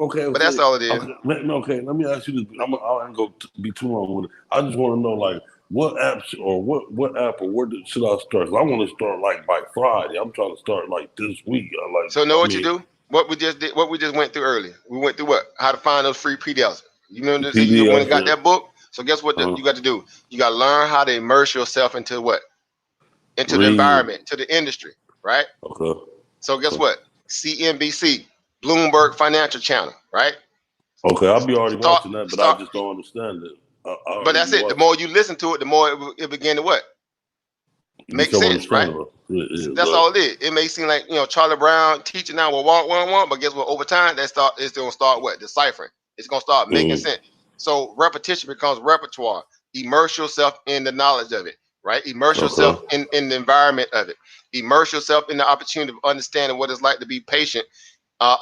S4: okay,
S1: but that's all it is.
S4: Okay, let me ask you this. I ain't gonna be too long with it. I just want to know, like, what apps or what app or where should I start? 'Cause I want to start like by Friday. I'm trying to start like this week.
S1: So know what you do? What we just did, what we just went through earlier. We went through what? How to find those free PDFs. You remember this? You went and got that book. So guess what you got to do? You got to learn how to immerse yourself into what? Into the environment, to the industry, right?
S4: Okay.
S1: So guess what? CNBC, Bloomberg Financial Channel, right?
S4: Okay, I'll be already watching that, but I just don't understand it.
S1: But that's it. The more you listen to it, the more it begin to what? Make sense, right? That's all it is. It may seem like Charlie Brown teaching now will walk, but guess what? Over time, it's gonna start what? Deciphering. It's gonna start making sense. So repetition becomes repertoire. Immerse yourself in the knowledge of it, right? Immerse yourself in the environment of it. Immerse yourself in the opportunity of understanding what it's like to be patient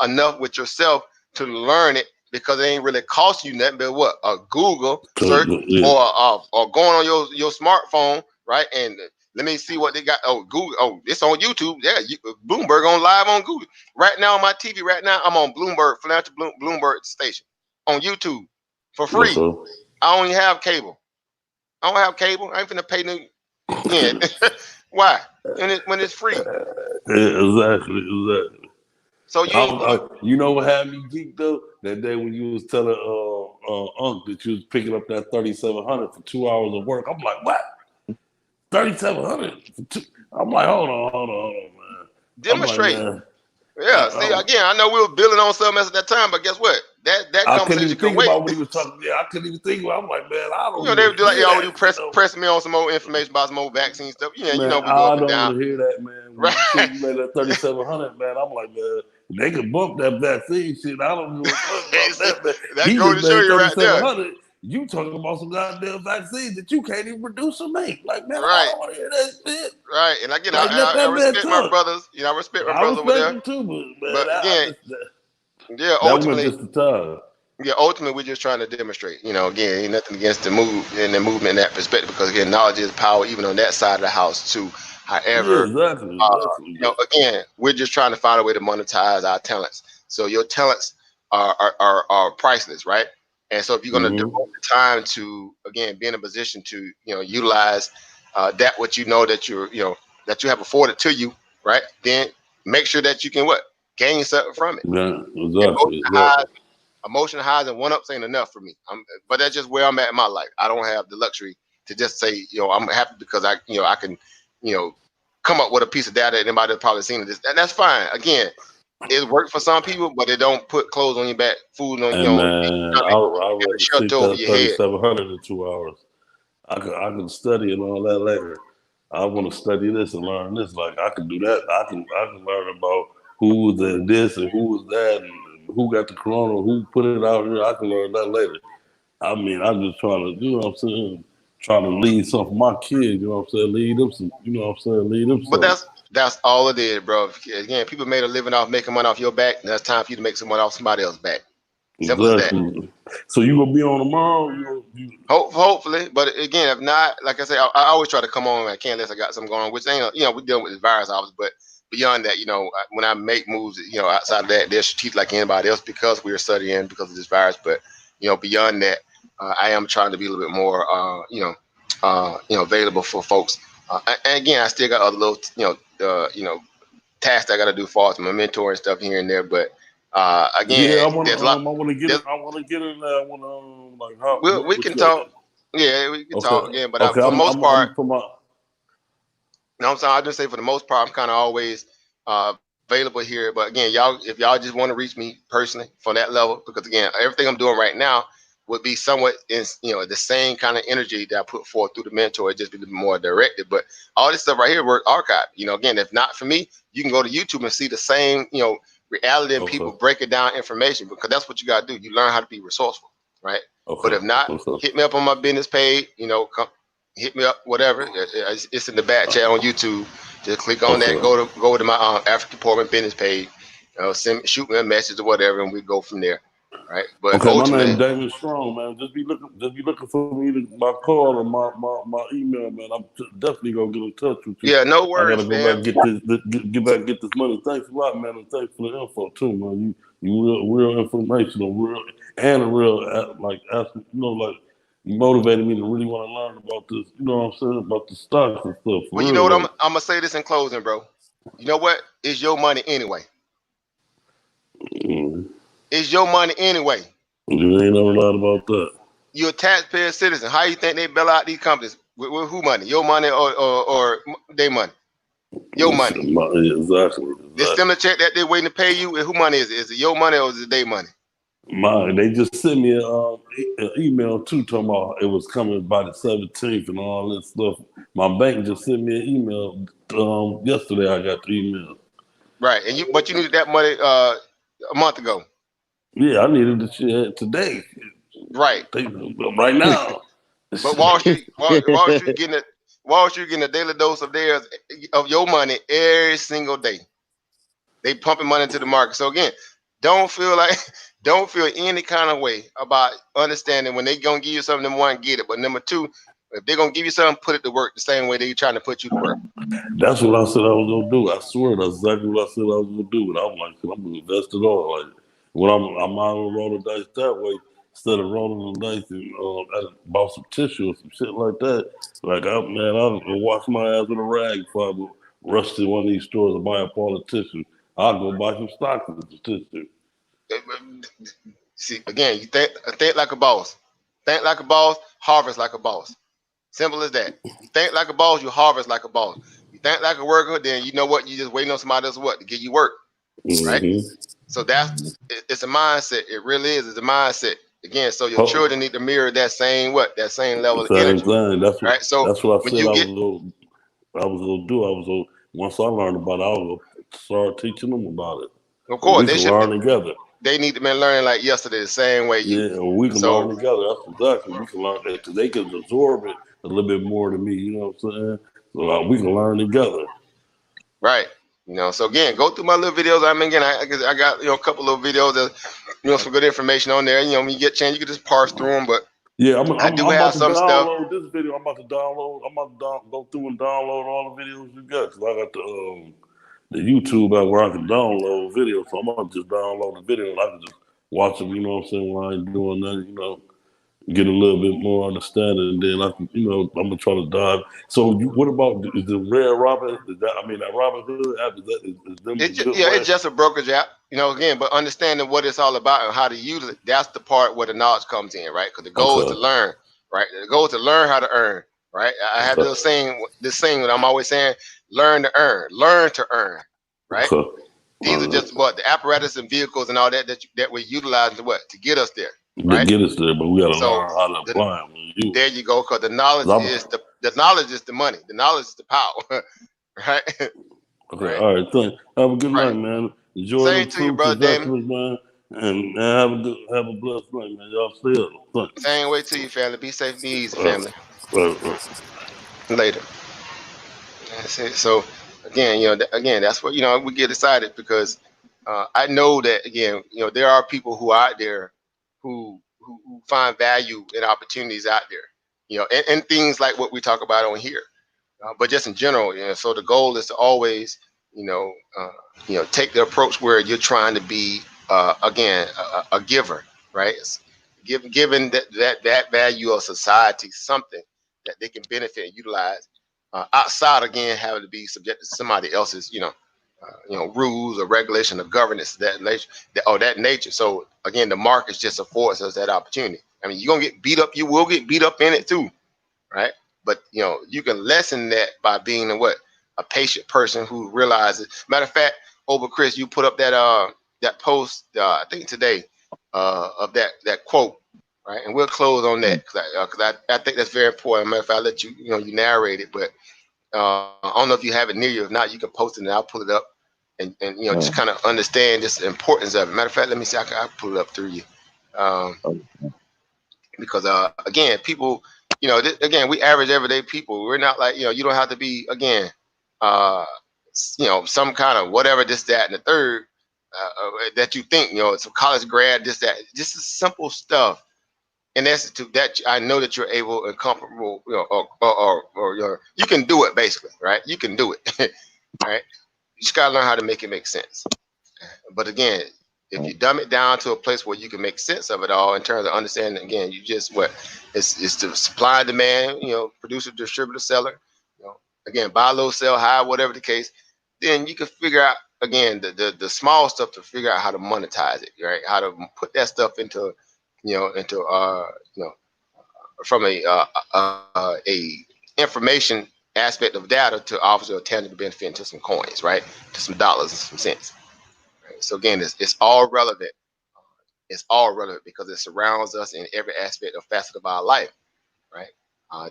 S1: enough with yourself to learn it, because it ain't really costing you nothing but what? A Google search or going on your smartphone, right? And let me see what they got. Oh, Google. Oh, it's on YouTube. Yeah, Bloomberg on live on Google. Right now on my TV, right now, I'm on Bloomberg, financial Bloomberg station on YouTube for free. I don't even have cable. I don't have cable. I ain't finna pay no. Yeah. Why? When it's free.
S4: Exactly.
S1: So
S4: you know what had me geeked though? That day when you was telling Unc that you was picking up that 3,700 for 2 hours of work. I'm like, what? 3,700? I'm like, hold on, man.
S1: Demonstrate.
S4: Like, man,
S1: yeah. See, again, I know we were building on something else at that time, but guess what? That
S4: I
S1: conversation
S4: couldn't even think
S1: wait.
S4: about what he was talking. Yeah, I couldn't even think about. I'm like, man, I don't.
S1: They would do like y'all do press me on some more information about some more vaccine stuff. Yeah,
S4: man,
S1: we go up and down.
S4: I don't want to hear that, man. When you made that 3,700, man, I'm like, man, they could bump that vaccine shit. I don't know what about that, man.
S1: That goes to show you right there.
S4: You talking about some goddamn vaccine that you can't even produce or make. Like, man,
S1: right.
S4: I don't want to hear that shit.
S1: Right. And again, I respect my brothers. I respect my brothers over there.
S4: Them too, but
S1: again,
S4: ultimately, just the time.
S1: Yeah, ultimately, we're just trying to demonstrate. Again, ain't nothing against the movement in that perspective, because again, knowledge is power, even on that side of the house too. However,
S4: exactly.
S1: Again, we're just trying to find a way to monetize our talents. So your talents are priceless, right? And so if you're going to devote the time to, again, be in a position to, utilize that what you know that that you have afforded to you, right? Then make sure that you can gain something from it.
S4: Yeah, exactly.
S1: Emotional highs and one-ups ain't enough for me. But that's just where I'm at in my life. I don't have the luxury to just say, I'm happy because I can, come up with a piece of data that anybody has probably seen it. And that's fine. Again, it works for some people, but it don't put clothes on your back, food on,
S4: And man, I rather
S1: shelter
S4: sleep
S1: over
S4: that
S1: your head.
S4: 3,700 in 2 hours. I can study and all that later. I want to study this and learn this. Like I can do that. I can learn about who's in this and who's that and who got the corona, who put it out here. I can learn that later. I mean, I'm just trying to, you know what I'm saying, trying to lead something for my kids, you know what I'm saying, lead them some, you know what I'm saying, lead them some.
S1: But that's all it is, bro. Again, people made a living off making money off your back. And that's time for you to make some money off somebody else's back. Simple as that.
S4: So you gonna be on tomorrow?
S1: Hopefully, but again, if not, like I say, I always try to come on when I can unless I got something going on, which ain't, we're dealing with this virus, obviously. But beyond that, when I make moves, outside of that, they're strategic like anybody else because we are studying because of this virus. But beyond that, I am trying to be a little bit more, available for folks. And again, I still got other little, tasks I got to do for my mentor and stuff here and there. But again,
S4: yeah, I want to get it. I want to get in there. I want to like how
S1: we can talk. Yeah, we can talk again. But
S4: okay,
S1: for the most part,
S4: no,
S1: I'm sorry. I just say for the most part, I'm kind of always available here. But again, if y'all just want to reach me personally for that level, because again, everything I'm doing right now would be somewhat in the same kind of energy that I put forth through the mentor. It just be a little more directed. But all this stuff right here work archived. Again, if not for me, you can go to YouTube and see the same reality and people breaking down information, because that's what you got to do. You learn how to be resourceful, right? But if not, hit me up on my business page. Come hit me up, whatever. It's in the back chat on YouTube. Just click on that. Go to my Afurakan Emporium business page. Shoot me a message or whatever, and we go from there. Right. But
S4: okay, my name is David Strong, man. Just be looking for me my call or my email, man. I'm definitely gonna get in touch with you.
S1: Yeah, no worries.
S4: I gotta go back get this money. Thanks a lot, man, and thanks for the info too, man. You real informational, like you motivated me to really want to learn about this. You know what I'm saying, about the stocks and stuff.
S1: Well, you know what, I'm gonna say this in closing, bro. You know what? It's your money anyway. It's your money anyway.
S4: You ain't never lied about that.
S1: You're a taxpayer citizen. How you think they bail out these companies? With who money? Your money or their money? Your money.
S4: Exactly.
S1: The stimulus check that they're waiting to pay you, who money is it? Is it your money or is it their money?
S4: Mine. They just sent me an email too, talking about it was coming by the 17th and all this stuff. My bank just sent me an email yesterday. I got the email.
S1: Right, but you needed that money a month ago.
S4: Yeah, I needed the shit today.
S1: Right.
S4: Right now.
S1: But Wall Street getting a daily dose of your money every single day. They pumping money into the market. So again, don't feel any kind of way about understanding when they gonna give you something. Number one, get it. But number two, if they're gonna give you something, put it to work the same way they're trying to put you to work.
S4: That's what I said I was gonna do. I swear that's exactly what I said I was gonna do. And I'm like, I'm gonna invest it all. Like when I'm out on roll the dice that way, instead of rolling the dice and I bought some tissue or some shit like that. Like I'll wash my ass with a rag before I rush to one of these stores and buy up all the tissue. I'll go buy some stocks with the tissue.
S1: See, again, you think like a boss. Think like a boss, harvest like a boss. Simple as that. You think like a boss, you harvest like a boss. You think like a worker, then you know what? You just waiting on somebody else to give you work, right? So it's a mindset. It really is. It's a mindset. Again, so your children need to mirror that same level of energy.
S4: That's what,
S1: right? So
S4: that's what I said I was gonna do. Once I learned about it, I was gonna start teaching them about it.
S1: Of course,
S4: they should learn together.
S1: They need to be learning like yesterday, the same way you.
S4: Yeah, we can learn together. That's exactly. We can learn that because they can absorb it a little bit more than me. You know what I'm saying? So we can learn together.
S1: Right. So again, go through my little videos. I mean, again, I got a couple of videos that some good information on there. When you get a chance, you can just parse through them. But
S4: yeah, I'm
S1: have
S4: about to
S1: some
S4: download
S1: stuff.
S4: this video. I'm about to go through and download all the videos you got. Cause I got the YouTube out where I can download videos. So I'm gonna just download the video and I can just watch them, you know what I'm saying, while I ain't doing nothing, get a little bit more understanding, and then I can, I'm gonna try to dive. So, what about is the Red Robin? That Robin Hood app is them a good
S1: Yeah,
S4: way?
S1: it's just a brokerage app, again, but understanding what it's all about and how to use it, that's the part where the knowledge comes in, right? Because the goal is to
S4: Okay,
S1: learn, right? The goal is to learn how to earn, right? I have
S4: okay,
S1: this saying that I'm always saying, learn to earn, right?
S4: okay.
S1: These are
S4: All right.
S1: just what the apparatus and vehicles and all that we're utilizing to get us there,
S4: To
S1: right?
S4: get us there, but we got to
S1: So
S4: learn how to
S1: the,
S4: apply it when you use
S1: there you go, because the knowledge
S4: it.
S1: is the knowledge is the money, the knowledge is the power, right?
S4: Okay,
S1: Right,
S4: all right. Thanks. Have a good
S1: right.
S4: night, man. Enjoy
S1: Same
S4: them
S1: to you,
S4: fruits
S1: brother
S4: and
S1: Damon.
S4: vegetables, man. And have a blessed night, man. Y'all stay up. Thanks.
S1: Same way to you, family. Be safe, be easy,
S4: Uh,
S1: family.
S4: uh.
S1: Later. That's it. So again, that's what we get excited because I know that again, there are people who are out there who find value in opportunities out there, and things like what we talk about on here. But just in general, so the goal is to always, take the approach where you're trying to be, again, a giver, right? Giving that value of society something that they can benefit and utilize, outside again having to be subjected to somebody else's, rules or regulation or governance of that nature. So again, the markets just affords us that opportunity. I mean, you're gonna get beat up. You will get beat up in it too, right? But you can lessen that by being a patient person who realizes. Matter of fact, over Chris, you put up that post I think today, of that quote, right? And we'll close on that because I think that's very important. Matter of fact, I let you narrate it, but I don't know if you have it near you. If not, you can post it and I'll pull it up and just kind of understand just the importance of it. Matter of fact, let me see. I'll pull it up through you. Um, because again, people, again, we average everyday people. We're not like, you don't have to be, again, uh some kind of whatever, this, that, and the third, that you think, it's a college grad, this, that. Just is simple stuff, and that's to that I know that you're able and comfortable, or you can do it, basically, right? You can do it. Right? You just gotta learn how to make it make sense. But again, if you dumb it down to a place where you can make sense of it all in terms of understanding, again, you just it's the supply and demand, producer, distributor, seller, again, buy low, sell high, whatever the case, then you can figure out again the small stuff to figure out how to monetize it, right? How to put that stuff into, from a information aspect of data to offer a tangible benefit into some coins, right? To some dollars and some cents. So again, it's all relevant. It's all relevant because it surrounds us in every aspect of facet of our life, right?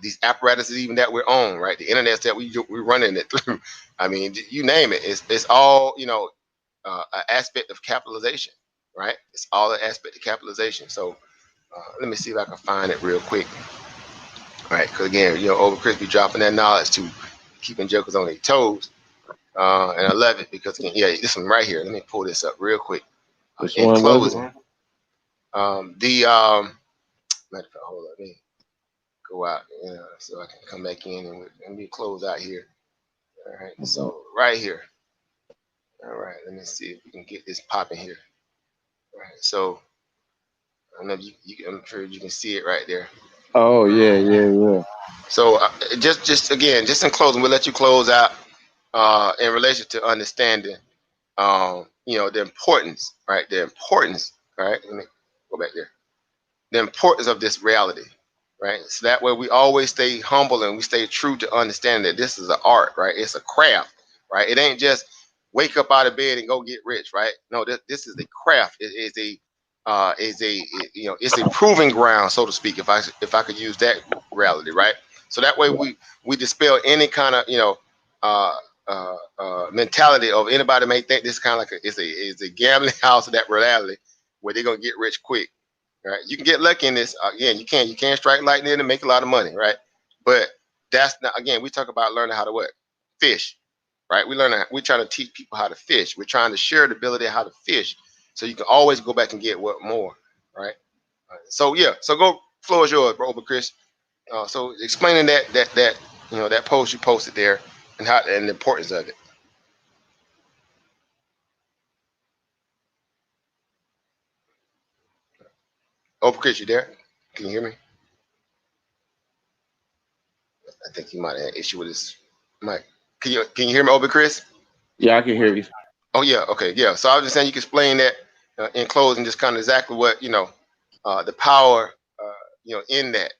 S1: These apparatuses, even that we're on, right? The internet that we're running it through. I mean, you name it. It's all an aspect of capitalization, right? It's all an aspect of capitalization. So let me see if I can find it real quick, right? Because again, over Chris be dropping that knowledge to keeping jokers on their toes, and I love it because again, yeah, this one right here. Let me pull this up real quick.
S3: Which
S1: In
S3: one was it?
S1: closing, matter of fact, hold on, let me go out, so I can come back in and we close out here. All right, so right here. All right, let me see if we can get this popping here. All right, so I know I'm sure you can see it right there.
S3: Oh yeah, yeah, yeah.
S1: So just again, just in closing, we'll let you close out in relation to understanding, the importance, right? The importance, right? Let me go back there. The importance of this reality, right? So that way we always stay humble and we stay true to understand that this is an art, right? It's a craft, right? It ain't just wake up out of bed and go get rich, right? No, this is a craft. It it's a proving ground, so to speak, if I could use that reality, right? So that way we dispel any kind of uh, mentality of anybody may think this kind of like it's a gambling house of that reality where they're gonna get rich quick. Right, you can get lucky in this. Again, you can strike lightning and make a lot of money, right? But that's not. Again, we talk about learning how to fish, right? We're trying to teach people how to fish. We're trying to share the ability of how to fish, so you can always go back and get what more, right? So yeah, so go, floor is yours, bro, but Chris. So explaining that post you posted there and the importance of it. . Oh, Chris, you there? Can you hear me? I think he might have an issue with his mic. Can you hear me, Obi Chris?
S3: Yeah, I can hear you.
S1: Oh yeah, okay, yeah. So I was just saying you can explain that in closing, just kind of exactly what the power, in that,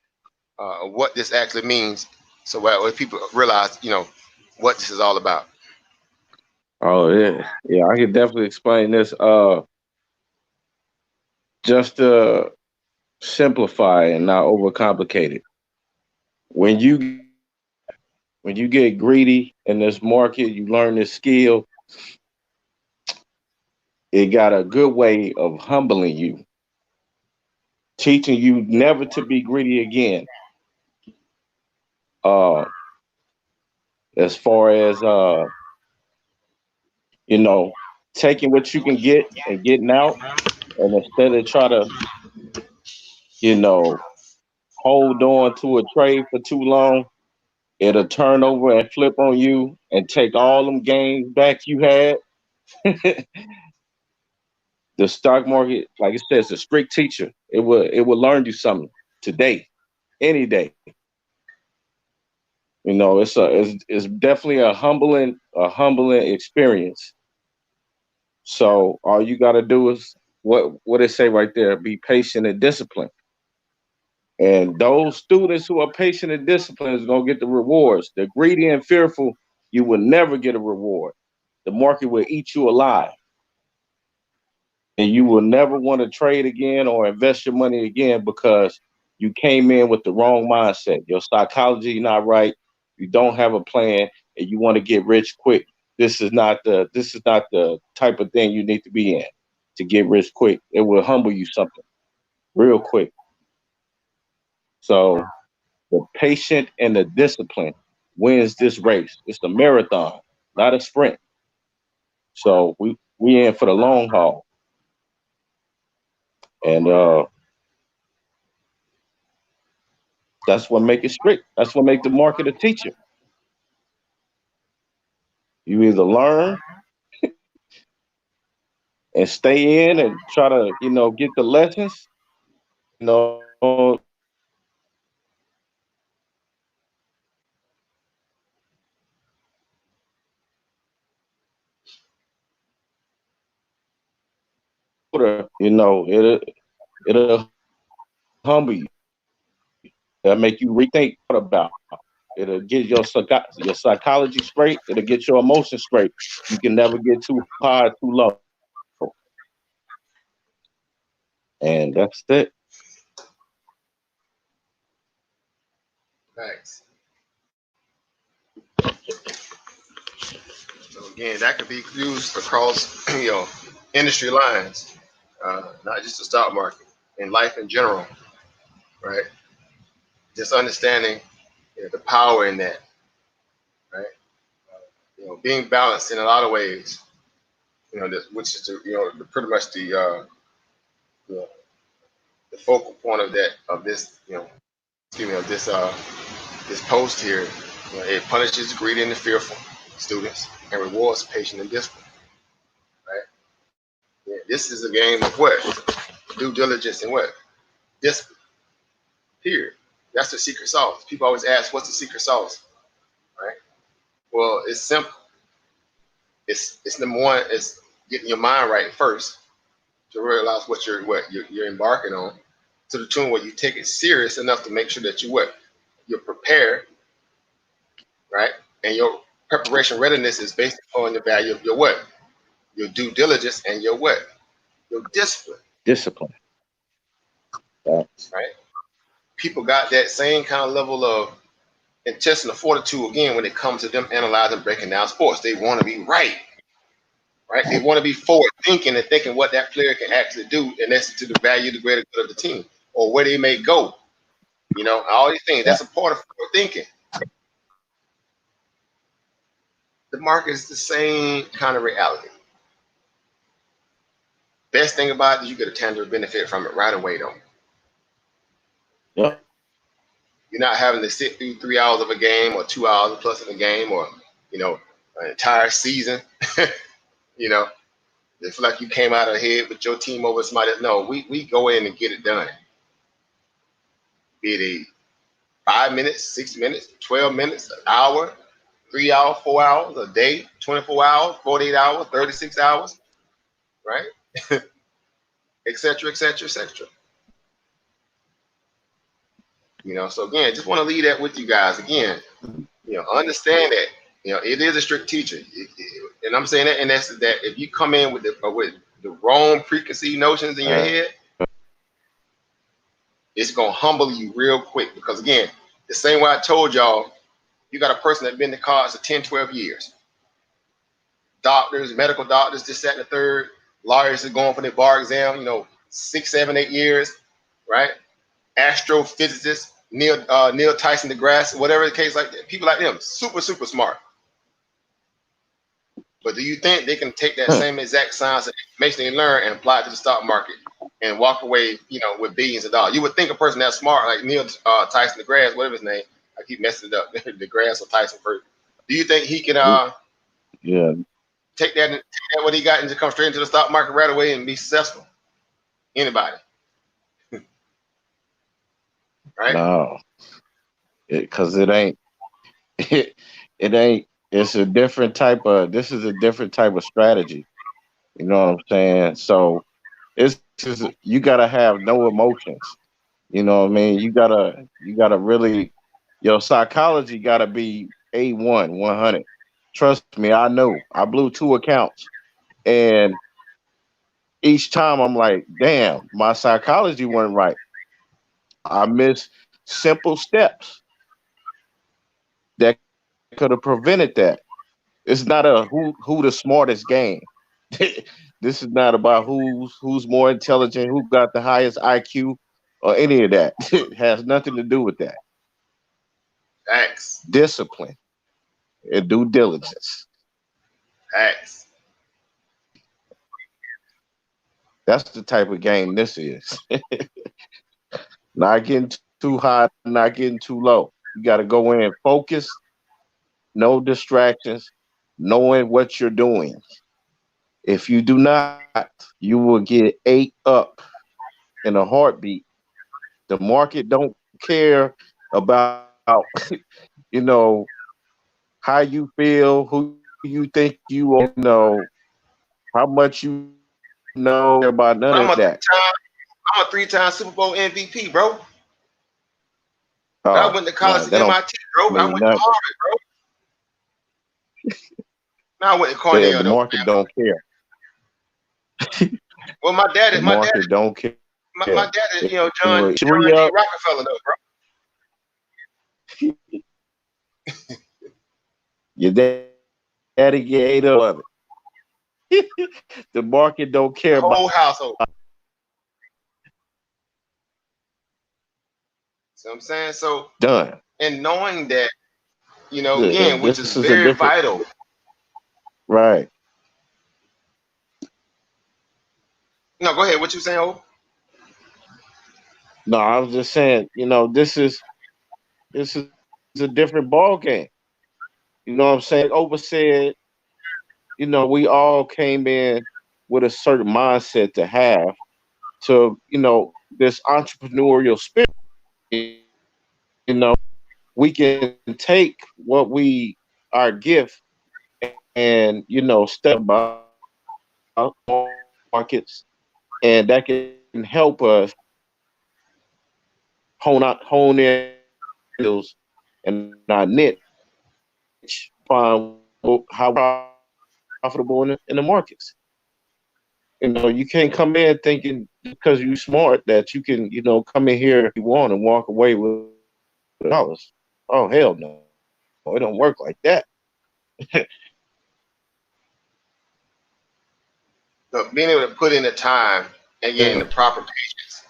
S1: what this actually means, so when people realize, what this is all about.
S3: Oh yeah, yeah, I can definitely explain this. Just to simplify and not overcomplicate it. When you when you get greedy in this market, you learn this skill. It got a good way of humbling you, teaching you never to be greedy again. Uh, as far as you know, taking what you can get and getting out, and instead of try to, you know, hold on to a trade for too long, it'll turn over and flip on you and take all them gains back you had. The stock market, like it says, a strict teacher. It will learn you something today, any day. It's definitely a humbling experience. So all you got to do is what they say right there: be patient and disciplined. And those students who are patient and disciplined is gonna get the rewards. The greedy and fearful, you will never get a reward. The market will eat you alive, and you will never want to trade again or invest your money again because you came in with the wrong mindset. Your psychology not right. You don't have a plan, and you want to get rich quick. This is not the type of thing you need to be in to get rich quick. It will humble you something real quick. So the patient and the discipline wins this race. It's a marathon, not a sprint. So we in for the long haul, and that's what make it strict. That's what make the market a teacher. You either learn and stay in and try to, get the lessons, you know, it'll humble you. It'll make you rethink about. It'll get your psychology straight. It'll get your emotions straight. You can never get too high, too low, and that's it.
S1: Thanks. So again, that could be used across industry lines, not just the stock market, in life in general, right? Just understanding the power in that, right? Being balanced in a lot of ways, which is pretty much you know, the focal point of this this post here. It punishes the greedy and the fearful students and rewards patient and discipline, right? Yeah, this is a game of what? Due diligence and what? Discipline. Period. That's the secret sauce. People always ask, what's the secret sauce, right? Well, it's simple. It's number one. It's getting your mind right first to realize what you're embarking on, to the tune where you take it serious enough to make sure that you're prepared, right? And your preparation readiness is based upon the value of your what? Your due diligence and your what? Your discipline,
S3: Discipline. That's
S1: right? People got that same kind of level of intestinal fortitude again when it comes to them analyzing, breaking down sports. They want to be right, right? They want to be forward thinking and thinking what that player can actually do, and that's to the value, the greater good of the team, or where they may go. All these things. That's a part of forward thinking. The market is the same kind of reality. Best thing about it is you get a tangible benefit from it right away, though.
S3: yep.
S1: You're not having to sit through 3 hours of a game or 2 hours plus of a game or, an entire season. you know, it's like you came out ahead with your team over somebody else. No, we go in and get it done. be it a 5 minutes, 6 minutes, 12 minutes, an hour, 3 hours, 4 hours, a day, 24 hours, 48 hours, 36 hours, right? Et cetera, et cetera, et cetera. So again, just want to leave that with you guys. Again, understand that, it is a strict teacher. And I'm saying that, and that's that if you come in with the wrong preconceived notions in your head, it's going to humble you real quick. Because again, the same way I told y'all, you got a person that's been in the cards for 10, 12 years. Doctors, medical doctors, this, that, and the third. Lawyers are going for their bar exam, 6, 7, 8 years, right? Astrophysicists, Neil Tyson deGrasse, whatever the case, like that. People like them, super, super smart. But do you think they can take that same exact science and information they learn and apply it to the stock market and walk away, with billions of dollars? You would think a person that smart, like Neil Tyson deGrasse, whatever his name, I keep messing it up, deGrasse or Tyson first. Do you think he can take that what he got and just come straight into the stock market right away and be successful? Anybody? Right?
S3: No, because it ain't. It ain't. It's a different type of. This is a different type of strategy. You know what I'm saying? So you gotta have no emotions. You know what I mean? You gotta really. Your psychology gotta be A1, 100. Trust me, I know. I blew 2 accounts, and each time I'm like, damn, my psychology wasn't right. I missed simple steps that could have prevented that. It's not a who the smartest game. This is not about who's more intelligent, who got the highest IQ, or any of that. It has nothing to do with that.
S1: Facts.
S3: Discipline and due diligence.
S1: Facts.
S3: That's the type of game this is. Not getting too high, not getting too low. You got to go in focused, no distractions, knowing what you're doing. If you do not, you will get ate up in a heartbeat. The market don't care about you know how you feel, who you think you are, how much you know about none
S1: I'm
S3: of
S1: a
S3: that.
S1: three-time Super Bowl MVP, bro. I
S3: Oh
S1: went to college
S3: man,
S1: at
S3: that don't
S1: MIT, bro. I
S3: mean
S1: went to
S3: nothing.
S1: Harvard, bro. Now I went to Cornell,
S3: The
S1: though.
S3: market don't care.
S1: Well, my
S3: The
S1: dad,
S3: market don't care.
S1: my dad is,
S3: It
S1: John
S3: was
S1: D.
S3: 3 up.
S1: Rockefeller, though, bro.
S3: Your daddy get 8 of it. The market don't care
S1: The
S3: about
S1: whole household. See what I'm saying? So,
S3: done.
S1: and knowing that, again, which is
S3: This is a
S1: very
S3: different
S1: vital.
S3: right.
S1: No, go ahead. What you saying, Hope?
S3: No, I was just saying, this is a different ball game. You know what I'm saying? Over said, we all came in with a certain mindset to have to, this entrepreneurial spirit. You know, we can take what our gift and, step about markets, and that can help us hone in skills and our niche, find how profitable in the markets. You can't come in thinking because you're smart that you can, come in here if you want and walk away with dollars. Oh hell no, it don't work like that.
S1: So being able to put in the time and getting the proper patience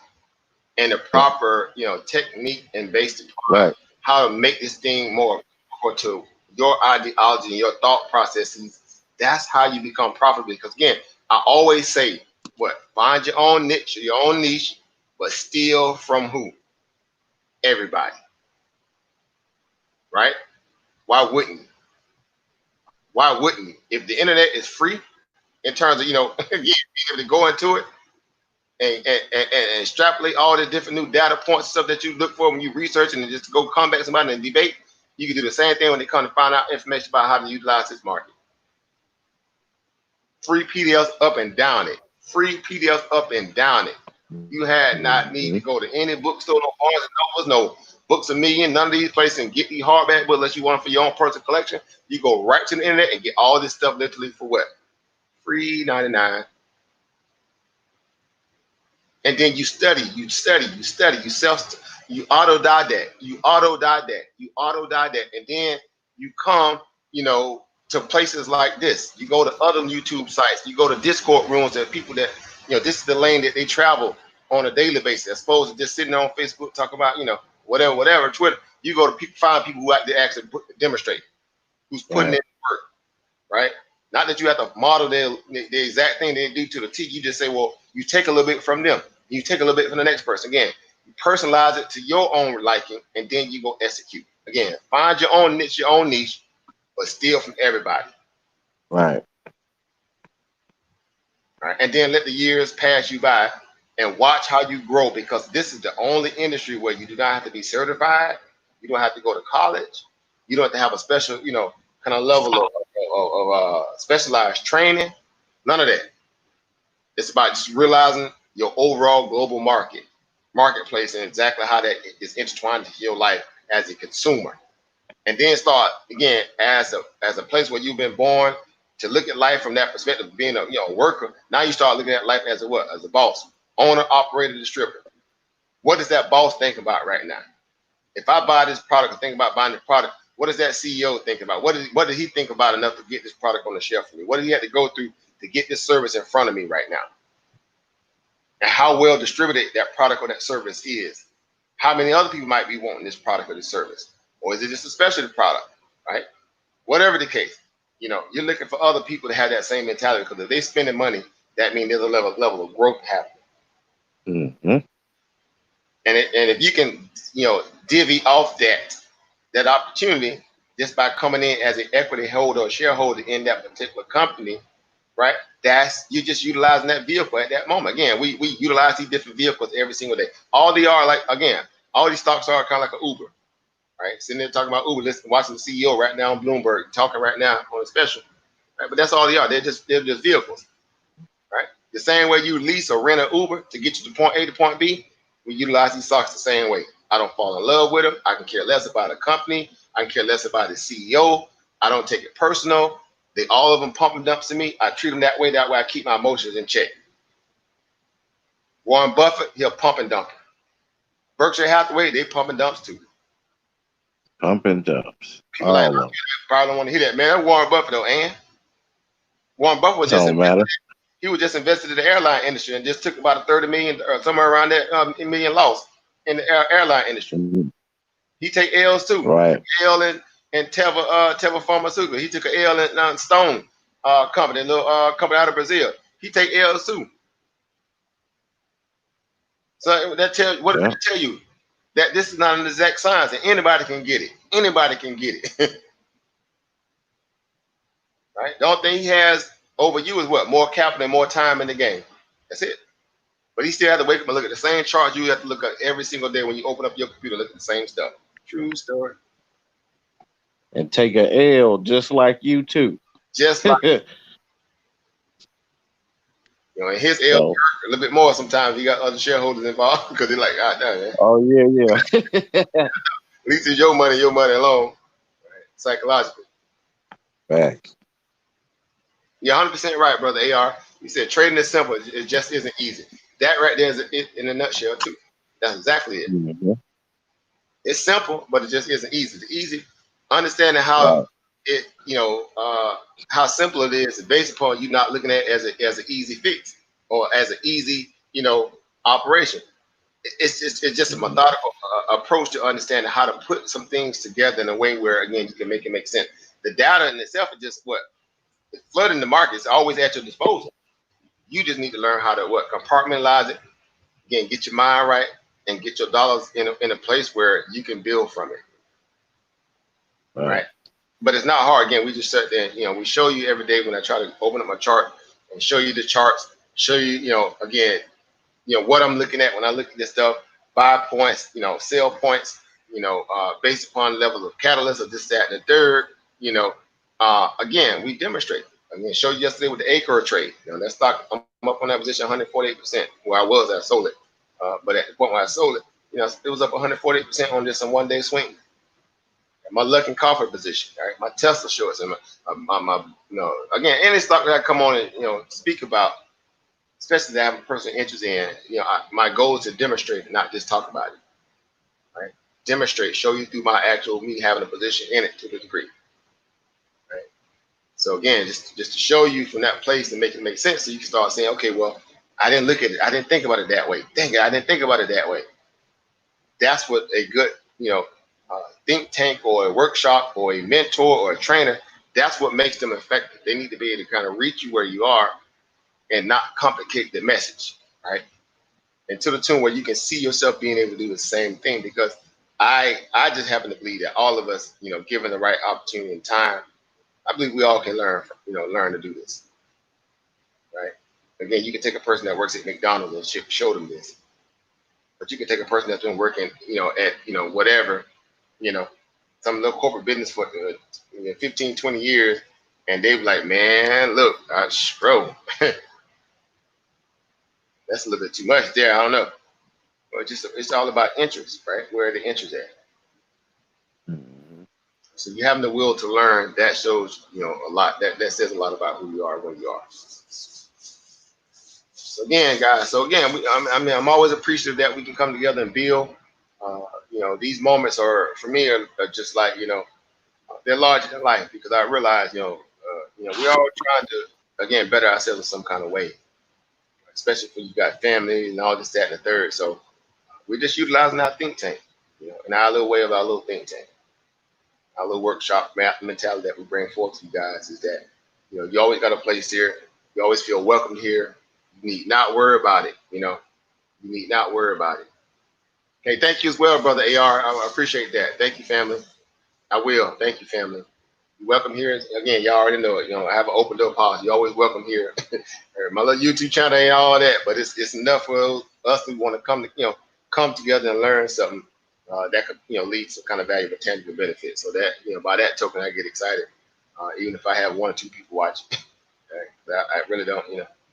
S1: and the proper, technique and based upon
S3: Right.
S1: how to make this thing more to your ideology and your thought processes. That's how you become profitable. Because again, I always say, find your own niche, but steal from who? Everybody. Right? Why wouldn't you? Why wouldn't you? If the internet is free in terms of, being able to go into it, and extrapolate all the different new data points and stuff that you look for when you research and just go combat somebody and debate, you can do the same thing when they come to find out information about how to utilize this market. Free PDFs up and down it. Free PDFs up and down it. You had not need to go to any bookstore, no Barnes and Nobles, no Books A Million, none of these places and get these hardback books unless you want them for your own personal collection. You go right to the internet and get all this stuff literally for what? Free 99. And then you study, you autodidact, and then you come, to places like this. You go to other YouTube sites, you go to Discord rooms that people that, this is the lane that they travel on a daily basis, as opposed to just sitting on Facebook talking about, whatever, Twitter. You go to find people who out there actually demonstrate, who's putting in work, right? Not that you have to model the exact thing they do to the T. You just say, well, you take a little bit from them. You take a little bit from the next person. Again, you personalize it to your own liking, and then you go execute. Again, find your own niche, but steal from everybody.
S3: Right.
S1: Right. And then let the years pass you by and watch how you grow, because this is the only industry where you do not have to be certified. You don't have to go to college. You don't have to have a special, kind of level of specialized training. None of that. It's about just realizing your overall global marketplace and exactly how that is intertwined into your life as a consumer. And then start again as a place where you've been born to look at life from that perspective of being a worker. Now you start looking at life as a what? As a boss, owner, operator, distributor. What does that boss think about right now? If I buy this product or think about buying the product, what does that CEO think about? What did he think about enough to get this product on the shelf for me? What did he have to go through to get this service in front of me right now? And how well distributed that product or that service is. How many other people might be wanting this product or this service? Or is it just a specialty product, right? Whatever the case, you're looking for other people to have that same mentality, because if they're spending money, that means there's a level of growth happening.
S3: Mm-hmm.
S1: And if you can, divvy off that opportunity just by coming in as an equity holder or shareholder in that particular company, right? You're just utilizing that vehicle at that moment. Again, we utilize these different vehicles every single day. All they are all these stocks are kind of like an Uber, right? Sitting there talking about Uber, watching the CEO right now on Bloomberg, talking right now on a special, right? But that's all they are. They're just vehicles, right? The same way you lease or rent an Uber to get you to point A to point B, we utilize these stocks the same way. I don't fall in love with them. I can care less about a company. I can care less about the CEO. I don't take it personal. They all of them pump and dumps to me. I treat them that way. That way I keep my emotions in check. Warren Buffett, he'll pump and dump. Berkshire Hathaway, they pump and dumps too.
S3: Pump and dumps.
S1: People probably don't want to hear that. Man, that's Warren Buffett though, and Warren Buffett was just he was just invested in the airline industry and just took about a 30 million or somewhere around that million loss in the airline industry. Mm-hmm. He take L's too.
S3: Right.
S1: L and Teva Pharmaceutical. He took an L in Stone company, a little company out of Brazil. He take L's too. So that does it tell you? That this is not an exact science, and anybody can get it. Anybody can get it. Right? The only thing he has over you is what? More capital and more time in the game. That's it. But he still has to wake up and look at the same chart you have to look at every single day when you open up your computer, look at the same stuff. True story.
S3: And take an L just like you too.
S1: Just like and his L a little bit more sometimes. He got other shareholders involved because they're like, man.
S3: Oh yeah.
S1: At least it's your money alone. Right? Psychologically.
S3: Right.
S1: You're 100% right, brother AR. He said trading is simple. It just isn't easy. That right there is it in a nutshell too. That's exactly it. Mm-hmm. It's simple, but it just isn't easy. The easy understanding how it, how simple it is based upon you not looking at it as an easy fix or as an easy, operation. It's just a methodical approach to understanding how to put some things together in a way where, again, you can make it make sense. The data in itself is just flooding the market. It's always at your disposal. You just need to learn how to compartmentalize it. Again, get your mind right and get your dollars in a place where you can build from it. Right. But it's not hard. Again, we just sit there and, we show you every day when I try to open up my chart and show you the charts, show you, again, what I'm looking at when I look at this stuff, buy points, sell points, based upon level of catalyst or this, that, and the third, again, we demonstrate. Again, showed you yesterday with the Acre trade. That stock, I'm up on that position 148%. Where I was, I sold it. But at the point where I sold it, it was up 148% on just a 1-day swing. My luck and comfort position, right? My Tesla shorts, and my again, any stock that I come on and speak about, especially that I have a personal interest in, my goal is to demonstrate, not just talk about it, right? Demonstrate, show you through my actual me having a position in it to the degree, right? So again, just to show you from that place and make it make sense, so you can start saying, okay, well, I didn't look at it, I didn't think about it that way. Dang it, I didn't think about it that way. That's what a good, think tank or a workshop or a mentor or a trainer, that's what makes them effective. They need to be able to kind of reach you where you are and not complicate the message, right? And to the tune where you can see yourself being able to do the same thing, because I just happen to believe that all of us, given the right opportunity and time, I believe we all can learn to do this, right? Again, you can take a person that works at McDonald's and show them this, but you can take a person that's been working, at, whatever, some little corporate business for 15, 20 years, and they be like, man, look, bro, that's a little bit too much there. I don't know. But it's all about interest, right? Where are the interests at?
S3: Mm-hmm.
S1: So you having the will to learn, that shows, a lot. That says a lot about who you are, where you are. So again, guys. I'm always appreciative that we can come together and build. These moments for me are just like, they're larger than life, because I realize, we're all trying to, again, better ourselves in some kind of way, especially when you got family and all this, that, and the third. So we're just utilizing our think tank, in our little way of our little think tank, our little workshop mentality that we bring forth to you guys is that, you always got a place here. You always feel welcome here. You need not worry about it. You need not worry about it. Okay, thank you as well, brother AR. I appreciate that. Thank you, family. I will. Thank you, family. You're welcome here. Again, y'all already know it. I have an open door policy. You're always welcome here. My little YouTube channel ain't all that, but it's enough for us who want to come together and learn something that could, lead to kind of valuable, tangible benefit. So that, by that token, I get excited, even if I have 1 or 2 people watching. Okay? I really don't,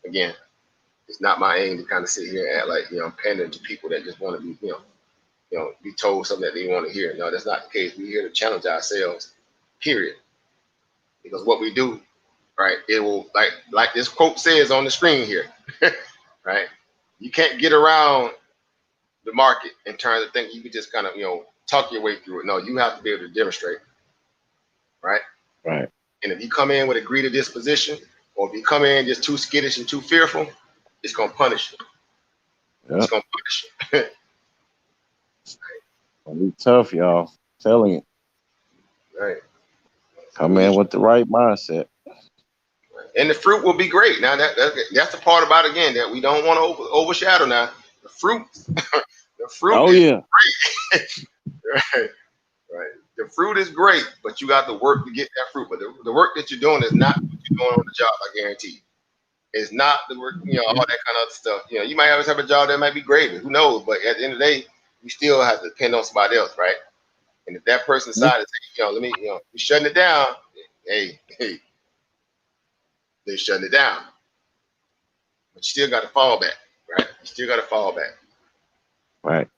S1: again, it's not my aim to kind of sit here and act like, I'm pandering to people that just want to be, be told something that they want to hear. No, that's not the case. We're here to challenge ourselves, period. Because what we do, right, it will, like this quote says on the screen here, right? You can't get around the market in terms of thinking you can just kind of, talk your way through it. No, you have to be able to demonstrate, right?
S3: Right.
S1: And if you come in with a greedy disposition, or if you come in just too skittish and too fearful, it's going to punish you. Yep. It's going to punish you.
S3: Gonna be tough, y'all. Telling you.
S1: Right.
S3: Come in with the right mindset.
S1: And the fruit will be great. Now that's the part about it, again, that we don't want to overshadow. Now the fruit, the fruit.
S3: Oh
S1: is
S3: yeah.
S1: Great. Right. The fruit is great, but you got to work to get that fruit. But the work that you're doing is not what you're doing on the job. I guarantee you. It's not the work. All that kind of other stuff. You might always have a job that might be great. Who knows? But at the end of the day, you still have to depend on somebody else, right? And if that person decides, let me, you're shutting it down. Hey, they're shutting it down. But you still got to fall back, right? You still got to fall back.
S3: Right.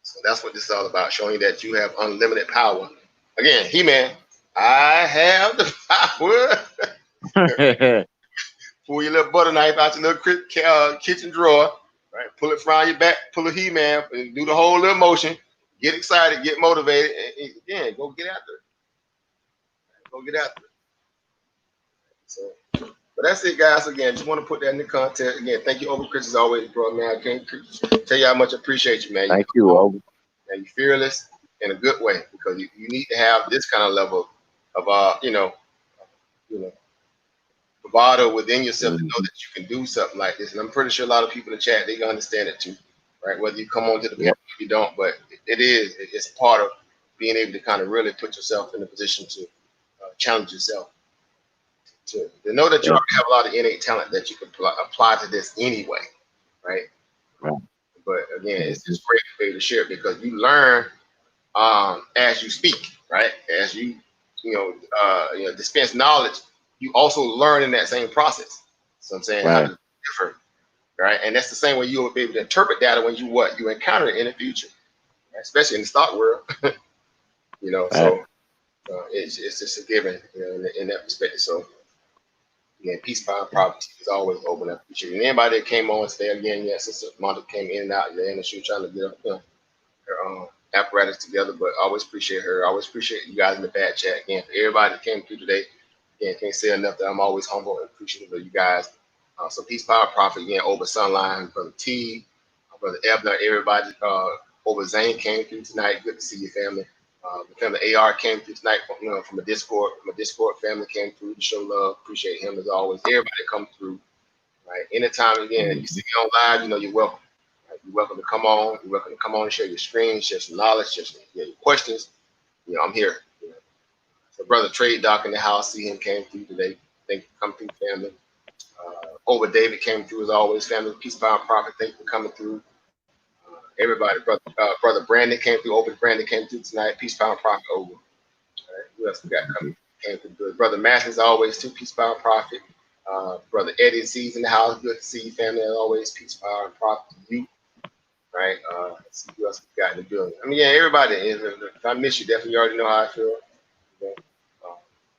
S1: So that's what this is all about, showing you that you have unlimited power. Again, He-Man, I have the power. Pull your little butter knife out your little kitchen drawer, right? Pull it from your back, pull a He-Man, and do the whole little motion. Get excited, get motivated, and again, go get after it. Go get after it. So, but that's it, guys. Again, just want to put that in the content. Again, thank you, Over Chris, as always, bro. Man, I can't tell you how much I appreciate you, man.
S3: Thank you, Over.
S1: And you're fearless in a good way, because you need to have this kind of level of bravado within yourself to know that you can do something like this. And I'm pretty sure a lot of people in the chat, they can understand it too, right? Whether you come on to the panel or you don't, but it's part of being able to kind of really put yourself in a position to challenge yourself. To know that you already have a lot of innate talent that you can apply to this anyway, right? But again, it's just great for you to share because you learn as you speak, right? As you dispense knowledge, you also learn in that same process. So I'm saying how
S3: Right.
S1: to differ, right? And that's the same way you will be able to interpret data when you encounter it in the future, right? Especially in the stock world,
S3: Right.
S1: So it's just a given, in that perspective. So again, peace, power, and profit is always open. I appreciate it. And anybody that came on today again, Sister Monica came in and out there, and she was trying to get her apparatus together, but I always appreciate her. I always appreciate you guys in the bad chat. Again, for everybody that came through today, again, can't say enough that I'm always humble and appreciative of you guys. So peace, power, profit again over Sunline, Brother T, Brother Ebner, everybody over Zane came through tonight. Good to see your family. The family AR came through tonight, from a Discord. My Discord family came through to show love. Appreciate him as always. Everybody that come through, right? Anytime again, you see me on live, you're welcome. You're welcome to come on. You're welcome to come on and share your screen, share some knowledge, share some, your questions. I'm here. So Brother Trade Doc in the house, see him came through today. Thank you for coming through, family. Over David came through as always, family. Peace, power, and profit. Thank you for coming through. Everybody, brother Brandon came through. Over Brandon came through tonight. Peace, power, and profit. Over. All right. Who else we got coming? Came through good. Brother Matthews always too. Peace, power, and profit. Brother Eddie C's in the house. Good to see you, family. As always, peace, power, and profit to you. Right? Let's see who else we got in the building. I mean, yeah, everybody. If I miss you, definitely you already know how I feel.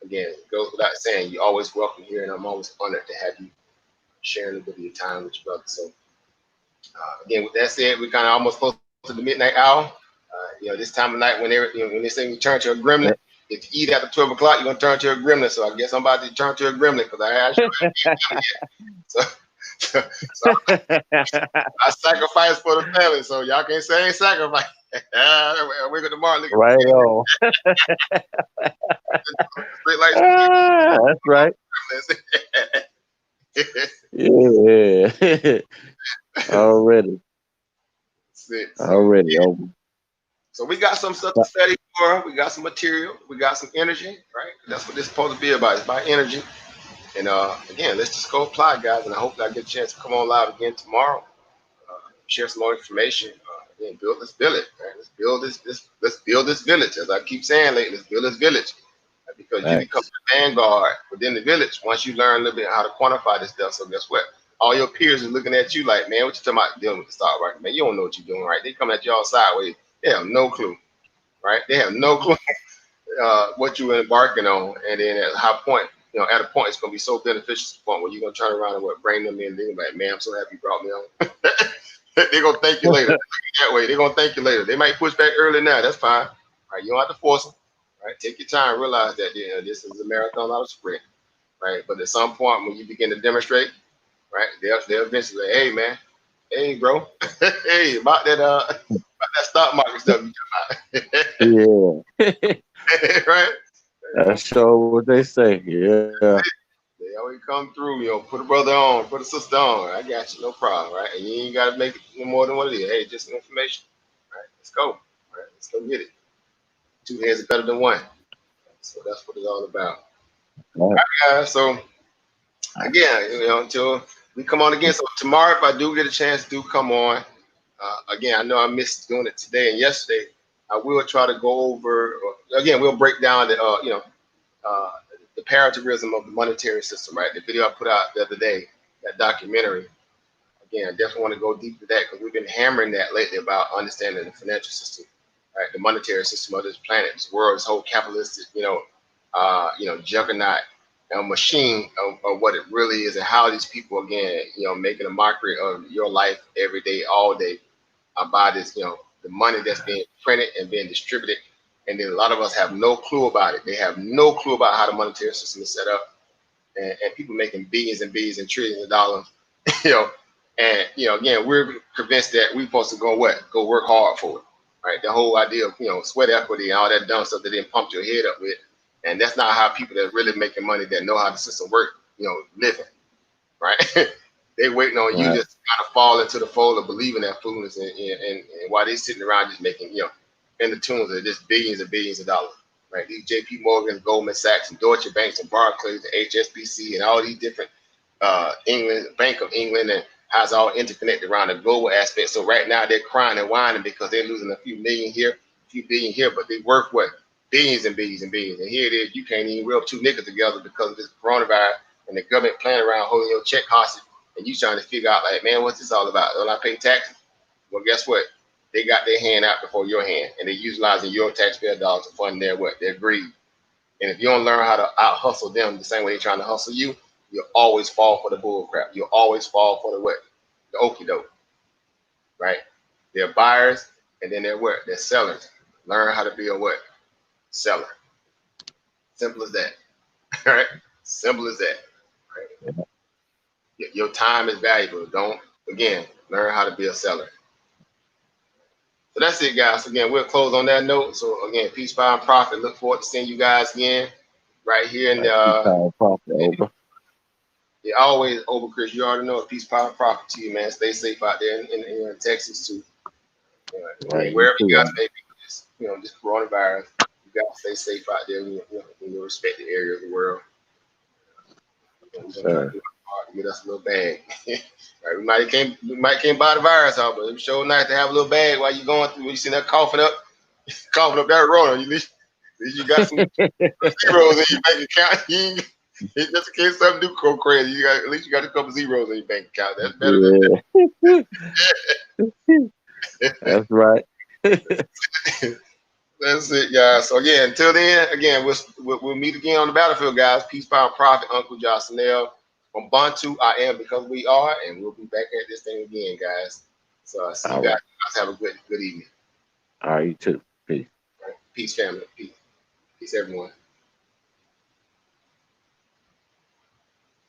S1: Again, it goes without saying, you're always welcome here, and I'm always honored to have you sharing a bit of your time with your brother. So, again, with that said, we kind of almost close to the midnight hour. This time of night when they say you turn to a gremlin, if you eat after 12 o'clock, you're gonna turn to a gremlin. So I guess I'm about to turn to a gremlin because I actually haven't yet. So I sacrifice for the family, so y'all can't say I ain't sacrifice. I wake up tomorrow, look
S3: Right on.
S1: straight like
S3: That's right. Yeah. Already. Already over.
S1: So we got some stuff to study for. We got some material. We got some energy, right? That's what this is supposed to be about. It's about energy. And again, let's just go apply, guys. And I hope that I get a chance to come on live again tomorrow. Share some more information. Again, let's build it. Right? Let's build this village. As I keep saying lately, let's build this village. Because you become the vanguard within the village once you learn a little bit how to quantify this stuff. So guess what? All your peers are looking at you like, man, what you talking about dealing with the stock market? Man, you don't know what you're doing, right? They come at you all sideways. They have no clue, right? They have no clue what you're embarking on. And then at a point, it's going to be so beneficial to the point where you're going to turn around and bring them in. They're like, man, I'm so happy you brought me on. They're going to thank you later. That way, they're going to thank you later. They might push back early now. That's fine. Right? You don't have to force them. Right? Take your time. Realize that this is a marathon, not a sprint. Right? But at some point, when you begin to demonstrate, right, they'll eventually say, hey, man, hey, bro, hey, about that stock market stuff you
S3: talking about.
S1: Yeah. Right?
S3: That's sure what they say. Yeah.
S1: They always come through, put a brother on, put a sister on. I got you, no problem, right? And you ain't got to make it no more than what it is. Hey, just information. Right? Let's go. Right? Let's go get it. 2 heads are better than one. So that's what it's all about. All right, guys. So again, until we come on again. So tomorrow, if I do get a chance, do come on. Again, I know I missed doing it today and yesterday. I will try to go over. Again, we'll break down the paritarism of the monetary system. Right, the video I put out the other day, that documentary. Again, I definitely want to go deep into that because we've been hammering that lately about understanding the financial system, right? The monetary system of this planet, this world, this whole capitalistic, juggernaut, machine of what it really is, and how these people, again, making a mockery of your life every day, all day, about this, the money that's being printed and being distributed, and then a lot of us have no clue about it. They have no clue about how the monetary system is set up, and people making billions and billions and trillions of dollars, And again, we're convinced that we're supposed to go work hard for it, right? The whole idea of sweat equity and all that dumb stuff that they pumped your head up with, and that's not how people that really making money that know how the system works, living, right? They waiting on you just kind of fall into the fold of believing that foolishness, and while they sitting around just making in the tunes of just billions and billions of dollars, right? These J.P. Morgan, Goldman Sachs, and Deutsche Banks, and Barclays, and HSBC, and all these different Bank of England, and how it's all interconnected around the global aspect. So right now they're crying and whining because they're losing a few million here, a few billion here, but they worth what? Billions and billions and billions. And here it is, you can't even rub two niggas together because of this coronavirus and the government playing around holding your check hostage and you trying to figure out like, man, what's this all about? Don't I pay taxes? Well, guess what? They got their hand out before your hand and they're utilizing your taxpayer dollars to fund their what? Their greed. And if you don't learn how to out hustle them the same way they're trying to hustle you, you'll always fall for the bull crap. You'll always fall for the what? The okie doke, right? They're buyers and then they're what? They're sellers. Learn how to be a what? Seller. Simple as that. Right? Simple as that. Right? Your time is valuable. Don't, again, learn how to be a seller. So that's it, guys. Again, we'll close on that note. So again, peace, power, and profit. Look forward to seeing you guys again right here in the yeah, always over, Chris. You already know, peace, power, and profit to you, man. Stay safe out there in Texas too.
S3: Right.
S1: Wherever you guys may be, just, this coronavirus, you gotta stay safe out there in your respective area of the world. We're gonna try to do our part to get us a little bag. Right? We might can't buy the virus out, but it's sure nice to have a little bag while you're going through. You see that coughing up that road. At least you got some zeros in your bank account. Just in case something do go crazy, at least you got a couple zeros in your bank account. That's better than that.
S3: That's right.
S1: That's it, guys. So again, until then, again, we'll meet again on the battlefield, guys. Peace, power, and profit. Uncle Jocelyn from Bantu, I am because we are, and we'll be back at this thing again, guys. So I see you guys.
S3: Right.
S1: Have a good evening.
S3: All right, you too. Peace.
S1: All right. Peace, family. Peace, everyone.